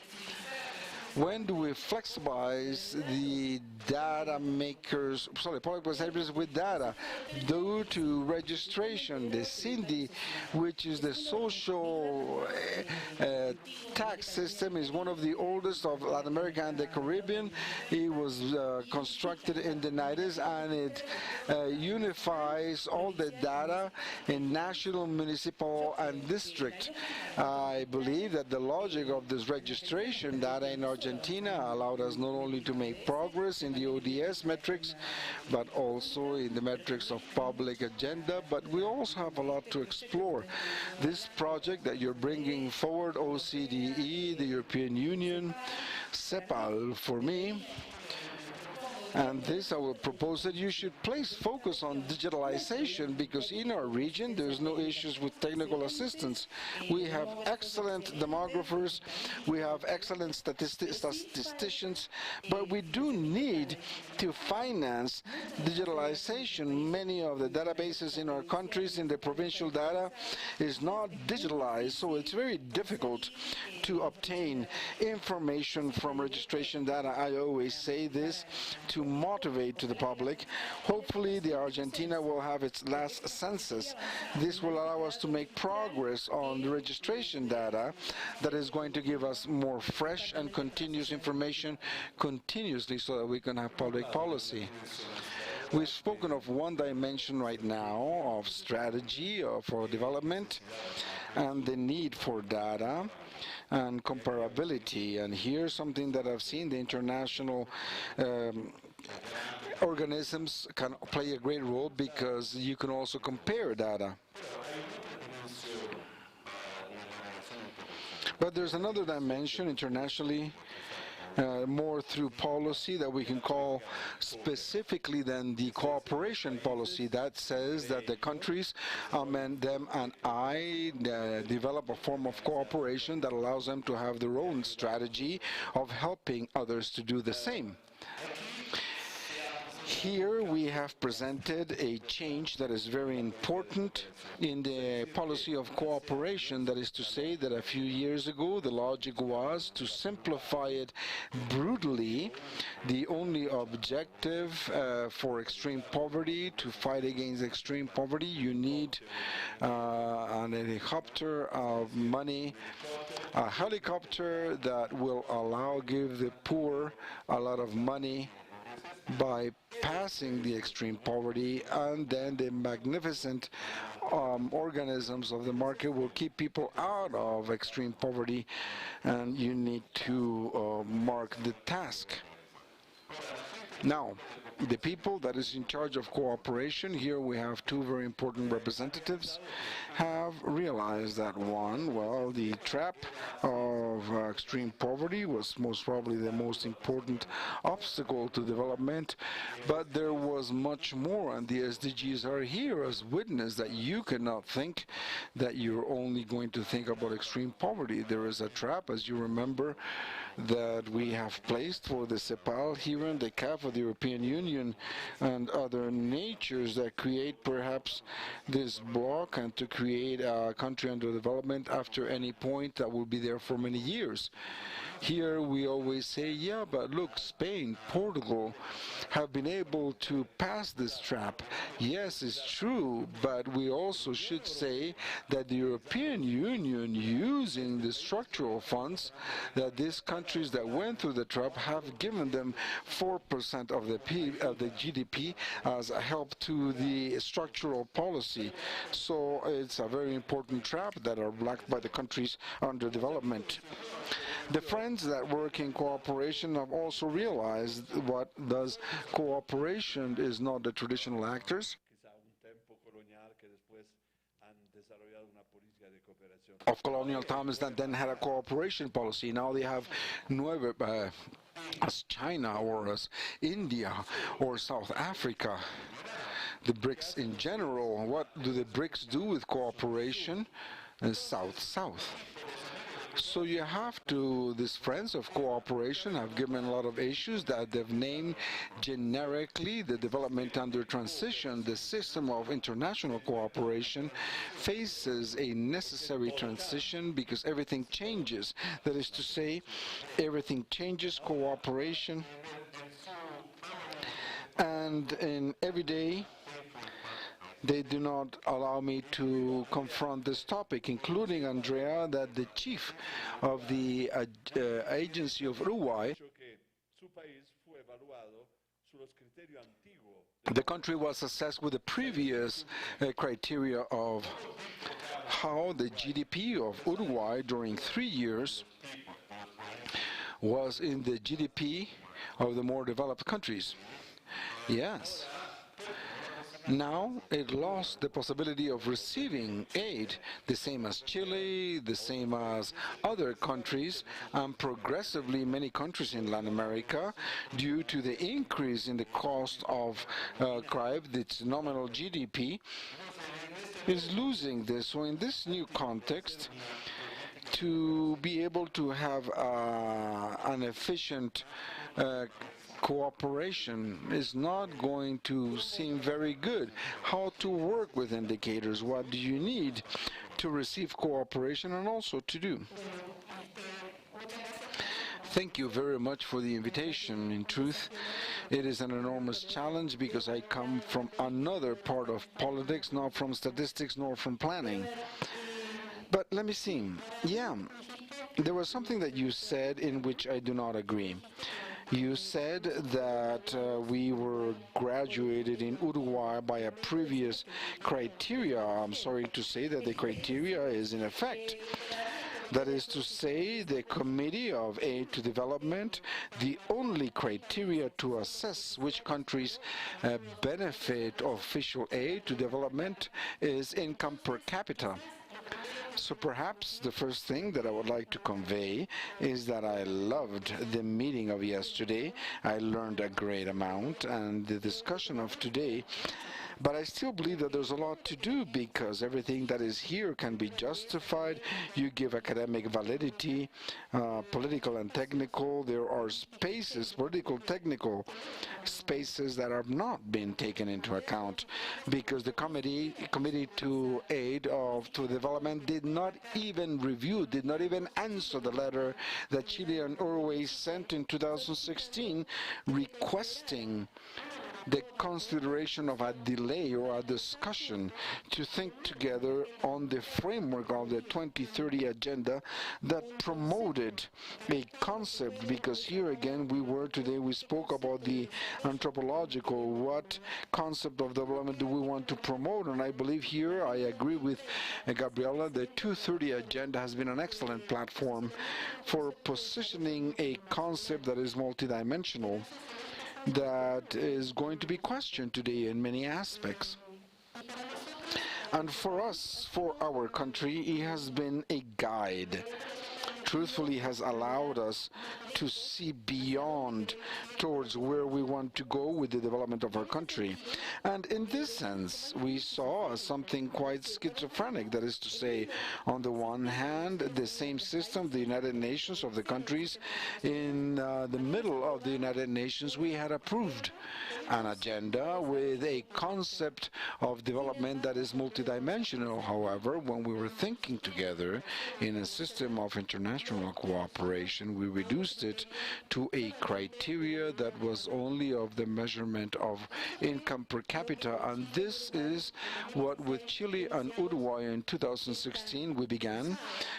When do we flexibilize the data makers, public behaviors with data? Due to registration, the CINDI, which is the social tax system, is one of the oldest of Latin America and the Caribbean. It was constructed in the 90s, and it unifies all the data in national, municipal, and district. I believe that the logic of this registration data in Argentina allowed us not only to make progress in the ODS metrics, but also in the metrics of public agenda, but we also have a lot to explore. This project that you're bringing forward, OCDE, the European Union, CEPAL for me, and this, I will propose that you should place focus on digitalization, because in our region there's no issues with technical assistance. We have excellent demographers, we have excellent statisticians, but we do need to finance digitalization. Many of the databases in our countries, in the provincial data, is not digitalized, so it's very difficult to obtain information from registration data. I always say this to motivate to the public. Hopefully the Argentina will have its last census. This will allow us to make progress on the registration data that is going to give us more fresh and continuous information continuously, so that we can have public policy. We've spoken of one dimension right now of strategy for development and the need for data and comparability. And here's something that I've seen: the international organisms can play a great role, because you can also compare data. But there's another dimension internationally, more through policy, that we can call specifically then the cooperation policy, that says that the countries, them and I, develop a form of cooperation that allows them to have their own strategy of helping others to do the same. Here we have presented a change that is very important in the policy of cooperation. That is to say that a few years ago the logic was to simplify it brutally. The only objective for extreme poverty, to fight against extreme poverty, you need an helicopter of money, a helicopter that will give the poor a lot of money by passing the extreme poverty, and then the magnificent organisms of the market will keep people out of extreme poverty, and you need to mark the task. Now, the people that is in charge of cooperation, here we have two very important representatives, have realized that the trap of extreme poverty was most probably the most important obstacle to development, but there was much more, and the SDGs are here as witness that you cannot think that you're only going to think about extreme poverty. There is a trap, as you remember, that we have placed for the CEPAL here in the CAF of the European Union and other natures that create perhaps this block and to create a country under development after any point that will be there for many years. Here we always say, yeah, but look, Spain, Portugal have been able to pass this trap. Yes, it's true, but we also should say that the European Union, using the structural funds that these countries that went through the trap have given them 4% of the GDP as a help to the structural policy. So it's a very important trap that are blocked by the countries under development. The friends that work in cooperation have also realized what does cooperation is not the traditional actors of colonial times that then had a cooperation policy. Now they have as China or as India or South Africa. The BRICS in general, what do the BRICS do with cooperation? South-South. So you have to, these friends of cooperation have given a lot of issues that they've named generically the development under transition. The system of international cooperation faces a necessary transition because everything changes. That is to say, everything changes, cooperation, and in every day they do not allow me to confront this topic, including Andrea, that the chief of the agency of Uruguay, the country was assessed with the previous criteria of how the GDP of Uruguay during 3 years was in the GDP of the more developed countries. Yes. Now it lost the possibility of receiving aid, the same as Chile, the same as other countries, and progressively many countries in Latin America, due to the increase in the cost of CRIB, its nominal GDP, is losing this. So in this new context, to be able to have an efficient cooperation is not going to seem very good. How to work with indicators, what do you need to receive cooperation and also to do? Thank you very much for the invitation. In truth, it is an enormous challenge because I come from another part of politics, not from statistics nor from planning. But let me see. Yeah, there was something that you said in which I do not agree. You said that we were graduated in Uruguay by a previous criteria. I'm sorry to say that the criteria is in effect. That is to say, the Committee of Aid to Development, the only criteria to assess which countries benefit of official aid to development is income per capita. So perhaps the first thing that I would like to convey is that I loved the meeting of yesterday. I learned a great amount, and the discussion of today. But I still believe that there's a lot to do because everything that is here can be justified. You give academic validity, political and technical. There are spaces, political, technical spaces that have not been taken into account because the committee to aid to development did not even review, did not even answer the letter that Chile and Uruguay sent in 2016 requesting the consideration of a delay or a discussion to think together on the framework of the 2030 agenda that promoted a concept, because here again we spoke about the anthropological, what concept of development do we want to promote, and I believe here I agree with Gabriela, the 2030 agenda has been an excellent platform for positioning a concept that is multidimensional, that is going to be questioned today in many aspects. And for us, for our country, it has been a guide truthfully has allowed us to see beyond towards where we want to go with the development of our country. And in this sense, we saw something quite schizophrenic. That is to say, on the one hand, the same system, the United Nations of the countries, in the middle of the United Nations, we had approved an agenda with a concept of development that is multidimensional. However, when we were thinking together in a system of international cooperation, we reduced it to a criteria that was only of the measurement of income per capita. And this is what, with Chile and Uruguay in 2016, we began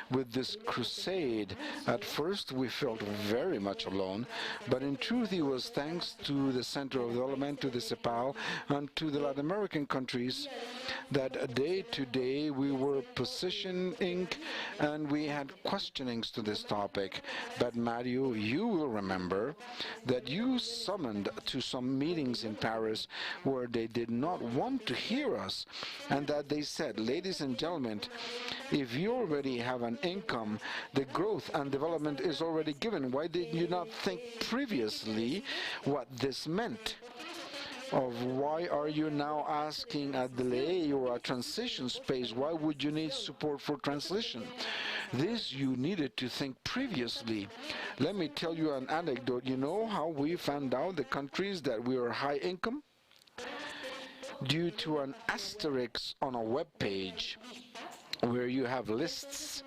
with this crusade. At first, we felt very much alone, but in truth, it was thanks to the Center of Development, to the CEPAL, and to the Latin American countries that day to day we were positioning and we had questionings to this topic. But Mario, you will remember that you summoned to some meetings in Paris where they did not want to hear us, and that they said, ladies and gentlemen, if you already have an income, the growth and development is already given. Why did you not think previously what this meant? Of why are you now asking a delay or a transition space? Why would you need support for transition? This you needed to think previously. Let me tell you an anecdote. You know how we found out the countries that we are high income? Due to an asterisk on a web page where you have lists,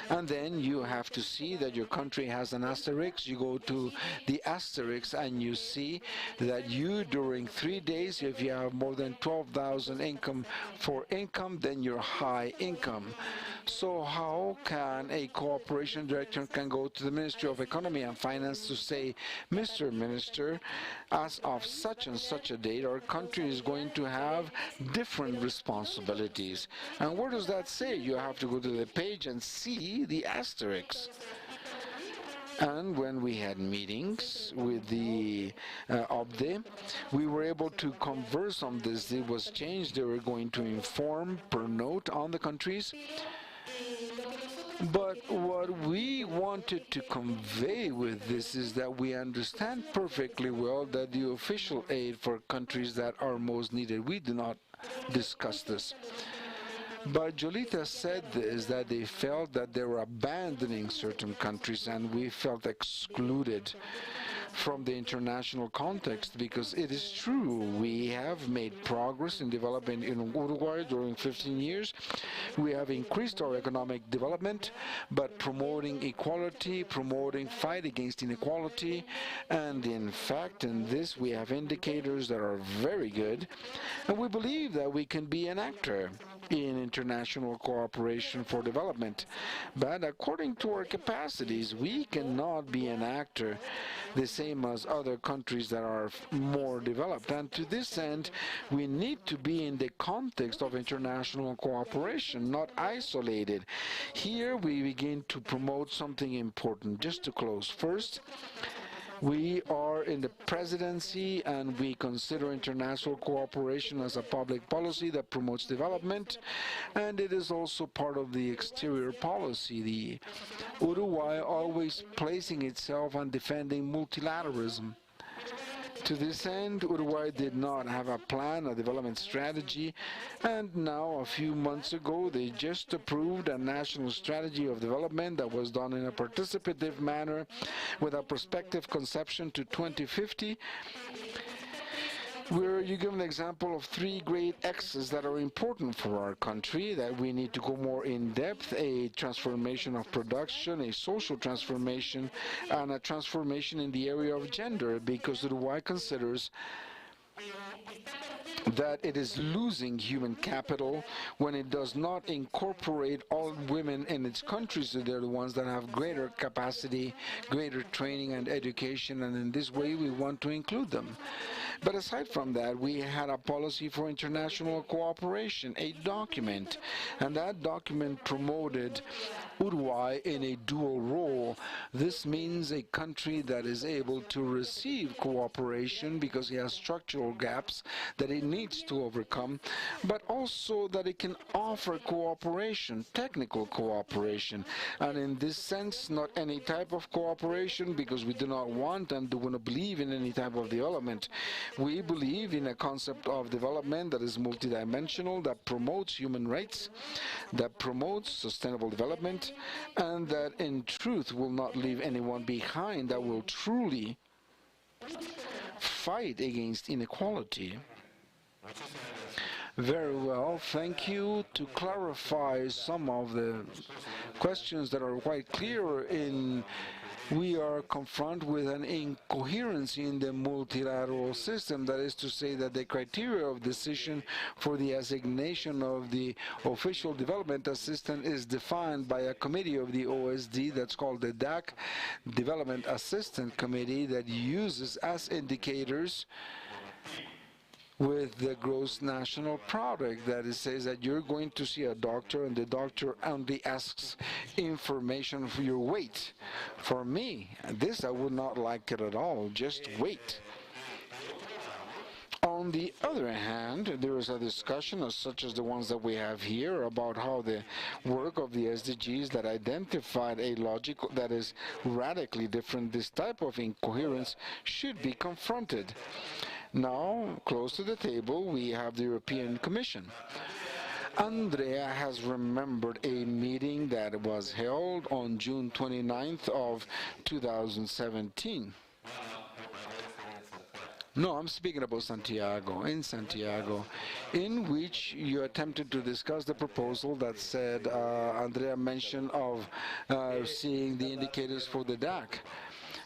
and then you have to see that your country has an asterisk. You go to the asterisk and you see that you, during 3 days, if you have more than 12,000 income, then you're high income. So how can a cooperation director can go to the Ministry of Economy and Finance to say, Mr. Minister, as of such and such a date, our country is going to have different responsibilities. And what does that say? You have to go to the page and see the asterisk. And when we had meetings with the OBDE, we were able to converse on this. It was changed. They were going to inform per note on the countries. But what we wanted to convey with this is that we understand perfectly well that the official aid for countries that are most needed, we do not discuss this. But Jolita said this, that they felt that they were abandoning certain countries, and we felt excluded from the international context, because it is true, we have made progress in development in Uruguay during 15 years. We have increased our economic development, but promoting equality, promoting fight against inequality, and in fact, in this we have indicators that are very good, and we believe that we can be an actor in international cooperation for development. But according to our capacities, we cannot be an actor the same as other countries that are more developed. And to this end, we need to be in the context of international cooperation, not isolated. Here we begin to promote something important. Just to close, first, we are in the presidency and we consider international cooperation as a public policy that promotes development, and it is also part of the exterior policy. The Uruguay always placing itself on defending multilateralism. To this end, Uruguay did not have a plan, a development strategy, and now, a few months ago, they just approved a national strategy of development that was done in a participative manner with a prospective conception to 2050, where you give an example of 3 great X's that are important for our country, that we need to go more in depth: a transformation of production, a social transformation, and a transformation in the area of gender, because Uruguay considers that it is losing human capital when it does not incorporate all women in its countries. So they're the ones that have greater capacity, greater training and education, and in this way we want to include them. But aside from that, we had a policy for international cooperation, a document, and that document promoted Uruguay in a dual role. This means a country that is able to receive cooperation because it has structural gaps that it needs to overcome, but also that it can offer cooperation, technical cooperation. And in this sense, not any type of cooperation, because we do not want and do not believe in any type of development. We believe in a concept of development that is multidimensional, that promotes human rights, that promotes sustainable development, and that in truth will not leave anyone behind, that will truly fight against inequality. Very well, thank you. To clarify some of the questions that are quite clear, we are confronted with an incoherence in the multilateral system. That is to say that the criteria of decision for the assignation of the official development assistant is defined by a committee of the OSD that's called the DAC, Development Assistant Committee, that uses as indicators with the gross national product. That it says that you're going to see a doctor and the doctor only asks information for your weight. For me, this I would not like it at all, just weight. On the other hand, there is a discussion such as the ones that we have here about how the work of the SDGs that identified a logic that is radically different, this type of incoherence should be confronted. Now, close to the table, we have the European Commission. Andrea has remembered a meeting that was held on June 29th of 2017. No, I'm speaking about Santiago, in Santiago, in which you attempted to discuss the proposal that said, Andrea mentioned of seeing the indicators for the DAC.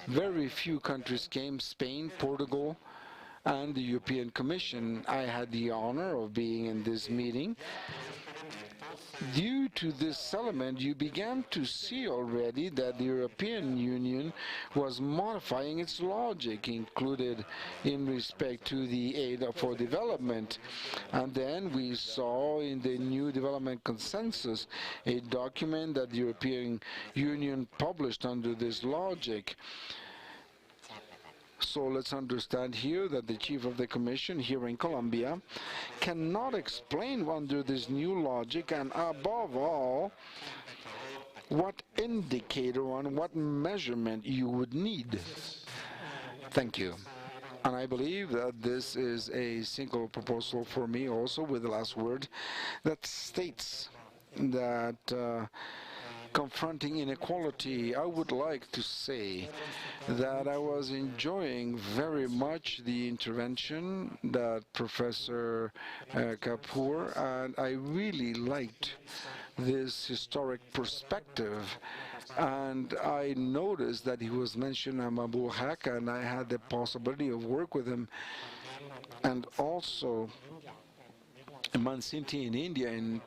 Very few countries came, Spain, Portugal, and the European Commission. I had the honor of being in this meeting. Due to this element, you began to see already that the European Union was modifying its logic, included in respect to the aid for development. And then we saw in the new development consensus a document that the European Union published under this logic. So let's understand here that the chief of the commission here in Colombia cannot explain under this new logic, and above all, what indicator and what measurement you would need. Thank you. And I believe that this is a single proposal for me also, with the last word, that states that confronting inequality, I would like to say that I was enjoying very much the intervention that Professor Kapoor, and I really liked this historic perspective. And I noticed that he was mentioning Mahbub Haq, and I had the possibility of work with him, and also Mansinti in India in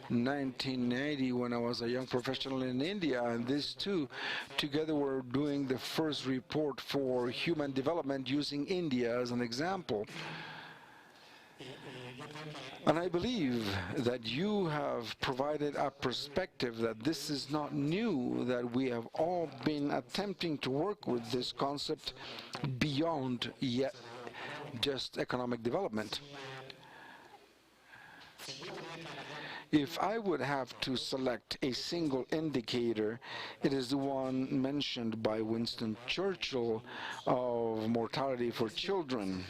1980 when I was a young professional in India, and these two together were doing the first report for human development using India as an example. And I believe that you have provided a perspective that this is not new, that we have all been attempting to work with this concept beyond yet just economic development. If I would have to select a single indicator, it is the one mentioned by Winston Churchill of mortality for children.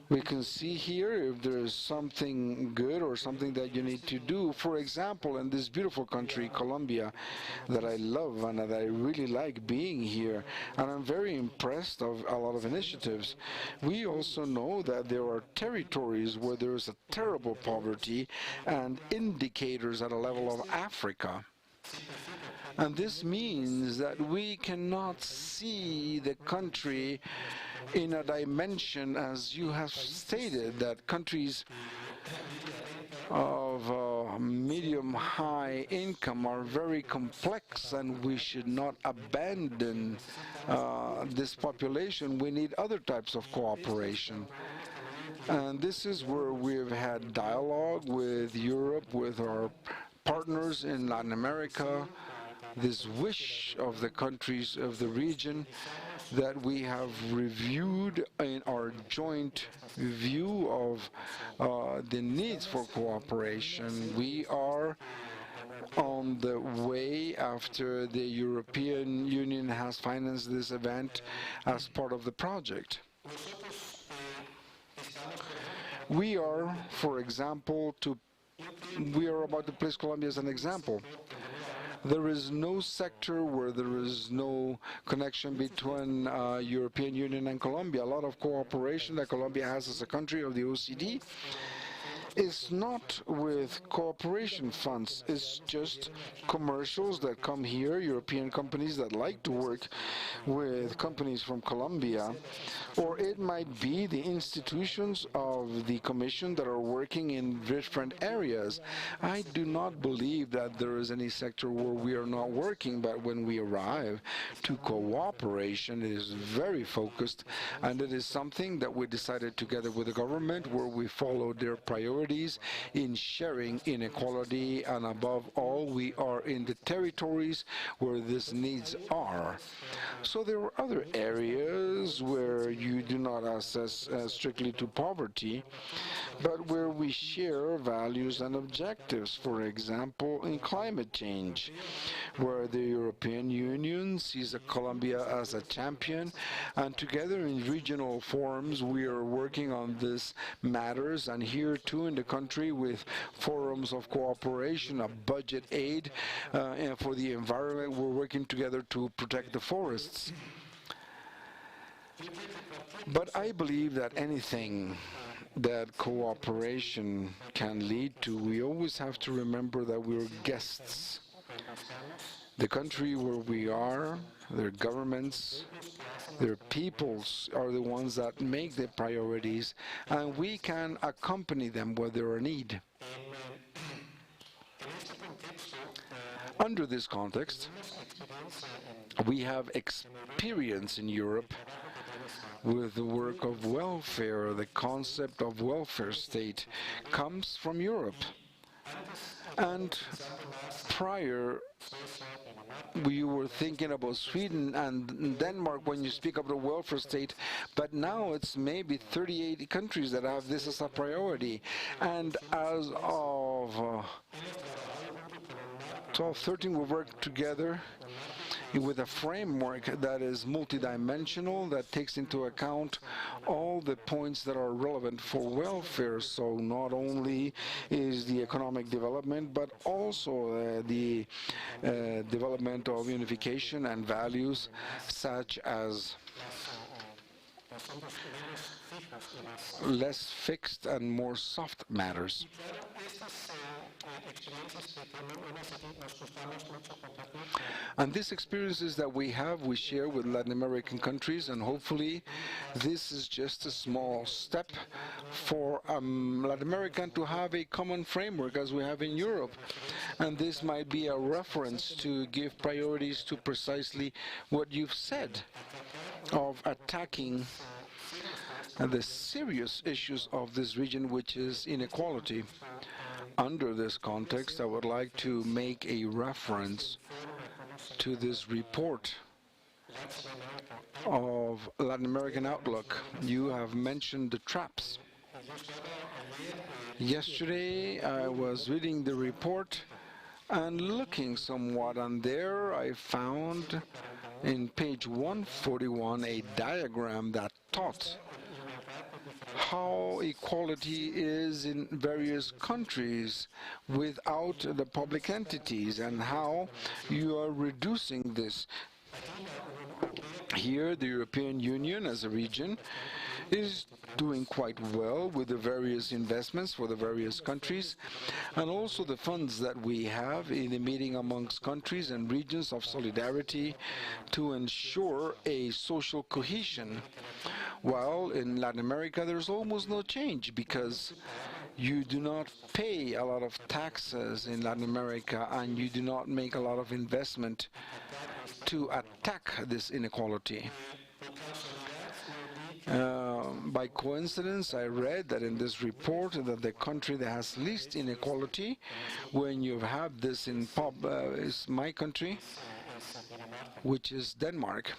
We can see here if there is something good or something that you need to do. For example, in this beautiful country, Colombia, that I love and that I really like being here, and I'm very impressed of a lot of initiatives. We also know that there are territories where there is a terrible poverty and indicators at a level of Africa. And this means that we cannot see the country in a dimension, as you have stated, that countries of medium-high income are very complex, and we should not abandon this population. We need other types of cooperation. And this is where we've had dialogue with Europe, with our partners in Latin America, this wish of the countries of the region that we have reviewed in our joint view of the needs for cooperation. We are on the way after the European Union has financed this event as part of the project. We are, for example, we are about to place Colombia as an example. There is no sector where there is no connection between European Union and Colombia. A lot of cooperation that Colombia has as a country of the OECD is not with cooperation funds. It's just commercials that come here, European companies that like to work with companies from Colombia, or it might be the institutions of the Commission that are working in different areas. I do not believe that there is any sector where we are not working, but when we arrive to cooperation, it is very focused, and it is something that we decided together with the government, where we follow their priorities in sharing inequality, and above all, we are in the territories where these needs are. So there are other areas where you do not access strictly to poverty, but where we share values and objectives. For example, in climate change, where the European Union sees Colombia as a champion, and together in regional forums we are working on these matters, and here too in the country with forums of cooperation, of budget aid, and for the environment we're working together to protect the forests. But I believe that anything that cooperation can lead to, we always have to remember that we're guests. The country where we are, their governments, their peoples are the ones that make the priorities, and we can accompany them where there are need. Under this context, we have experience in Europe with the work of welfare. The concept of welfare state comes from Europe. And prior, we were thinking about Sweden and Denmark when you speak of the welfare state, but now it's maybe 38 countries that have this as a priority. And as of 12-13, we work together with a framework that is multidimensional, that takes into account all the points that are relevant for welfare. So not only is the economic development, but also the development of unification and values such as less fixed and more soft matters. And these experiences that we have, we share with Latin American countries, and hopefully this is just a small step for Latin American to have a common framework as we have in Europe. And this might be a reference to give priorities to precisely what you've said of attacking the serious issues of this region, which is inequality. Under this context, I would like to make a reference to this report of Latin American Outlook. You have mentioned the traps. Yesterday, I was reading the report and looking somewhat, and there I found in page 141 a diagram that taught how equality is in various countries without the public entities, and how you are reducing this. Here, the European Union as a region is doing quite well with the various investments for the various countries, and also the funds that we have in the meeting amongst countries and regions of solidarity to ensure a social cohesion. While in Latin America there's almost no change, because you do not pay a lot of taxes in Latin America, and you do not make a lot of investment to attack this inequality. By coincidence, I read that in this report that the country that has least inequality, when you have this in is my country, which is Denmark.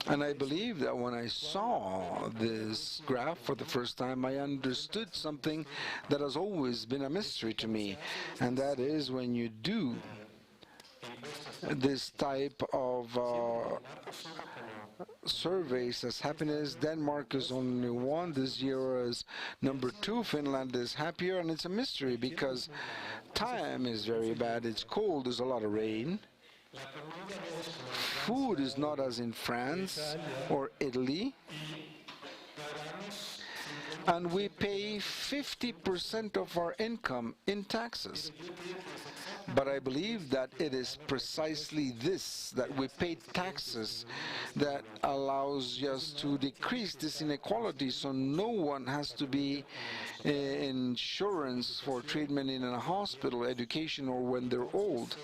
And I believe that when I saw this graph for the first time, I understood something that has always been a mystery to me, and that is when you do this type of surveys as happiness, Denmark is only one, this year is number 2, Finland is happier, and it's a mystery because time is very bad, it's cold, there's a lot of rain. Food is not as in France or Italy. And we pay 50% of our income in taxes. But I believe that it is precisely this, that we pay taxes, that allows us to decrease this inequality, so no one has to be insurance for treatment in a hospital, education, or when they're old.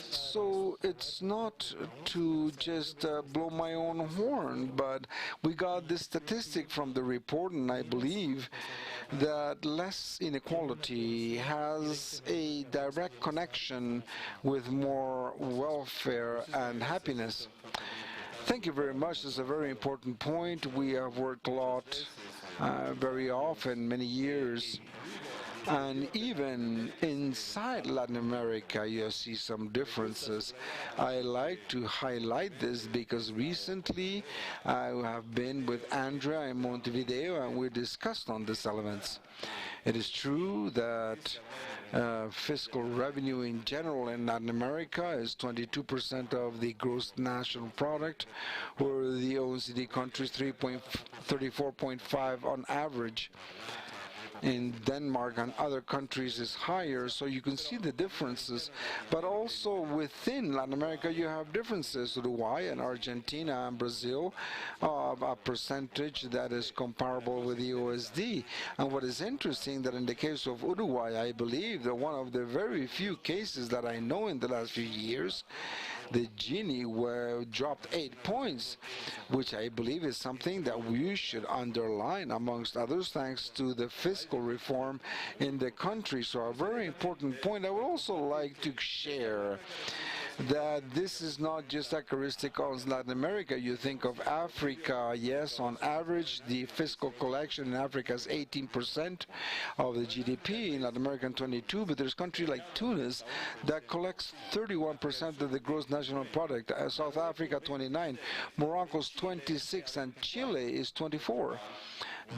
So it's not to just blow my own horn, but we got this statistic from the report, and I believe that less inequality has a direct connection with more welfare and happiness. Thank you very much. This is a very important point. We have worked a lot, very often, many years. And even inside Latin America, you see some differences. I like to highlight this because recently I have been with Andrea in Montevideo and we discussed on these elements. It is true that fiscal revenue in general in Latin America is 22% of the gross national product, where the OECD countries 34.5 on average. In Denmark and other countries is higher, so you can see the differences. But also within Latin America you have differences. Uruguay and Argentina and Brazil have a percentage that is comparable with the OECD. And what is interesting that in the case of Uruguay, I believe that one of the very few cases that I know in the last few years, the Gini dropped 8 points, which I believe is something that we should underline, amongst others, thanks to the fiscal reform in the country. So a very important point. I would also like to share that this is not just a characteristic of Latin America. You think of Africa, yes, on average, the fiscal collection in Africa is 18% of the GDP, in Latin America 22%, but there's countries like Tunis that collects 31% of the gross national product, South Africa 29%, Morocco's 26%, and Chile is 24%.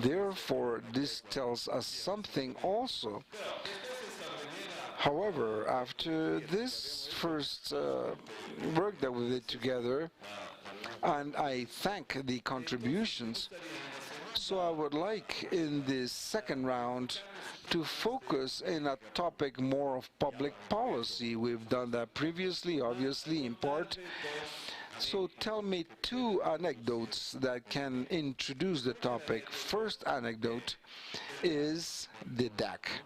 Therefore, this tells us something also. However, after this first work that we did together, and I thank the contributions, so I would like in this second round to focus in a topic more of public policy. We've done that previously, obviously, in part. So tell me 2 anecdotes that can introduce the topic. First anecdote is the DAC.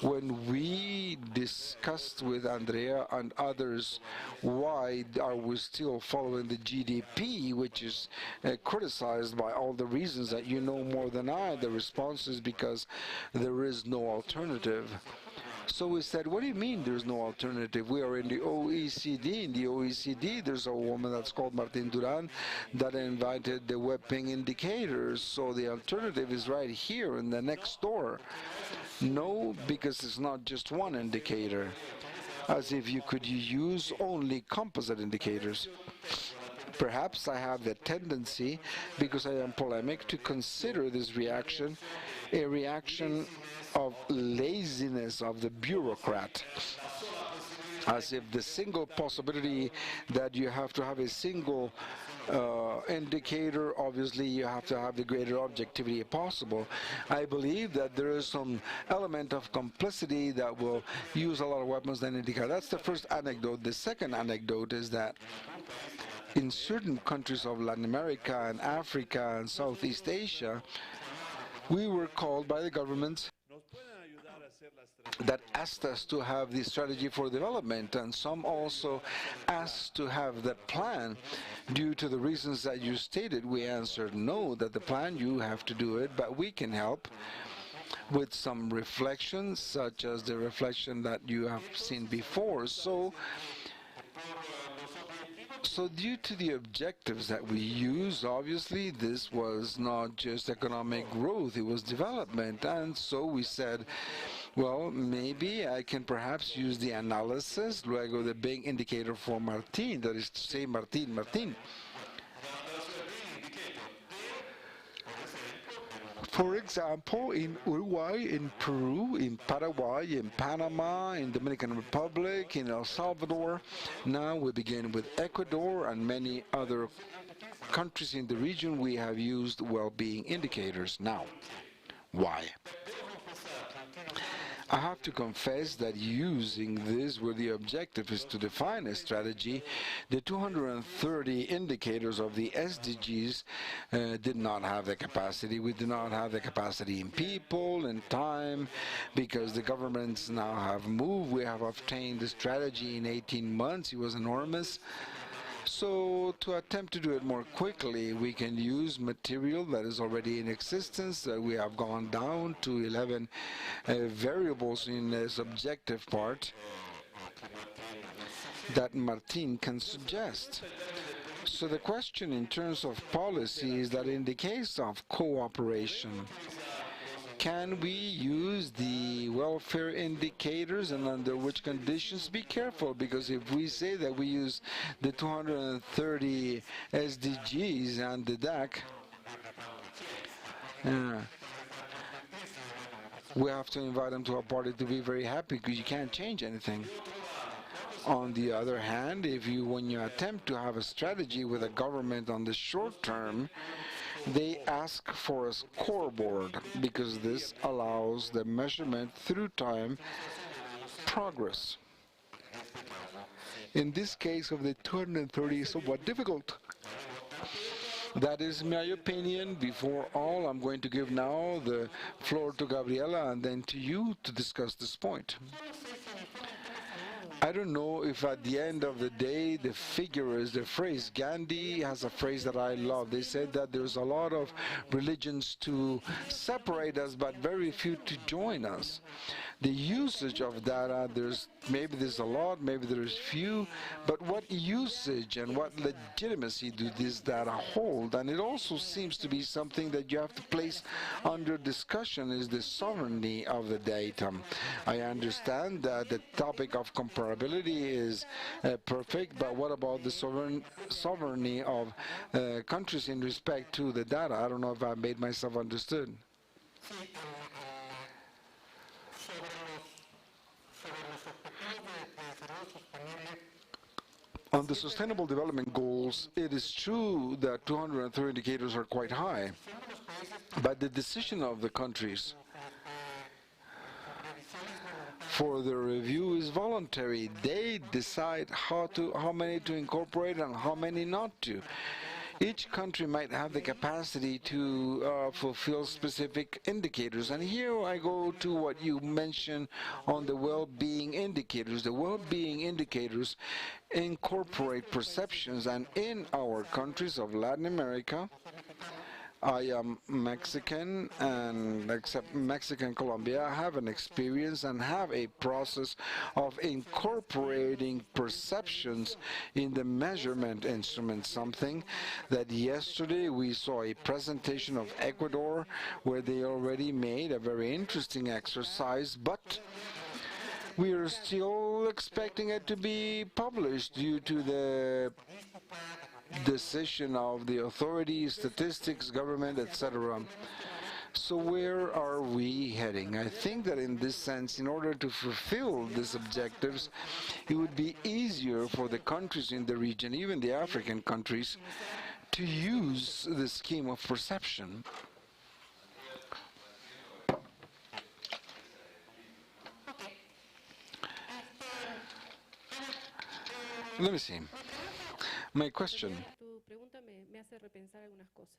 When we discussed with Andrea and others why are we still following the GDP, which is criticized by all the reasons that you know more than I, the response is because there is no alternative. So we said, what do you mean there's no alternative? We are in the OECD. In the OECD, there's a woman that's called Martin Duran that invented the web-ping indicators. So the alternative is right here in the next door. No, because it's not just one indicator, as if you could use only composite indicators. Perhaps I have the tendency, because I am polemic, to consider this reaction a reaction of laziness of the bureaucrat, as if the single possibility that you have to have a single indicator, obviously you have to have the greater objectivity possible. I believe that there is some element of complicity that will use a lot of weapons than indicator. That's the first anecdote. The second anecdote is that in certain countries of Latin America and Africa and Southeast Asia, we were called by the government that asked us to have the strategy for development, and some also asked to have the plan. Due to the reasons that you stated, we answered no, that the plan, you have to do it, but we can help with some reflections, such as the reflection that you have seen before. So due to the objectives that we use, obviously this was not just economic growth, it was development. And so we said, well, maybe I can perhaps use the analysis, luego the big indicator for Martin, that is to say, Martin. For example, in Uruguay, in Peru, in Paraguay, in Panama, in Dominican Republic, in El Salvador. Now we begin with Ecuador and many other countries in the region. We have used well-being indicators. Now, why? I have to confess that using this where the objective is to define a strategy, the 230 indicators of the SDGs did not have the capacity. We did not have the capacity in people, in time, because the governments now have moved. We have obtained the strategy in 18 months. It was enormous. So to attempt to do it more quickly, we can use material that is already in existence. We have gone down to 11 variables in the subjective part that Martin can suggest. So the question in terms of policy is that in the case of cooperation, can we use the welfare indicators and under which conditions? Be careful, because if we say that we use the 230 SDGs and the DAC, we have to invite them to a party to be very happy, because you can't change anything. On the other hand, when you attempt to have a strategy with a government on the short term, they ask for a scoreboard, because this allows the measurement through time progress. In this case of the 230 is somewhat difficult. That is my opinion. Before all, I'm going to give now the floor to Gabriela and then to you to discuss this point. I don't know if at the end of the day the figure is the phrase. Gandhi has a phrase that I love. They said that there's a lot of religions to separate us, but very few to join us. The usage of data, maybe there's a lot, maybe there's few, but what usage and what legitimacy do this data hold? And it also seems to be something that you have to place under discussion, is the sovereignty of the data. I understand that the topic of comparability is perfect, but what about the sovereignty of countries in respect to the data? I don't know if I made myself understood. On the Sustainable Development Goals, it is true that 230 indicators are quite high, but the decision of the countries for the review is voluntary. They decide how many to incorporate and how many not to. Each country might have the capacity to fulfill specific indicators. And here I go to what you mentioned on the well-being indicators. The well-being indicators incorporate perceptions, and in our countries of Latin America, I am Mexican, and except Mexican Colombia, I have an experience and have a process of incorporating perceptions in the measurement instrument, something that yesterday we saw a presentation of Ecuador where they already made a very interesting exercise, but we are still expecting it to be published due to the decision of the authorities, statistics, government, etc. So where are we heading? I think that in this sense, in order to fulfill these objectives, it would be easier for the countries in the region, even the African countries, to use the scheme of perception. Let me see. My question. Tu pregunta me hace repensar algunas cosas.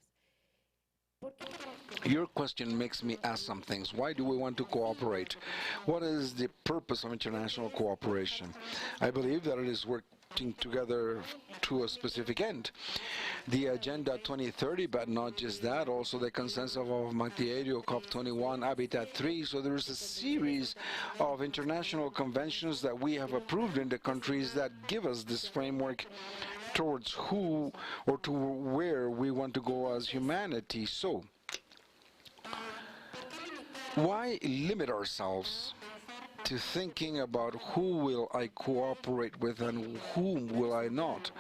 Your question makes me ask some things. Why do we want to cooperate? What is the purpose of international cooperation? I believe that it is working together to a specific end. The Agenda 2030, but not just that, also the consensus of Montevideo COP21, Habitat 3. So there is a series of international conventions that we have approved in the countries that give us this framework towards who or to where we want to go as humanity. So, why limit ourselves to thinking about who will I cooperate with and whom will I not?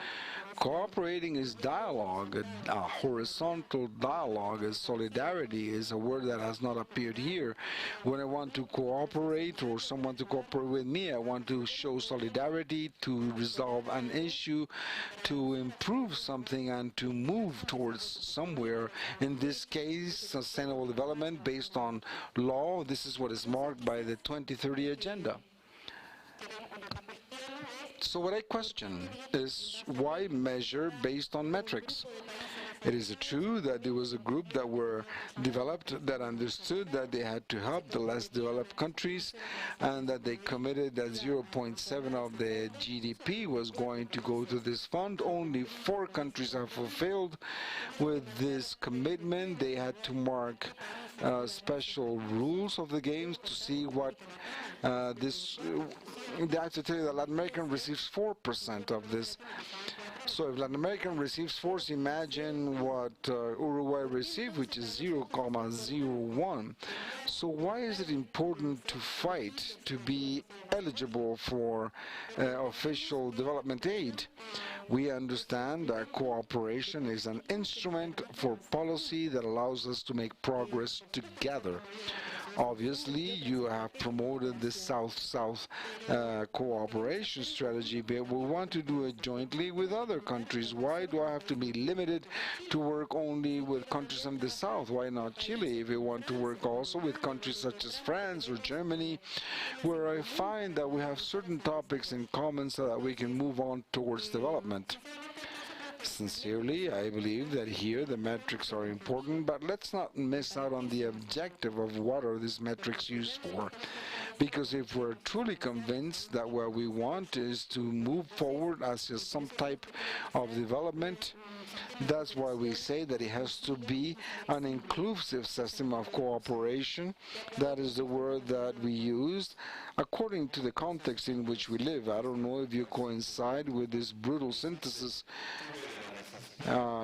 Cooperating is dialogue, a horizontal dialogue. Is solidarity is a word that has not appeared here. When I want to cooperate or someone to cooperate with me, I want to show solidarity to resolve an issue, to improve something and to move towards somewhere. In this case, sustainable development based on law. This is what is marked by the 2030 agenda. So what I question is, why measure based on metrics? It is true that there was a group that were developed that understood that they had to help the less developed countries and that they committed that 0.7 of the GDP was going to go to this fund. Only 4 countries have fulfilled with this commitment. They had to mark special rules of the games to see what I have to tell you that Latin America receives 4% of this. So if Latin America receives 4, imagine what Uruguay received, which is 0.01. So why is it important to fight to be eligible for official development aid? We understand that cooperation is an instrument for policy that allows us to make progress together. Obviously, you have promoted the South-South cooperation strategy, but we want to do it jointly with other countries. Why do I have to be limited to work only with countries in the South? Why not Chile? If we want to work also with countries such as France or Germany, where I find that we have certain topics in common so that we can move on towards development. Sincerely, I believe that here the metrics are important, but let's not miss out on the objective of what are these metrics used for. Because if we're truly convinced that what we want is to move forward as some type of development, that's why we say that it has to be an inclusive system of cooperation. That is the word that we used according to the context in which we live. I don't know if you coincide with this brutal synthesis.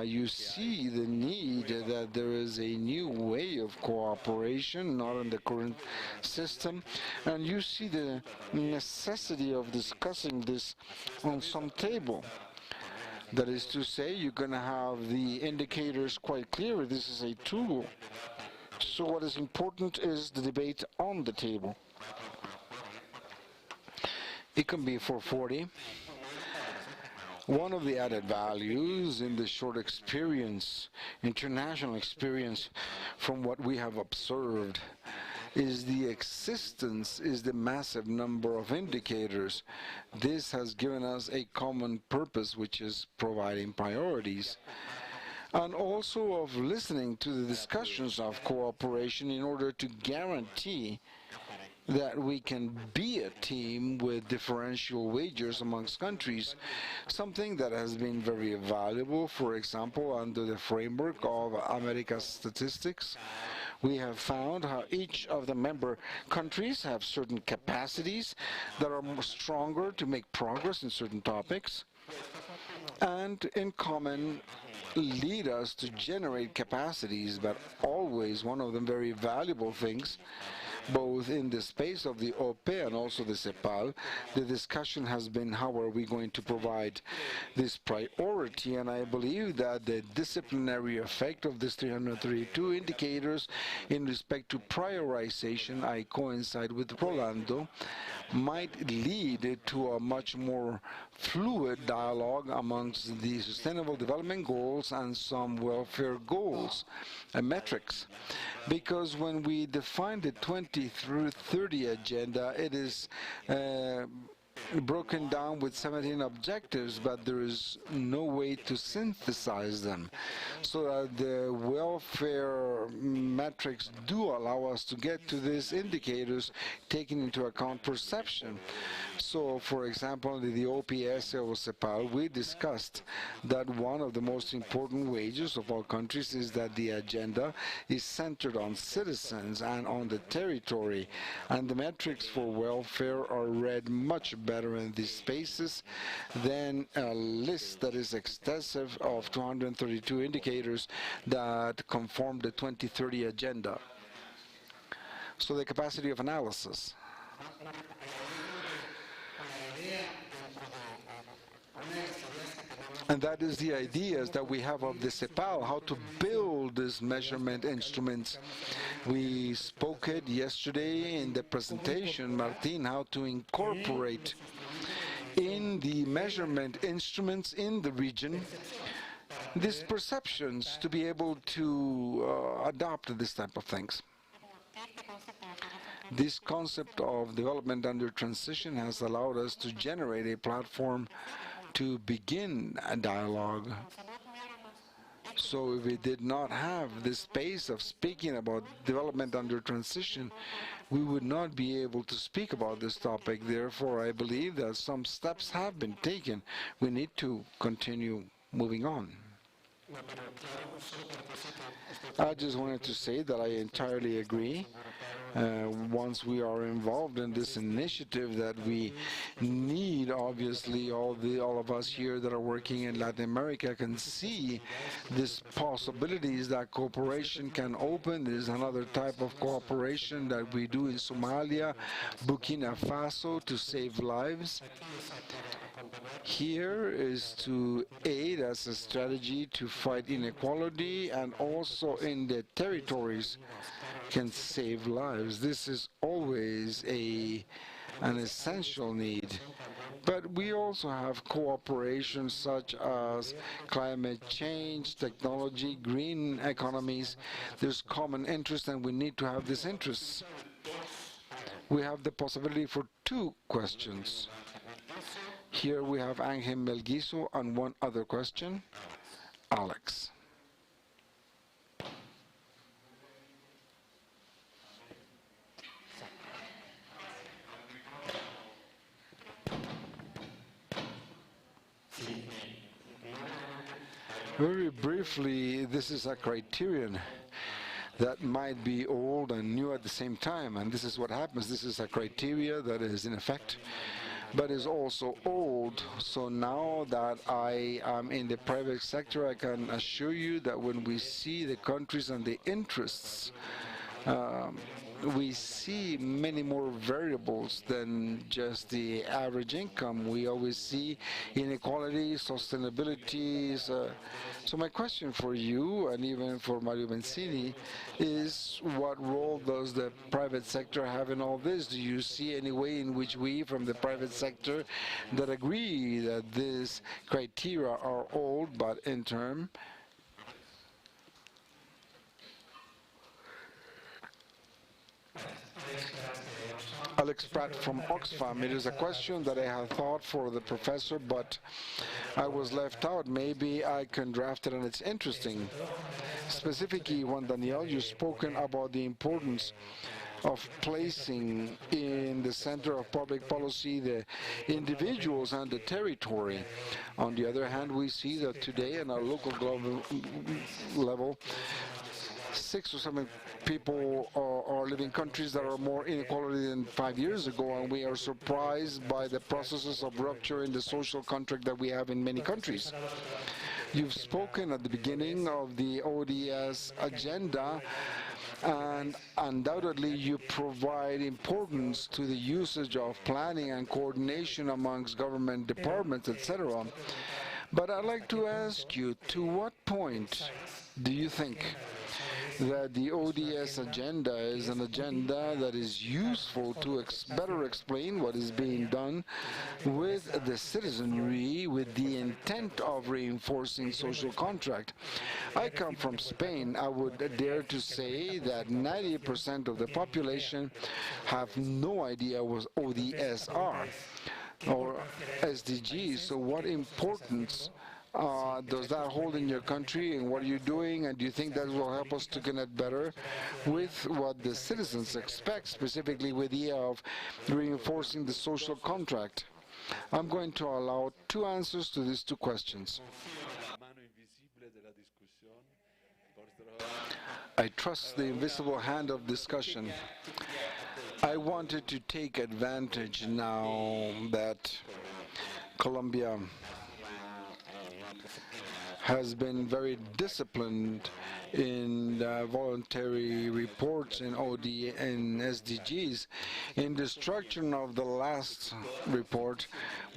You see the need that there is a new way of cooperation, not in the current system, and you see the necessity of discussing this on some table. That is to say, you're going to have the indicators quite clear. This is a tool. So what is important is the debate on the table. It can be for 40. One of the added values in the short experience, international experience, from what we have observed, is the massive number of indicators. This has given us a common purpose, which is providing priorities, and also of listening to the discussions of cooperation in order to guarantee that we can be a team with differential wages amongst countries, something that has been very valuable, for example, under the framework of America's statistics. We have found how each of the member countries have certain capacities that are more stronger to make progress in certain topics, and in common lead us to generate capacities, but always one of them very valuable things, both in the space of the OP and also the CEPAL, the discussion has been how are we going to provide this priority, and I believe that the disciplinary effect of this 332 indicators in respect to prioritization, I coincide with Rolando, might lead to a much more fluid dialogue amongst the Sustainable Development Goals and some welfare goals and metrics. Because when we define the 2030 agenda, it is broken down with 17 objectives, but there is no way to synthesize them so that the welfare metrics do allow us to get to these indicators taking into account perception. So, for example, in the OPS or CEPAL, we discussed that one of the most important wages of all countries is that the agenda is centered on citizens and on the territory, and the metrics for welfare are read much better in these spaces than a list that is extensive of 232 indicators that conform the 2030 agenda. So the capacity of analysis. And that is the ideas that we have of the CEPAL, how to build these measurement instruments. We spoke it yesterday in the presentation, Martin, how to incorporate in the measurement instruments in the region these perceptions to be able to adopt this type of things. This concept of development under transition has allowed us to generate a platform to begin a dialogue. So if we did not have this space of speaking about development under transition, we would not be able to speak about this topic. Therefore, I believe that some steps have been taken. We need to continue moving on. I just wanted to say that I entirely agree. Once we are involved in this initiative that we need, obviously, all of us here that are working in Latin America can see these possibilities that cooperation can open. There's another type of cooperation that we do in Somalia, Burkina Faso to save lives. Here is to aid as a strategy to fight inequality, and also in the territories can save lives. This is always an essential need. But we also have cooperation such as climate change, technology, green economies. There's common interest, and we need to have these interests. We have the possibility for 2 questions. Here we have Angel Melguizo and one other question. Alex. Very briefly, this is a criterion that might be old and new at the same time, and this is what happens. This is a criteria that is in effect, but is also old. So now that I am in the private sector, I can assure you that when we see the countries and the interests, we see many more variables than just the average income. We always see inequality, sustainability. So my question for you, and even for Mario Benzini, is what role does the private sector have in all this? Do you see any way in which we, from the private sector, that agree that these criteria are old but in term? Alex Pratt from Oxfam. It is a question that I had thought for the professor, but I was left out. Maybe I can draft it, and it's interesting. Specifically, Juan Daniel, you've spoken about the importance of placing in the center of public policy the individuals and the territory. On the other hand, we see that today in our local global level, 6 or 7 people are living in countries that are more inequality than 5 years ago, and we are surprised by the processes of rupture in the social contract that we have in many countries. You've spoken at the beginning of the ODS agenda, and undoubtedly you provide importance to the usage of planning and coordination amongst government departments, etc. But I'd like to ask you, to what point do you think that the ODS agenda is an agenda that is useful to better explain what is being done with the citizenry with the intent of reinforcing social contract? I come from Spain. I would dare to say that 90% of the population have no idea what ODS are. or SDGs. So what importance does that hold in your country, and what are you doing, and do you think that will help us to connect better with what the citizens expect, specifically with the idea of reinforcing the social contract? I'm going to allow 2 answers to these 2 questions. I trust the invisible hand of discussion. I wanted to take advantage now that Colombia has been very disciplined in voluntary reports in OD and SDGs. In the structure of the last report,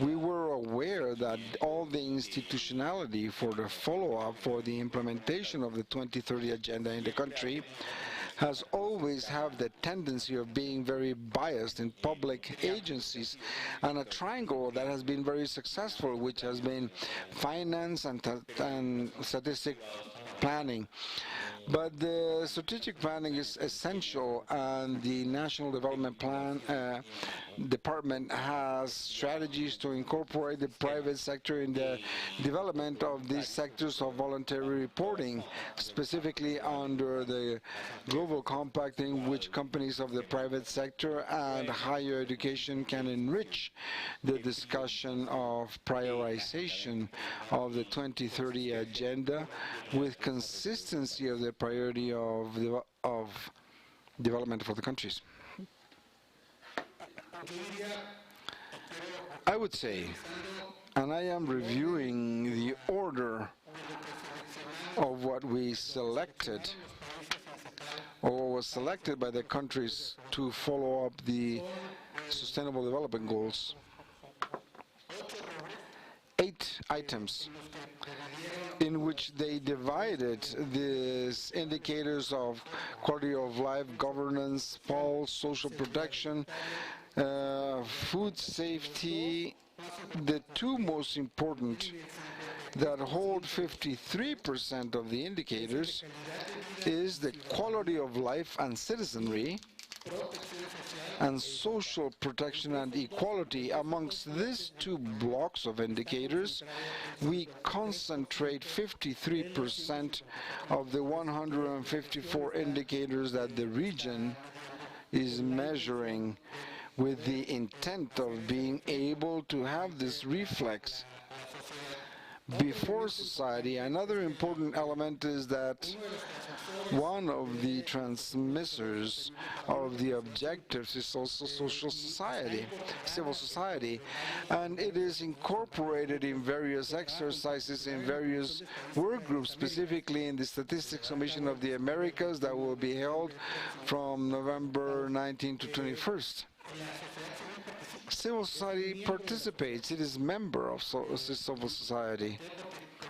we were aware that all the institutionality for the follow-up for the implementation of the 2030 agenda in the country has always had the tendency of being very biased in public agencies, and a triangle that has been very successful, which has been finance and statistic planning. But the strategic planning is essential, and the National Development Plan Department has strategies to incorporate the private sector in the development of these sectors of voluntary reporting, specifically under the Global Compact, in which companies of the private sector and higher education can enrich the discussion of prioritization of the 2030 agenda with consistency of the priority of development for the countries. I would say, and I am reviewing the order of what we selected, or was selected by the countries to follow up the Sustainable Development Goals. 8 items in which they divided these indicators of quality of life, governance, pulse, social protection, food safety. The 2 most important that hold 53% of the indicators is the quality of life and citizenry, and social protection and equality. Amongst these 2 blocks of indicators, we concentrate 53% of the 154 indicators that the region is measuring, with the intent of being able to have this reflex before society. Another important element is that one of the transmitters of the objectives is also social society, civil society, and it is incorporated in various exercises in various work groups, specifically in the Statistics Commission of the Americas that will be held from November 19 to 21st. Civil society participates. It is a member of civil society.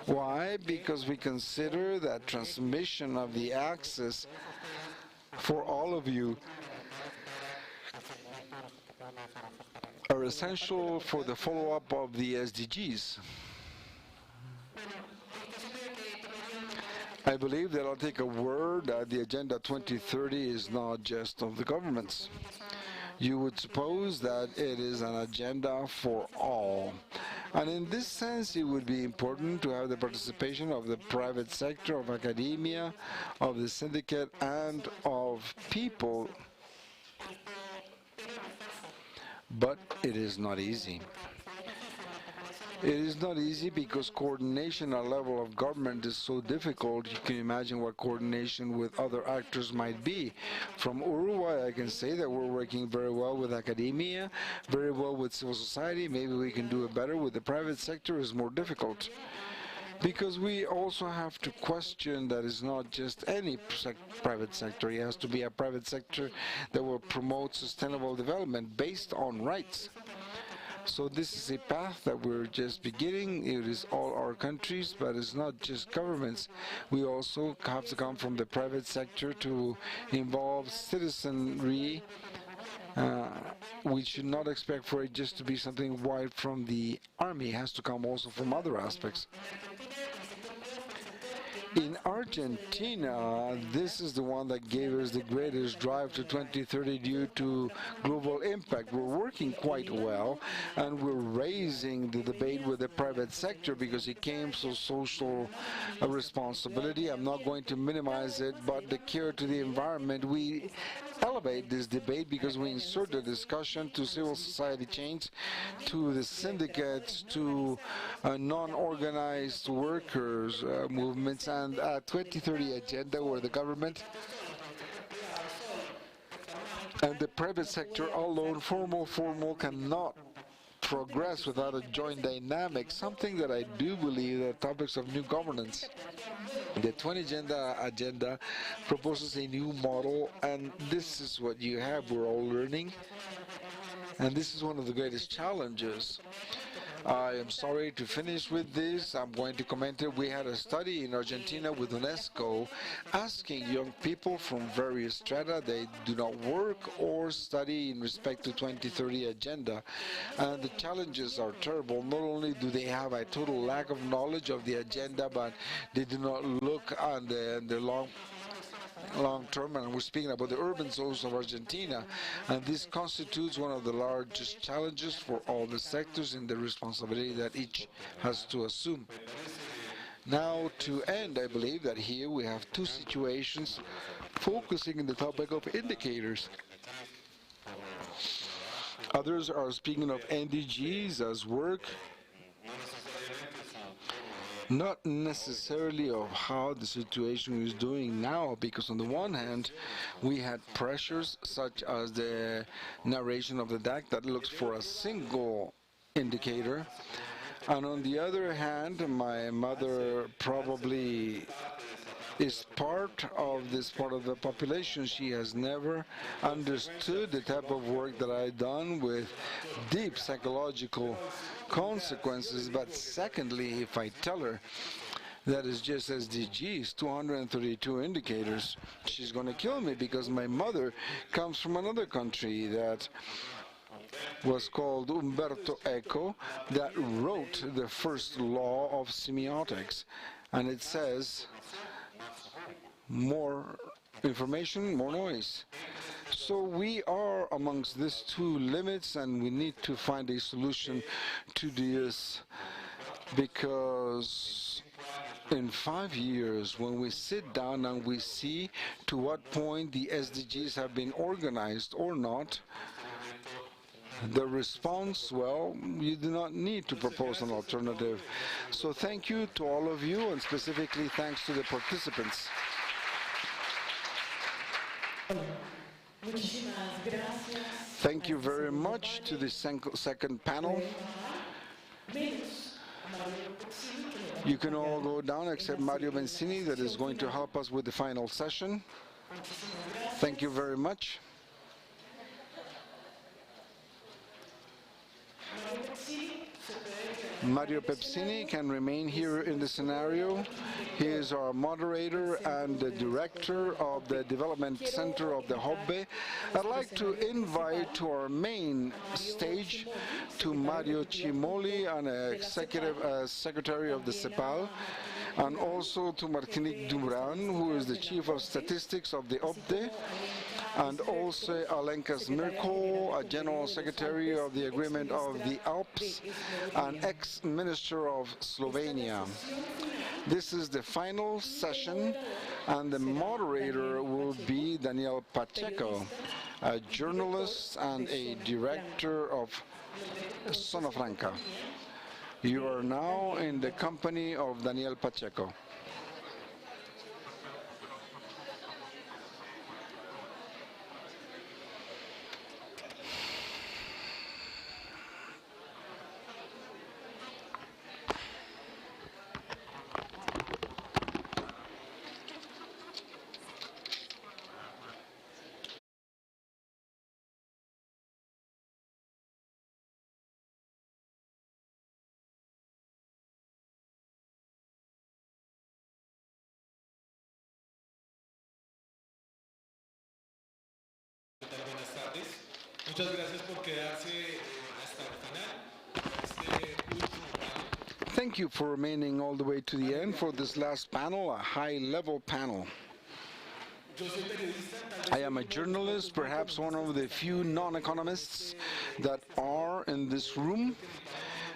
Why? Because we consider that transmission of the access for all of you are essential for the follow-up of the SDGs. I believe that I'll take a word that the Agenda 2030 is not just of the governments. You would suppose that it is an agenda for all. And in this sense, it would be important to have the participation of the private sector, of academia, of the syndicate, and of people. But it is not easy. It is not easy because coordination at level of government is so difficult. You can imagine what coordination with other actors might be. From Uruguay, I can say that we're working very well with academia, very well with civil society. Maybe we can do it better with the private sector. It's more difficult, because we also have to question that it's not just any private sector. It has to be a private sector that will promote sustainable development based on rights. So this is a path that we're just beginning. It is all our countries, but it's not just governments. We also have to come from the private sector to involve citizenry. We should not expect for it just to be something wide from the army. It has to come also from other aspects. In Argentina, this is the one that gave us the greatest drive to 2030 due to global impact. We're working quite well, and we're raising the debate with the private sector because it came to social responsibility. I'm not going to minimize it, but the care to the environment, we elevate this debate because we insert the discussion to civil society chains, to the syndicates, to non-organized workers movements, and a 2030 agenda where the government and the private sector alone, formal, cannot progress without a joint dynamic, something that I do believe are topics of new governance. The 20 agenda proposes a new model, and this is what you have. We're all learning, and this is one of the greatest challenges. I am sorry to finish with this. I'm going to comment it. We had a study in Argentina with UNESCO asking young people from various strata they do not work or study in respect to 2030 agenda. And the challenges are terrible. Not only do they have a total lack of knowledge of the agenda, but they do not look on the long term, and we're speaking about the urban zones of Argentina, and this constitutes one of the largest challenges for all the sectors in the responsibility that each has to assume. Now, to end, I believe that here we have two situations focusing on the topic of indicators. Others are speaking of NDGs as work, not necessarily of how the situation is doing now, because on the one hand, we had pressures such as the narration of the DAC that looks for a single indicator, and on the other hand, my mother probably is part of this part of the population. She has never understood the type of work that I've done with deep psychological consequences. But secondly, if I tell her that is just SDGs, 232 indicators, she's going to kill me, because my mother comes from another country that was called Umberto Eco, that wrote the first law of semiotics, and it says, more information, more noise. So we are amongst these two limits, and we need to find a solution to this, because in 5 years, when we sit down and we see to what point the SDGs have been organized or not, the response, well, you do not need to propose an alternative. So thank you to all of you, and specifically thanks to the participants. Thank you very much to the second panel. You can all go down except Mario Benzini, that is going to help us with the final session. Thank you very much. Mario Pepsini can remain here in the scenario. He is our moderator and the director of the Development Center of the Hobbe. I'd like to invite to our main stage to Mario Cimoli, an executive secretary of the CEPAL, and also to Martinique Duran, who is the chief of statistics of the OPDE, and also Alenka Smirko, a general secretary of the Agreement of the Alps, and ex-minister of Slovenia. This is the final session, and the moderator will be Daniel Pacheco, a journalist and a director of Zona Franca. You are now in the company of Daniel Pacheco. Buenas tardes. Muchas gracias por quedarse hasta el final. Este último panel. Thank you for remaining all the way to the end for this last panel, a high-level panel. I am a journalist, perhaps one of the few non-economists that are in this room.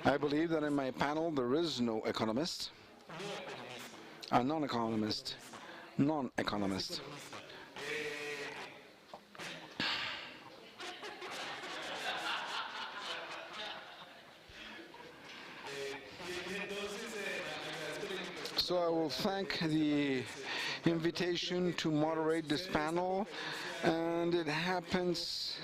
I believe that in my panel there is no economist, a non-economist, non-economist. So I will thank the invitation to moderate this panel, and it happens,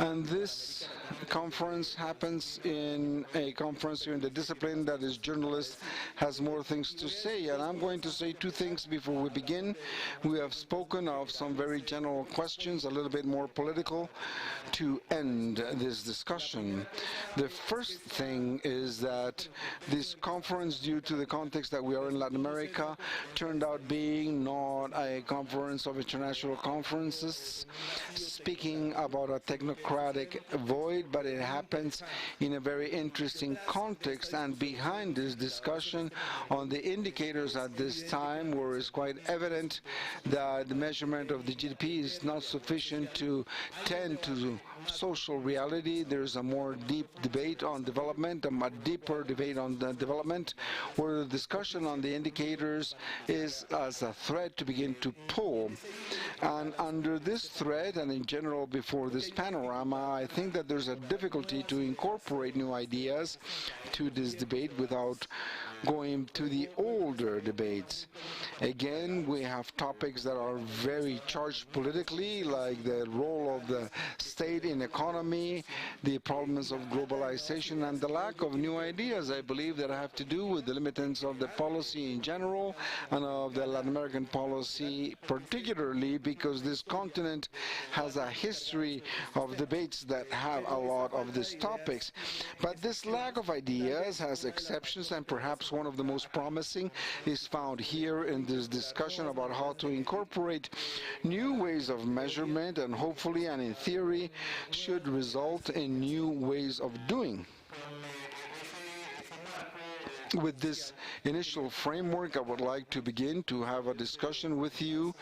and this conference happens in a conference here in the discipline that is journalist has more things to say, and I'm going to say two things before we begin. We have spoken of some very general questions, a little bit more political, to end this discussion. The first thing is that this conference, due to the context that we are in Latin America, turned out being not a conference of international conferences speaking about a technocratic void, but it happens in a very interesting context, and behind this discussion on the indicators at this time, where it's quite evident that the measurement of the GDP is not sufficient to tend to social reality. There's a more deep debate on development, a deeper debate on the development, where the discussion on the indicators is as a thread to begin to pull. And under this thread, and in general before this panorama, I think that there's a difficulty to incorporate new ideas to this debate without going to the older debates. Again, we have topics that are very charged politically, like the role of the state in economy, the problems of globalization, and the lack of new ideas, I believe, that have to do with the limitants of the policy in general and of the Latin American policy particularly, because this continent has a history of debates that have a lot of these topics. But this lack of ideas has exceptions, and perhaps one of the most promising is found here in this discussion about how to incorporate new ways of measurement, and hopefully and in theory should result in new ways of doing. With this initial framework, I would like to begin to have a discussion with you,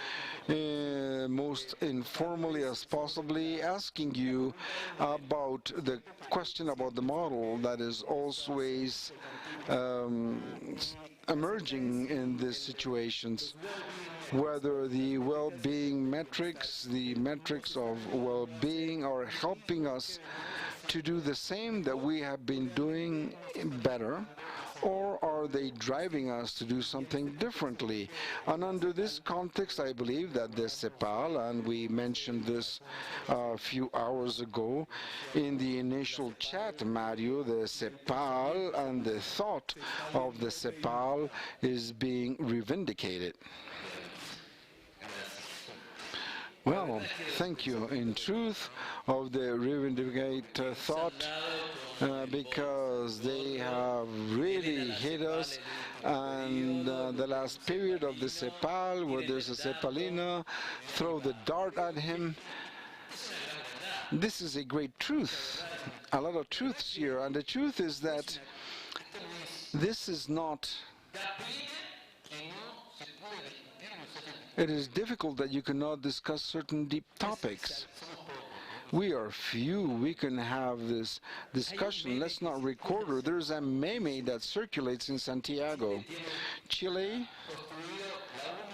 most informally as possibly, asking you about the question about the model that is always emerging in these situations, whether the well-being metrics, the metrics of well-being, are helping us to do the same that we have been doing better, or are they driving us to do something differently? And under this context, I believe that the CEPAL, and we mentioned this a few hours ago in the initial chat, Mario, the CEPAL and the thought of the CEPAL is being reivindicated. Well, thank you. In truth, of the reivindicate thought, because they have really hit us, and the last period of the CEPAL, where there's a CEPALina, throw the dart at him. This is a great truth, a lot of truths here, and the truth is that this is not... It is difficult that you cannot discuss certain deep topics. We are few. We can have this discussion. Let's not record her. There's a meme that circulates in Santiago. Chile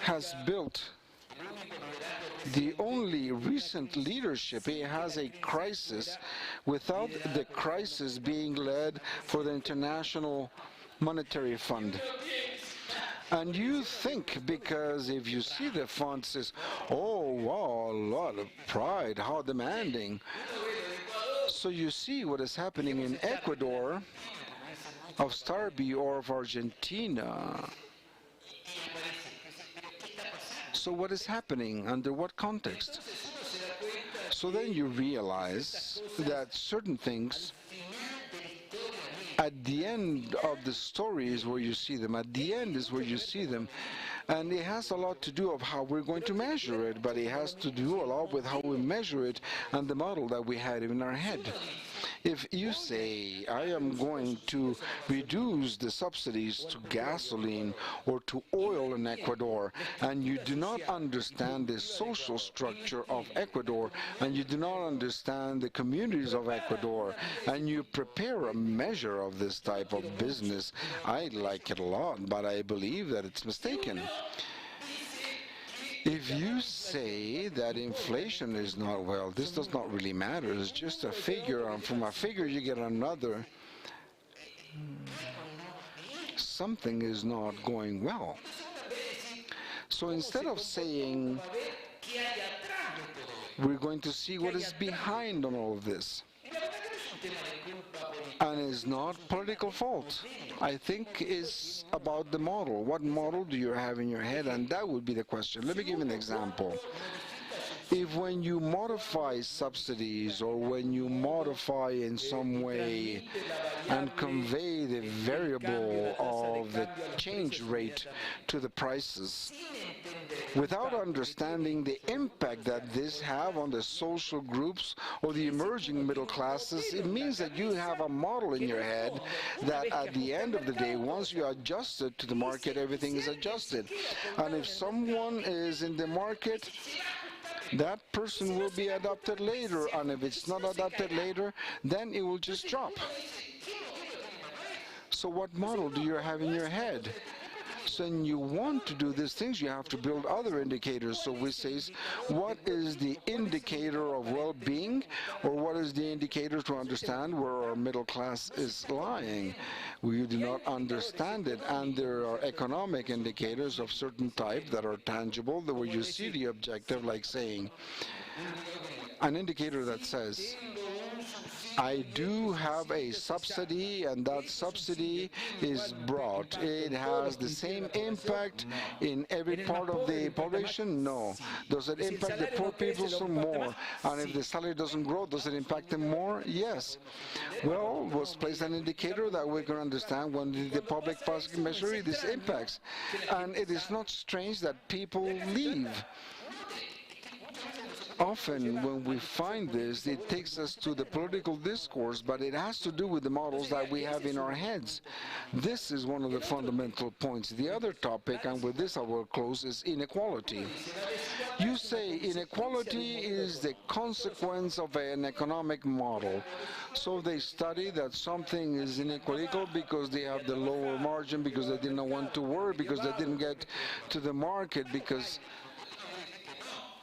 has built the only recent leadership. It has a crisis without the crisis being led for the International Monetary Fund. And you think, because if you see the font says, oh, wow, a lot of pride, how demanding. So you see what is happening in Ecuador, of Starby, or of Argentina. So what is happening? Under what context? So then you realize that certain things, at the end of the story is where you see them. At the end is where you see them. And it has a lot to do of how we're going to measure it, but it has to do a lot with how we measure it and the model that we had in our head. If you say, I am going to reduce the subsidies to gasoline or to oil in Ecuador, and you do not understand the social structure of Ecuador, and you do not understand the communities of Ecuador, and you prepare a measure of this type of business, I like it a lot, but I believe that it's mistaken. If you say that inflation is not, well, this does not really matter, it's just a figure, and from a figure you get another, something is not going well. So instead of saying, we're going to see what is behind on all of this, and it's not political fault. I think it's about the model. What model do you have in your head? And that would be the question. Let me give you an example. If when you modify subsidies or when you modify in some way and convey the variable of the change rate to the prices, without understanding the impact that this have on the social groups or the emerging middle classes, it means that you have a model in your head that at the end of the day, once you adjust it to the market, everything is adjusted. And if someone is in the market, that person will be adopted later, and if it's not adopted later, then it will just drop. So what model do you have in your head? So when you want to do these things, you have to build other indicators. So we say, what is the indicator of well-being, or what is the indicator to understand where our middle class is lying? We do not understand it, and there are economic indicators of certain type that are tangible, that where you see the objective, like saying, an indicator that says, I do have a subsidy, and that subsidy is broad. It has the same impact in every part of the population? No. Does it impact the poor people some more? And if the salary doesn't grow, does it impact them more? Yes. Well, let's place an indicator that we can understand when the public policy measure these impacts. And it is not strange that people leave. Often when we find this, it takes us to the political discourse, but it has to do with the models that we have in our heads. This is one of the fundamental points. The other topic, and with this I will close, is inequality. You say inequality is the consequence of an economic model. So they study that something is inequal because they have the lower margin, because they didn't want to work, because they didn't get to the market, because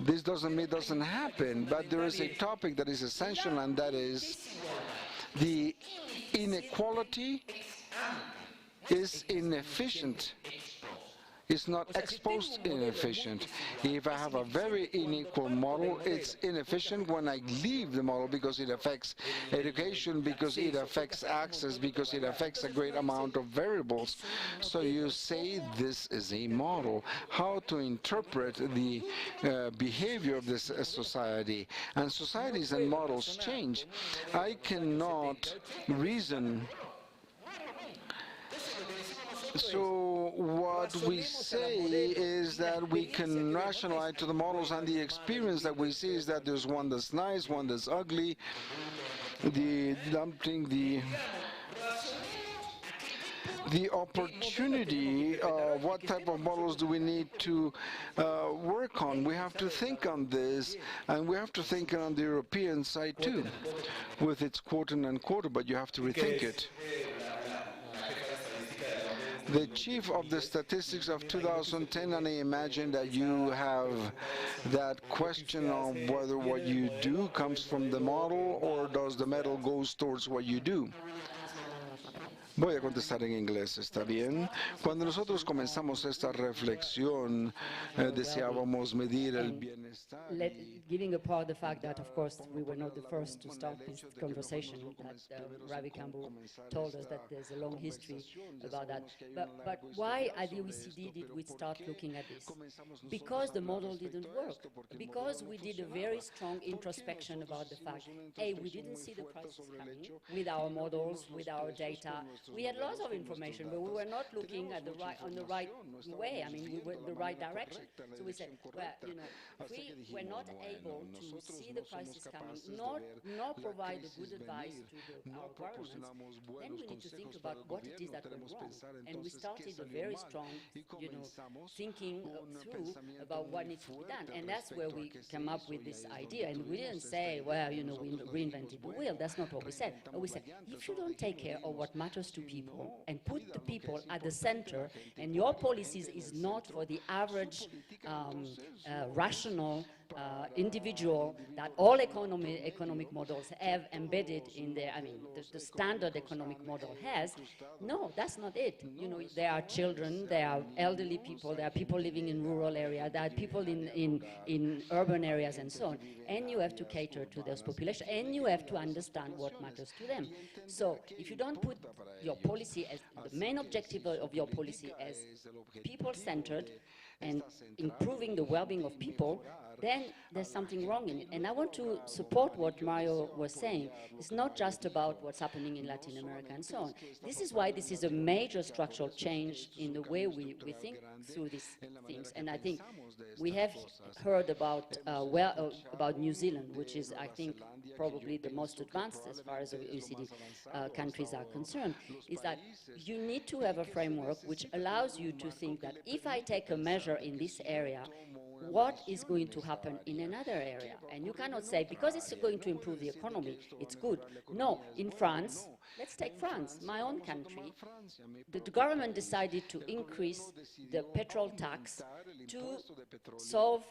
this doesn't mean it doesn't happen, but there is a topic that is essential, and that is the inequality is inefficient. It's not exposed inefficient. If I have a very unequal model, it's inefficient when I leave the model, because it affects education, because it affects access, because it affects a great amount of variables. So you say this is a model. How to interpret the behavior of this society. And societies and models change. I cannot reason. So what we say is that we can rationalize to the models, and the experience that we see is that there's one that's nice, one that's ugly, the opportunity, what type of models do we need to work on? We have to think on this, and we have to think on the European side too, with its quote and unquote, but you have to rethink it. The chief of the statistics of 2010, and I imagine that you have that question on whether what you do comes from the model or does the model goes towards what you do. Voy a contestar en inglés, ¿está bien? Cuando nosotros comenzamos esta reflexión, deseábamos medir el bienestar. Giving apart the fact that, of course, we were not the first to start this conversation, that Ravi Campbell told us that there's a long history about that. But why at the OECD did we start looking at this? Because the model didn't work. Because we did a very strong introspection about the fact, hey, we didn't see the prices coming with our models, with our data, We had lots of information, but we were not looking at on the right way. I mean, we were in the right direction. So we said, well, you know, if we were not able to see the crisis coming, nor provide a good advice to our governments, then we need to think about what it is that went wrong. And we started a very strong, you know, thinking through about what needs to be done. And that's where we came up with this idea. And we didn't say, well, you know, we reinvented the wheel. That's not what we said. But we said, if you don't take care of what matters to people and put the people at the center, and your policies is not for the average rational individual that all economic models have embedded in their, I mean, the standard economic model has, no, that's not it. You know, there are children, there are elderly people, there are people living in rural areas, there are people in urban areas and so on. And you have to cater to those populations, and you have to understand what matters to them. So if you don't put your policy as, the main objective of your policy as people-centered and improving the well-being of people, then there's something wrong in it. And I want to support what Mario was saying. It's not just about what's happening in Latin America and so on. This is why this is a major structural change in the way we think through these things. And I think we have heard about New Zealand, which is, I think, probably the most advanced as far as OECD countries are concerned, is that you need to have a framework which allows you to think that if I take a measure in this area, what is going to happen in another area? And you cannot say, because it's going to improve the economy, it's good. No, in France, let's take France, my own country, the government decided to increase the petrol tax to solve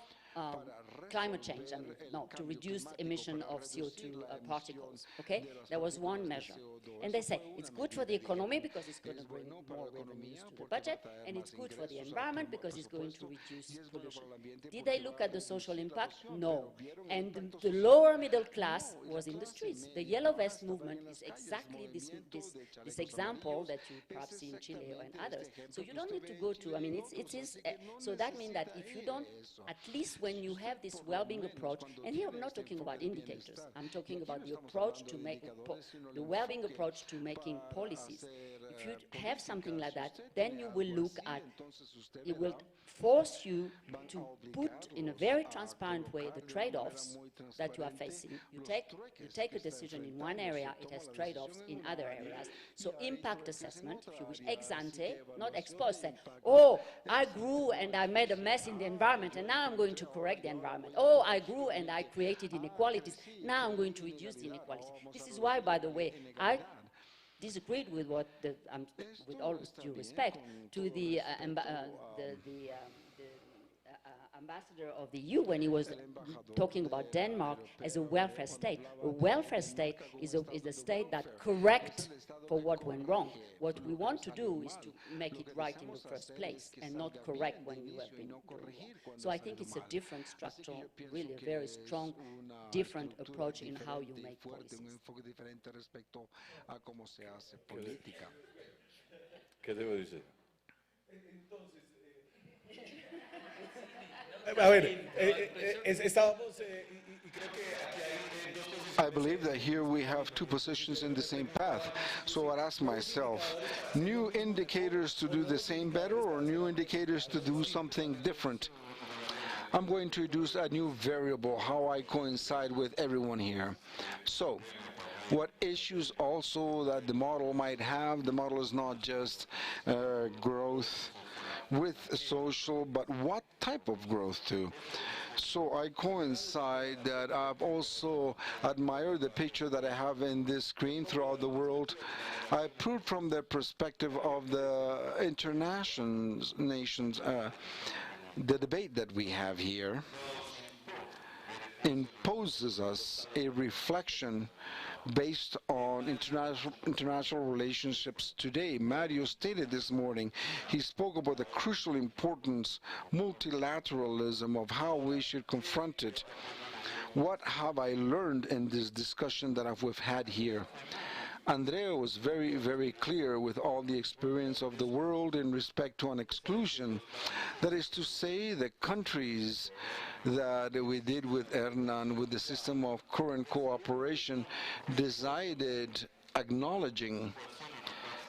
climate change, I mean, no, to reduce emission of CO2 particles, okay? There was one measure. And they say, it's good for the economy because it's going to bring more revenues to the budget, and it's good for the environment because it's going to reduce pollution. Did they look at the social impact? No. And the lower middle class was in the streets. The Yellow Vest movement is exactly this example that you perhaps see in Chile and others. So you don't need to go to, I mean, it is, so that means that if you don't, at least when you have this well-being approach, and here I'm not talking about indicators, I'm talking about the approach to make, the well-being approach to making policies. If you have something like that, then you will look at, it will force you to put in a very transparent way the trade-offs that you are facing. You take a decision in one area, it has trade-offs in other areas. So impact assessment, if you wish, ex ante, not ex post, say, oh, I grew and I made a mess in the environment and now I'm going to correct the environment. Oh, I grew and I created inequalities, now I'm going to reduce the inequalities. This is why, by the way, I disagreed with what, with all due respect, to the ambassador of the EU when he was talking about Denmark as a welfare state. A welfare state is a state that corrects for what went wrong. What we want to do is to make it right in the first place and not correct when you have been doing wrong. So I think it's a different structural, really a very strong, different approach in how you make policies. ¿Qué debo decir? A ver, estábamos y creo que aquí hay I believe that here we have two positions in the same path. So I'd ask myself, new indicators to do the same better or new indicators to do something different? I'm going to introduce a new variable, how I coincide with everyone here. So, what issues also that the model might have? The model is not just growth with social, but what type of growth too? So I coincide that I've also admired the picture that I have in this screen throughout the world. I proved from the perspective of the international nations, the debate that we have here imposes us a reflection based on international relationships today. Mario stated this morning, he spoke about the crucial importance, multilateralism, of how we should confront it. What have I learned in this discussion that we've had here? Andrea was very, very clear with all the experience of the world in respect to an exclusion. That is to say, the countries that we did with Hernan, with the system of current cooperation, decided acknowledging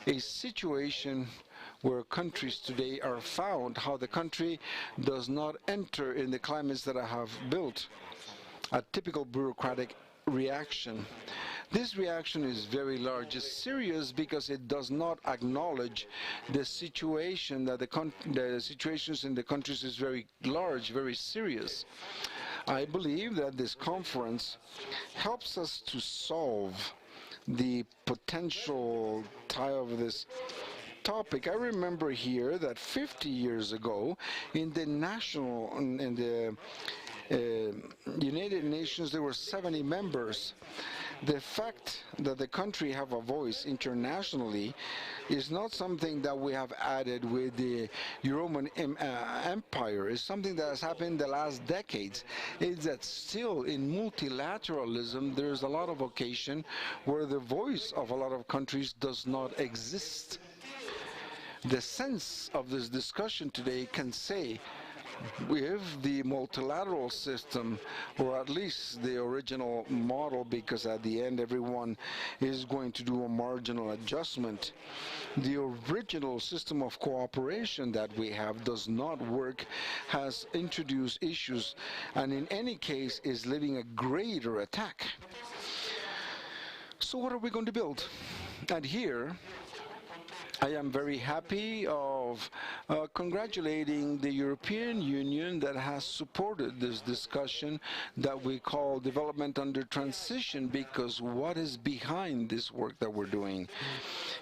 a situation where countries today are found, how the country does not enter in the climates that I have built, a typical bureaucratic reaction. This reaction is very large. It's serious because it does not acknowledge the situation that the situations in the countries is very large, very serious. I believe that this conference helps us to solve the potential tie of this topic. I remember here that 50 years ago in the United Nations there were 70 members. The fact that the country have a voice internationally is not something that we have added with the Roman Empire. It's something that has happened the last decades. It's that still in multilateralism there's a lot of occasion where the voice of a lot of countries does not exist. The sense of this discussion today can say with the multilateral system, or at least the original model, because at the end everyone is going to do a marginal adjustment. The original system of cooperation that we have does not work, has introduced issues, and in any case is living a greater attack. So what are we going to build? And here I am very happy of congratulating the European Union that has supported this discussion that we call development under transition, because what is behind this work that we're doing?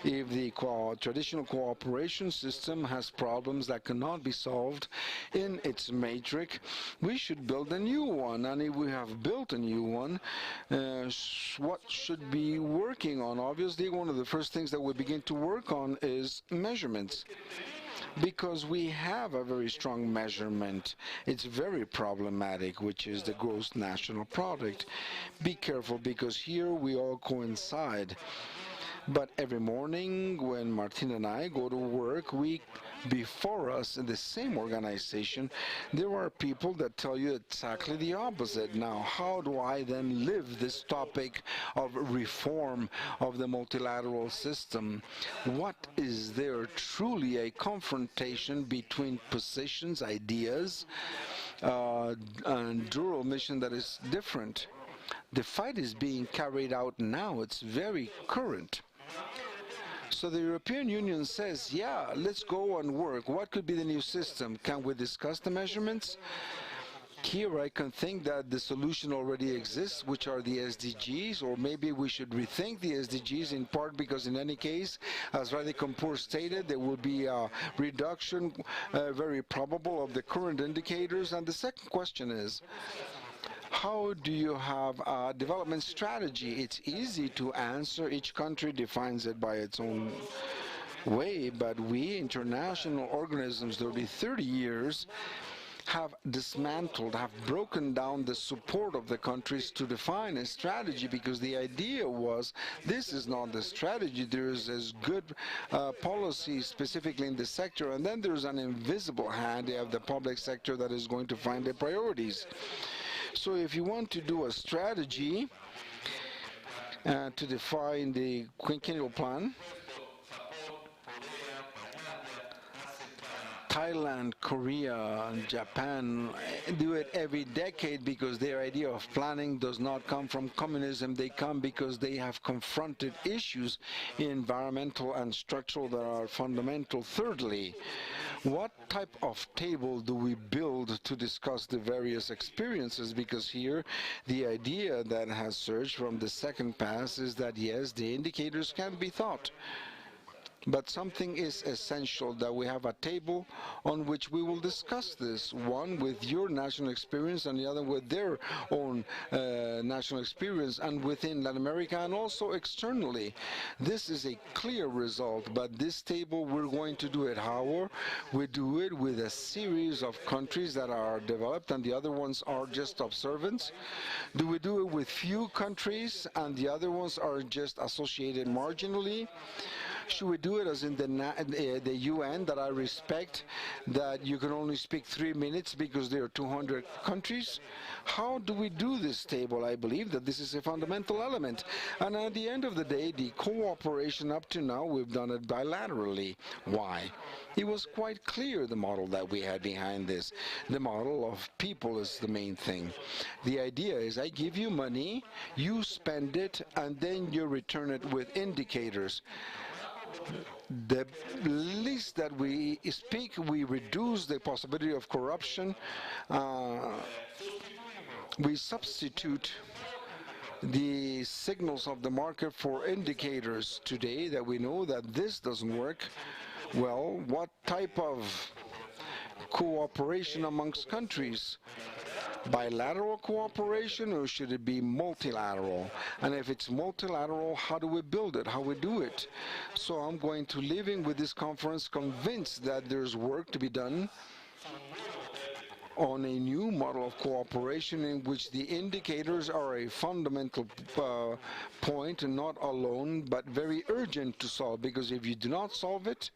If the traditional cooperation system has problems that cannot be solved in its matrix, we should build a new one. And if we have built a new one, what should be working on? Obviously, one of the first things that we begin to work on is measurements, because we have a very strong measurement. It's very problematic, which is the gross national product. Be careful, because here we all coincide. But every morning when Martin and I go to work, before us in the same organization, there are people that tell you exactly the opposite. Now, how do I then live this topic of reform of the multilateral system? What is there truly a confrontation between positions, ideas, and dual mission that is different? The fight is being carried out now. It's very current. So the European Union says, yeah, let's go and work. What could be the new system? Can we discuss the measurements? Here I can think that the solution already exists, which are the SDGs, or maybe we should rethink the SDGs in part because in any case, as Radhe Kapoor stated, there will be a reduction, very probable, of the current indicators. And the second question is, how do you have a development strategy? It's easy to answer. Each country defines it by its own way, but we, international organisms, over 30 years, have dismantled, have broken down the support of the countries to define a strategy, because the idea was this is not the strategy. There is as good policy specifically in the sector, and then there's an invisible hand of the public sector that is going to find the priorities. So if you want to do a strategy to define the quinquennial plan, Thailand, Korea, and Japan do it every decade because their idea of planning does not come from communism. They come because they have confronted issues environmental and structural that are fundamental. Thirdly, what type of table do we build to discuss the various experiences? Because here the idea that has surged from the second pass is that yes, the indicators can be thought, but something is essential, that we have a table on which we will discuss this, one with your national experience and the other with their own national experience, and within Latin America and also externally. This is a clear result, but this table, we're going to do it how? We do it with a series of countries that are developed and the other ones are just observants. Do we do it with few countries and the other ones are just associated marginally? Should we do it as in the UN, that I respect that you can only speak 3 minutes because there are 200 countries? How do we do this table? I believe that this is a fundamental element. And at the end of the day, the cooperation up to now, we've done it bilaterally. Why? It was quite clear, the model that we had behind this. The model of people is the main thing. The idea is I give you money, you spend it, and then you return it with indicators. The least that we speak, we reduce the possibility of corruption. We substitute the signals of the market for indicators today that we know that this doesn't work. Well, what type of cooperation amongst countries? Bilateral cooperation, or should it be multilateral? And if it's multilateral, how do we build it? How we do it? So I'm going to leaving with this conference convinced that there's work to be done on a new model of cooperation in which the indicators are a fundamental point, and not alone, but very urgent to solve, because if you do not solve it,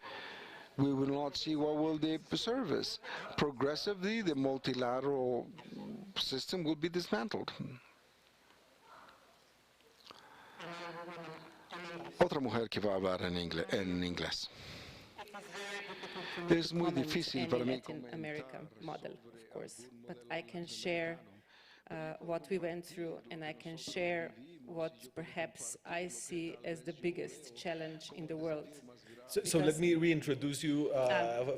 we will not see what will the service. Progressively, the multilateral system will be dismantled. Otra mujer que va a hablar en inglés. Es muy difícil para mí Latin America model, of course, but I can share what we went through, and I can share what perhaps I see as the biggest challenge in the world. So let me reintroduce you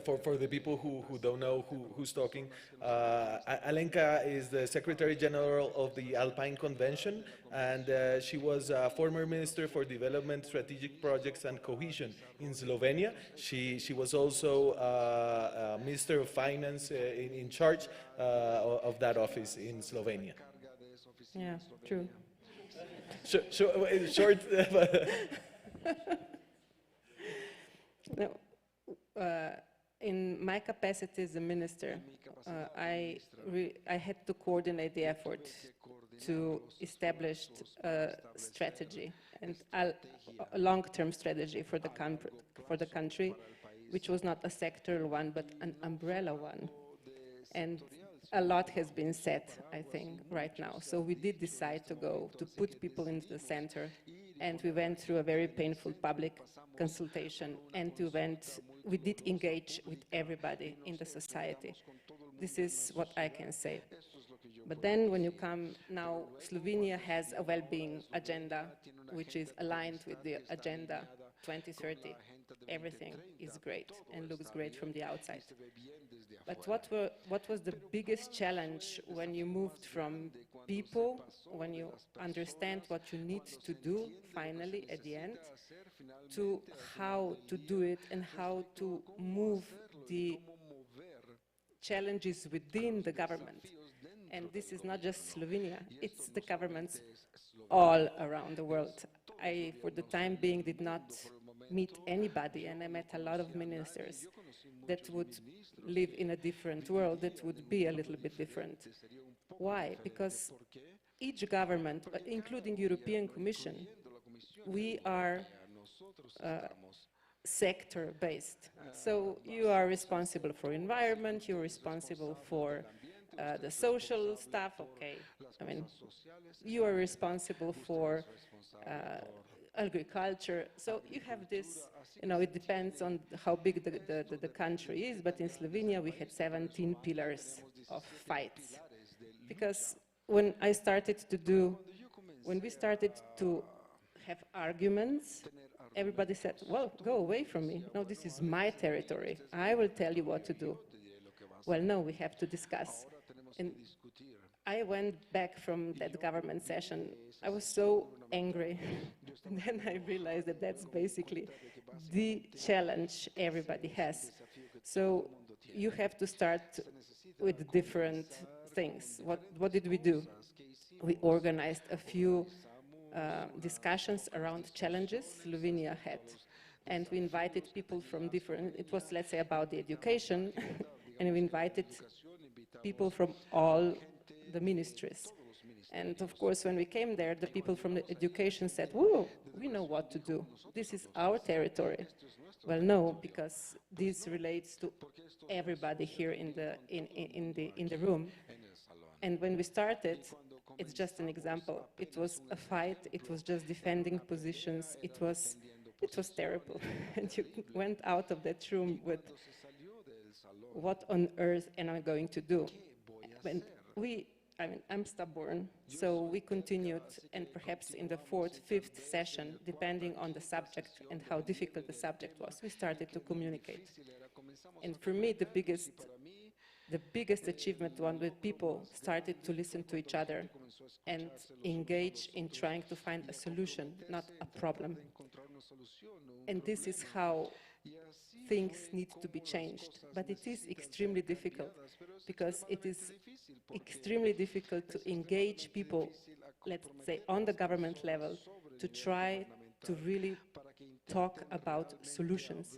for the people who don't know who's talking. Alenka is the Secretary General of the Alpine Convention, and she was former Minister for Development, Strategic Projects and Cohesion in Slovenia. She was also Minister of Finance in charge of that office in Slovenia. Yeah, true. Short. No, in my capacity as a minister, I had to coordinate the effort to establish a strategy, and a long-term strategy for the country, which was not a sectoral one, but an umbrella one. And a lot has been said, I think, right now. So we did decide to put people into the center, and we went through a very painful public consultation, and we did engage with everybody in the society. This is what I can say. But then when you come now, Slovenia has a well-being agenda, which is aligned with the Agenda 2030. Everything is great and looks great from the outside. But what was the biggest challenge when you moved from people, when you understand what you need to do finally at the end, to how to do it and how to move the challenges within the government? And this is not just Slovenia, it's the governments all around the world. I, for the time being, did not meet anybody, and I met a lot of ministers that would live in a different world, that would be a little bit different. Why? Because each government, including European Commission, we are sector-based. So you are responsible for environment, you're responsible for the social stuff, okay. I mean, you are responsible for agriculture. So you have this, you know, it depends on how big the country is, but in Slovenia we had 17 pillars of fights. Because when we started to have arguments, everybody said, well, go away from me. No, this is my territory. I will tell you what to do. Well, no, we have to discuss. And I went back from that government session. I was so angry. And then I realized that that's basically the challenge everybody has. So you have to start with different things. What did we do? We organized a few discussions around challenges Slovenia had. And we invited people from different, it was, let's say, about the education, and we invited people from all the ministries. And of course, when we came there, the people from the education said, whoa, we know what to do. This is our territory. Well, no, because this relates to everybody here in the room. And when we started, it's just an example. It was a fight. It was just defending positions. It was terrible. And you went out of that room with, what on earth am I going to do? And I'm stubborn, so we continued, and perhaps in the fourth, fifth session, depending on the subject and how difficult the subject was, we started to communicate. And for me, the biggest achievement was when people started to listen to each other and engage in trying to find a solution, not a problem. And this is how things need to be changed. But it is extremely difficult, because it is extremely difficult to engage people, let's say, on the government level, to try to really talk about solutions.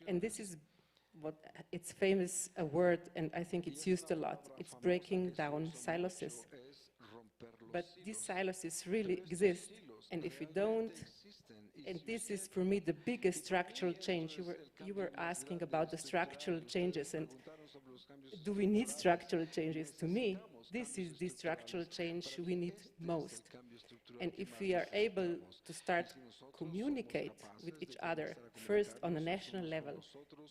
And this is what it's famous a word, and I think it's used a lot. It's breaking down silos. But these silos really exist, and if we don't, and this is for me the biggest structural change. You were asking about the structural changes, and do we need structural changes? To me, this is the structural change we need most. And if we are able to start communicate with each other, first on a national level,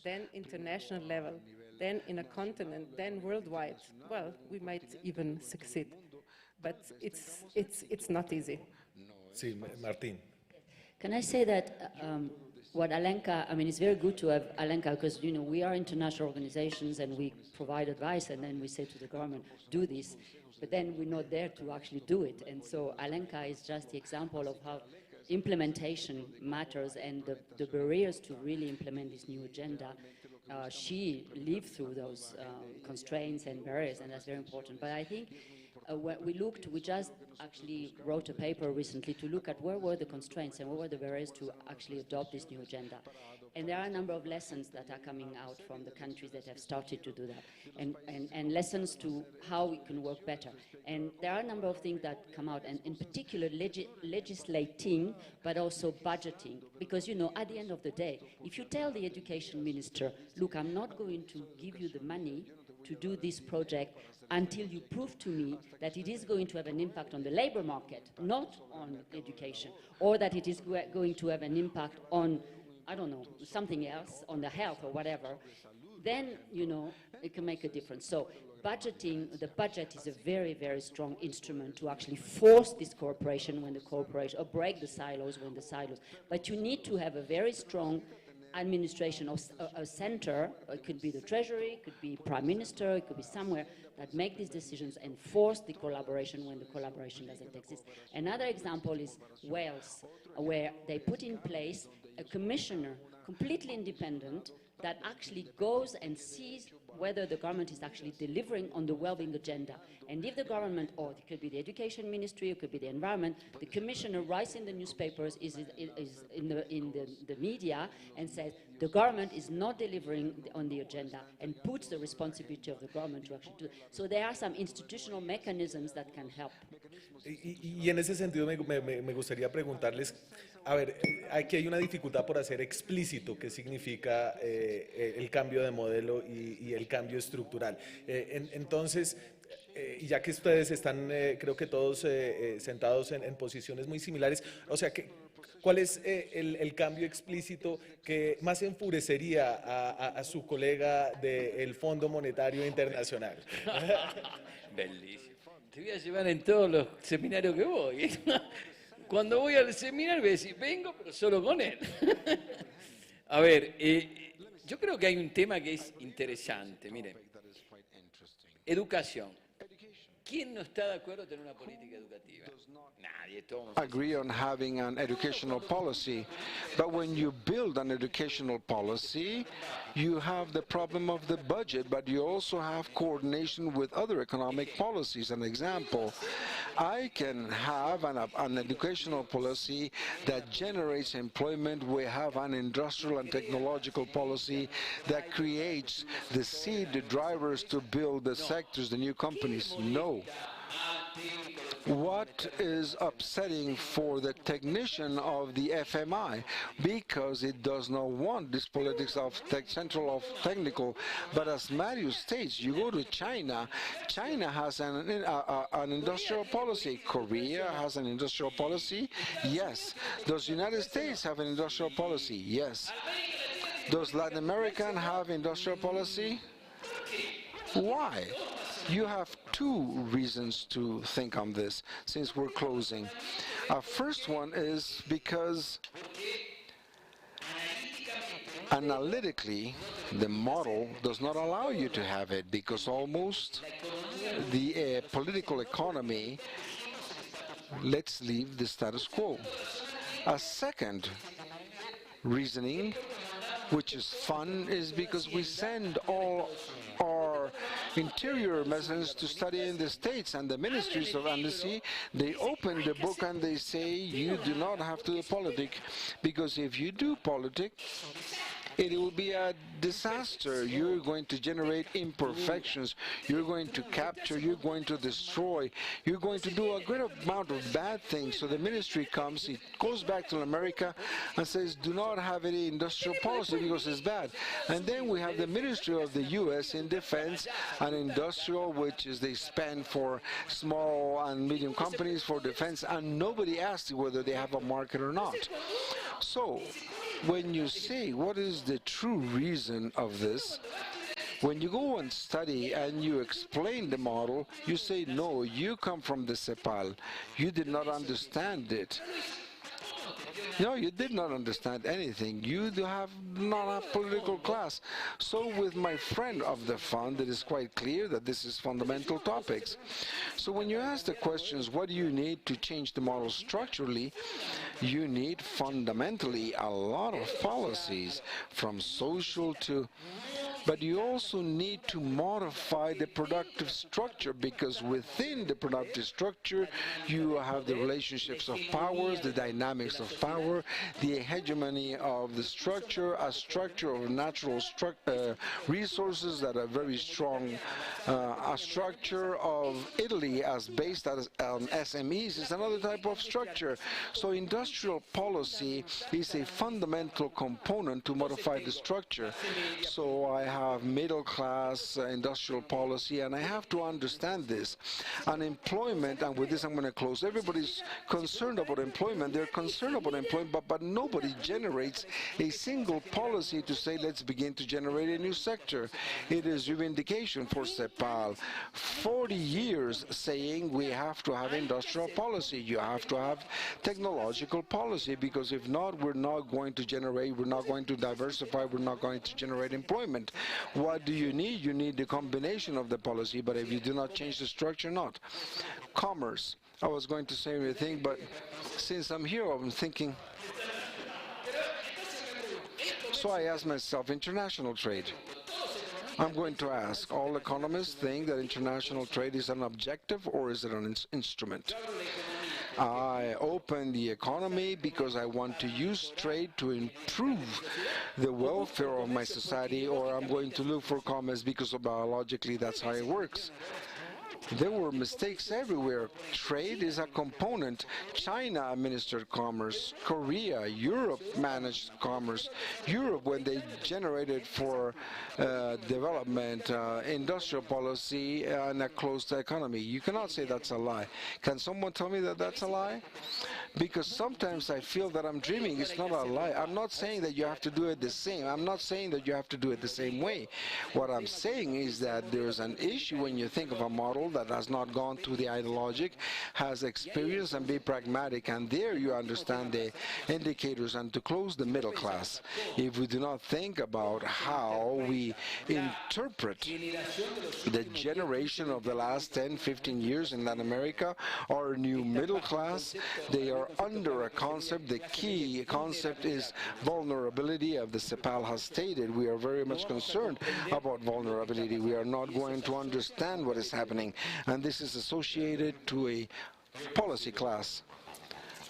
then international level, then in a continent, then worldwide, well, we might even succeed. But it's not easy. Sí, Martín. Can I say that what Alenka, I mean, it's very good to have Alenka, because, you know, we are international organizations and we provide advice, and then we say to the government, do this, but then we're not there to actually do it. And so Alenka is just the example of how implementation matters, and the barriers to really implement this new agenda. She lived through those constraints and barriers, and that's very important. But I think when we just actually wrote a paper recently to look at where were the constraints and what were the barriers to actually adopt this new agenda. And there are a number of lessons that are coming out from the countries that have started to do that, and lessons to how we can work better. And there are a number of things that come out, and in particular legislating, but also budgeting. Because, you know, at the end of the day, if you tell the education minister, look, I'm not going to give you the money to do this project until you prove to me that it is going to have an impact on the labor market, not on education, or that it is going to have an impact on, I don't know, something else, on the health or whatever, then, you know, it can make a difference. So budgeting, the budget is a very, very strong instrument to actually force this cooperation when the cooperation, or break the silos when the silos. But you need to have a very strong administration of a center. It could be the Treasury, it could be Prime Minister, it could be somewhere that make these decisions and force the collaboration when the collaboration doesn't exist. Another example is Wales, where they put in place a commissioner, completely independent, that actually goes and sees whether the government is actually delivering on the well-being agenda. And if the government, or it could be the education ministry, it could be the environment, the commissioner writes in the newspapers, is in the media, and says the government is not delivering on the agenda, and puts the responsibility of the government to actually do it. So there are some institutional mechanisms that can help. Y en ese sentido me gustaría preguntarles, a ver, aquí hay una dificultad por hacer explícito qué significa el cambio de modelo y el cambio estructural. Entonces, y ya que ustedes están, creo que todos sentados en posiciones muy similares, o sea, ¿cuál es el cambio explícito que más enfurecería a su colega del Fondo Monetario Internacional? Bellísimo. Te voy a llevar en todos los seminarios que voy. Cuando voy al seminario voy a decir, vengo, pero solo con él. A ver, yo creo que hay un tema que es interesante. Miren, educación. ¿Quién no está de acuerdo en tener una política educativa? Nadie, todos. Agree on having an educational policy, but when you build an educational policy, you have the problem of the budget, but you also have coordination with other economic policies. An example, I can have an educational policy that generates employment. We have an industrial and technological policy that creates the seed, the drivers to build the sectors, the new companies. No. What is upsetting for the technician of the FMI? Because it does not want this politics of central of technical. But as Mario states, you go to China, China has an industrial policy. Korea has an industrial policy. Yes. Does the United States have an industrial policy? Yes. Does Latin America have industrial policy? Why? You have two reasons to think on this, since we're closing. First one is because analytically, the model does not allow you to have it, because almost the political economy lets leave the status quo. A second reasoning, which is fun, is because we send all our interior messengers to study in the States, and the ministries of embassy, they open the book and they say, you do not have to do politics, because if you do politics, it will be a disaster. You're going to generate imperfections. You're going to capture. You're going to destroy. You're going to do a great amount of bad things. So the ministry comes, it goes back to America and says, do not have any industrial policy because it's bad. And then we have the Ministry of the U.S. in defense and industrial, which is they spend for small and medium companies for defense, and nobody asks whether they have a market or not. So when you say what is the true reason of this, when you go and study and you explain the model, you say, no, you come from the CEPAL. You did not understand it. No, you did not understand anything. You do have not a political class. So with my friend of the fund, it is quite clear that this is fundamental topics. So when you ask the questions, what do you need to change the model structurally, you need fundamentally a lot of policies, from social to... But you also need to modify the productive structure, because within the productive structure, you have the relationships of powers, the dynamics of power, the hegemony of the structure, a structure of natural resources that are very strong, a structure of Italy as based on SMEs is another type of structure. So industrial policy is a fundamental component to modify the structure. So I have middle class industrial policy, and I have to understand this. Unemployment, and with this I'm going to close, everybody's concerned about employment. They're concerned about employment, but nobody generates a single policy to say, let's begin to generate a new sector. It is reivindication for CEPAL. 40 years saying we have to have industrial policy. You have to have technological policy, because if not, we're not going to generate, we're not going to diversify, we're not going to generate employment. What do you need? You need the combination of the policy, but if you do not change the structure, not. Commerce. I was going to say everything, but since I'm here, I'm thinking. So I asked myself, international trade. I'm going to ask, all economists think that international trade is an objective or is it an instrument? I open the economy because I want to use trade to improve the welfare of my society, or I'm going to look for commerce because biologically that's how it works. There were mistakes everywhere. Trade is a component. China administered commerce. Korea, Europe managed commerce. Europe, when they generated for development, industrial policy, and a closed economy. You cannot say that's a lie. Can someone tell me that that's a lie? Because sometimes I feel that I'm dreaming. It's not a lie. I'm not saying that you have to do it the same. I'm not saying that you have to do it the same way. What I'm saying is that there's an issue when you think of a model that has not gone to the ideologic, has experience, and be pragmatic. And there you understand the indicators. And to close, the middle class. If we do not think about how we interpret the generation of the last 10, 15 years in Latin America, our new middle class, they are under a concept. The key concept is vulnerability, as the CEPAL has stated. We are very much concerned about vulnerability. We are not going to understand what is happening, and this is associated to a policy class.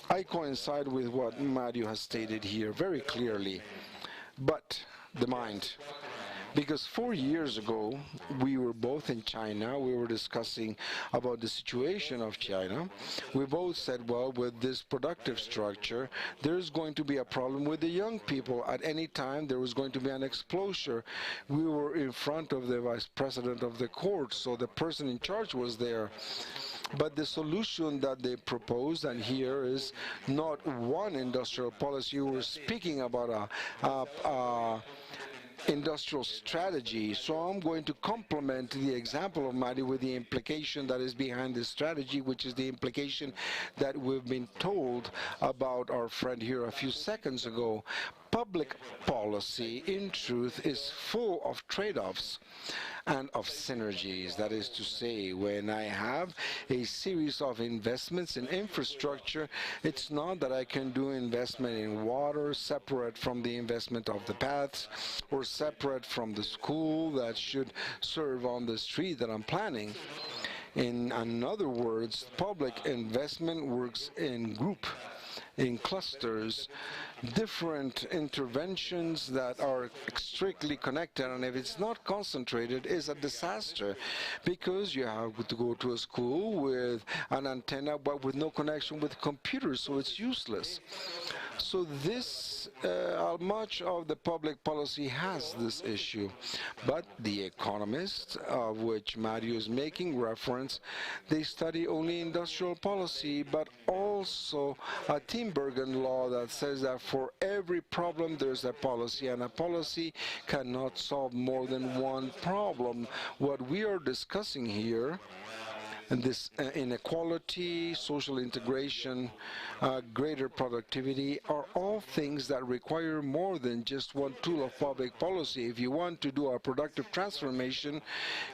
I coincide with what Mario has stated here very clearly, but the mind. Because 4 years ago, we were both in China. We were discussing about the situation of China. We both said, well, with this productive structure, there's going to be a problem with the young people. At any time, there was going to be an explosion. We were in front of the vice president of the court, so the person in charge was there. But the solution that they proposed, and here is not one industrial policy. We're speaking about a industrial strategy. So I'm going to complement the example of Mari with the implication that is behind this strategy, which is the implication that we've been told about our friend here a few seconds ago. Public policy, in truth, is full of trade-offs and of synergies. That is to say, when I have a series of investments in infrastructure, it's not that I can do investment in water separate from the investment of the paths or separate from the school that should serve on the street that I'm planning. In other words, public investment works in group, in clusters, different interventions that are strictly connected, and if it's not concentrated, it's a disaster, because you have to go to a school with an antenna but with no connection with computers, so it's useless. So this, much of the public policy has this issue, but the economists, of which Mario is making reference, they study only industrial policy, but also a Tinbergen law that says that for every problem there's a policy, and a policy cannot solve more than one problem. What we are discussing here, and this inequality, social integration, greater productivity, are all things that require more than just one tool of public policy. If you want to do a productive transformation,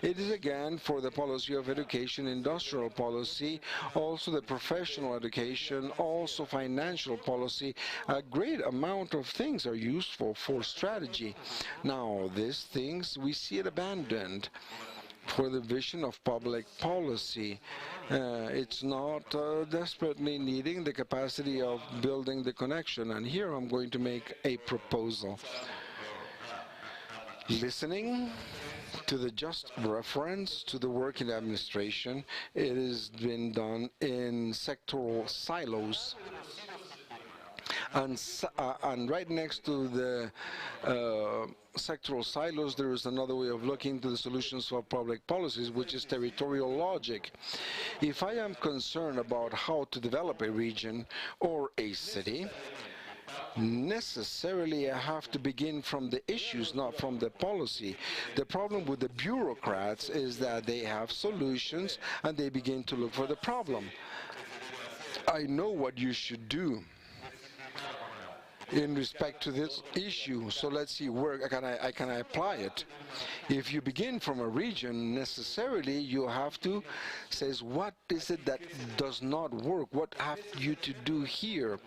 it is again for the policy of education, industrial policy, also the professional education, also financial policy. A great amount of things are useful for strategy. Now, these things, we see it abandoned for the vision of public policy. It's not desperately needing the capacity of building the connection. And here I'm going to make a proposal. Listening to the just reference to the work in administration, it has been done in sectoral silos. And right next to the sectoral silos, there is another way of looking to the solutions for public policies, which is territorial logic. If I am concerned about how to develop a region or a city, necessarily I have to begin from the issues, not from the policy. The problem with the bureaucrats is that they have solutions and they begin to look for the problem. I know what you should do in respect to this issue, so let's see where can I apply it. If you begin from a region, necessarily you have to say, what is it that does not work? What have you to do here?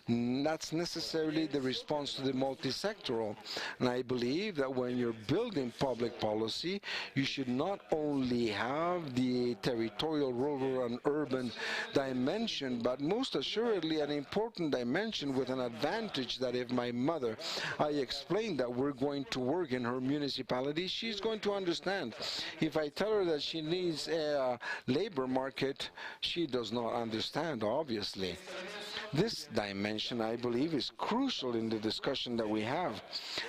That's necessarily the response to the multi-sectoral. And I believe that when you're building public policy, you should not only have the territorial, rural, and urban dimension, but most assuredly an important dimension with an advantage that if my mother, I explained that we're going to work in her municipality, she's going to understand. If I tell her that she needs a labor market, she does not understand, obviously. This dimension, I believe, is crucial in the discussion that we have.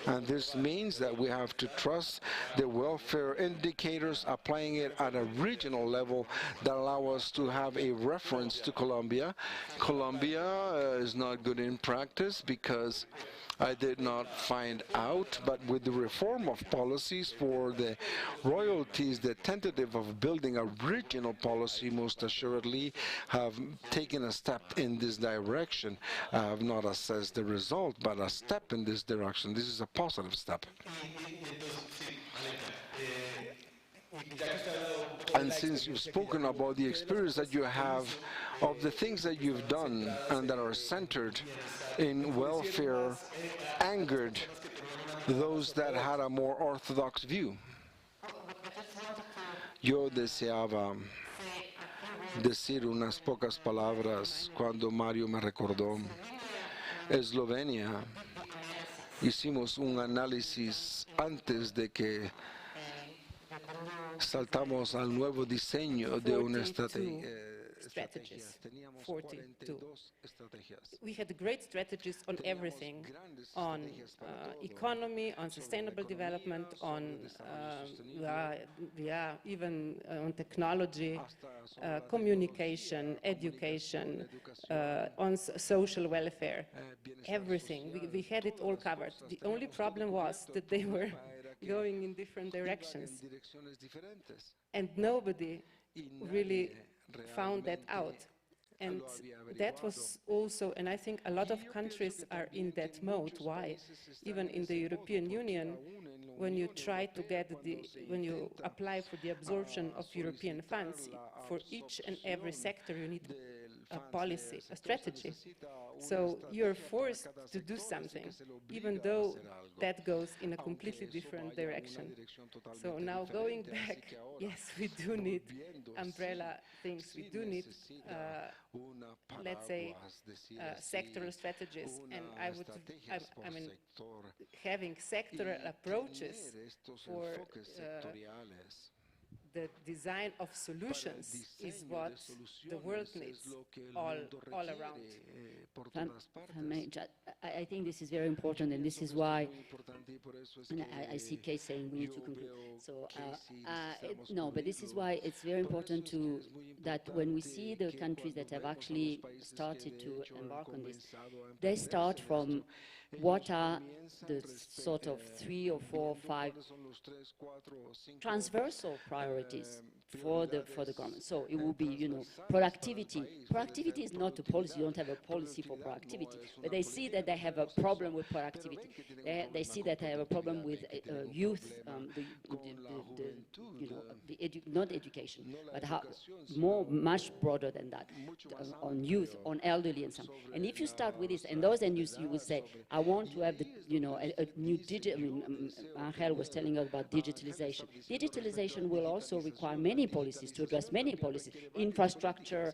And this means that we have to trust the welfare indicators, applying it at a regional level that allow us to have a reference to Colombia. Colombia is not good in practice because I did not find out, but with the reform of policies for the royalties, the tentative of building a regional policy most assuredly have taken a step in this direction. I have not assessed the result, but a step in this direction. This is a positive step. And since you've spoken about the experience that you have of the things that you've done and that are centered in welfare, angered those that had a more orthodox view. Yo deseaba decir unas pocas palabras cuando Mario me recordó. Eslovenia, hicimos un análisis antes de que saltamos al nuevo diseño de una estrategia. Strategies. Teníamos 42. 42 estrategias. We had great strategies on everything, on economy, on sustainable development, on even on technology, communication, education, on social welfare, everything. We had it all covered. The only problem was that they were going in different directions, and nobody really found that out. And that was also, and I think a lot of countries are in that mode. Why? Even in the European Union, when you try to get when you apply for the absorption of European funds, for each and every sector you need a policy, a strategy. So you're forced to do something, even though that goes in a completely different direction. So now going back, yes, we do need umbrella things. We do need, let's say, sectoral strategies. And I mean, having sectoral approaches for the design of solutions is what the world needs all around. I think this is very important, and this is why, and I see Kay saying we need to conclude. So, no, but this is why it's very important that when we see the countries that have actually started to embark on this, they start from what are the sort of 3 or 4 or 5 transversal priorities for the government. So it will be, productivity. Productivity is not a policy. You don't have a policy for productivity, but they see that they have a problem with productivity. They see that they have a problem with youth, not education, but much broader than that, on youth, on elderly, and so on. And if you start with this, and then you will say, I want to have a new digital. I mean, Angel was telling us about digitalization. Digitalization will also require many policies to address many policies, infrastructure,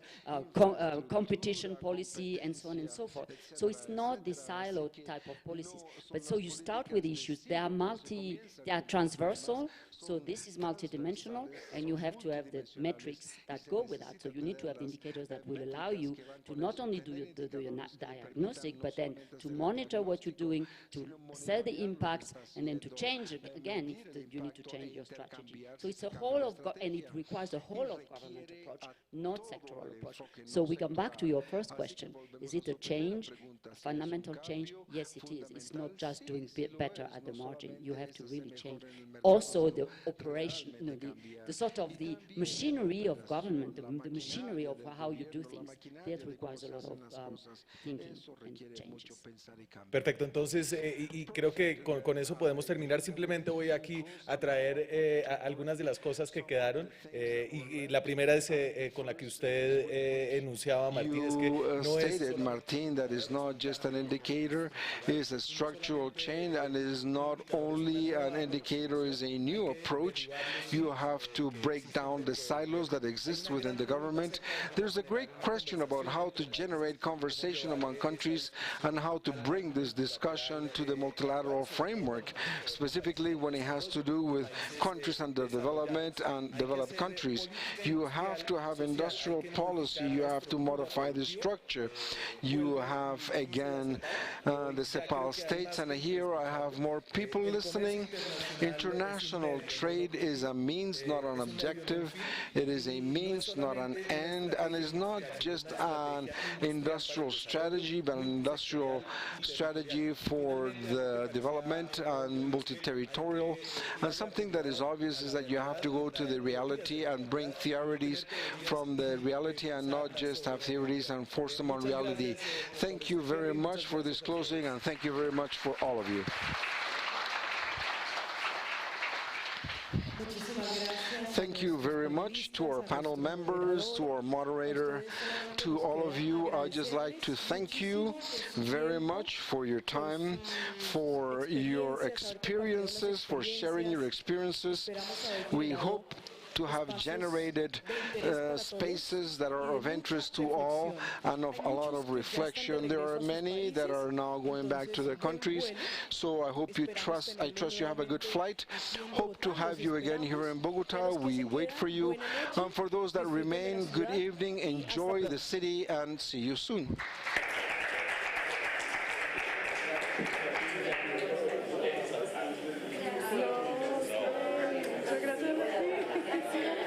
competition policy, and so on and so forth. So it's not the siloed type of policies. But so you start with issues. They are transversal. So this is multidimensional, and you have to have the metrics that go with that. So you need to have the indicators that will allow you to not only do your diagnostic, but then to monitor what you're doing, to set the impacts, and then to change again if you need to change your strategy. So it's a whole of, and it requires a whole of government approach, not sectoral approach. So we come back to your first question. Is it a change, a fundamental change? Yes, it is. It's not just doing better at the margin. You have to really change. Also, the operation, the sort of the machinery of government, the machinery of how you do things, that requires a lot of thinking and changes. Perfecto, entonces, y creo que con eso podemos terminar. Simplemente voy aquí a traer algunas de las cosas que quedaron, y la primera es con la que usted enunciaba, Martín, es que no stated, Martín, that is not just an indicator, it's a structural change, and it is not only an indicator, it's a new approach. You have to break down the silos that exist within the government. There's a great question about how to generate conversation among countries and how to bring this discussion to the multilateral framework, specifically when it has to do with countries under development and developed countries. You have to have industrial policy, you have to modify the structure. You have, again, the CEPAL states, and here I have more people listening. International trade is a means, not an objective. It is a means, not an end, and it's not just an industrial strategy, but an industrial strategy for the development and multi-territorial. And something that is obvious is that you have to go to the reality and bring theories from the reality and not just have theories and force them on reality. Thank you very much for this closing, and thank you very much for all of you. Thank you very much to our panel members, to our moderator, to all of you. I'd just like to thank you very much for your time, for your experiences, for sharing your experiences. We hope to have generated spaces that are of interest to all and of a lot of reflection. There are many that are now going back to their countries, so I trust you have a good flight. Hope to have you again here in Bogota. We wait for you. For those that remain, good evening, enjoy the city, and see you soon. Muchas gracias a ti.